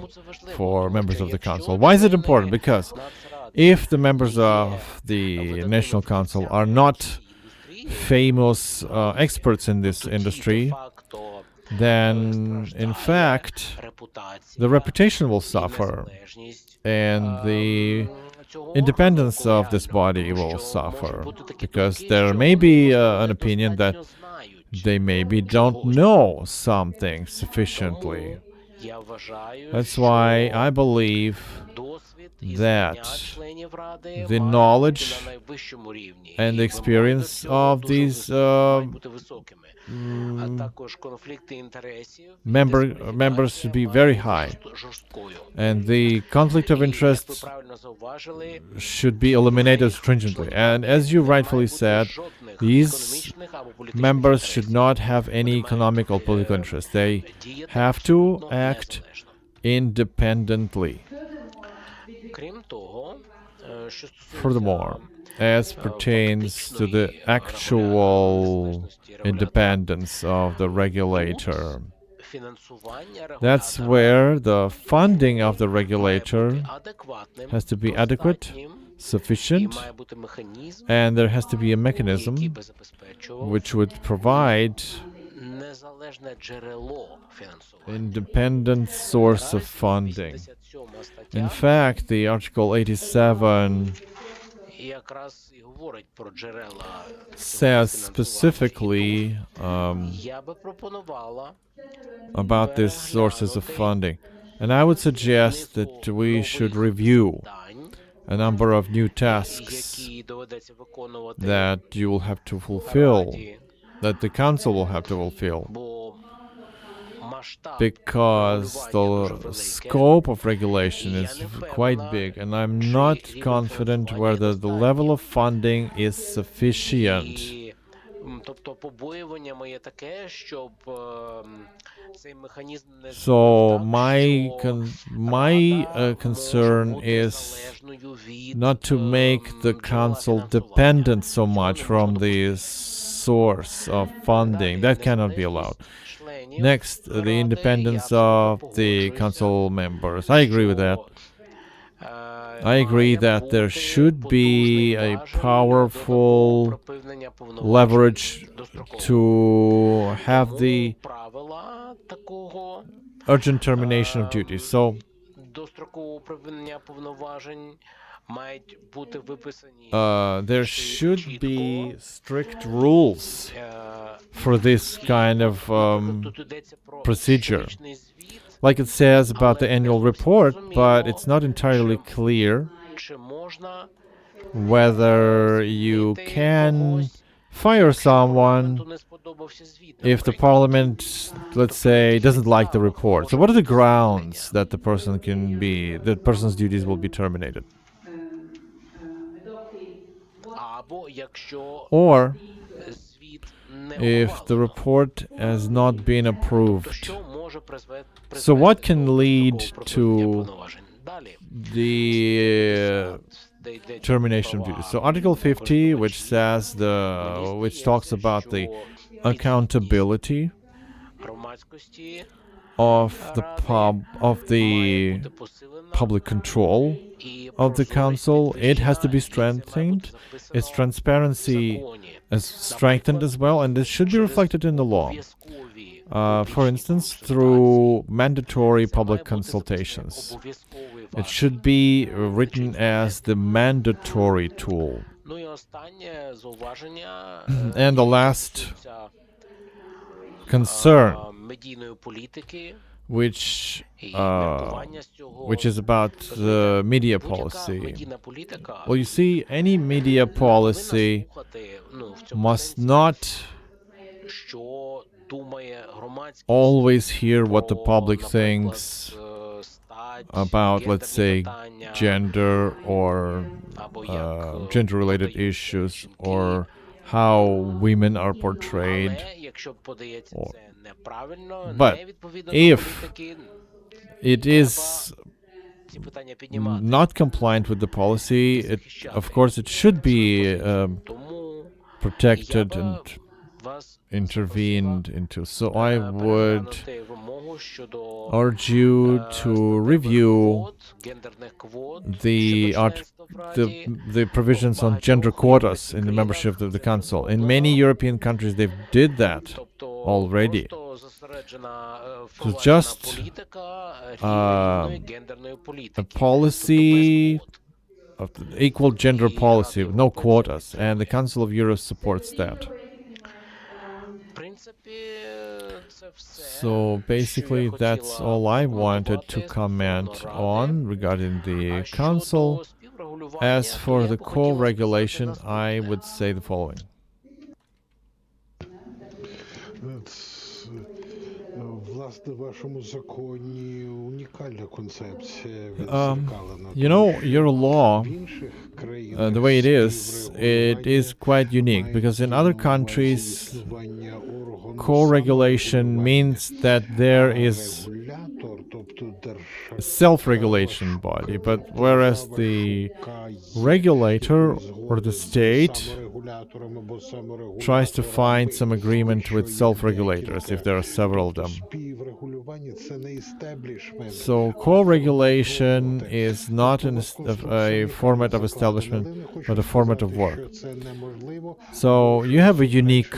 for members of the council. Why is it important? Because if the members of the National Council are not famous experts in this industry, then in fact the reputation will suffer and the independence of this body will suffer, because there may be an opinion that they maybe don't know something sufficiently. That's why I believe that the knowledge and the experience of these members should be very high, and the conflict of interest should be eliminated stringently. And as you rightfully said, these members should not have any economic or political interest. They have to act independently. Furthermore, as pertains to the actual independence of the regulator, that's where the funding of the regulator has to be adequate, sufficient, and there has to be a mechanism which would provide independent source of funding. In fact, the Article 87 says specifically about these sources of funding. And I would suggest that we should review a number of new tasks that you will have to fulfill, that the Council will have to fulfill, because the scope of regulation is quite big, and I'm not confident whether the level of funding is sufficient. So my concern is not to make the Council dependent so much from the source of funding. That cannot be allowed. Next, the independence of the Council members. I agree with that. I agree that there should be a powerful leverage to have the urgent termination of duty. So, there should be strict rules for this kind of procedure. Like it says about the annual report, but it's not entirely clear whether you can fire someone if the parliament, let's say, doesn't like the report. So what are the grounds that the person's duties will be terminated? Or if the report has not been approved. So what can lead to the termination of duty? So Article 50, which says which talks about the accountability of the public control of the Council, it has to be strengthened. Its transparency is strengthened as well, and this should be reflected in the law. For instance, through mandatory public consultations. It should be written as the mandatory tool. And the last concern, which is about the media policy. Well, you see, any media policy must not always hear what the public thinks about, let's say, gender or gender-related issues, or how women are portrayed. But if it is not compliant with the policy, of course it should be protected and intervened into. So I would urge you to review the provisions on gender quotas in the membership of the Council. In many European countries, they did that already. So just a policy of equal gender policy with no quotas, and the Council of Europe supports that. So basically, that's all I wanted to comment on regarding the Council. As for the co-regulation, I would say the following. You know, your law, the way it is quite unique, because in other countries, co-regulation means that there is self-regulation body, but whereas the regulator or the state tries to find some agreement with self-regulators if there are several of them. So co-regulation is not a format of establishment, but a format of work. So you have a unique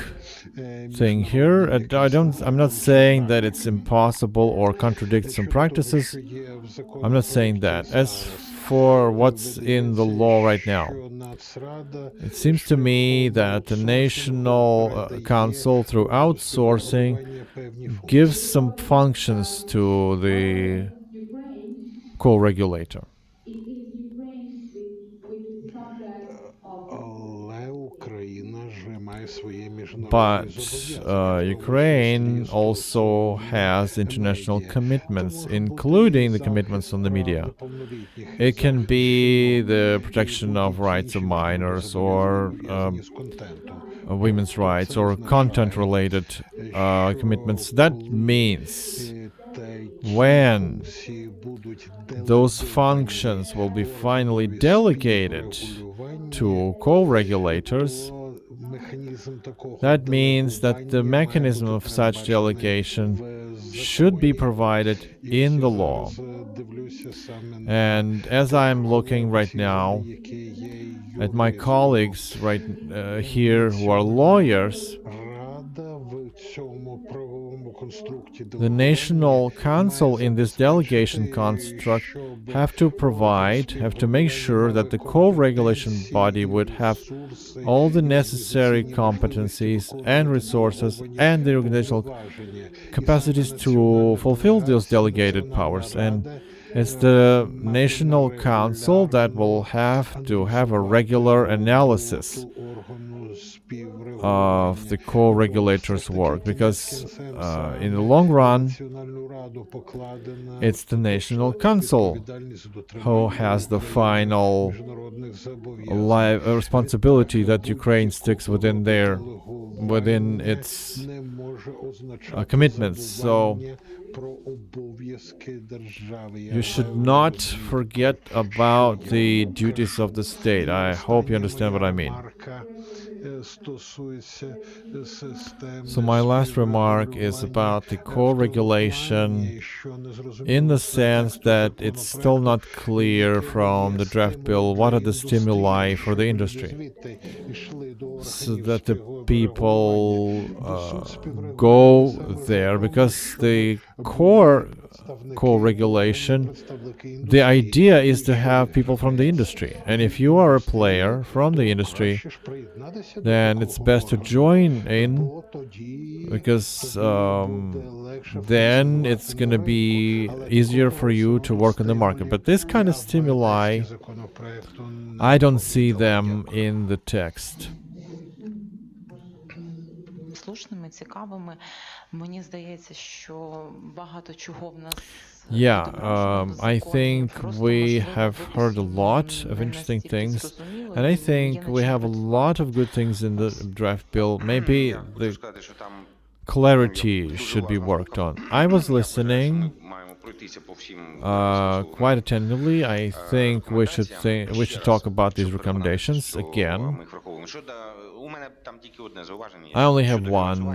thing here. I'm not saying that it's impossible or contradicts some practices. I'm not saying that. As for what's in the law right now, it seems to me that the National Council, through outsourcing, gives some functions to the co-regulator. But Ukraine also has international commitments, including the commitments on the media. It can be the protection of rights of minors or women's rights or content-related commitments. That means when those functions will be finally delegated to co-regulators, that means that the mechanism of such delegation should be provided in the law. And as I'm looking right now at my colleagues right here who are lawyers, the National Council in this delegation construct have to make sure that the co-regulation body would have all the necessary competencies and resources and the organizational capacities to fulfill those delegated powers. And it's the National Council that will have to have a regular analysis of the co-regulators' work, because in the long run, it's the National Council who has the final responsibility that Ukraine sticks within its commitments. So you should not forget about the duties of the state. I hope you understand what I mean. So my last remark is about the co-regulation in the sense that it's still not clear from the draft bill what are the stimuli for the industry, so that the people go there, because the core co-regulation, the idea is to have people from the industry. And if you are a player from the industry, then it's best to join in, because then it's going to be easier for you to work on the market. But this kind of stimuli, I don't see them in the text. Слушними, цікавими. Мені здається, що багато чого в нас I think we have heard a lot of interesting things, and I think we have a lot of good things in the draft bill. Maybe the clarity should be worked on. I was listening quite attentively. I think we should talk about these recommendations again. I only have one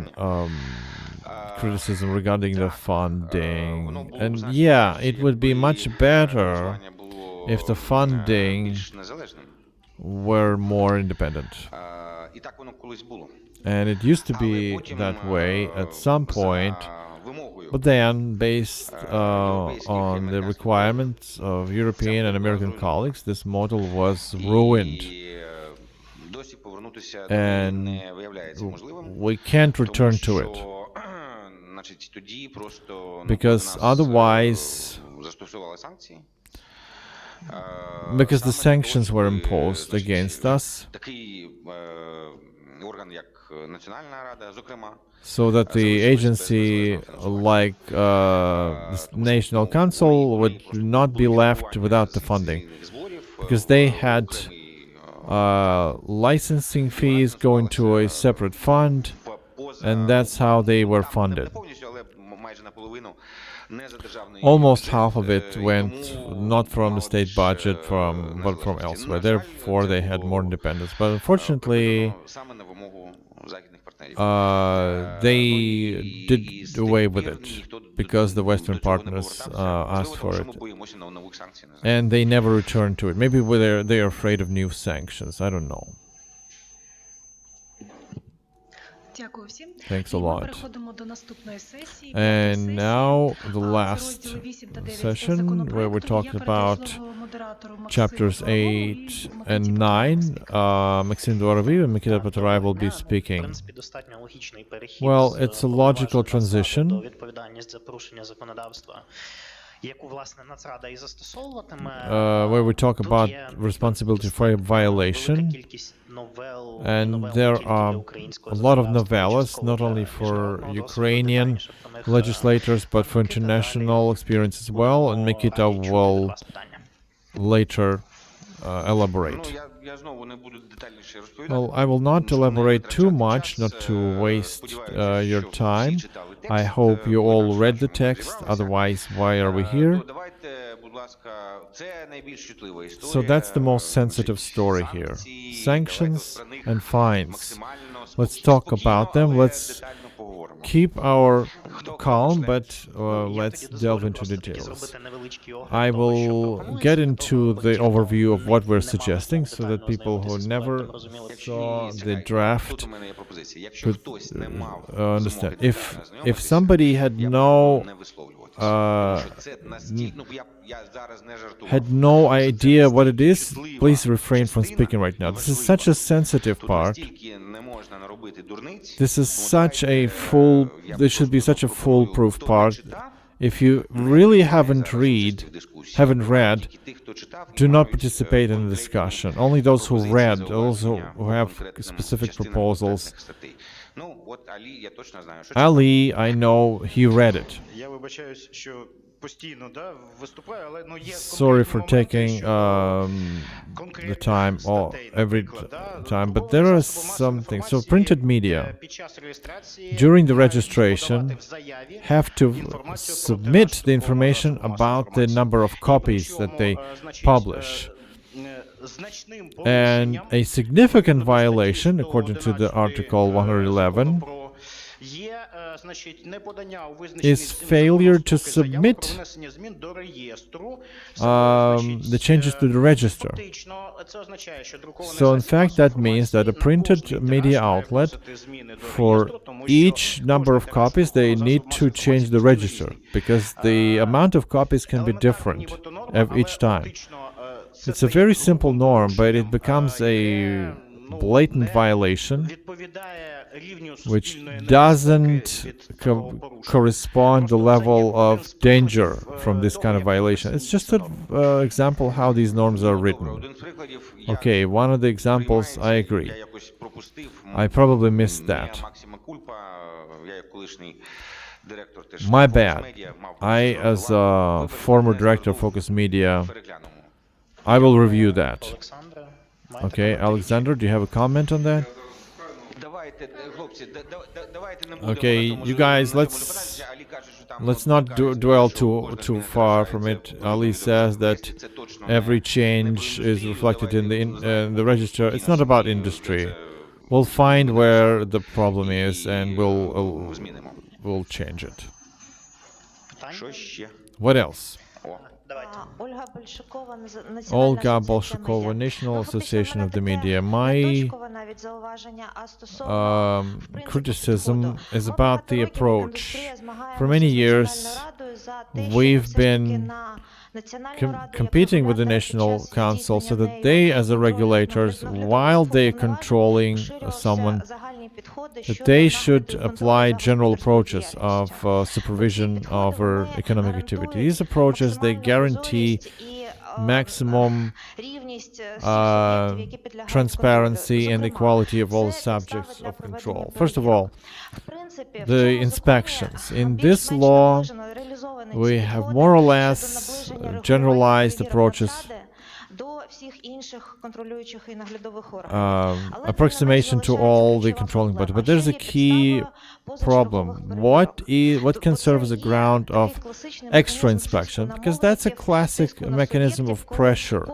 criticism regarding the funding. And yeah, it would be much better if the funding were more independent. And it used to be that way at some point, but then, based on the requirements of European and American colleagues, this model was ruined. And we can't return to it, because otherwise, because the sanctions were imposed against us, so that the agency like the National Council would not be left without the funding, because they had licensing fees going to a separate fund, and that's how they were funded. майже наполовину не за державний Almost бюджет, half of it went тому not from the мало state більше budget, but from незалежності. elsewhere. На жаль, Therefore, це they had more було independence. But unfortunately, припинено саме на вимогу західних партнерів. they І did з тих away with пір it ніхто because the до Western цього не partners повертався. asked Можливо, for тому що ми it. боїмося нових санкцій, не знаю. And they never returned to it. Maybe they're afraid of new sanctions. I don't know. Дякую всім. Thanks a І ми lot. переходимо до наступної сесії. And П'ятої now the сесії. last Розділи 8 та 9 session законопроекту. where we're Я talking передаю about слово модератору Максиму chapters Фролову 8 і and Микиті 9. Maxim Dvoroviv and Mikita Potarai will be В speaking. принципі, достатньо логічний перехід. Well, з it's a повноважень logical Нацради transition. до відповідальність за порушення законодавства, яку, власне, Нацрада і застосовуватиме. Where we talk Тут about є responsibility for a велика violation. кількість новел, And новел there не тільки для are українського a lot of законодавства, novellas, частково not для only for міжнародного досвіду, Ukrainian детальніше про них, legislators, but for international experience as well. And Mikita раді чути від will вас питання. later Ну, elaborate. я знову не буду детальніше розповідати. Well, I will not тому що не elaborate too витрачати much, час. not to waste Сподіваюся, your що time. всі читали текст, I hope you all інакше read the ми text, сподівалися. otherwise, why are we here? То давайте, будь ласка, це найбільш чутлива історія. So that's the most sensitive story here. Санкції, Sanctions давайте про них and fines. максимально Let's talk спокійно, about them. але Let's детально поговоримо. keep our Хто calm, почне? but Я let's тоді delve дозволю into просто таки details. зробити невеличкий огляд I того, що will пропонується, get для into того, the аби ті, overview of хто what we're не мали suggesting, so that детально people who ознайомитися з never проектом, розуміли, Якщо saw є the цікаві, draft тут у мене є пропозиція. Якщо could хтось не мав understand. змоги If детально ознайомитися, somebody had я б no не висловлюватися. uh, Тому що це настільки, ну, я зараз не жартую. had no idea what it is, please refrain from speaking right now. This is such a sensitive Тут part. настільки не можна наробити дурниць. This is Тому such a давайте, full, я there should be просто such a пропоную, foolproof хто не part. читав, If you really haven't haven't read, do not participate in the discussion. Only those who read, those who have specific proposals. Ali, I know he read it. Я вибачаюсь, що постійно, да, виступаю, але ну є Sorry for конкретні моменти, taking що the конкретних time or статей, every наприклад, да, time, but друковані there are засоби масової something. So інформації, printed media під час реєстрації during the мають registration подавати в заяві have to інформацію про submit тираж the друкованого information засобу about масової the інформації. number of І copies при that they цьому, значить, publish. значним And порушенням a significant відповідно до violation, статті according to the 111 Article 111, Закону про є, значить, неподання у визначений is failure to submit про внесення змін до реєстру. the changes to the register. Фактично, це означає, що друкований So, in засіб fact, that масової means that a інформації на printed кожний media тираж має outlet, вносити зміни до for реєстру, тому що each number of кожний тираж copies, they друкованого need засобу to масової change the інформації register різний. because the amount of copies can be Елементарна different нібито норма, each але time. фактично, It's a very simple norm, but it becomes a blatant violation which doesn't correspond the level of danger from this kind of violation. It's just an example how these norms are written. Okay, one of the examples, I agree. I probably missed that. My bad. I, as a former director of Focus Media, I will review that. Okay, Alexander, do you have a comment on that? Okay, you guys, let's not dwell too far from it. Ali says that every change is reflected in the register. It's not about industry. We'll find where the problem is and we'll change it. What else? Olga Bolshakova, National Association of the Media. My criticism is about the approach. For many years, we've been competing with the National Council so that they, as the regulators, while they're controlling someone, that they should apply general approaches of supervision over economic activity. These approaches, they guarantee maximum transparency and equality of all subjects of control. First of all, the inspections. In this law, we have more or less generalized approaches approximation to all the controlling bodies. But there's a key problem. What can serve as a ground of extra inspection? Because that's a classic mechanism of pressure,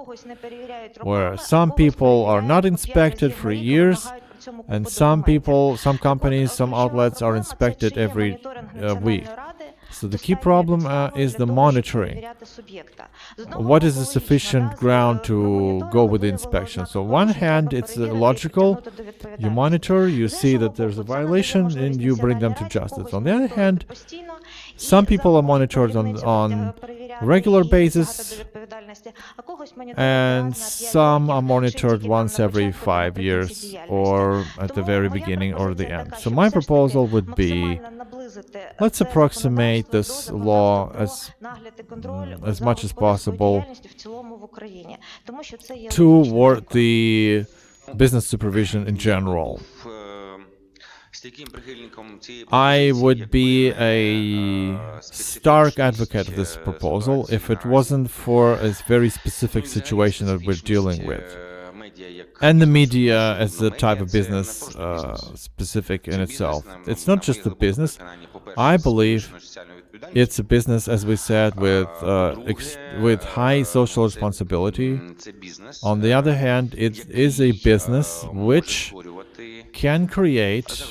where some people are not inspected for years, and some companies, some outlets are inspected every week. So the key problem is the monitoring. What is a sufficient ground to go with the inspection? So on one hand, it's logical. You monitor, you see that there's a violation, and you bring them to justice. On the other hand, some people are monitored on regular basis, and some are monitored once every 5 years, or at the very beginning or the end. So my proposal would be, let's approximate this law as much as possible toward the business supervision in general. I would be a stark advocate of this proposal if it wasn't for a very specific situation that we're dealing with. And the media as a type of business specific in itself. It's not just a business. I believe it's a business, as we said, with high social responsibility. On the other hand, it is a business which can create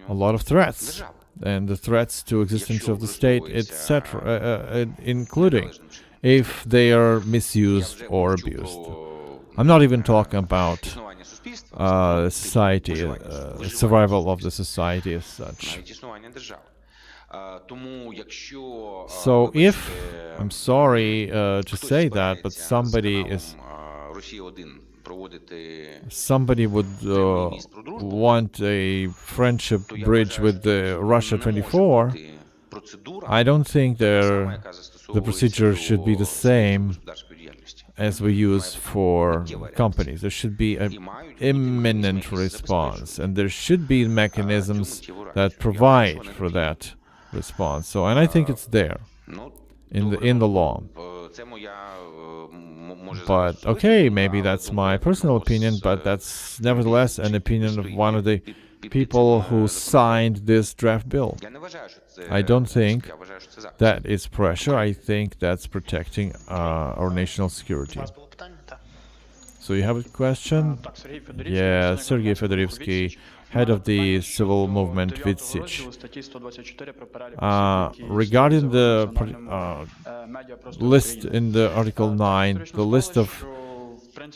a lot of threats, and the threats to existence of the state, etc., including if they are misused or abused. I'm not even talking about society, survival of the society as such. So if, I'm sorry to say that, but somebody would want a friendship bridge with the Russia 24, I don't think the procedure should be the same as we use for companies. There should be an imminent response, and there should be mechanisms that provide for that response. So, and I think it's there in the law. But okay, maybe that's my personal opinion, but that's nevertheless an opinion of one of the people who signed this draft bill. I don't think that is pressure. I think that's protecting our national security. So you have a question? Yeah, Sergei Fedorivsky, head of the civil movement Vitsich. Regarding the list in the Article 9, the list of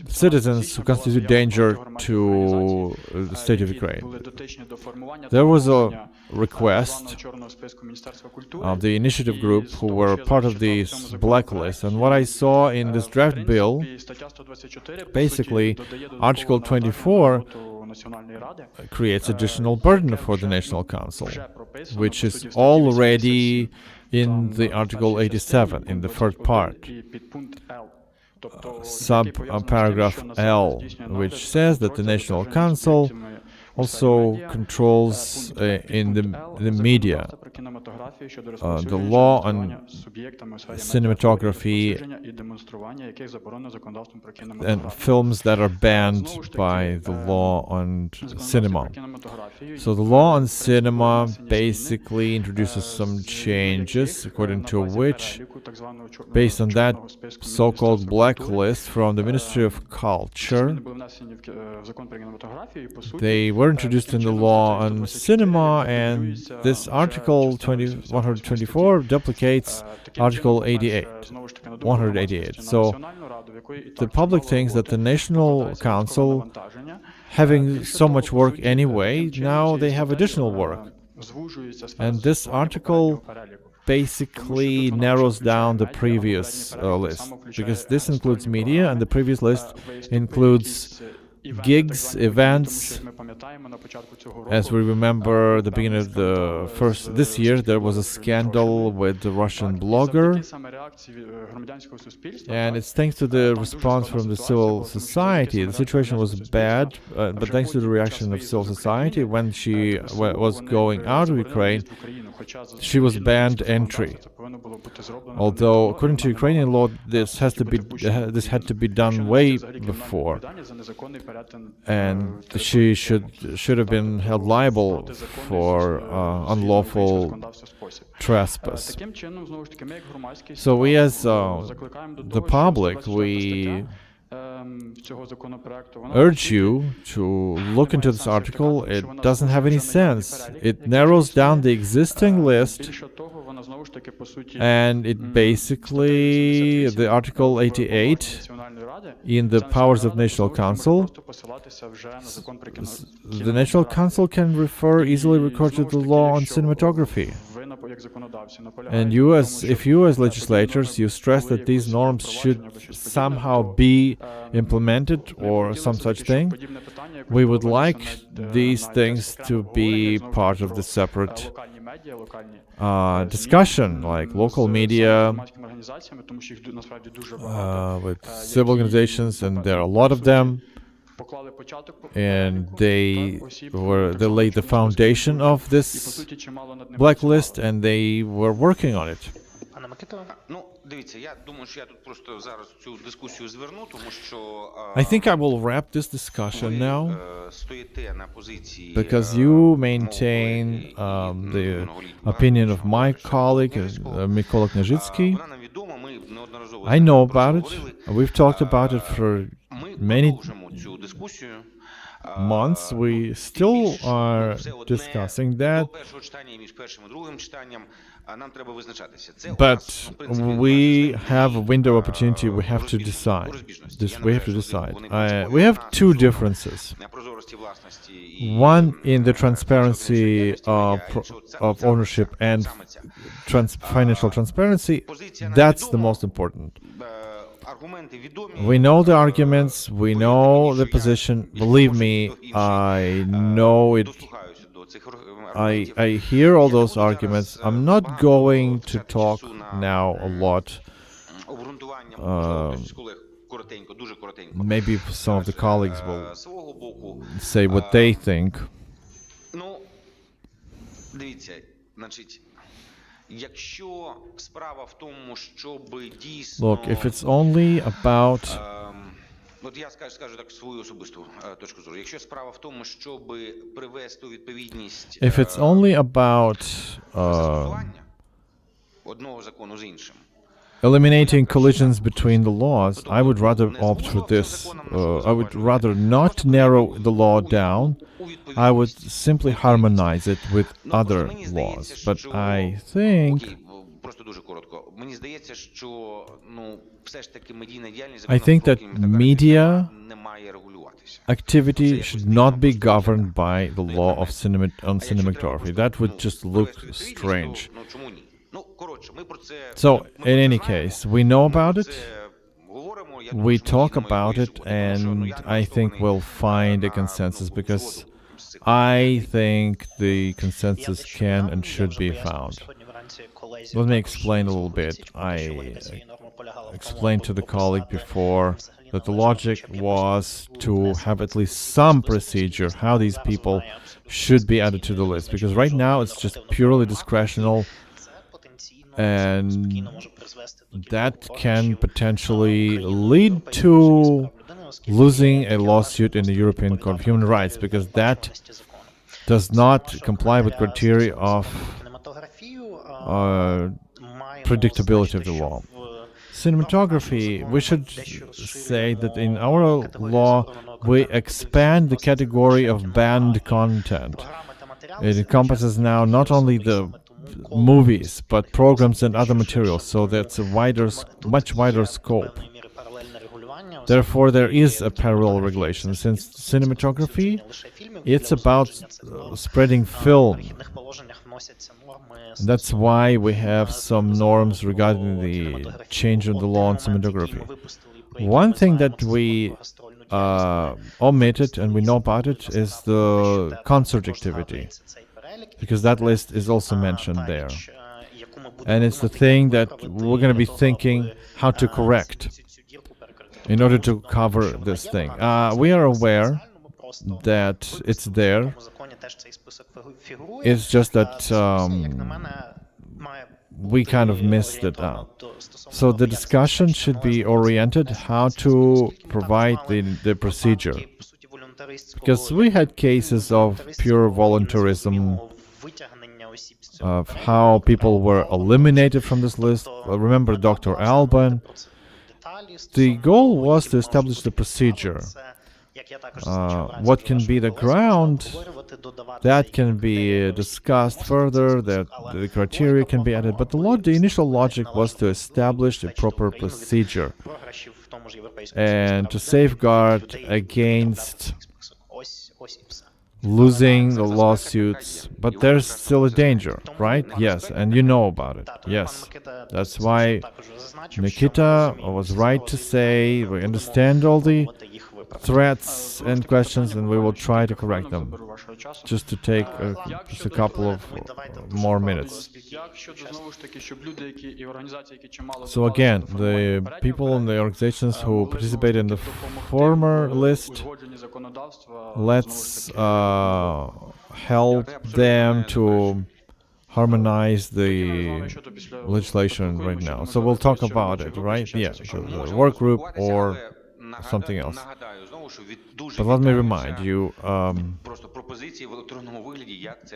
citizens who constitute danger to the state of Ukraine. There was a request of the initiative group who were part of this blacklist, and what I saw in this draft bill, basically Article 24 creates additional burden for the National Council, which is already in the Article 87, in the first part. Sub-paragraph L, which says that the National Council also controls in the media the law on cinematography and films that are banned by the law on cinema. So the law on cinema basically introduces some changes, according to which, based on that so-called blacklist from the Ministry of Culture, they were introduced in the law on cinema, and this Article 124 duplicates Article 188. So the public thinks that the National Council, having so much work anyway, now they have additional work. And this article basically narrows down the previous list, because this includes media, and the previous list includes gigs, events. As we remember, the beginning of this year, there was a scandal with the Russian blogger, and it's thanks to the response from the civil society. The situation was bad, but thanks to the reaction of civil society, when she was going out of Ukraine, she was banned entry. Although, according to Ukrainian law, this had to be done way before, and she should have been held liable for unlawful trespass. So we, as the public, we urge you to look into this article. It doesn't have any sense. It narrows down the existing list, and it basically, the Article 88 in the powers of National Council, the National Council can easily refer to the law on cinematography. And if you as legislators, you stress that these norms should somehow be implemented or some such thing, we would like these things to be part of the separate discussion, like local media, with civil organizations, and there are a lot of them, and they laid the foundation of this blacklist, and they were working on it. I think I will wrap this discussion now, because you maintain the opinion of my colleague, Mykola Kняжицький. I know about it. We've talked about it for many months. We still are discussing that. But we have a window of opportunity. We have to decide. We have two differences. One in the transparency of ownership and financial transparency. That's the most important. We know the arguments. We know the position. Believe me, I know it. I hear all those arguments. I'm not going to talk now a lot. Maybe some of the colleagues will say what they think. Look, if it's only about eliminating collisions between the laws, I would rather opt for this. I would rather not narrow the law down. I would simply harmonize it with other laws. But I think that media activity should not be governed by the law of cinematography. That would just look strange. So, in any case, we know about it, we talk about it, and I think we'll find a consensus, because I think the consensus can and should be found. Let me explain a little bit. I explained to the colleague before that the logic was to have at least some procedure how these people should be added to the list, because right now it's just purely discretional, and that can potentially lead to losing a lawsuit in the European Court of Human Rights, because that does not comply with criteria of predictability of the law. Cinematography, we should say that in our law we expand the category of banned content. It encompasses now not only the movies, but programs and other materials, so that's a much wider scope. Therefore, there is a parallel regulation. Since cinematography, it's about spreading film. That's why we have some norms regarding the change of the law on cinematography. One thing that we omitted, and we know about it, is the concert activity, because that list is also mentioned there. And it's the thing that we're going to be thinking how to correct in order to cover this thing. We are aware that it's there. It's just that we kind of missed it out. So the discussion should be oriented how to provide the procedure. Because we had cases of pure voluntarism, of how people were eliminated from this list. Remember Dr. Alban? The goal was to establish the procedure. What can be the ground, that can be discussed further, that the criteria can be added, but the initial logic was to establish a proper procedure and to safeguard against losing the lawsuits. But there's still a danger, right? Yes, and you know about it. Yes, that's why Nikita was right to say we understand all the threats and questions, and we will try to correct them. Just to take just a couple of more minutes. So again, the people and the organizations who participate in the former list, let's help them to harmonize the legislation right now. So we'll talk about it, right? Yeah, the work group or something else. But let me remind you,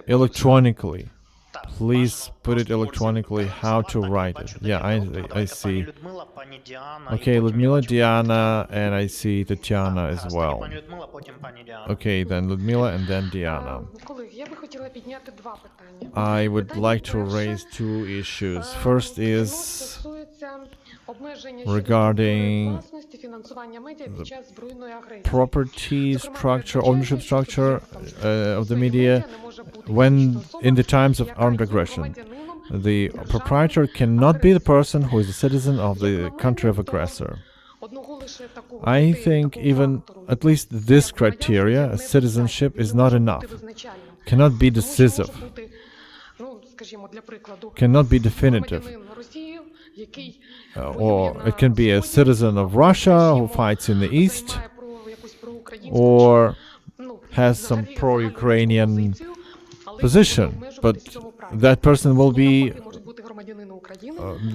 electronically, please put it electronically, how to write it. Yeah, I see. Okay, Ludmila, Diana, and I see Tatiana as well. Okay, then Ludmila and then Diana. I would like to raise two issues. First is regarding the property structure, ownership structure of the media when in the times of armed aggression. The proprietor cannot be the person who is a citizen of the country of aggressor. I think even at least this criteria, citizenship, is not enough. Cannot be decisive. Cannot be definitive. Or it can be a citizen of Russia who fights in the east, or has some pro-Ukrainian position, but that person will be,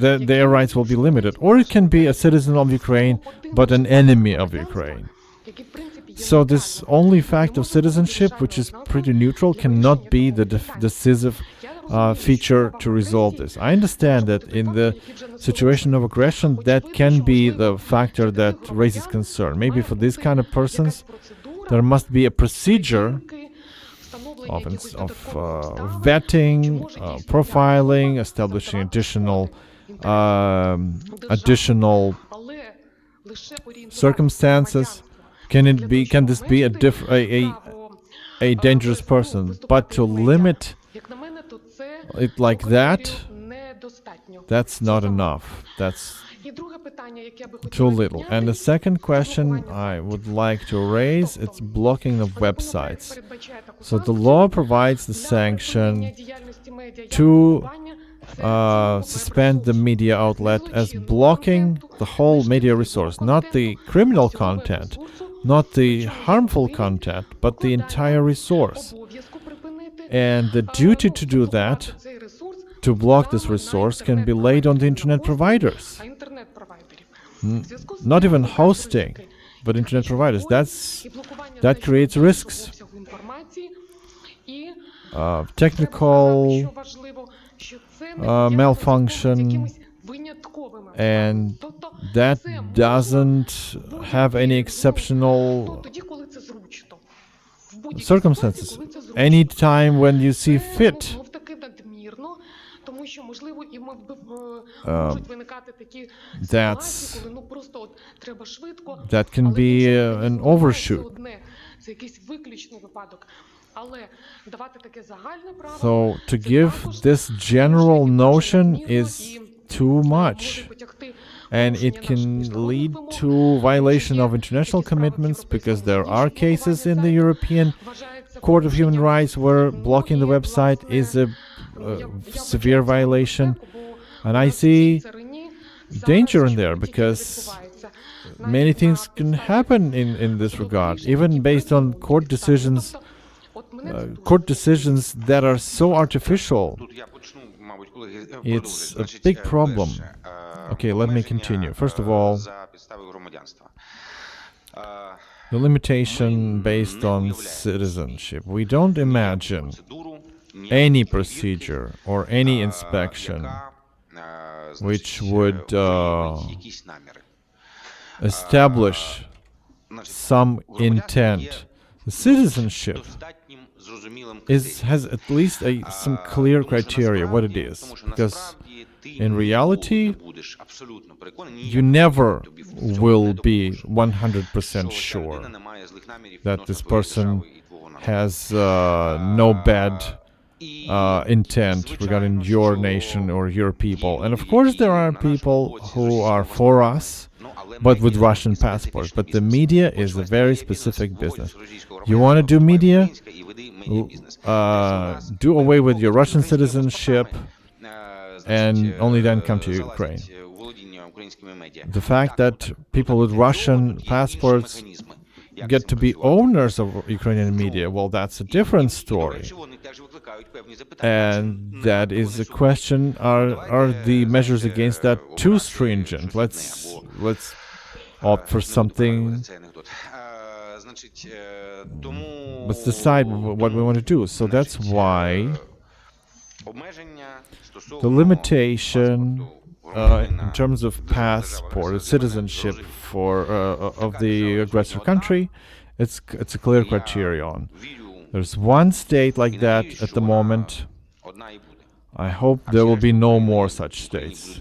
their rights will be limited. Or it can be a citizen of Ukraine, but an enemy of Ukraine. So this only fact of citizenship, which is pretty neutral, cannot be the decisive feature to resolve this. I understand that in the situation of aggression, that can be the factor that raises concern. Maybe for these kind of persons, there must be a procedure of vetting, profiling, establishing additional circumstances. Can this be a dangerous person? But to limit it like that, that's not enough. That's too little. And the second question I would like to raise, it's blocking of websites. So the law provides the sanction to suspend the media outlet as blocking the whole media resource, not the criminal content, not the harmful content, but the entire resource. And the duty to do that, to block this resource, can be laid on the internet providers. Not even hosting, but internet providers. That creates risks. Technical malfunction, and that doesn't have any exceptional circumstances. Any time when you see fit. That can be an overshoot. So to give this general notion is too much. and it can lead to violation of international commitments, because there are cases in the European Court of Human Rights where blocking the website is a severe violation. And I see danger in there, because many things can happen in this regard, even based on court decisions that are so artificial. It's a big problem. Okay, let me continue. First of all, the limitation based on citizenship. We don't imagine any procedure or any inspection which would establish some intent. The citizenship has at least some clear criteria what it is, because in reality you never will be 100% sure that this person has no bad intent regarding your nation or your people. And of course there are people who are for us but with Russian passports. But the media is a very specific business. You want to do media? Do away with your Russian citizenship and only then come to Ukraine. The fact that people with Russian passports get to be owners of Ukrainian media, well, that's a different story. And that is a question, are the measures against that too stringent? Let's opt for something. Let's decide what we want to do. So that's why the limitation in terms of passport, citizenship of the aggressor country, it's a clear criterion. There's one state like that at the moment. I hope there will be no more such states.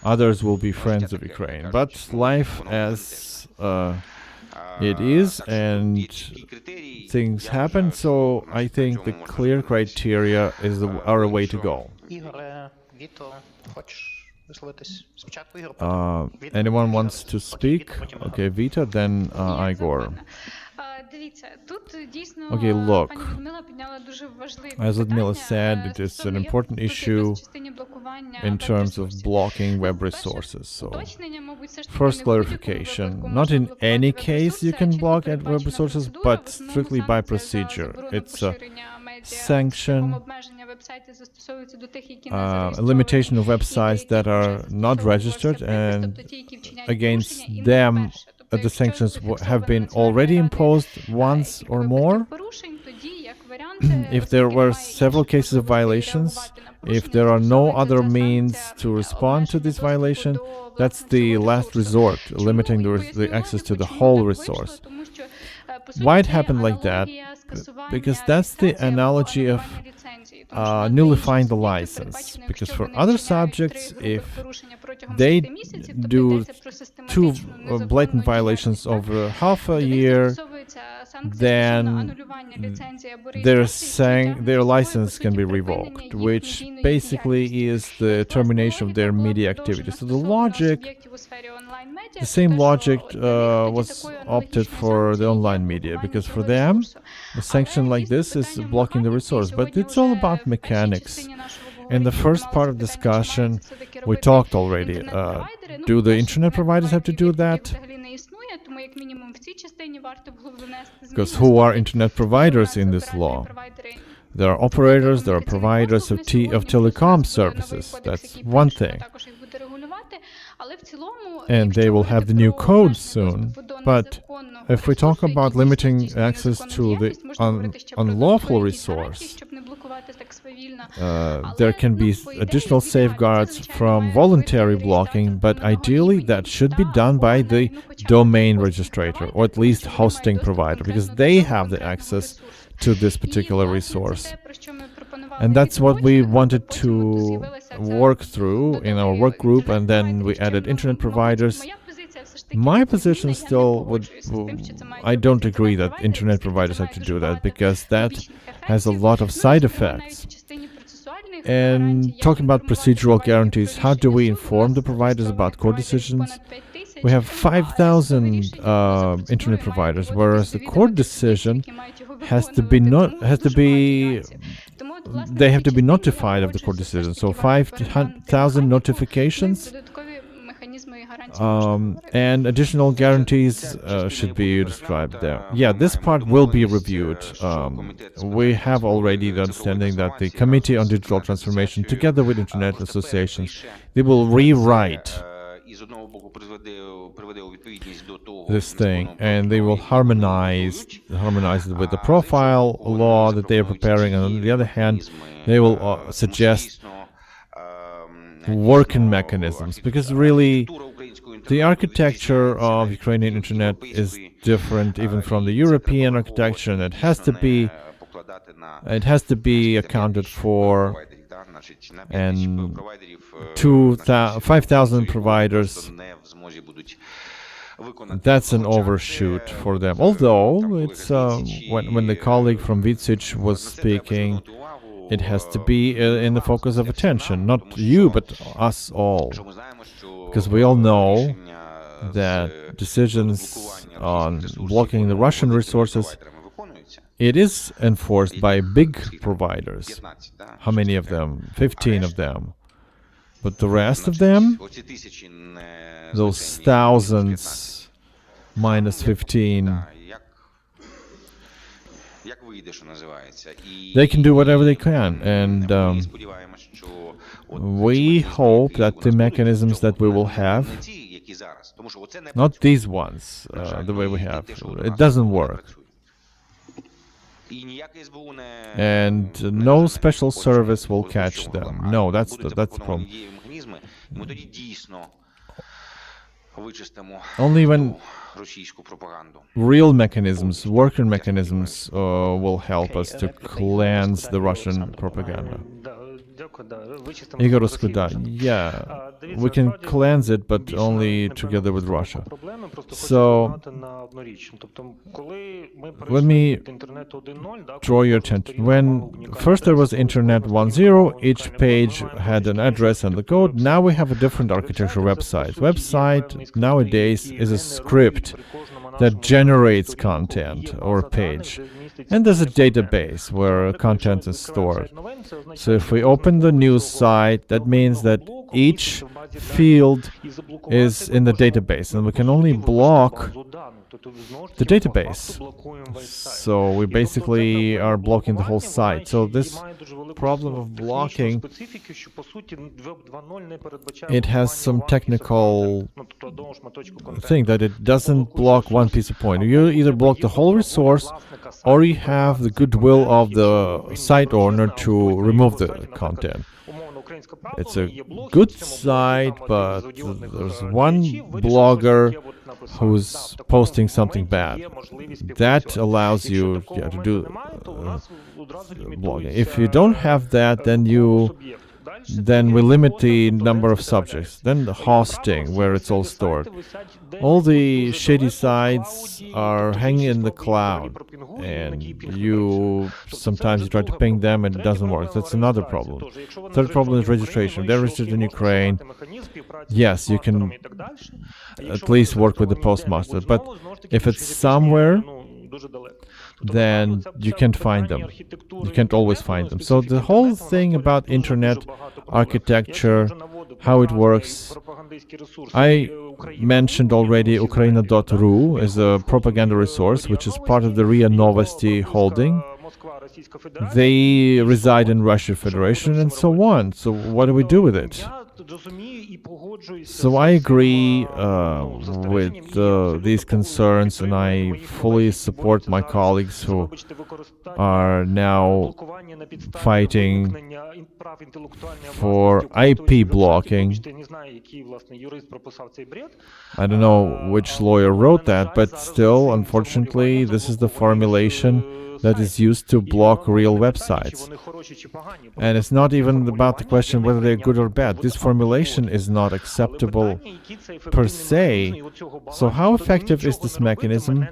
Others will be friends of Ukraine. But life as it is, and things happen, so I think the clear criteria are a way to go. Anyone wants to speak? Okay, Vita, then Igor. Okay, look, as Ludmila said, it is an important issue in terms of blocking web resources. So, first clarification, not in any case you can block at web resources, but strictly by procedure. It's a sanction, a limitation of websites that are not registered, and against them the sanctions have been already imposed once or more. If there were several cases of violations, if there are no other means to respond to this violation, that's the last resort, limiting the access to the whole resource. Why it happened like that? Because that's the analogy of nullifying the license. Because for other subjects, if they do two blatant violations over half a year, then they're saying their license can be revoked, which basically is the termination of their media activity. So the same logic was opted for the online media, because for them, a sanction like this is blocking the resource. But it's all about mechanics. In the first part of discussion, we talked already. Do the internet providers have to do that? Because who are internet providers in this law? There are operators, there are providers of telecom services. That's one thing. And they will have the new code soon. But if we talk about limiting access to the unlawful resource, there can be additional safeguards from voluntary blocking, but ideally that should be done by the domain registrator, or at least hosting provider, because they have the access to this particular resource. And that's what we wanted to work through in our work group, and then we added internet providers. My position still I don't agree that internet providers have to do that, because that has a lot of side effects. And talking about procedural guarantees, how do we inform the providers about court decisions? We have 5,000 internet providers, whereas the court decision has to be they have to be notified of the court decision. So 5,000 notifications, and additional guarantees should be described there. Yeah, this part will be reviewed. We have already the understanding that the Committee on Digital Transformation, together with internet associations, they will rewrite this thing, and they will harmonize it with the profile law that they are preparing, and on the other hand, they will suggest working mechanisms, because really the architecture of Ukrainian internet is different even from the European architecture, and it has to be accounted for. And 5,000 providers, that's an overshoot for them. Although it's when the colleague from Vitsich was speaking, it has to be in the focus of attention, not you, but us all, because we all know that decisions on blocking the Russian resources, it is enforced by big providers. How many of them? 15 of them. But the rest of them, those thousands minus 15, they can do whatever they can. And we hope that the mechanisms that we will have, not these ones, the way we have, it doesn't work. And no special service will catch them. No, that's the problem. Only when real mechanisms, working mechanisms, will help us to cleanse the Russian propaganda. Igor Skuda, yeah, we can cleanse it, but only together with Russia. So, let me draw your attention. When first there was Internet 1.0, each page had an address and the code. Now we have a different architecture website. Website nowadays is a script that generates content or a page. And there's a database where content is stored. So if we open the news site, that means that each field is in the database, and we can only block the database. So we basically are blocking the whole site. So this problem of blocking, it has some technical thing that it doesn't block one piece of point. You either block the whole resource, or you have the goodwill of the site owner to remove the content. It's a good site, but there's one blogger who's posting something bad. That allows you to do blogging. If you don't have that, then we limit the number of subjects. Then the hosting, where it's all stored. All the shady sites are hanging in the cloud, and sometimes you try to ping them and it doesn't work. That's another problem. Third problem is registration. They're registered in Ukraine. Yes, you can at least work with the postmaster, but if it's somewhere, then you can't find them. You can't always find them. So the whole thing about internet architecture, how it works, I mentioned already Ukraina.ru is a propaganda resource, which is part of the RIA Novosti holding. They reside in Russian Federation and so on. So what do we do with it? So I agree with these concerns, and I fully support my colleagues who are now fighting for IP blocking. I don't know which lawyer wrote that, but still, unfortunately, this is the formulation that is used to block real websites. And it's not even about the question whether they're good or bad. This formulation is not acceptable per se. So how effective is this mechanism?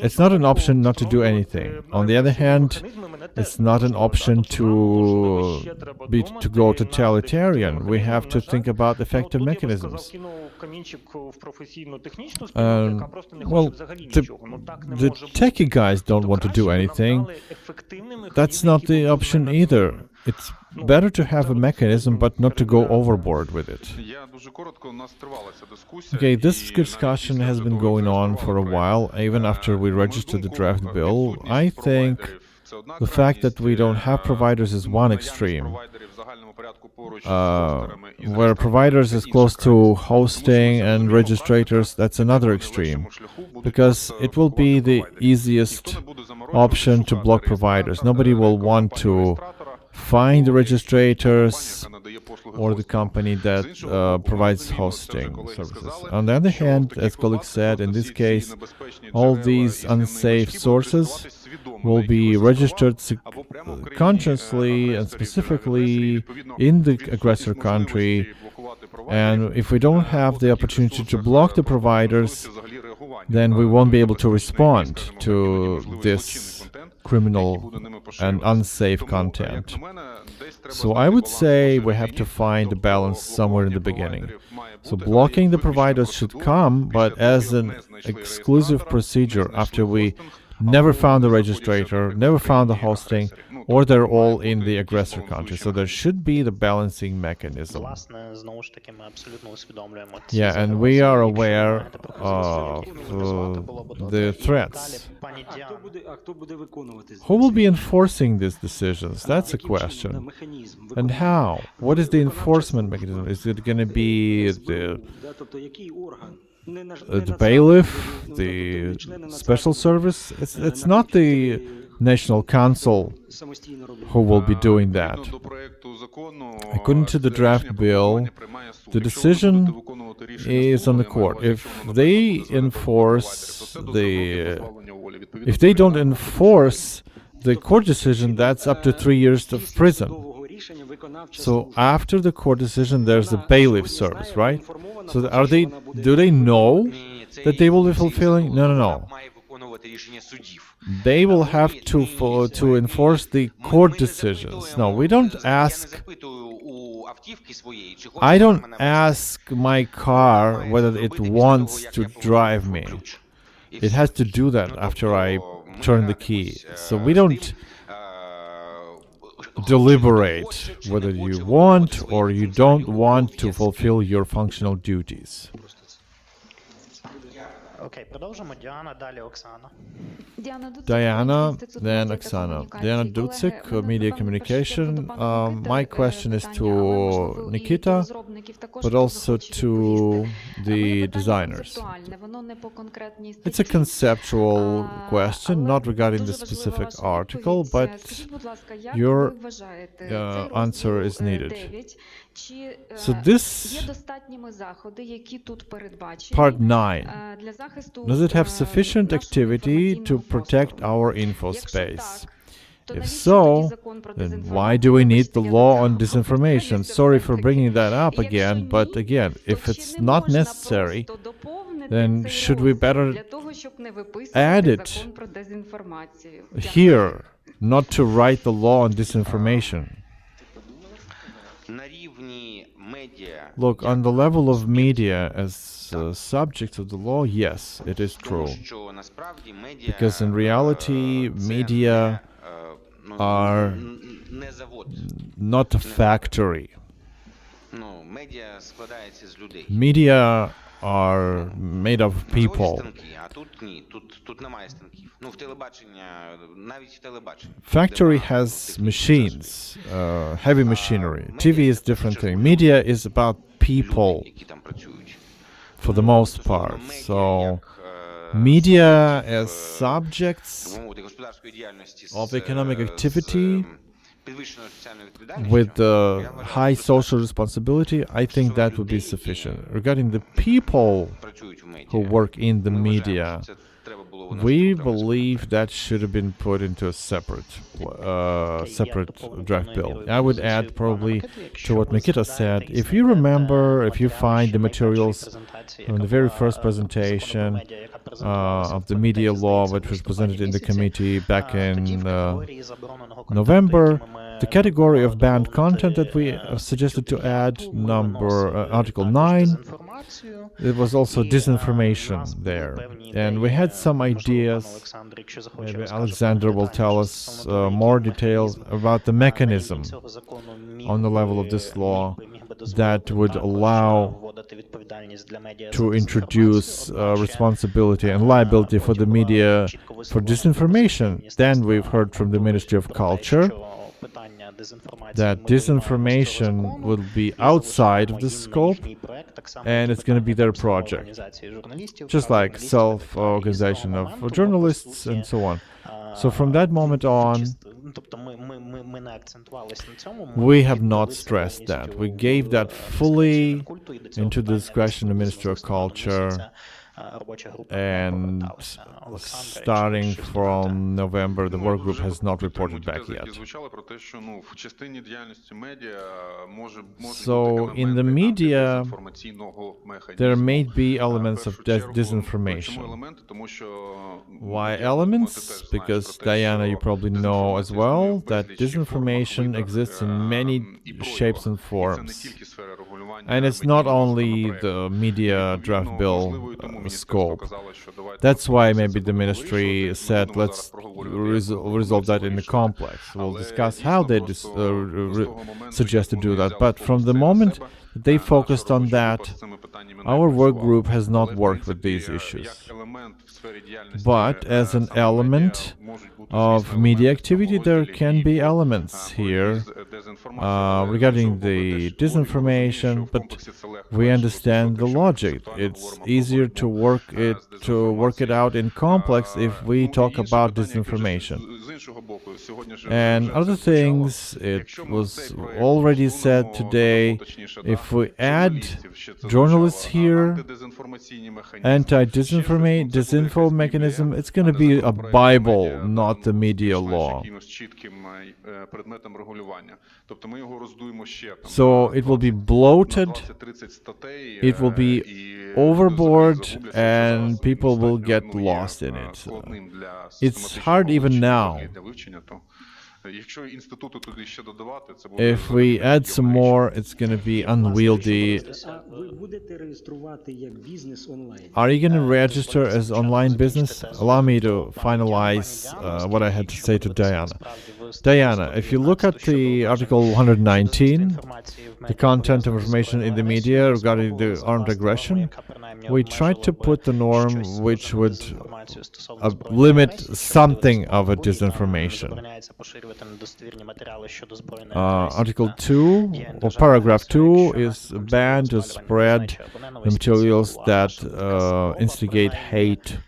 It's not an option not to do anything. On the other hand, it's not an option to go totalitarian. We have to think about effective mechanisms. Well, the techie guys don't want to do anything. That's not the option either. It's better to have a mechanism, but not to go overboard with it. Okay, this discussion has been going on for a while, even after we registered the draft bill. I think the fact that we don't have providers is one extreme, where providers is close to hosting and registrators, that's another extreme, because it will be the easiest option to block providers. Nobody will want to find the registrators or the company that provides hosting services. On the other hand, as colleague said, in this case, all these unsafe sources will be registered consciously and specifically in the aggressor country. And if we don't have the opportunity to block the providers, then we won't be able to respond to this criminal and unsafe content. So I would say we have to find a balance somewhere in the beginning. So blocking the providers should come, but as an exclusive procedure after we never found the registrator, never found the hosting, or they're all in the aggressor country. So there should be the balancing mechanism. Yeah, and we are aware of the threats. Who will be enforcing these decisions? That's a question. And how? What is the enforcement mechanism? Is it going to be the bailiff, the special service? It's not the National Council who will be doing that. According to the draft bill, the decision is on the court. If they don't enforce the court decision, that's up to 3 years of prison. So after the court decision, there's a bailiff service, right? So do they know that they will be fulfilling? No. They will have to enforce the court decisions. No, we don't ask. I don't ask my car whether it wants to drive me. It has to do that after I turn the key. So we don't deliberate whether you want or you don't want to fulfill your functional duties. Окей, продовжимо. Діана, далі Оксана. Diana, then Oksana. Diana Dutsik, Media Communication. My question is to Nikita, but also to the designers. It's a conceptual question, not regarding the specific article, but your answer is needed. So this part 9, does it have sufficient activity to protect our info space? If so, then why do we need the law on disinformation? Sorry for bringing that up again, but again, if it's not necessary, then should we better add it here, not to write the law on disinformation? Look, on the level of media as subjects of the law, yes, it is true. Because in reality, media are not a factory. Media are made of people. Factory has machines, heavy machinery. TV is different thing. Media is about people for the most part. So media as subjects of economic activity with high social responsibility, I think that would be sufficient. Regarding the people who work in the media, We believe that should have been put into a separate draft bill. I would add probably to what Mikita said. If you remember, if you find the materials from the very first presentation of the media law, which was presented in the committee back in November, the category of banned content that we suggested to add, Article 9, there was also disinformation there. And we had some ideas. Maybe Alexander will tell us more details about the mechanism on the level of this law that would allow to introduce responsibility and liability for the media for disinformation. Then we've heard from the Ministry of Culture that disinformation will be outside of the scope and it's going to be their project, just like self-organization of journalists and so on. So from that moment on, we have not stressed that. We gave that fully into the discretion of the Ministry of Culture, and starting from November, the work group has not reported back yet. So in the media, there may be elements of disinformation. Why elements? Because, Diana, you probably know as well that disinformation exists in many shapes and forms. And it's not only the media draft bill scope. That's why maybe the ministry said, let's resolve that in the complex. We'll discuss how they suggest to do that. But from the moment they focused on that, our work group has not worked with these issues. But as an element of media activity, there can be elements here regarding the disinformation, but we understand the logic. It's easier to work it out in complex if we talk about disinformation. And other things, it was already said today, if we add journalists here, anti-disinfo mechanism, it's going to be a Bible, not the media law. So it will be bloated, it will be overboard, and people will get lost in it. It's hard even now. If we add some more, it's going to be unwieldy. Are you going to register as online business? Allow me to finalize what I had to say to Diana. Diana, if you look at the Article 119, the content of information in the media regarding the armed aggression, we tried to put the norm which would limit something of a disinformation. Article 2, or paragraph 2, is banned to spread the materials that instigate hate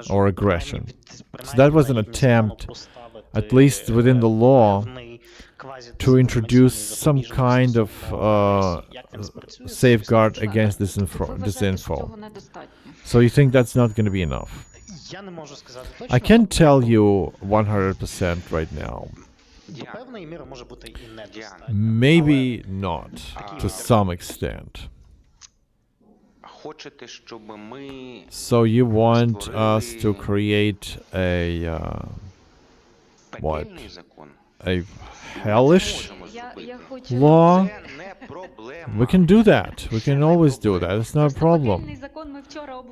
or aggression. So that was an attempt, at least within the law, to introduce some kind of safeguard against disinfo. So you think that's not going to be enough? I can't tell you 100% right now. Maybe not, to some extent. So you want us to create a hellish law? We can do that. We can always do that. It's not a problem.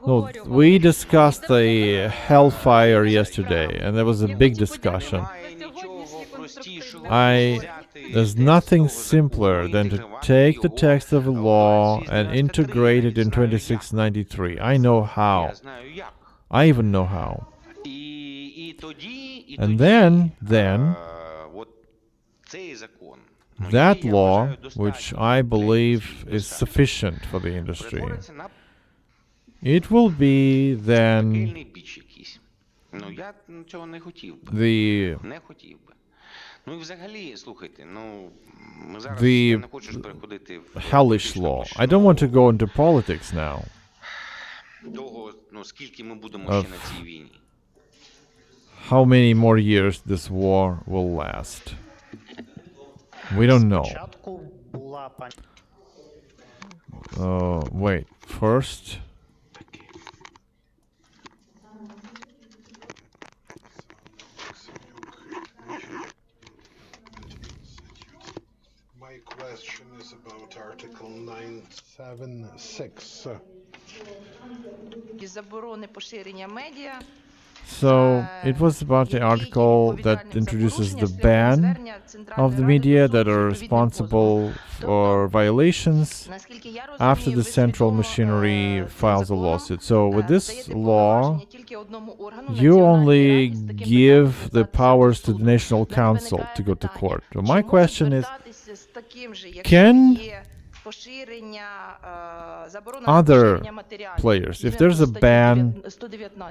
No, we discussed the hellfire yesterday, and there was a big discussion. There's nothing simpler than to take the text of a law and integrate it in 2693. I know how. I even know how. And then that law, which I believe is sufficient for the industry, it will be then the hellish law. I don't want to go into politics now. how many more years this war will last. We don't know. Спочатку була пані Wait, first. My question is about Article 976. Заборони поширення медіа. So it was about the article that introduces the ban of the media that are responsible for violations after the central machinery files a lawsuit. So with this law, you only give the powers to the National Council to go to court. So my question is, can other players, if there's a ban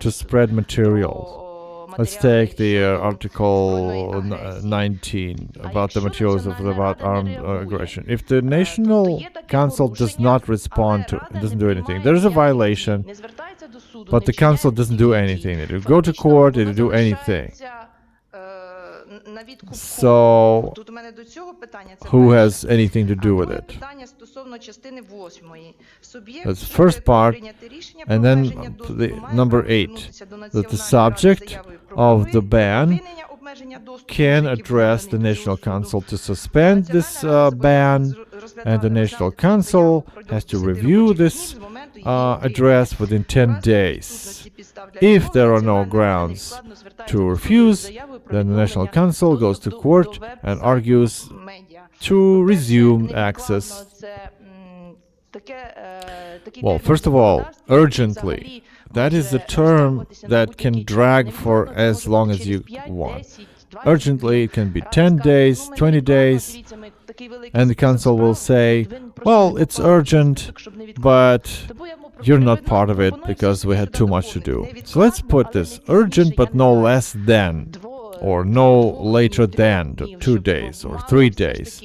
to spread materials, let's take the Article 19 about the materials about armed aggression. If the National Council does not respond to it, doesn't do anything, there's a violation, but the Council doesn't do anything. They don't go to court, they don't do anything. So, who has anything to do with it? That's the first part. And then number 8, that the subject of the ban can address the National Council to suspend this ban, and the National Council has to review this address within 10 days. If there are no grounds to refuse, then the National Council goes to court and argues to resume access. Well, first of all, urgently. That is a term that can drag for as long as you want. Urgently, it can be 10 days, 20 days, and the Council will say, well, it's urgent, but you're not part of it because we had too much to do. So let's put this, urgent but no less than, or no later than 2 days or 3 days,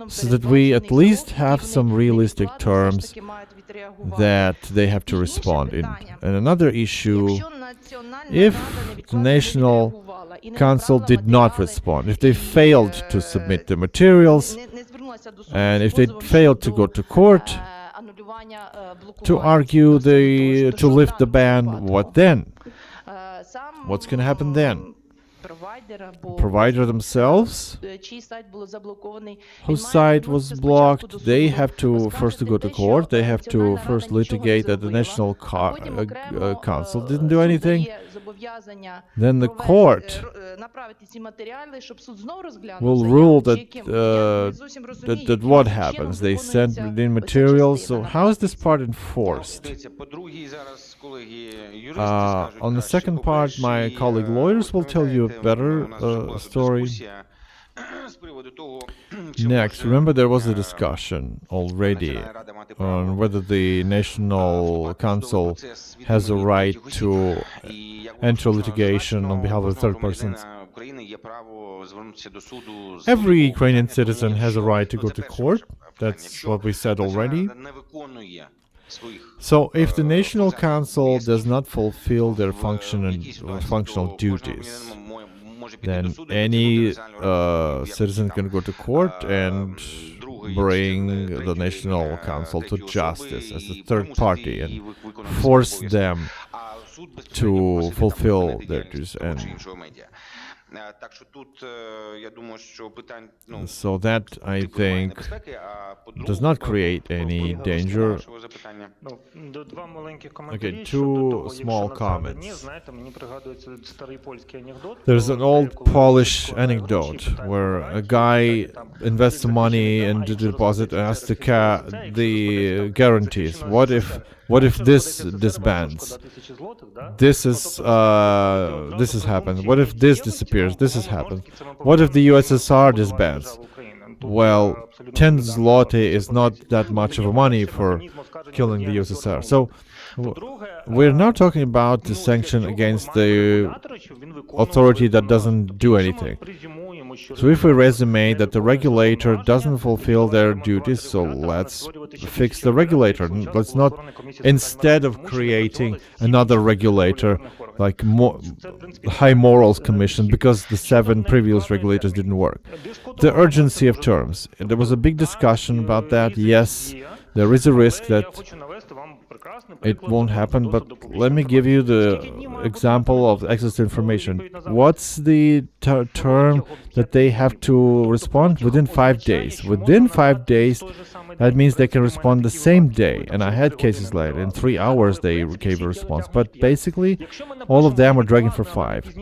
so that we at least have some realistic terms that they have to respond in. And another issue, if the National Council did not respond, if they failed to submit the materials, and if they failed to go to court to argue to lift the ban, what then? What's going to happen then? Provider themselves, whose site was blocked, they have to first go to court, they have to first litigate that the National Council didn't do anything. Then the court will rule that what happens? They send in materials. So how is this part enforced? On the second part, my colleague lawyers will tell you a better story. Next, remember there was a discussion already on whether the National Council has a right to enter litigation on behalf of third persons. Every Ukrainian citizen has a right to go to court. That's what we said already. So, if the National Council does not fulfill their functional duties, then any citizen can go to court and bring the National Council to justice as a third party and force them to fulfill their duties. So that, I think, does not create any danger. Okay, 2 small comments. There's an old Polish anecdote where a guy invests money into the deposit and asks the guarantees. What if this disbands? This has happened. What if this disappears? This has happened. What if the USSR disbands? Well, 10 zloty is not that much of a money for killing the USSR. So we're now talking about the sanction against the authority that doesn't do anything. So if we resume that the regulator doesn't fulfill their duties, so let's fix the regulator. Let's not, instead of creating another regulator, like High Morals Commission, because the 7 previous regulators didn't work. The urgency of terms. There was a big discussion about that. Yes, there is a risk that it won't happen, but let me give you the example of access to information. What's the term that they have to respond? Within 5 days. Within 5 days, that means they can respond the same day. And I had cases like in 3 hours they gave a response. But basically, all of them are dragging for 5.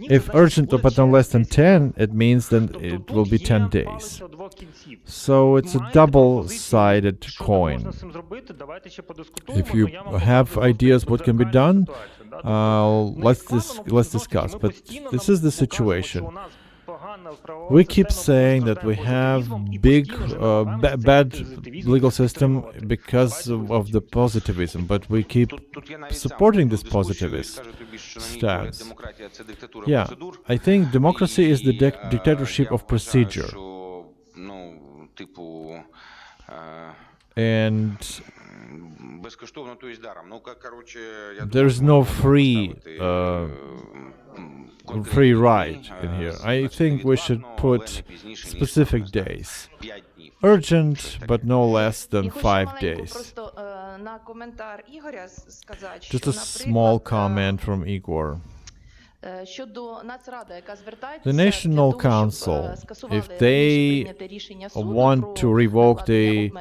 If urgent but no less than 10, it means then it will be 10 days. So it's a double-sided coin. If you have ideas what can be done, let's discuss. But this is the situation. We keep saying that we have bad legal system because of the positivism, but we keep supporting this positivist stance. Yeah, I think democracy is the dictatorship of procedure. And there's no free ride in here. I think we should put specific days. Urgent, but no less than 5 days. Just a small comment from Igor. The National Council, if they want to revoke the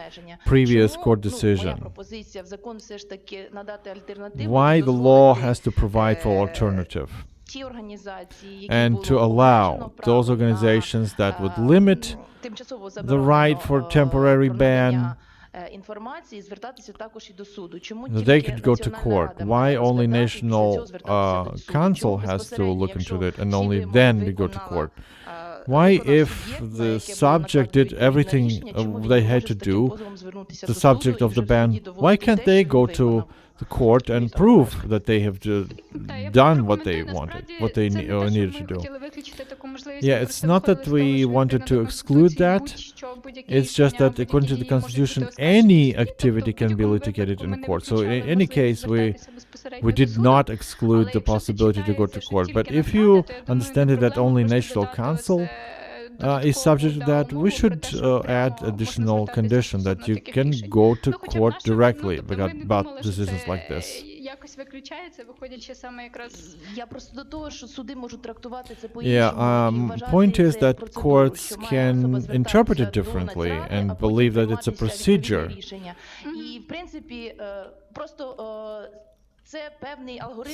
previous court decision, why the law has to provide for alternative? And to allow those organizations that would limit the right for temporary ban, they could go to court. Why only National Council has to look into it and only then they go to court? Why, if the subject did everything they had to do, the subject of the ban, why can't they go to the court and prove that they have done what they wanted, what they needed to do? Yeah, it's not that we wanted to exclude that. It's just that according to the Constitution, any activity can be litigated in court. So in any case, we did not exclude the possibility to go to court. But if you understand it that only National Council is subject to that, we should add additional condition that you can go to court directly about decisions like this. Yeah, point is that courts can interpret it differently and believe that it's a procedure.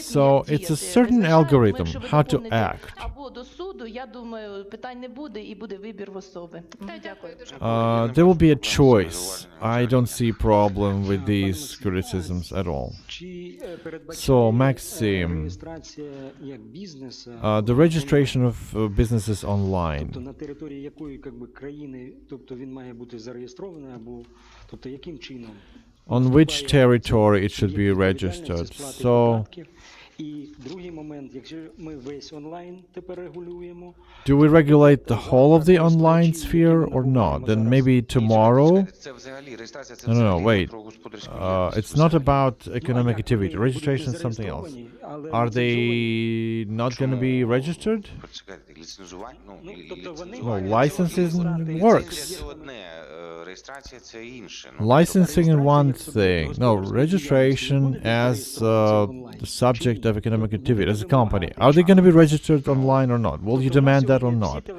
So it's a certain algorithm how to act. There will be a choice. I don't see a problem with these criticisms at all. So, Maxim, the registration of businesses online. On which territory it should be registered. So, do we regulate the whole of the online sphere or not? Then maybe tomorrow? No, wait. It's not about economic activity. Registration is something else. Are they not going to be registered? Well, licensing works. Licensing is one thing. No, registration as the subject of economic activity, as a company. Are they going to be registered online or not? Will you demand that or not?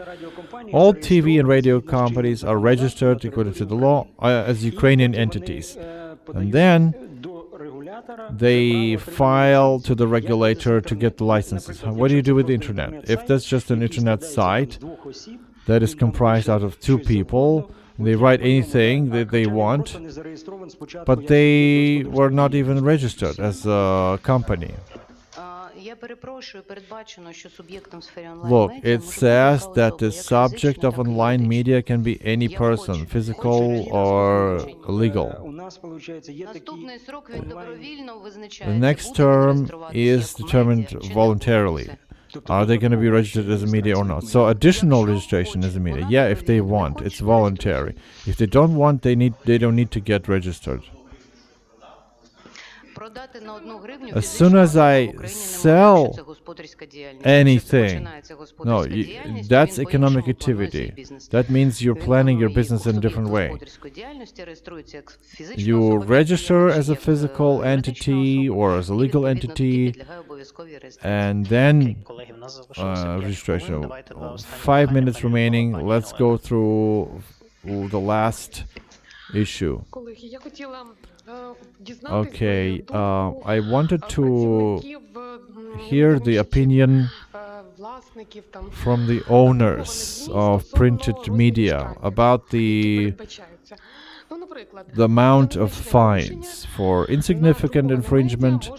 All TV and radio companies are registered according to the law as Ukrainian entities. And then they file to the regulator to get the licenses. What do you do with the internet? If that's just an internet site that is comprised out of 2 people, they write anything that they want, but they were not even registered as a company. Look, it says that the subject of online media can be any person, physical or legal. The next term is determined voluntarily. Are they going to be registered as a media or not? So additional registration as a media. Yeah, if they want, it's voluntary. If they don't want, they don't need to get registered. As soon as I sell anything, no, that's economic activity. That means you're planning your business in a different way. You register as a physical entity or as a legal entity, and then registration. 5 minutes remaining. Let's go through the last issue. Колеги, я хотіла Okay, I wanted to hear the opinion from the owners of printed media about the amount of fines for insignificant infringement.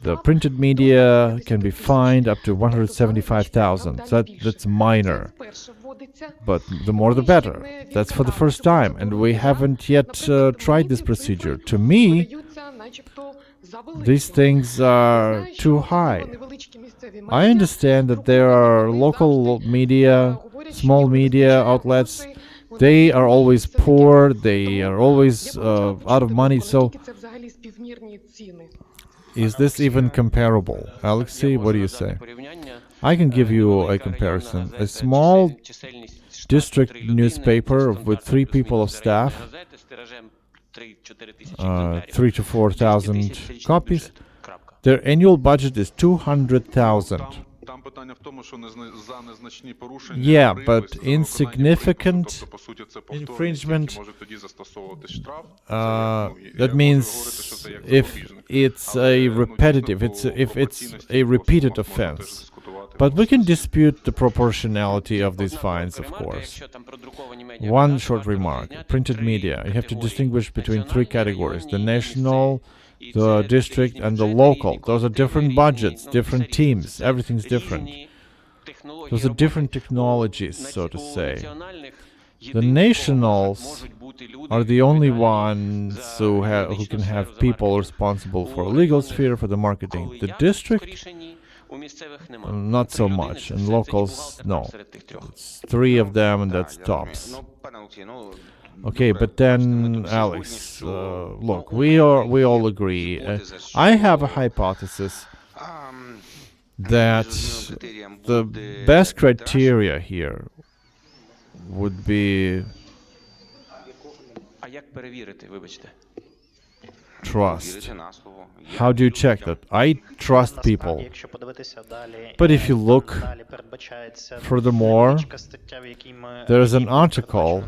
The printed media can be fined up to 175,000. That's minor, but the more the better. That's for the first time, and we haven't yet tried this procedure. To me, these things are too high. I understand that there are local media, small media outlets. They are always poor, they are always out of money, so is this even comparable? Alexei, what do you say? I can give you a comparison. A small district newspaper with 3 people of staff, 3,000 to 4,000 copies, their annual budget is 200,000. Yeah, but insignificant infringement, that means if it's a repetitive, if it's a repeated offense. But we can dispute the proportionality of these fines, of course. One short remark. Printed media. You have to distinguish between 3 categories: the national, the district, and the local. Those are different budgets, different teams. Everything's different. Those are different technologies, so to say. The nationals are the only ones who can have people responsible for a legal sphere, for the marketing. The district, not so much, and locals, no. It's 3 of them, and that's tops. Okay, but then, Alex, look, we all agree. I have a hypothesis that the best criteria here would be trust. How do you check that? I trust people. But if you look, furthermore, there's an article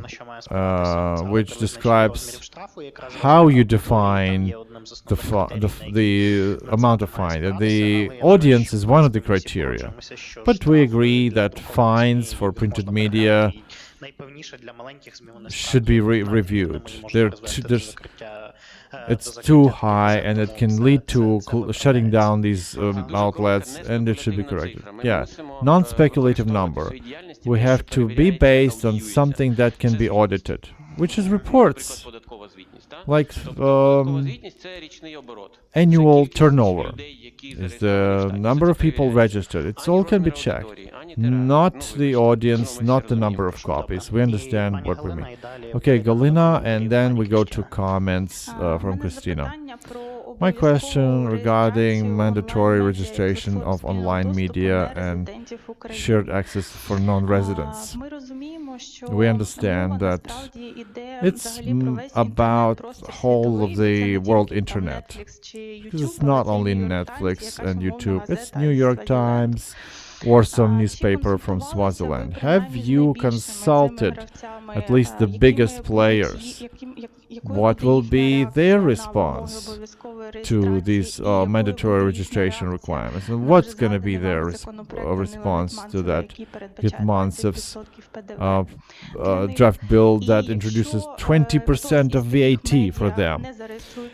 which describes how you define the amount of fine. The audience is one of the criteria. But we agree that fines for printed media should be reviewed. It's too high, and it can lead to shutting down these outlets, and it should be corrected. Yeah, non-speculative number. We have to be based on something that can be audited, which is reports, like annual turnover. Is the number of people registered. It all can be checked. Not the audience, not the number of copies. We understand what we mean. Okay, Galina, and then we go to comments from Christina. My question regarding mandatory registration of online media and shared access for non-residents. We understand that it's about the whole of the world internet. Because it's not only Netflix and YouTube, it's New York Times or some newspaper from Swaziland. Have you consulted at least the biggest players? What will be their response to these mandatory registration requirements? And what's going to be their response to that Gitmansev's draft bill that introduces 20% of VAT for them?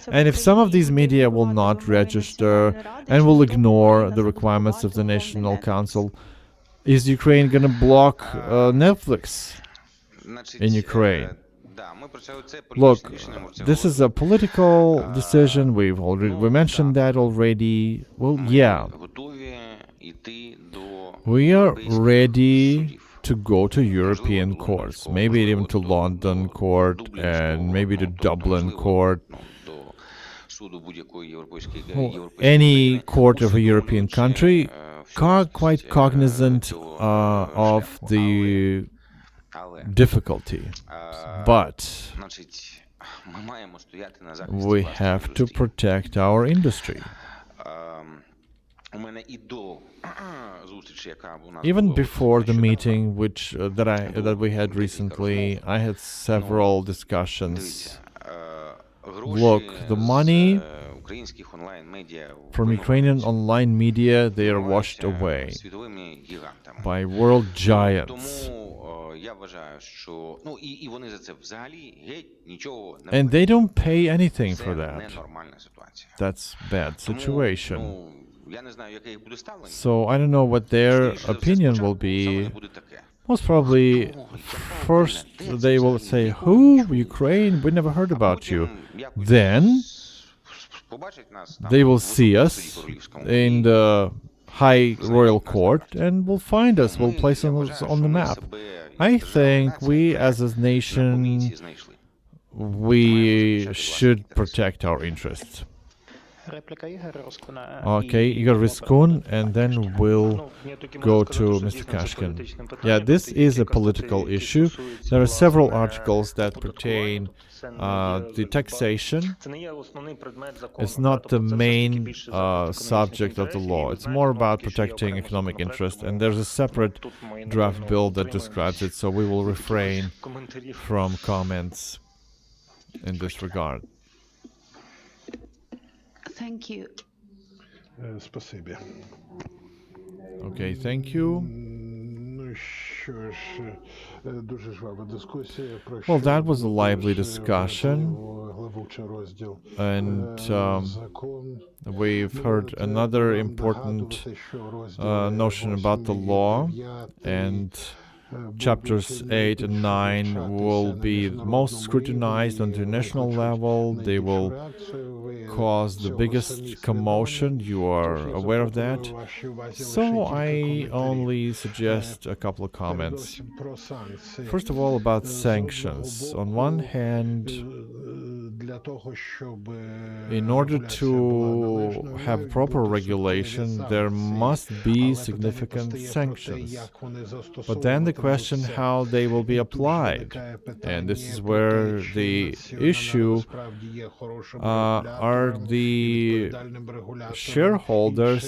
And if some of these media will not register and will ignore the requirements of the National Council, is Ukraine going to block Netflix in Ukraine? Look, this is a political decision. We mentioned that already. Well, yeah, йти до We are європейських ready судів. to go to European courts, maybe even to London court and maybe to Dublin court, До суду будь-якої європейської any court of a European country, quite cognizant of the Але difficulty. But значить, ми маємо стояти на захисті we власної have to індустрії. protect our industry. У мене і до зустрічі, яка у нас Even була before the нещодавно, meeting that we had recently, I had several discussions. дивіться, гроші Look, the money з українських онлайн-медіа from Ukrainian online media, they are washed away світовими гігантами. by world giants. Тому я вважаю, що і вони за це взагалі геть нічого не And they don't pay anything Це for that. ненормальна ситуація. That's bad Тому, situation. я не знаю, яке їх буде ставлення. So I don't know what their Скоріше за все, opinion will спочатку саме be. буде таке. Most probably, first they will say, "Who? Ukraine? We never heard about you." Then Побачать нас там they will в see Високому us суді Королівському. in the high royal court and will find us, will place Я us вважаю, on що the ми map. себе I як держава, think нація, we as a на nation, помійці знайшли. we should protect our interests. Репліка Ігоря Роскуна. Okay, Igor Riskun, and then we'll go to Mr. Kashkin. Yeah, this is a political issue. There are several articles that pertain the taxation. It's not the main subject of the law. It's more about protecting economic interest, and there's a separate draft bill that describes it, so we will refrain from comments in this regard. Thank you. Спасибі. Okay, thank you. Ну що ж, дуже жвава дискусія. Well, that was a lively discussion, Главучий розділ. and Закон. we've heard another important notion about the law, and chapters 8 and 9 will be most scrutinized on the international level. They will cause the biggest commotion. You are aware of that. So I only suggest a couple of comments. First of all, about sanctions. On one hand, in order to have proper regulation, there must be significant sanctions. But then the question how they will be applied. And this is where the issue are the shareholders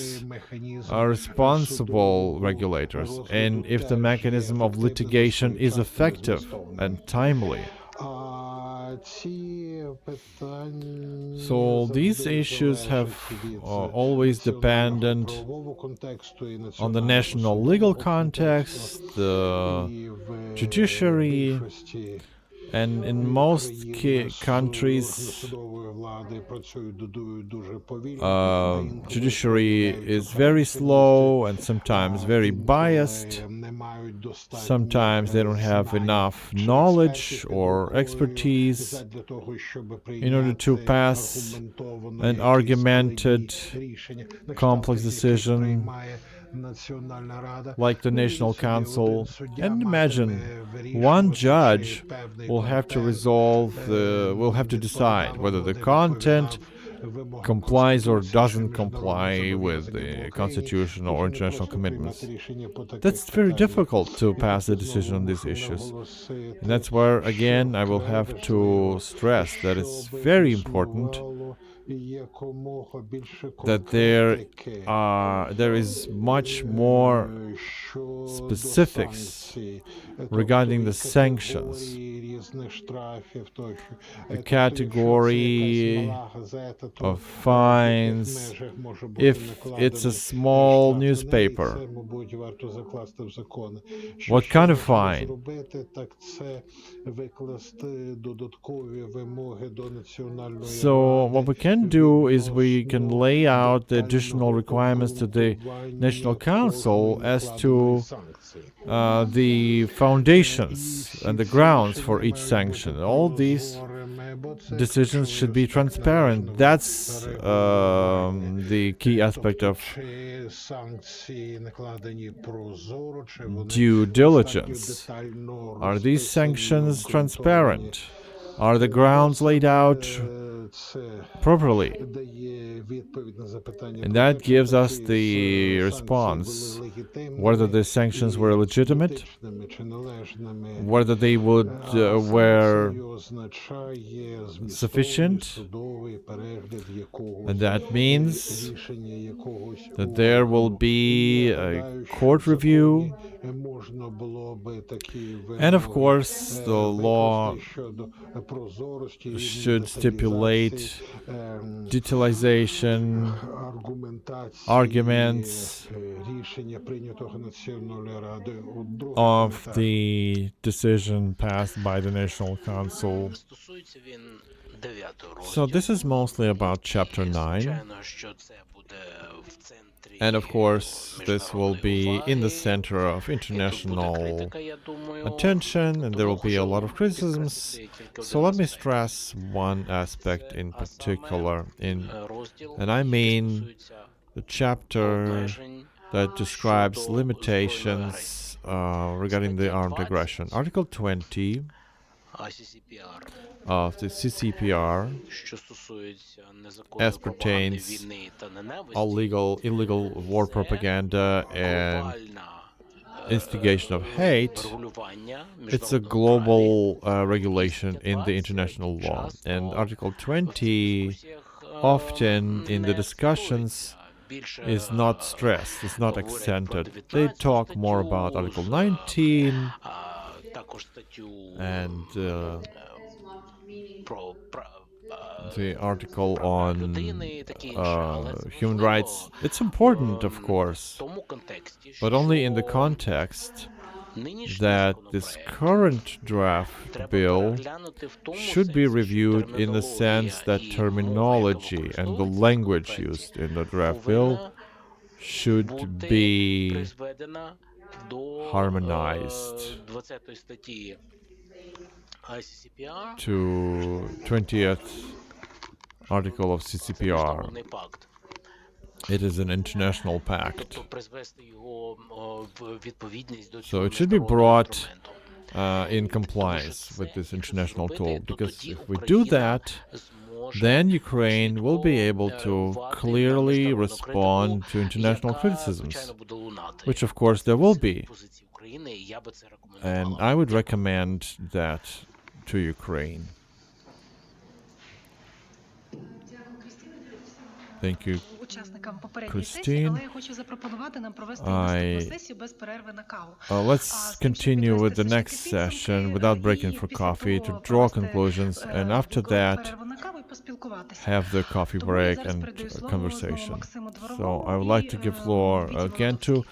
are responsible regulators, and if the mechanism of litigation is effective and timely. So these issues have always dependent on the national legal context, the judiciary, and in most countries, judiciary is very slow and sometimes very biased. Sometimes they don't have enough knowledge or expertise in order to pass an argumented, complex decision like the National Council. And imagine one judge will have to will have to decide whether the content complies or doesn't comply with the constitution or international commitments. That's very difficult to pass a decision on these issues. And that's where, again, I will have to stress that it's very important that there is much more specifics regarding the sanctions, the category of fines. If it's a small newspaper, what kind of fine? So what we can do is we can lay out the additional requirements to the National Council as to the foundations and the grounds for each sanction. All these decisions should be transparent. That's the key aspect of due diligence. Are these sanctions transparent? Are the grounds laid out properly? And that gives us the response whether the sanctions were legitimate, whether they were sufficient, and that means that there will be a court review, and of course the law should stipulate detailization, arguments of the decision passed by the National Council. So this is mostly about Chapter 9. And of course, this will be in the center of international attention, and there will be a lot of criticisms. So let me stress one aspect in particular, and I mean the chapter that describes limitations regarding the armed aggression. Article 20 of the CCPR, as pertains illegal war propaganda and instigation of hate, it's a global regulation in the international law. And Article 20 often in the discussions is not stressed, it's not accented. They talk more about Article 19 and the article on human rights. It's important, of course, but only in the context that this current draft bill should be reviewed in the sense that terminology and the language used in the draft bill should be harmonized to 20th article of CCPR. It is an international pact. So it should be brought in compliance with this international tool, because if we do that, then Ukraine will be able to clearly respond to international criticisms, which of course there will be. And I would recommend that to Ukraine. Thank you, Christine. Let's continue with the next session without breaking for coffee to draw conclusions, and after that have the coffee break and conversation. So I would like to give floor again to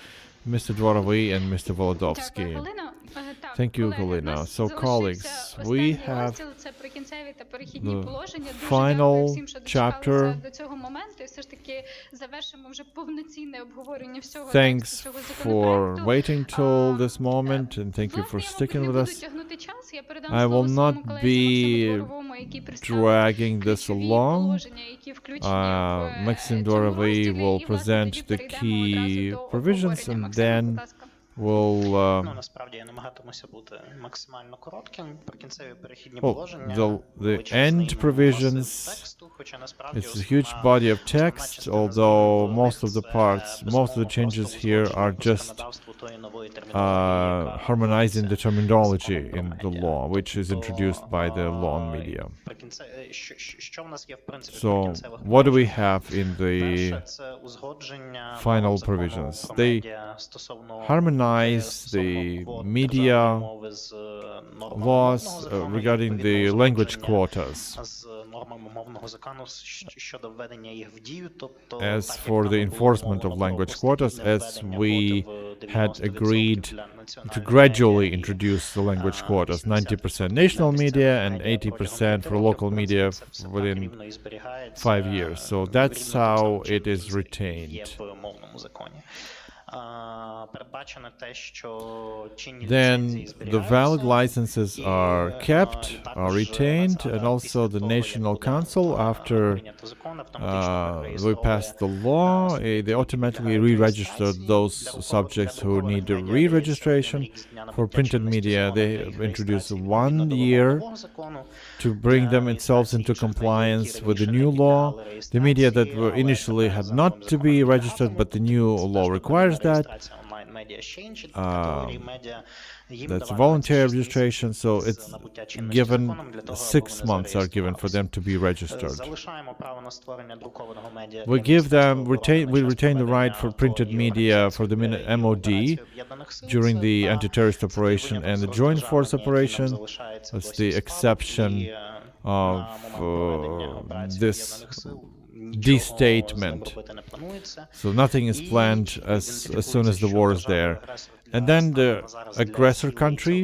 Mr. Dvorovy and Mr. Volodovsky. Thank you, Galina. So, colleagues, we have the final chapter. Thanks for waiting till this moment, and thank you for sticking with us. I will not be dragging this along. Maxim Dvorovy will present the key provisions, and then we'll the end provisions. It's a huge body of text, although most of the changes here are just harmonizing the terminology in the law, which is introduced by the law on media. So, what do we have in the final provisions? They harmonize the media laws regarding the language quotas. As for the enforcement of language quotas, as we had agreed to gradually introduce the language quotas, 90% national media and 80% for local media within 5 years. So that's how it is retained. передбачено те, що чинні then ліцензії the valid зберігаються. licenses are kept, are retained, and also the National Council, after we passed the law, they automatically re-registered those subjects who need a re-registration. For printed media, they introduced 1 year to bring themselves into compliance with the new law. The media that were initially had not to be registered, but the new law requires that. That's voluntary registration, so it's given 6 months are given for them to be registered. We give them we retain the right for printed media for the MOD during the anti-terrorist operation and the joint force operation. That's the exception of this destatement. So nothing is planned as soon as the war is there. And then the aggressor country,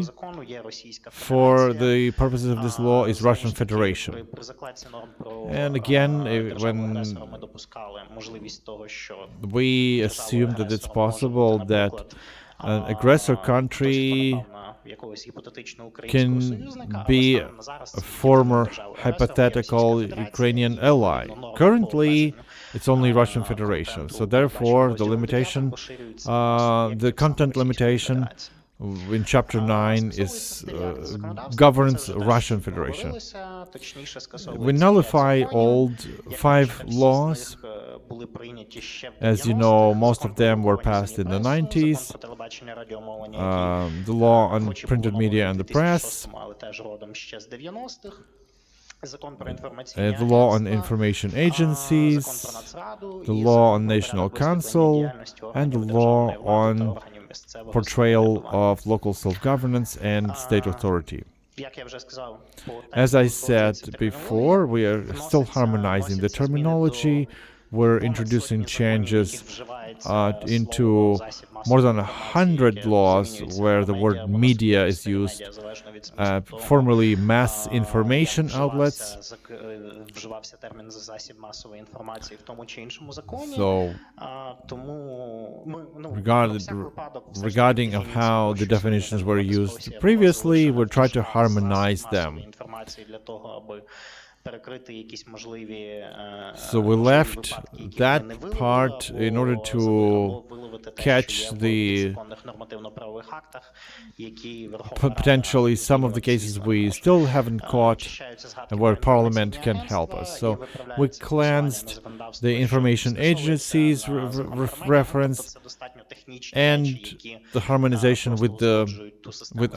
for the purposes of this law, is Russian Federation. And again, when we assume that it's possible that an aggressor country can be a former hypothetical Ukrainian ally. Currently, it's only Russian Federation. So therefore, the limitation, the content limitation in Chapter 9 is governs Russian Federation. We nullify old 5 laws. As you know, most of them were passed in the 90s. The law on printed media and the press, the law on information agencies, the law on National Council, and the law on portrayal of local self-governance and state authority. As I said before, we are still harmonizing the terminology. We're introducing changes into more than 100 laws where the word media is used, formerly mass information outlets. So, regarding of how the definitions were used previously, we'll try to harmonize them. So we left that part in order to catch the potentially some of the cases we still haven't caught and where Parliament can help us. So we cleansed the information agencies reference and the harmonization with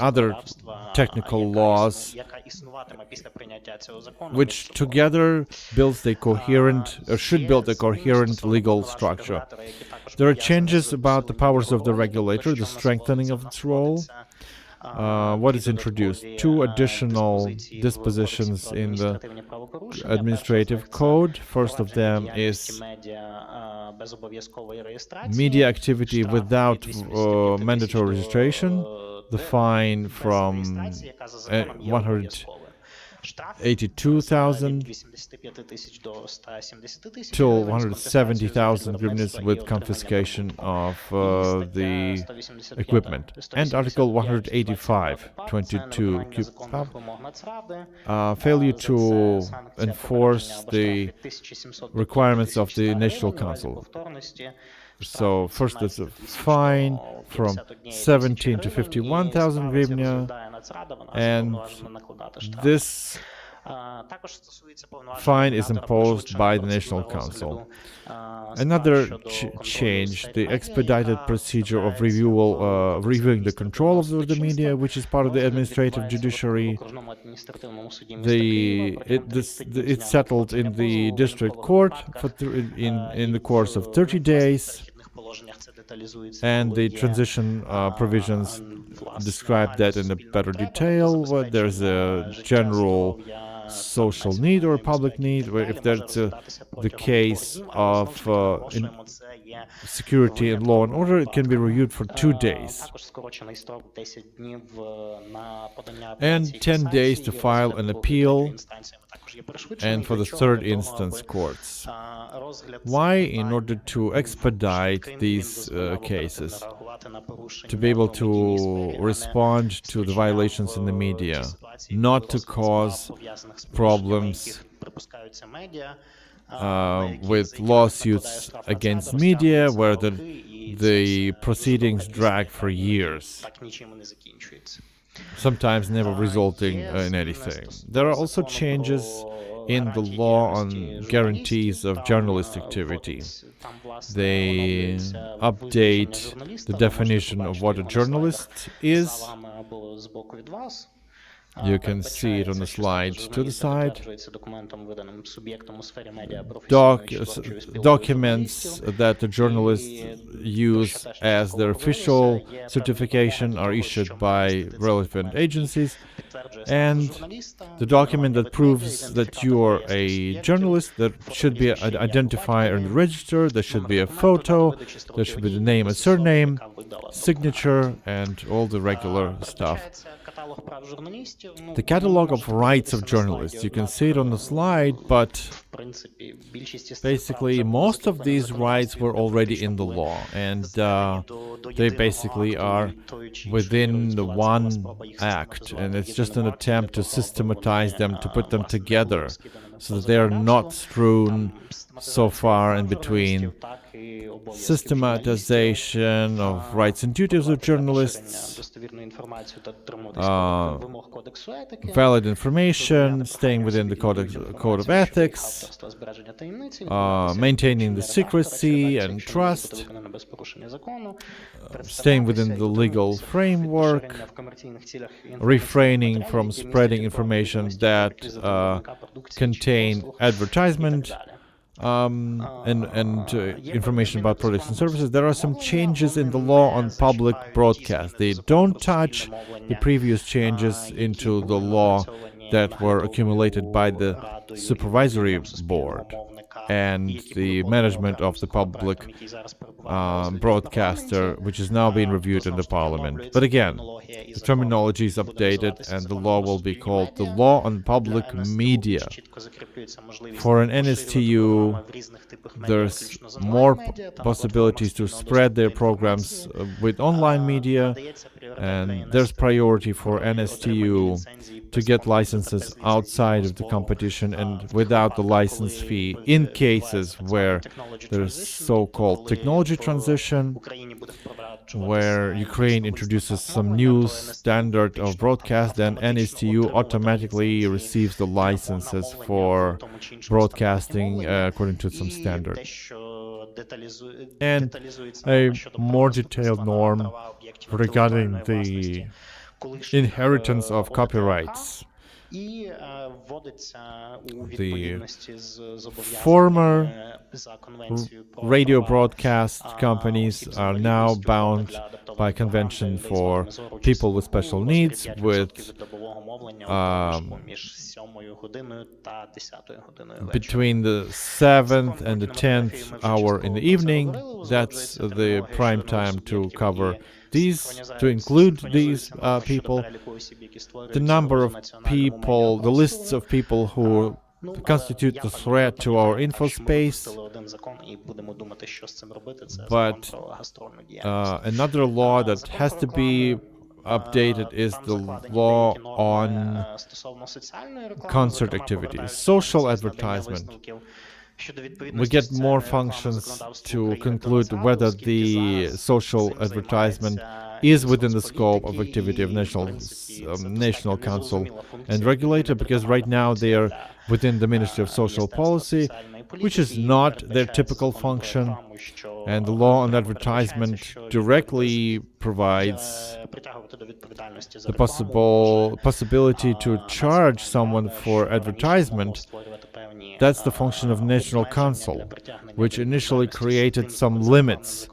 other technical laws, which together builds a coherent, or should build a coherent legal structure. There are changes about the powers of the regulator, the strengthening of its role. What is introduced? 2 additional dispositions in the administrative code. First of them is media activity without mandatory registration. The fine from 182,000 till 170,000 hryvnias with confiscation of the equipment. And Article 185(22) failure to enforce the requirements of the National Council. So first there's a fine from 17 to 51,000 hryvnia, and this fine is imposed by the National Council. Another change, the expedited procedure of reviewing the control of the media, which is part of the administrative judiciary. It's settled in the district court in the course of 30 days. And the transition provisions describe that in a better detail. There's a general social need or public need, where if that's the case of security and law and order, it can be reviewed for 2 days. And 10 days to file an appeal and for the third instance courts. Why? In order to expedite these cases, to be able to respond to the violations in the media, not to cause problems with lawsuits against media where the proceedings drag for years, sometimes never resulting in anything. There are also changes in the law on guarantees of journalist activity. They update the definition of what a journalist is. You can see it on the slide to the side. Documents that the journalists use as their official certification are issued by relevant agencies, and the document that proves that you are a journalist, that should be an identifier in the register, there should be a photo, there should be the name and surname, signature, and all the regular stuff. The catalog of rights of journalists, you can see it on the slide, but basically most of these rights were already in the law, and they basically are within the one act, and it's just an attempt to systematize them, to put them together, so that they are not strewn so far in between. Systematization of rights and duties of journalists, valid information, staying within the code of ethics, maintaining the secrecy and trust, staying within the legal framework, refraining from spreading information that contain advertisement, and information about products and services. There are some changes in the law on public broadcast. They don't touch the previous changes into the law that were accumulated by the supervisory board and the management of the public broadcaster, which is now being reviewed in the parliament. But again, the terminology is updated and the law will be called the Law on Public Media. For an NSTU, there's more possibilities to spread their programs with online media, and there's priority for NSTU to get licenses outside of the competition and without the license fee in cases where there's so-called technology transition, where Ukraine introduces some new standard of broadcast, then NSTU automatically receives the licenses for broadcasting according to some standard. And a more detailed norm regarding the inheritance of copyrights. The former radio broadcast companies are now bound by convention for people with special needs, with between the 7th and the 10th hour in the evening. That's the prime time to cover these, to include these people. The number of people, the lists of people who constitute a threat to our infospace. But another law that has to be updated is the law on concert activities, social advertisement. We get more functions to conclude whether the social advertisement is within the scope of activity of National Council and Regulator, because right now they are within the Ministry of Social Policy, which is not their typical function, and the law on advertisement directly provides the possibility to charge someone for advertisement. That's the function of National Council, which initially created some limits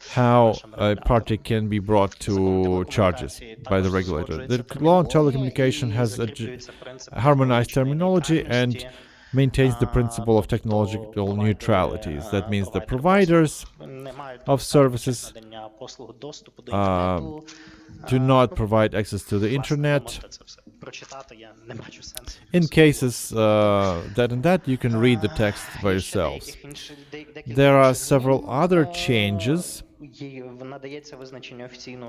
how a party can be brought to charges by the regulator. The law on telecommunication has a harmonized terminology, and maintains the principle of technological neutrality. That means the providers of services do not provide access to the internet. In cases that and that, you can read the text by yourselves. There are several other changes,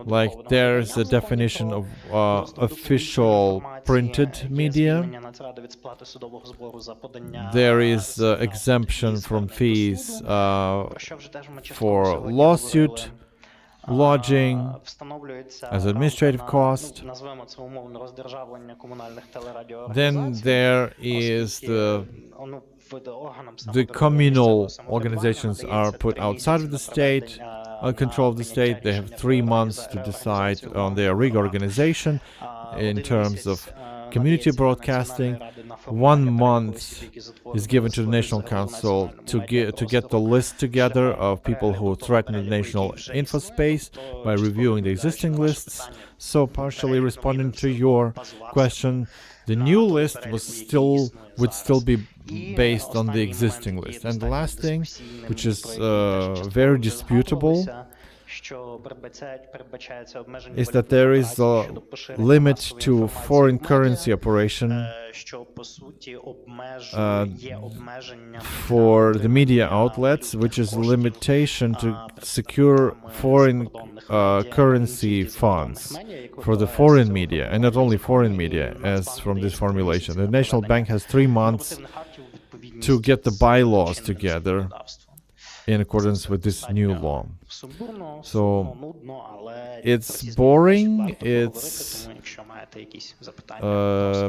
like there's a definition of official printed media. There is exemption from fees for lawsuit lodging as administrative cost. Then there is the communal organizations are put outside of the state, control of the state. They have 3 months to decide on their reorganization in terms of community broadcasting. 1 month is given to the National Council to get the list together of people who threaten the national infospace by reviewing the existing lists. So, partially responding to your question, the new list would still be based on the existing list. And the last thing, which is very disputable, is that there is a limit to foreign currency operation for the media outlets, which is a limitation to secure foreign currency funds for the foreign media, and not only foreign media, as from this formulation. The National Bank has 3 months to get the bylaws together in accordance with this new law. So it's boring,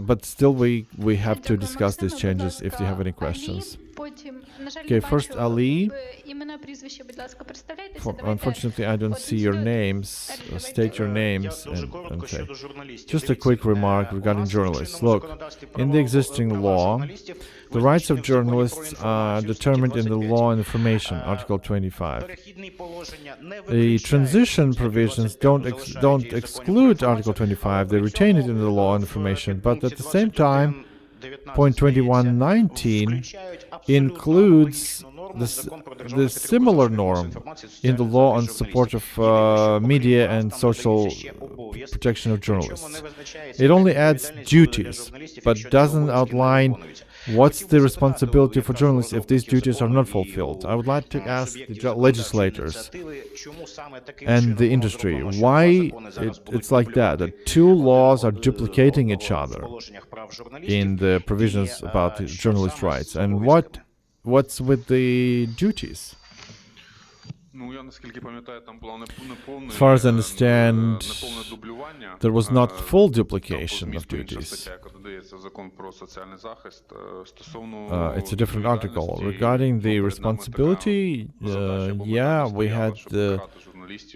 but still we have to discuss these changes if you have any questions. Okay, first Ali. Unfortunately, I don't see your names. State your names and say. Just a quick remark regarding journalists. Look, in the existing law, the rights of journalists are determined in the Law on Information, Article 25. The transition provisions don't exclude Article 25. They retain it in the Law on Information, but at the same time, point 2119 includes the similar norm in the law on support of media and social protection of journalists. It only adds duties, but doesn't outline what's the responsibility for journalists if these duties are not fulfilled. I would like to ask the legislators and the industry why it's like that 2 laws are duplicating each other in the provisions about the journalist rights, and what's with the duties? As far as I understand, there was not full duplication of duties. It's a different article. Regarding the responsibility,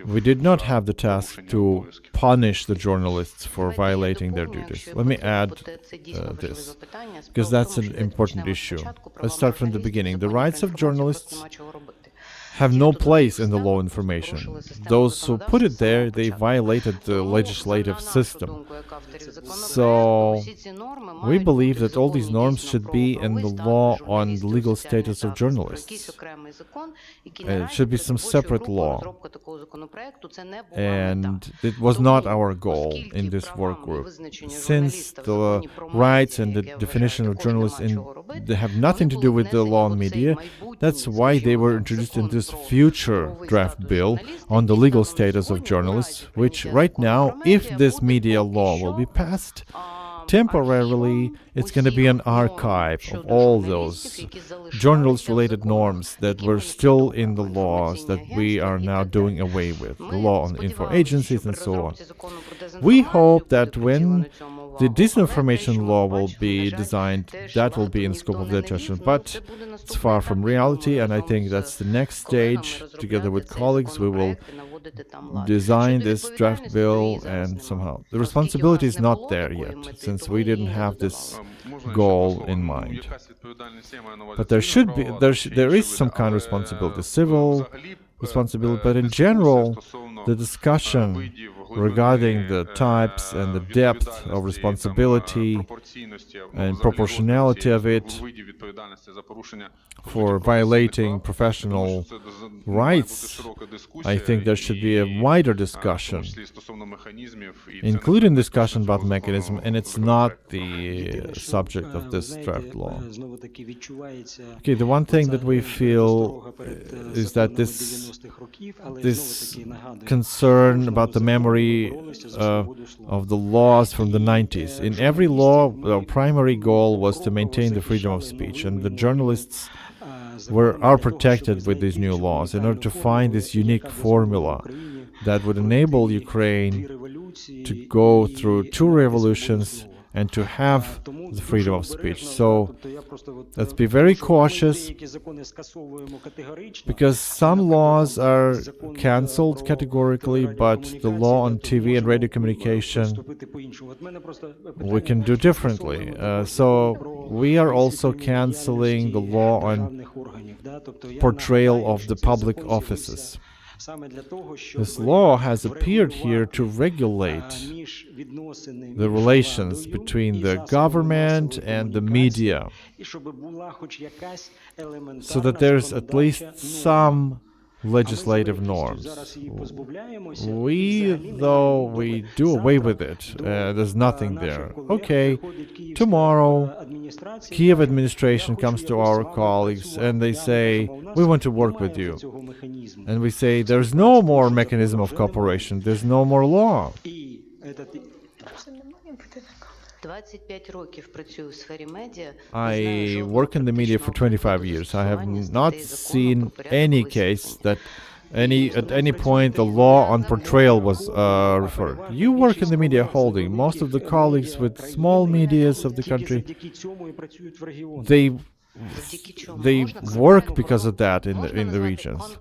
we did not have the task to punish the journalists for violating their duties. Let me add this, because that's an important issue. Let's start from the beginning. The rights of journalists have no place in the law information. Those who put it there, they violated the legislative system. So we believe that all these norms should be in the law on the legal status of journalists. It should be some separate law. And it was not our goal in this work group. Since the rights and the definition of journalists they have nothing to do with the law on media, that's why they were introduced in this future draft bill on the legal status of journalists, which right now, if this media law will be passed, temporarily it's going to be an archive of all those journalist-related norms that were still in the laws that we are now doing away with, the law on info agencies and so on. We hope that when the disinformation law will be designed, that will be in scope of the attention, but it's far from reality, and I think that's the next stage. Together with colleagues, we will design this draft bill, and somehow the responsibility is not there yet, since we didn't have this goal in mind. But there is some kind of responsibility, civil responsibility, but in general, the discussion regarding the types and the depth of responsibility and proportionality of it for violating professional rights, I think there should be a wider discussion, including discussion about mechanism, and it's not the subject of this draft law. Okay, the one thing that we feel is that this concern about the memory of the laws from the 90s. In every law, the primary goal was to maintain the freedom of speech, and the journalists are protected with these new laws in order to find this unique formula that would enable Ukraine to go through two revolutions and to have the freedom of speech. So let's be very cautious, because some laws are cancelled categorically, but the law on TV and radio communication we can do differently. So we are also cancelling the law on portrayal of the public offices. This law has appeared here to regulate the relations between the government and the media, so that there's at least some legislative norms. Though we do away with it, there's nothing there. Okay, tomorrow, Kiev administration comes to our colleagues and they say, we want to work with you. And we say, there's no more mechanism of cooperation, there's no more law. I work in the media for 25 years. I have not seen any case that at any point the law on portrayal was referred. You work in the media holding. Most of the colleagues with small medias of the country, they work because of that in the regions.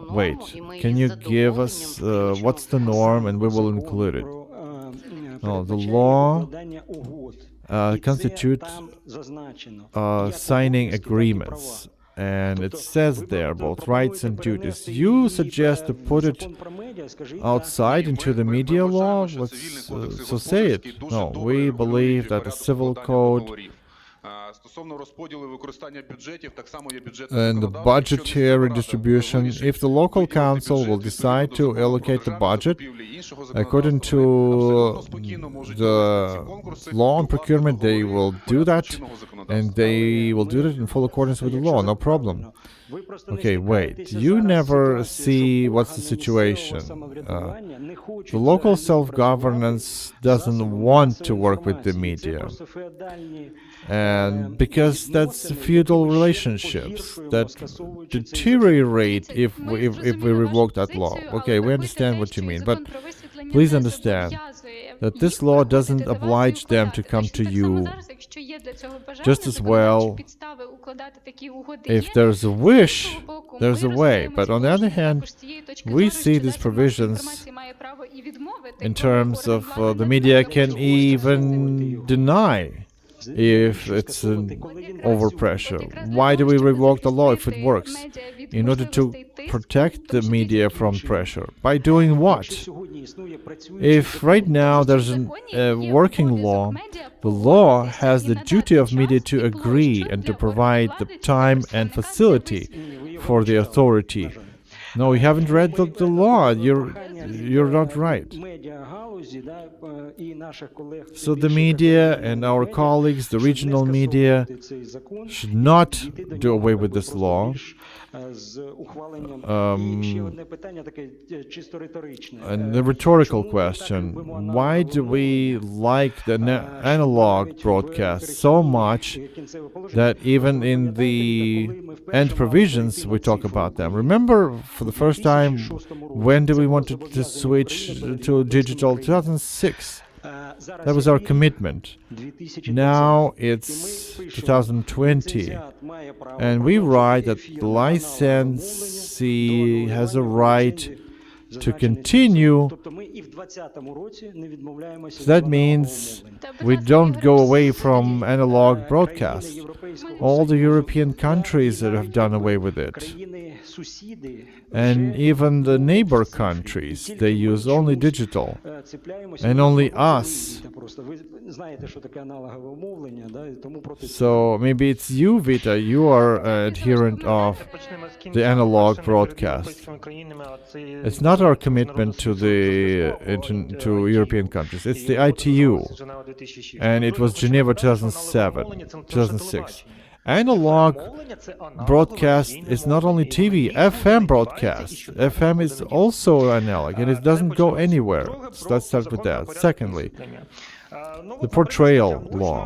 Wait, can you give us what's the norm, and we will include it? No, the law constitutes signing agreements, and it says there both rights and duties. You suggest to put it outside into the media law? So say it. No, we believe that the civil code and the budgetary distribution, if the local council will decide to allocate the budget according to the law on procurement, they will do that, and they will do that in full accordance with the law, no problem. Okay, wait, you never see what's the situation. The local self-governance doesn't want to work with the media, and because that's feudal relationships that deteriorate if we revoke that law. Okay, we understand what you mean, but please understand that this law doesn't oblige them to come to you. Just as well, if there's a wish, there's a way. But on the other hand, we see these provisions in terms of the media can even deny if it's an overpressure. Why do we revoke the law if it works? In order to protect the media from pressure. By doing what? If right now there's a working law, the law has the duty of media to agree and to provide the time and facility for the authority. No, you haven't read the law. You're not right. So the media and our colleagues, the regional media, should not do away with this law. And the rhetorical question, why do we like the analog broadcast so much that even in the end provisions we talk about them? Remember, for the first time, when do we want to switch to digital? 2006. That was our commitment. Now it's 2020, and we write that the licensee has a right to continue. So that means we don't go away from analog broadcast. All the European countries that have done away with it. сусіди And even the neighbor countries, they use only digital. And only us. Просто ви знаєте, що таке аналогове мовлення, да, і тому проти So maybe it's you, Vita, you are an adherent of the analog broadcast. It's not our commitment to to European countries. It's the ITU, and it was Geneva 2006. Analog broadcast is not only TV, FM broadcast. FM is also analog, and it doesn't go anywhere. So let's start with that. Secondly, the portrayal law.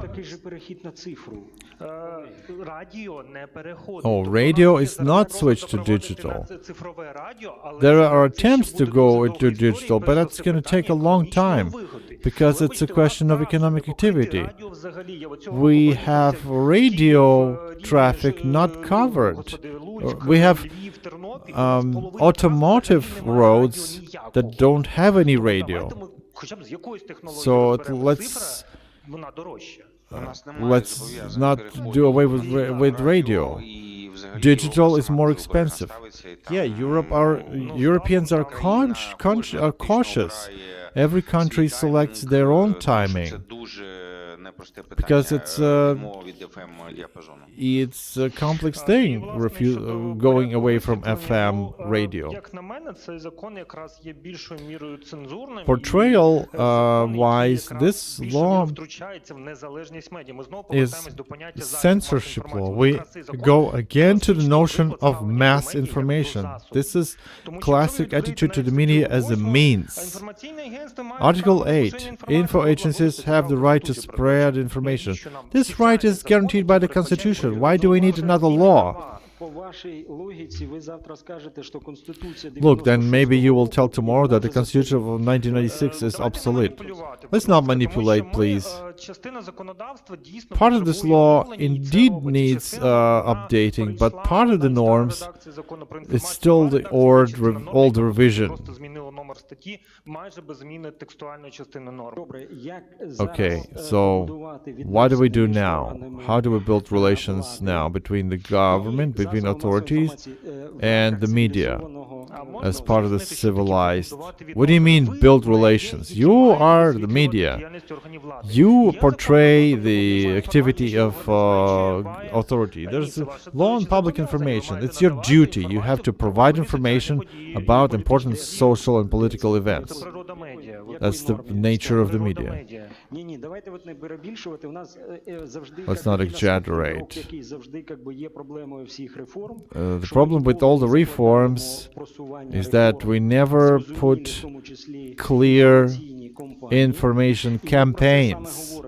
Oh, radio is not switched to digital. There are attempts to go into digital, but that's going to take a long time because it's a question of economic activity. We have radio traffic not covered. We have automotive roads that don't have any radio. So let's not do away with radio. Digital is more expensive. Yeah, Europeans are cautious. Every country selects their own timing because it's a complex thing, going away from FM radio. Portrayal wise, this law is censorship law. We go again to the notion of mass information. This is classic attitude to the media as a means. Article 8. Info agencies have the right to spread information. This right is guaranteed by the Constitution. Why do we need another law? Look, then maybe you will tell tomorrow that the Constitution of 1996 is obsolete. Let's not manipulate, please. Part of this law indeed needs updating, but part of the norms is still the old revision. Okay, so what do we do now? How do we build relations now between the government, between authorities, and the media as part of the civilized? What do you mean build relations? You are the media. You portray the activity of authority. There's a law on public information. It's your duty. You have to provide information about important social and political events. That's the nature of the media. Let's not exaggerate. The problem with all the reforms is that we never put clear information campaigns.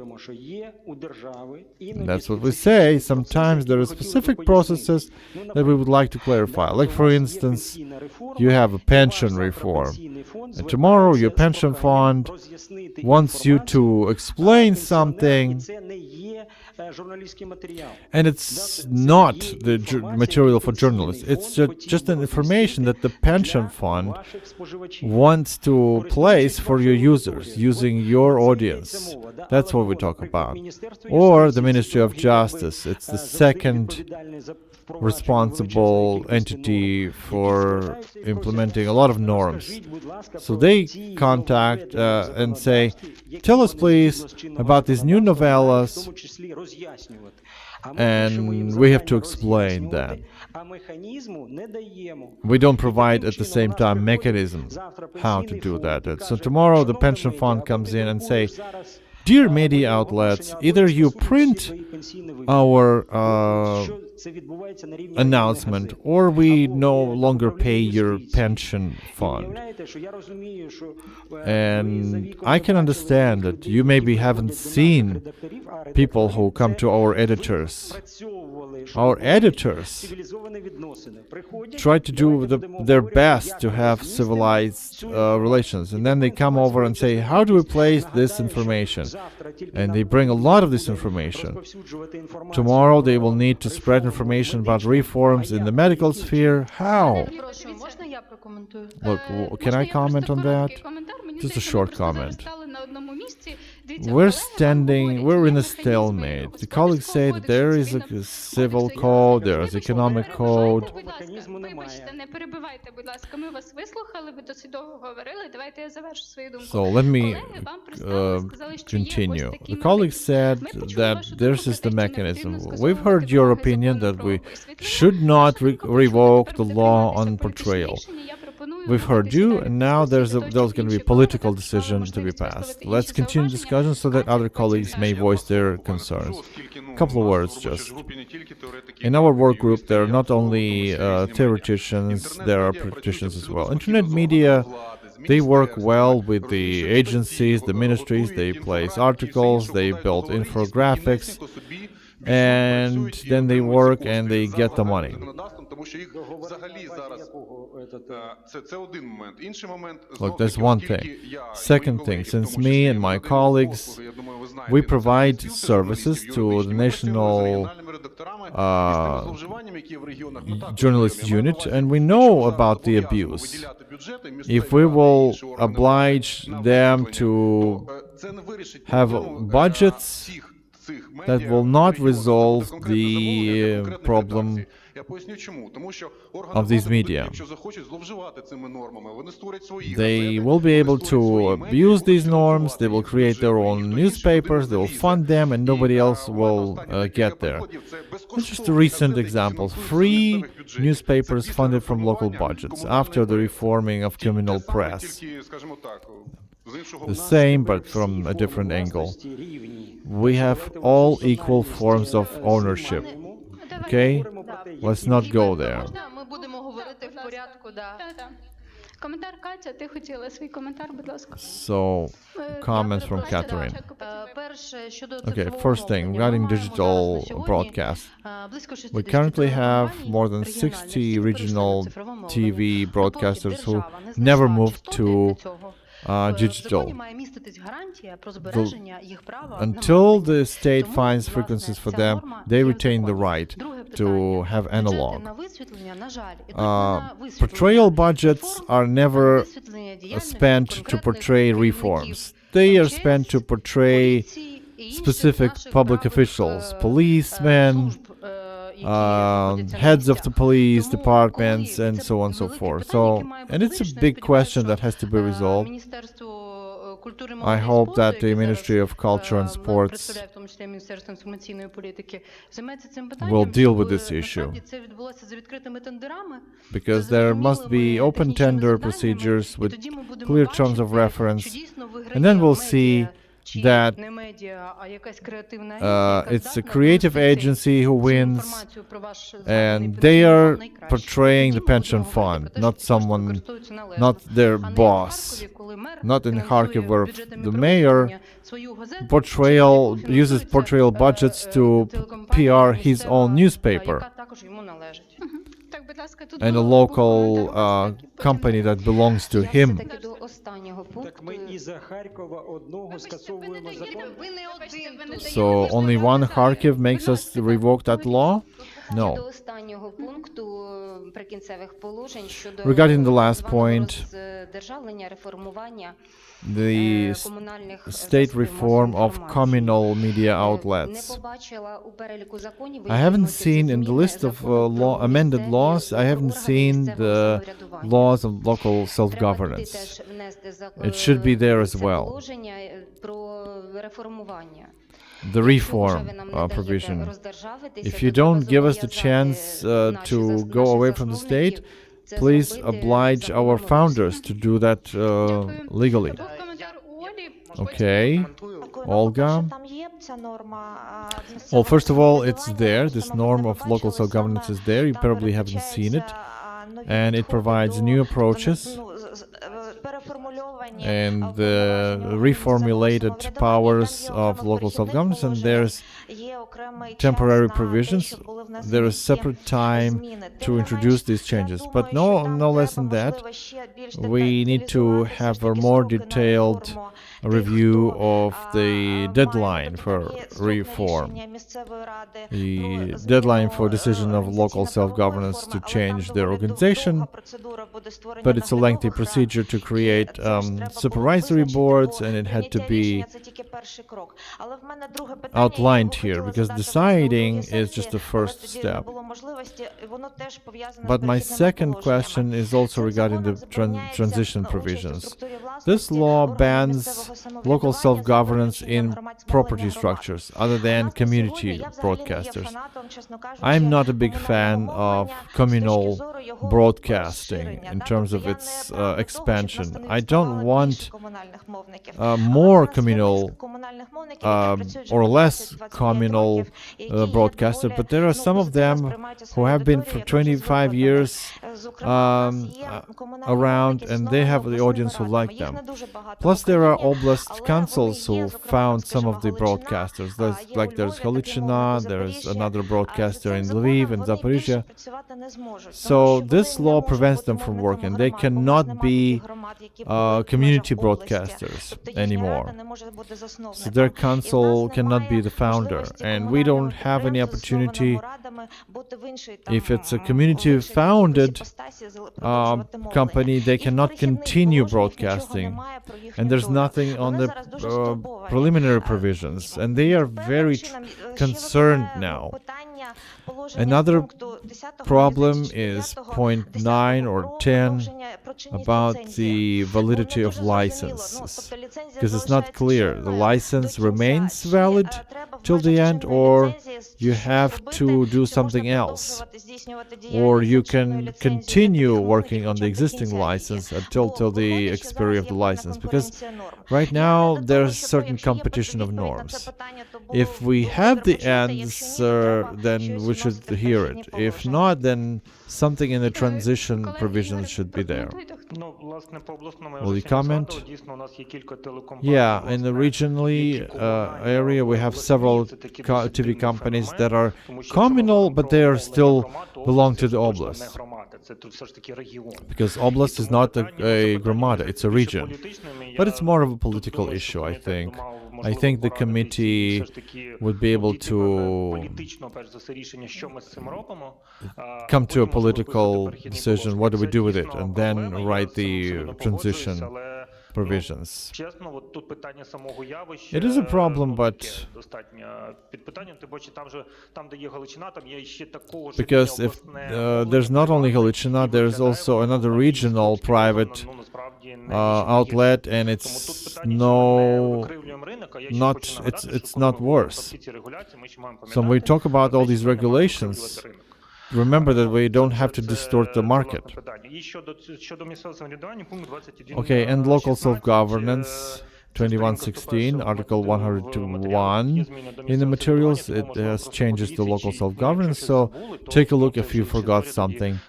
That's what we say. Sometimes there are specific processes that we would like to clarify. Like, for instance, you have a pension reform. And tomorrow your pension fund wants you to explain something, and it's not the material for journalists. It's just an information that the pension fund wants to place for your users, using your audience. That's what we talk about. Or the Ministry of Justice. It's the second responsible entity for implementing a lot of norms. So they contact and say, tell us please about these new novellas, and we have to explain that. We don't provide at the same time mechanisms how to do that. So tomorrow the pension fund comes in and say, dear media outlets, either you print our announcement or we no longer pay your pension fund. And I can understand that you maybe haven't seen people who come to our editors. Our editors try to do their best to have civilized relations, and then they come over and say, how do we place this information? And they bring a lot of this information. Tomorrow they will need to spread information about reforms in the medical sphere. How? Look, can I comment on that? Just a short comment. we're in a stalemate. The colleagues say that there is a civil code, there is economic code. Механізму немає. So let me continue. The colleagues said that this is the mechanism. We've heard your opinion that we should not revoke the law on portrayal. We've heard you, and now there's going to be a political decision to be passed. Let's continue discussion so that other colleagues may voice their concerns. Couple of words just. In our work group, there are not only theoreticians, there are practitioners as well. Internet media, they work well with the agencies, the ministries, they place articles, they build infographics, and then they work and they get the money. Look, that's one thing. Second thing, since me and my colleagues, we provide services to the National Journalist Unit, and we know about the abuse. If we will oblige them to have budgets, that will not resolve the problem of these media. They will be able to abuse these norms, they will create their own newspapers, they will fund them, and nobody else will get there. It's just recent examples. Free newspapers funded from local budgets after the reforming of communal press. The same, but from a different angle. We have all equal forms of ownership. Okay? Let's not go there. Ми будемо говорити в порядку, Коментар Катя, ти хотіла свій коментар, будь ласка. So, comments from Catherine. Okay, first thing, regarding digital broadcast. We currently have more than 60 regional TV broadcasters who never moved to digital. Until the state finds frequencies for them, they retain the right to have analog. Portrayal budgets are never spent to portray reforms. They are spent to portray specific public officials, policemen, heads of the police departments, and so on and so forth. And it's a big question that has to be resolved. I hope that the Ministry of Culture and Sports will deal with this issue, because there must be open tender procedures with clear terms of reference, and then we'll see that it's a creative agency who wins, and they are portraying the pension fund, not someone, not their boss. Not in Kharkiv, where the mayor uses portrayal budgets to PR his own newspaper and a local company that belongs to him. So only one Kharkiv makes us revoke that law? No. Regarding the last point, the state reform of communal media outlets. I haven't seen in the list of amended laws, I haven't seen the laws of local self-governance. It should be there as well. The reform provision. If you don't give us the chance to go away from the state, please oblige our founders to do that legally. Okay, Olga. Well, first of all, it's there. This norm of local self-governance is there. You probably haven't seen it. And it provides new approaches and the reformulated powers of local self-governance, and there's temporary provisions. There is separate time to introduce these changes, but no less than that. We need to have a more detailed a review of the deadline for reform, the deadline for decision of local self-governance to change their organization, but it's a lengthy procedure to create supervisory boards, and it had to be outlined here, because deciding is just the first step. But my second question is also regarding the transition provisions. This law bans local self-governance in property structures other than community broadcasters. I'm not a big fan of communal broadcasting in terms of its expansion. I don't want more communal or less communal broadcasters, but there are some of them who have been for 25 years around, and they have the audience who like them. Plus, there are oblast councils who found some of the broadcasters. There's Galiciana, there's another broadcaster in Lviv and Zaporizhia. So this law prevents them from working. They cannot be community broadcasters anymore. So their council cannot be the founder, and we don't have any opportunity. If it's a community-founded company, they cannot continue broadcasting, and there's nothing on the preliminary provisions, and they are very concerned now. Another problem is point 9 or 10 about the validity of licenses, because it's not clear. The license remains valid till the end, or you have to do something else, or you can continue working on the existing license until the expiry of the license, because right now there's certain competition of norms. If we have the answer, then we should hear it. If not, then something in the transition provisions should be there. Will you comment? Yeah, in the regionally area we have several TV companies that are communal, but they are still belong to the oblast. Because oblast is not a gromada, it's a region. But it's more of a political issue, I think. I think the committee would be able to come to a political decision, what do we do with it, and then write the transition provisions. It is a problem, but because if there's not only Galiciana, there's also another regional private outlet, and it's not worse. So when we talk about all these regulations, remember that we don't have to distort the market. Okay, and local self-governance, 2116, Article 101 in the materials, it has changes to local self-governance, so take a look if you forgot something.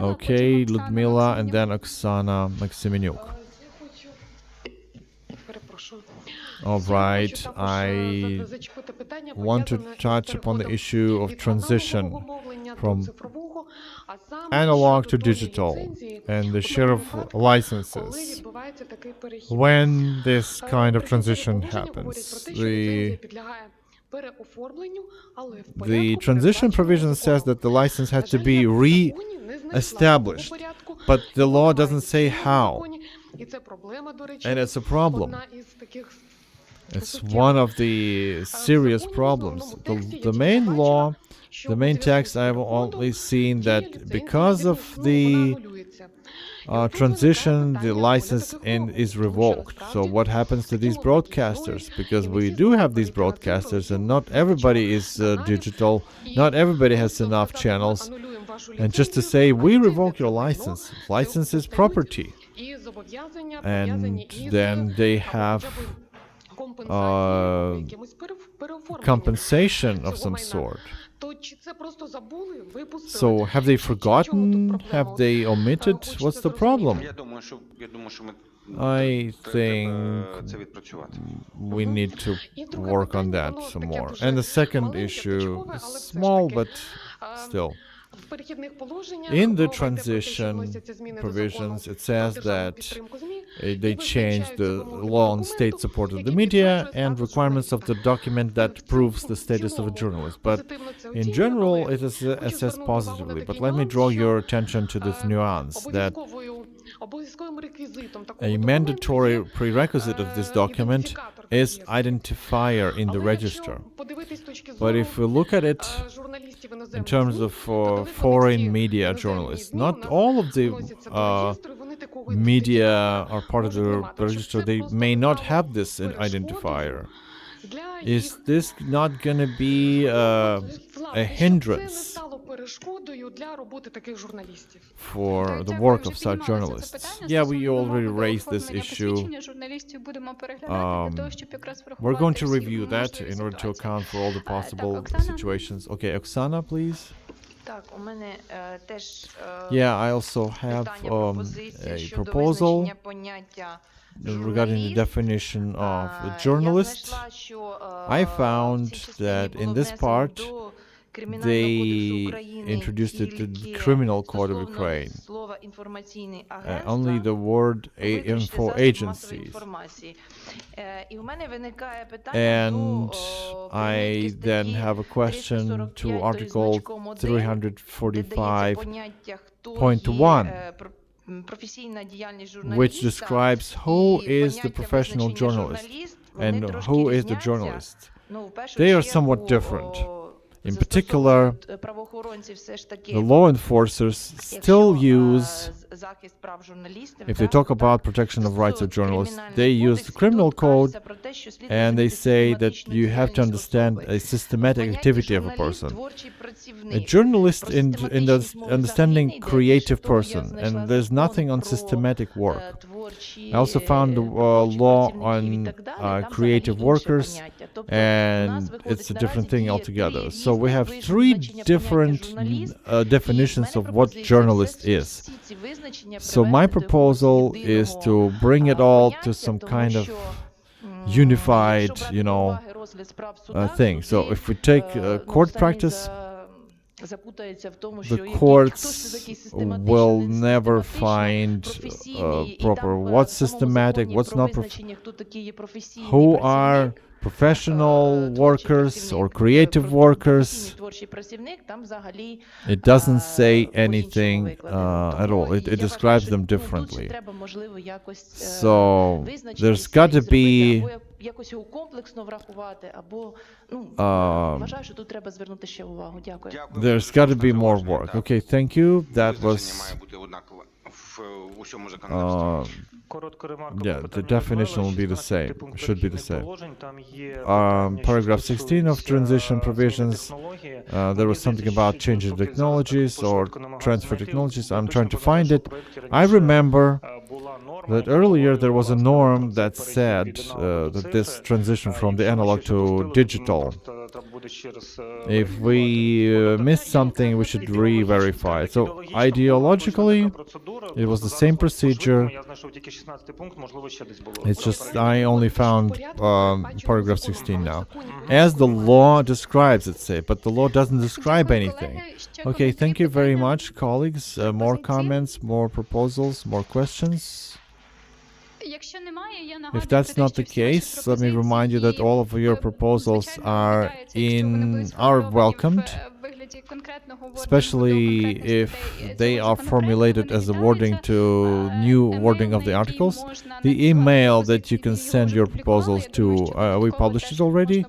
Okay, Ludmila, and then Oksana Maksiminyuk. All right, I want to touch upon the issue of transition from analog to digital and the share of licenses. When this kind of transition happens, the transition provision says that the license has to be re-established, but the law doesn't say how. And it's a problem. It's one of the serious problems. The main law, the main text, I've always seen that because of the transition, the license is revoked. So what happens to these broadcasters? Because we do have these broadcasters, and not everybody is digital, not everybody has enough channels. And just to say, we revoke your license. License is property. And then they have compensation of some sort. So have they forgotten? Have they omitted? What's the problem? I think we need to work on that some more. And the second issue is small, but still. In the transition provisions, it says that they changed the law on state support of the media and requirements of the document that proves the status of a journalist. But in general, it is assessed positively. But let me draw your attention to this nuance that a mandatory prerequisite of this document is identifier in the register. But if we look at it in terms of foreign media journalists, not all of the media are part of the register. They may not have this identifier. Is this not going to be a hindrance for the work of such journalists? Yeah, we already raised this issue. We're going to review that in order to account for all the possible situations. Okay, Oksana, please. Yeah, I also have a proposal regarding the definition of a journalist. I found that in this part they introduced it to the Criminal Code of Ukraine. Only the word info agencies. And I then have a question to Article 345.1, which describes who is the professional journalist and who is the journalist. They are somewhat different. In particular, the law enforcers still use, if they talk about protection of rights of journalists, they use the criminal code and they say that you have to understand a systematic activity of a person. A journalist in the understanding creative person, and there's nothing on systematic work. I also found the law on creative workers, and it's a different thing altogether. So we have three different definitions of what journalist is. So my proposal is to bring it all to some kind of unified, thing. So if we take court practice, the courts will never find proper what's systematic, what's not, who are professional workers or creative workers. It doesn't say anything at all. It describes them differently. So there's got to be there's got to be more work. Okay, thank you. That was yeah, the definition will be the same, should be the same. Paragraph 16 of transition provisions, there was something about changing technologies or transfer technologies. I'm trying to find it. I remember that earlier there was a norm that said that this transition from the analog to digital, if we missed something, we should re-verify it. So ideologically, it was the same procedure. It's just I only found paragraph 16 now. As the law describes it, say, but the law doesn't describe anything. Okay, thank you very much, colleagues. More comments, more proposals, more questions? If that's not the case, let me remind you that all of your proposals are welcomed, especially if they are formulated as a wording to new wording of the articles. The email that you can send your proposals to, we published it already.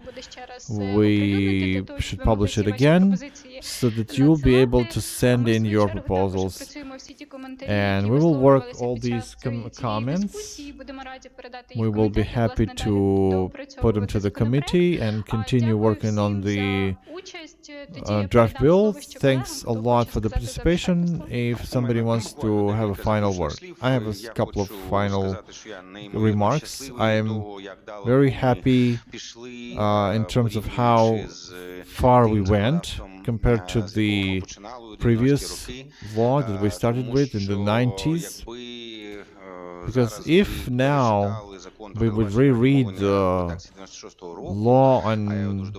We should publish it again so that you will be able to send in your proposals, and we will work all these comments. We will be happy to put them to the committee and continue working on the draft bill. Thanks a lot for the participation. If somebody wants to have a final word, I have a couple of final remarks. I am very happy in terms of how far we went compared to the previous law that we started with in the 90s. Because if now we would reread the law on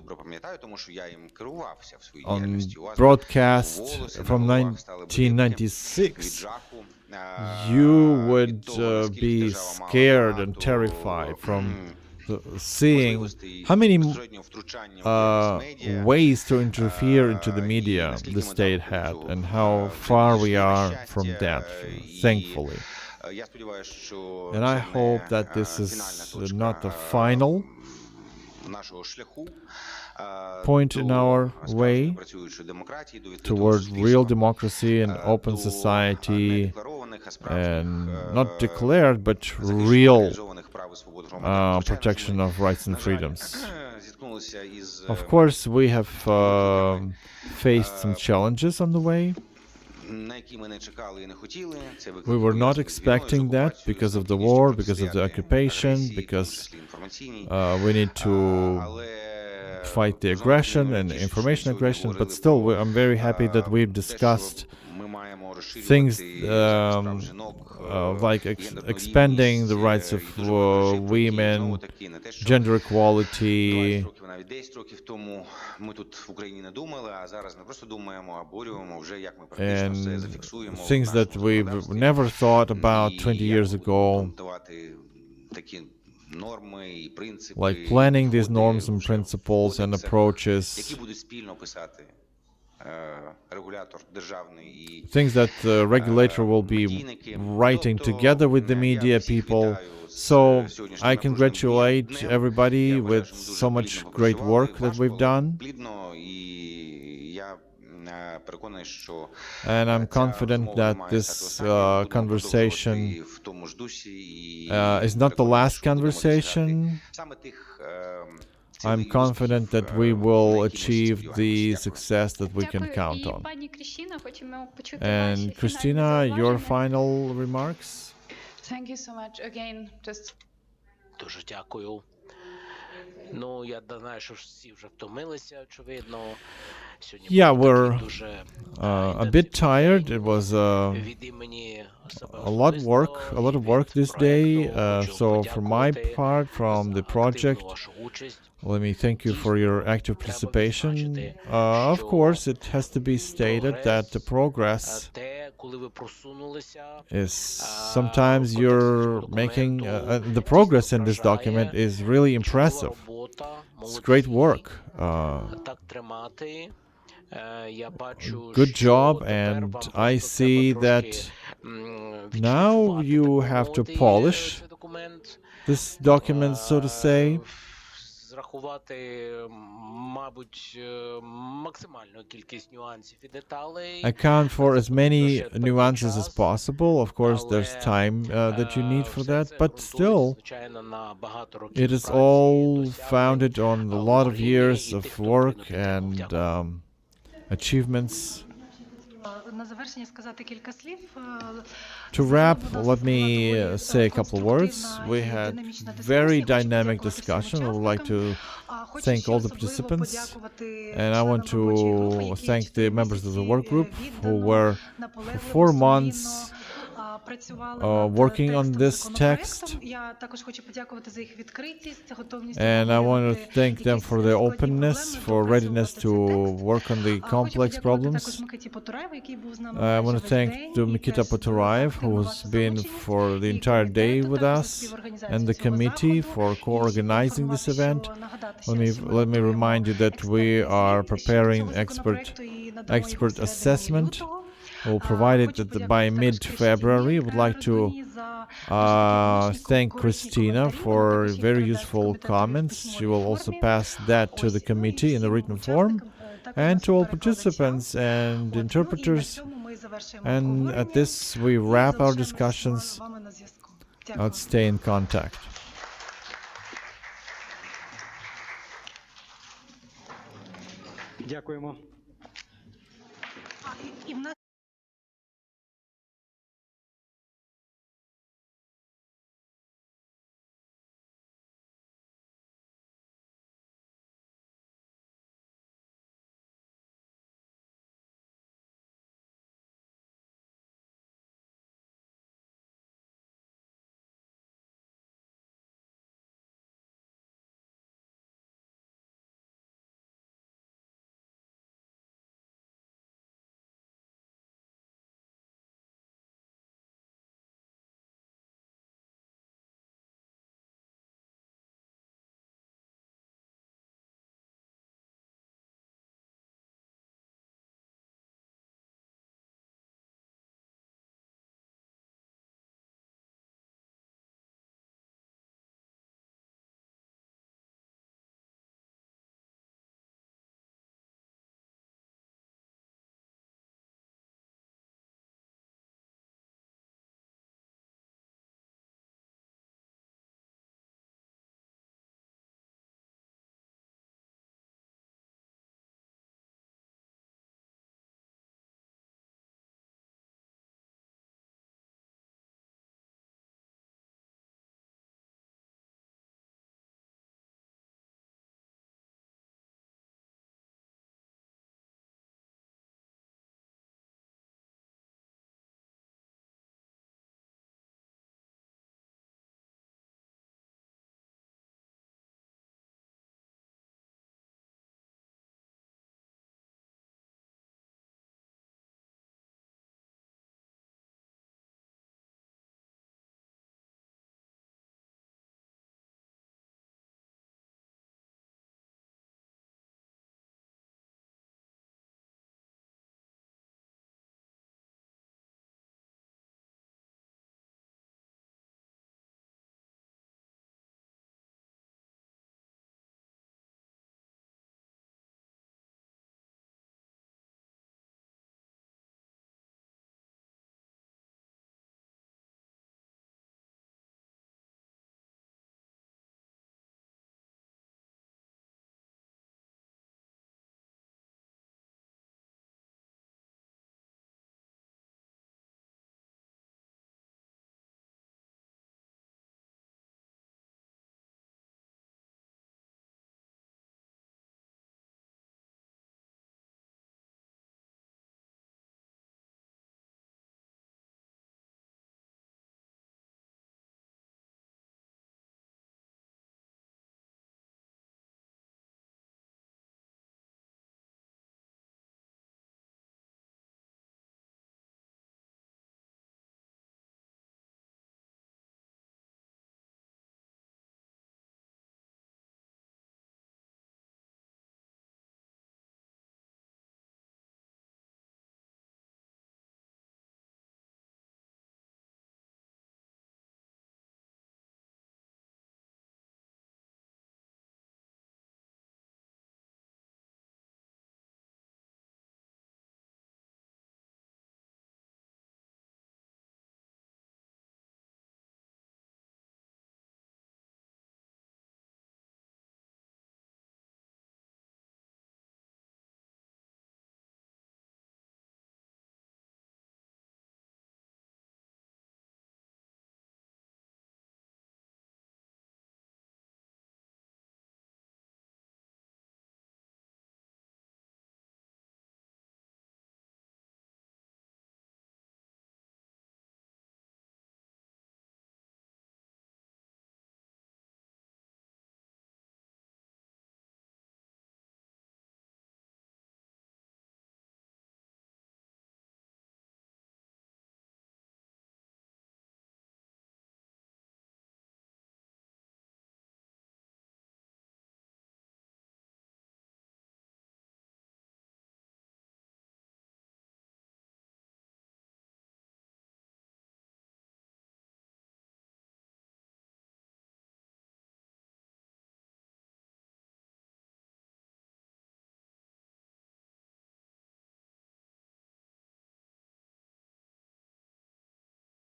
broadcast from 1996, you would be scared and terrified from seeing how many ways to interfere into the media the state had, and how far we are from that, thankfully. And I hope that this is not the final point in our way toward real democracy and open society, and not declared but real protection of rights and freedoms. Of course, we have faced some challenges on the way. We were not expecting that because of the war, because of the occupation, because we need to fight the aggression and information aggression, but still I'm very happy that we've discussed things like expanding the rights of women, gender equality, and things that we've never thought about 20 years ago, like planning these norms and principles and approaches, things that the regulator will be writing together with the media people. So I congratulate everybody with so much great work that we've done. And I'm confident that this conversation is not the last conversation. I'm confident that we will achieve the success that we can count on. And Christina, your final remarks? Thank you so much again. Just Дуже дякую. Ну, я знаю, що всі вже втомилися, очевидно. Yeah, we're a bit tired. It was a lot of work this day. So for my part, from the project, let me thank you for your active participation. Of course, it has to be stated that the progress is sometimes you're making the progress in this document is really impressive. It's great work. Good job, and I see that now you have to polish this document, so to say. Account for as many nuances as possible. Of course, there's time that you need for that, but still, it is all founded on a lot of years of work and achievements. To wrap, let me say a couple of words. We had very dynamic discussion. I would like to thank all the participants, and I want to thank the members of the work group who were for 4 months working on this text, and I want to thank them for their openness, for readiness to work on the complex problems. I want to thank Mikita Poturaev, who has been for the entire day with us, and the committee for co-organizing this event. Let me remind you that we are preparing expert assessment. We'll provide it by mid-February. I would like to thank Christina for very useful comments. She will also pass that to the committee in a written form, and to all participants and interpreters. And at this, we wrap our discussions. Let's stay in contact. Дякуємо.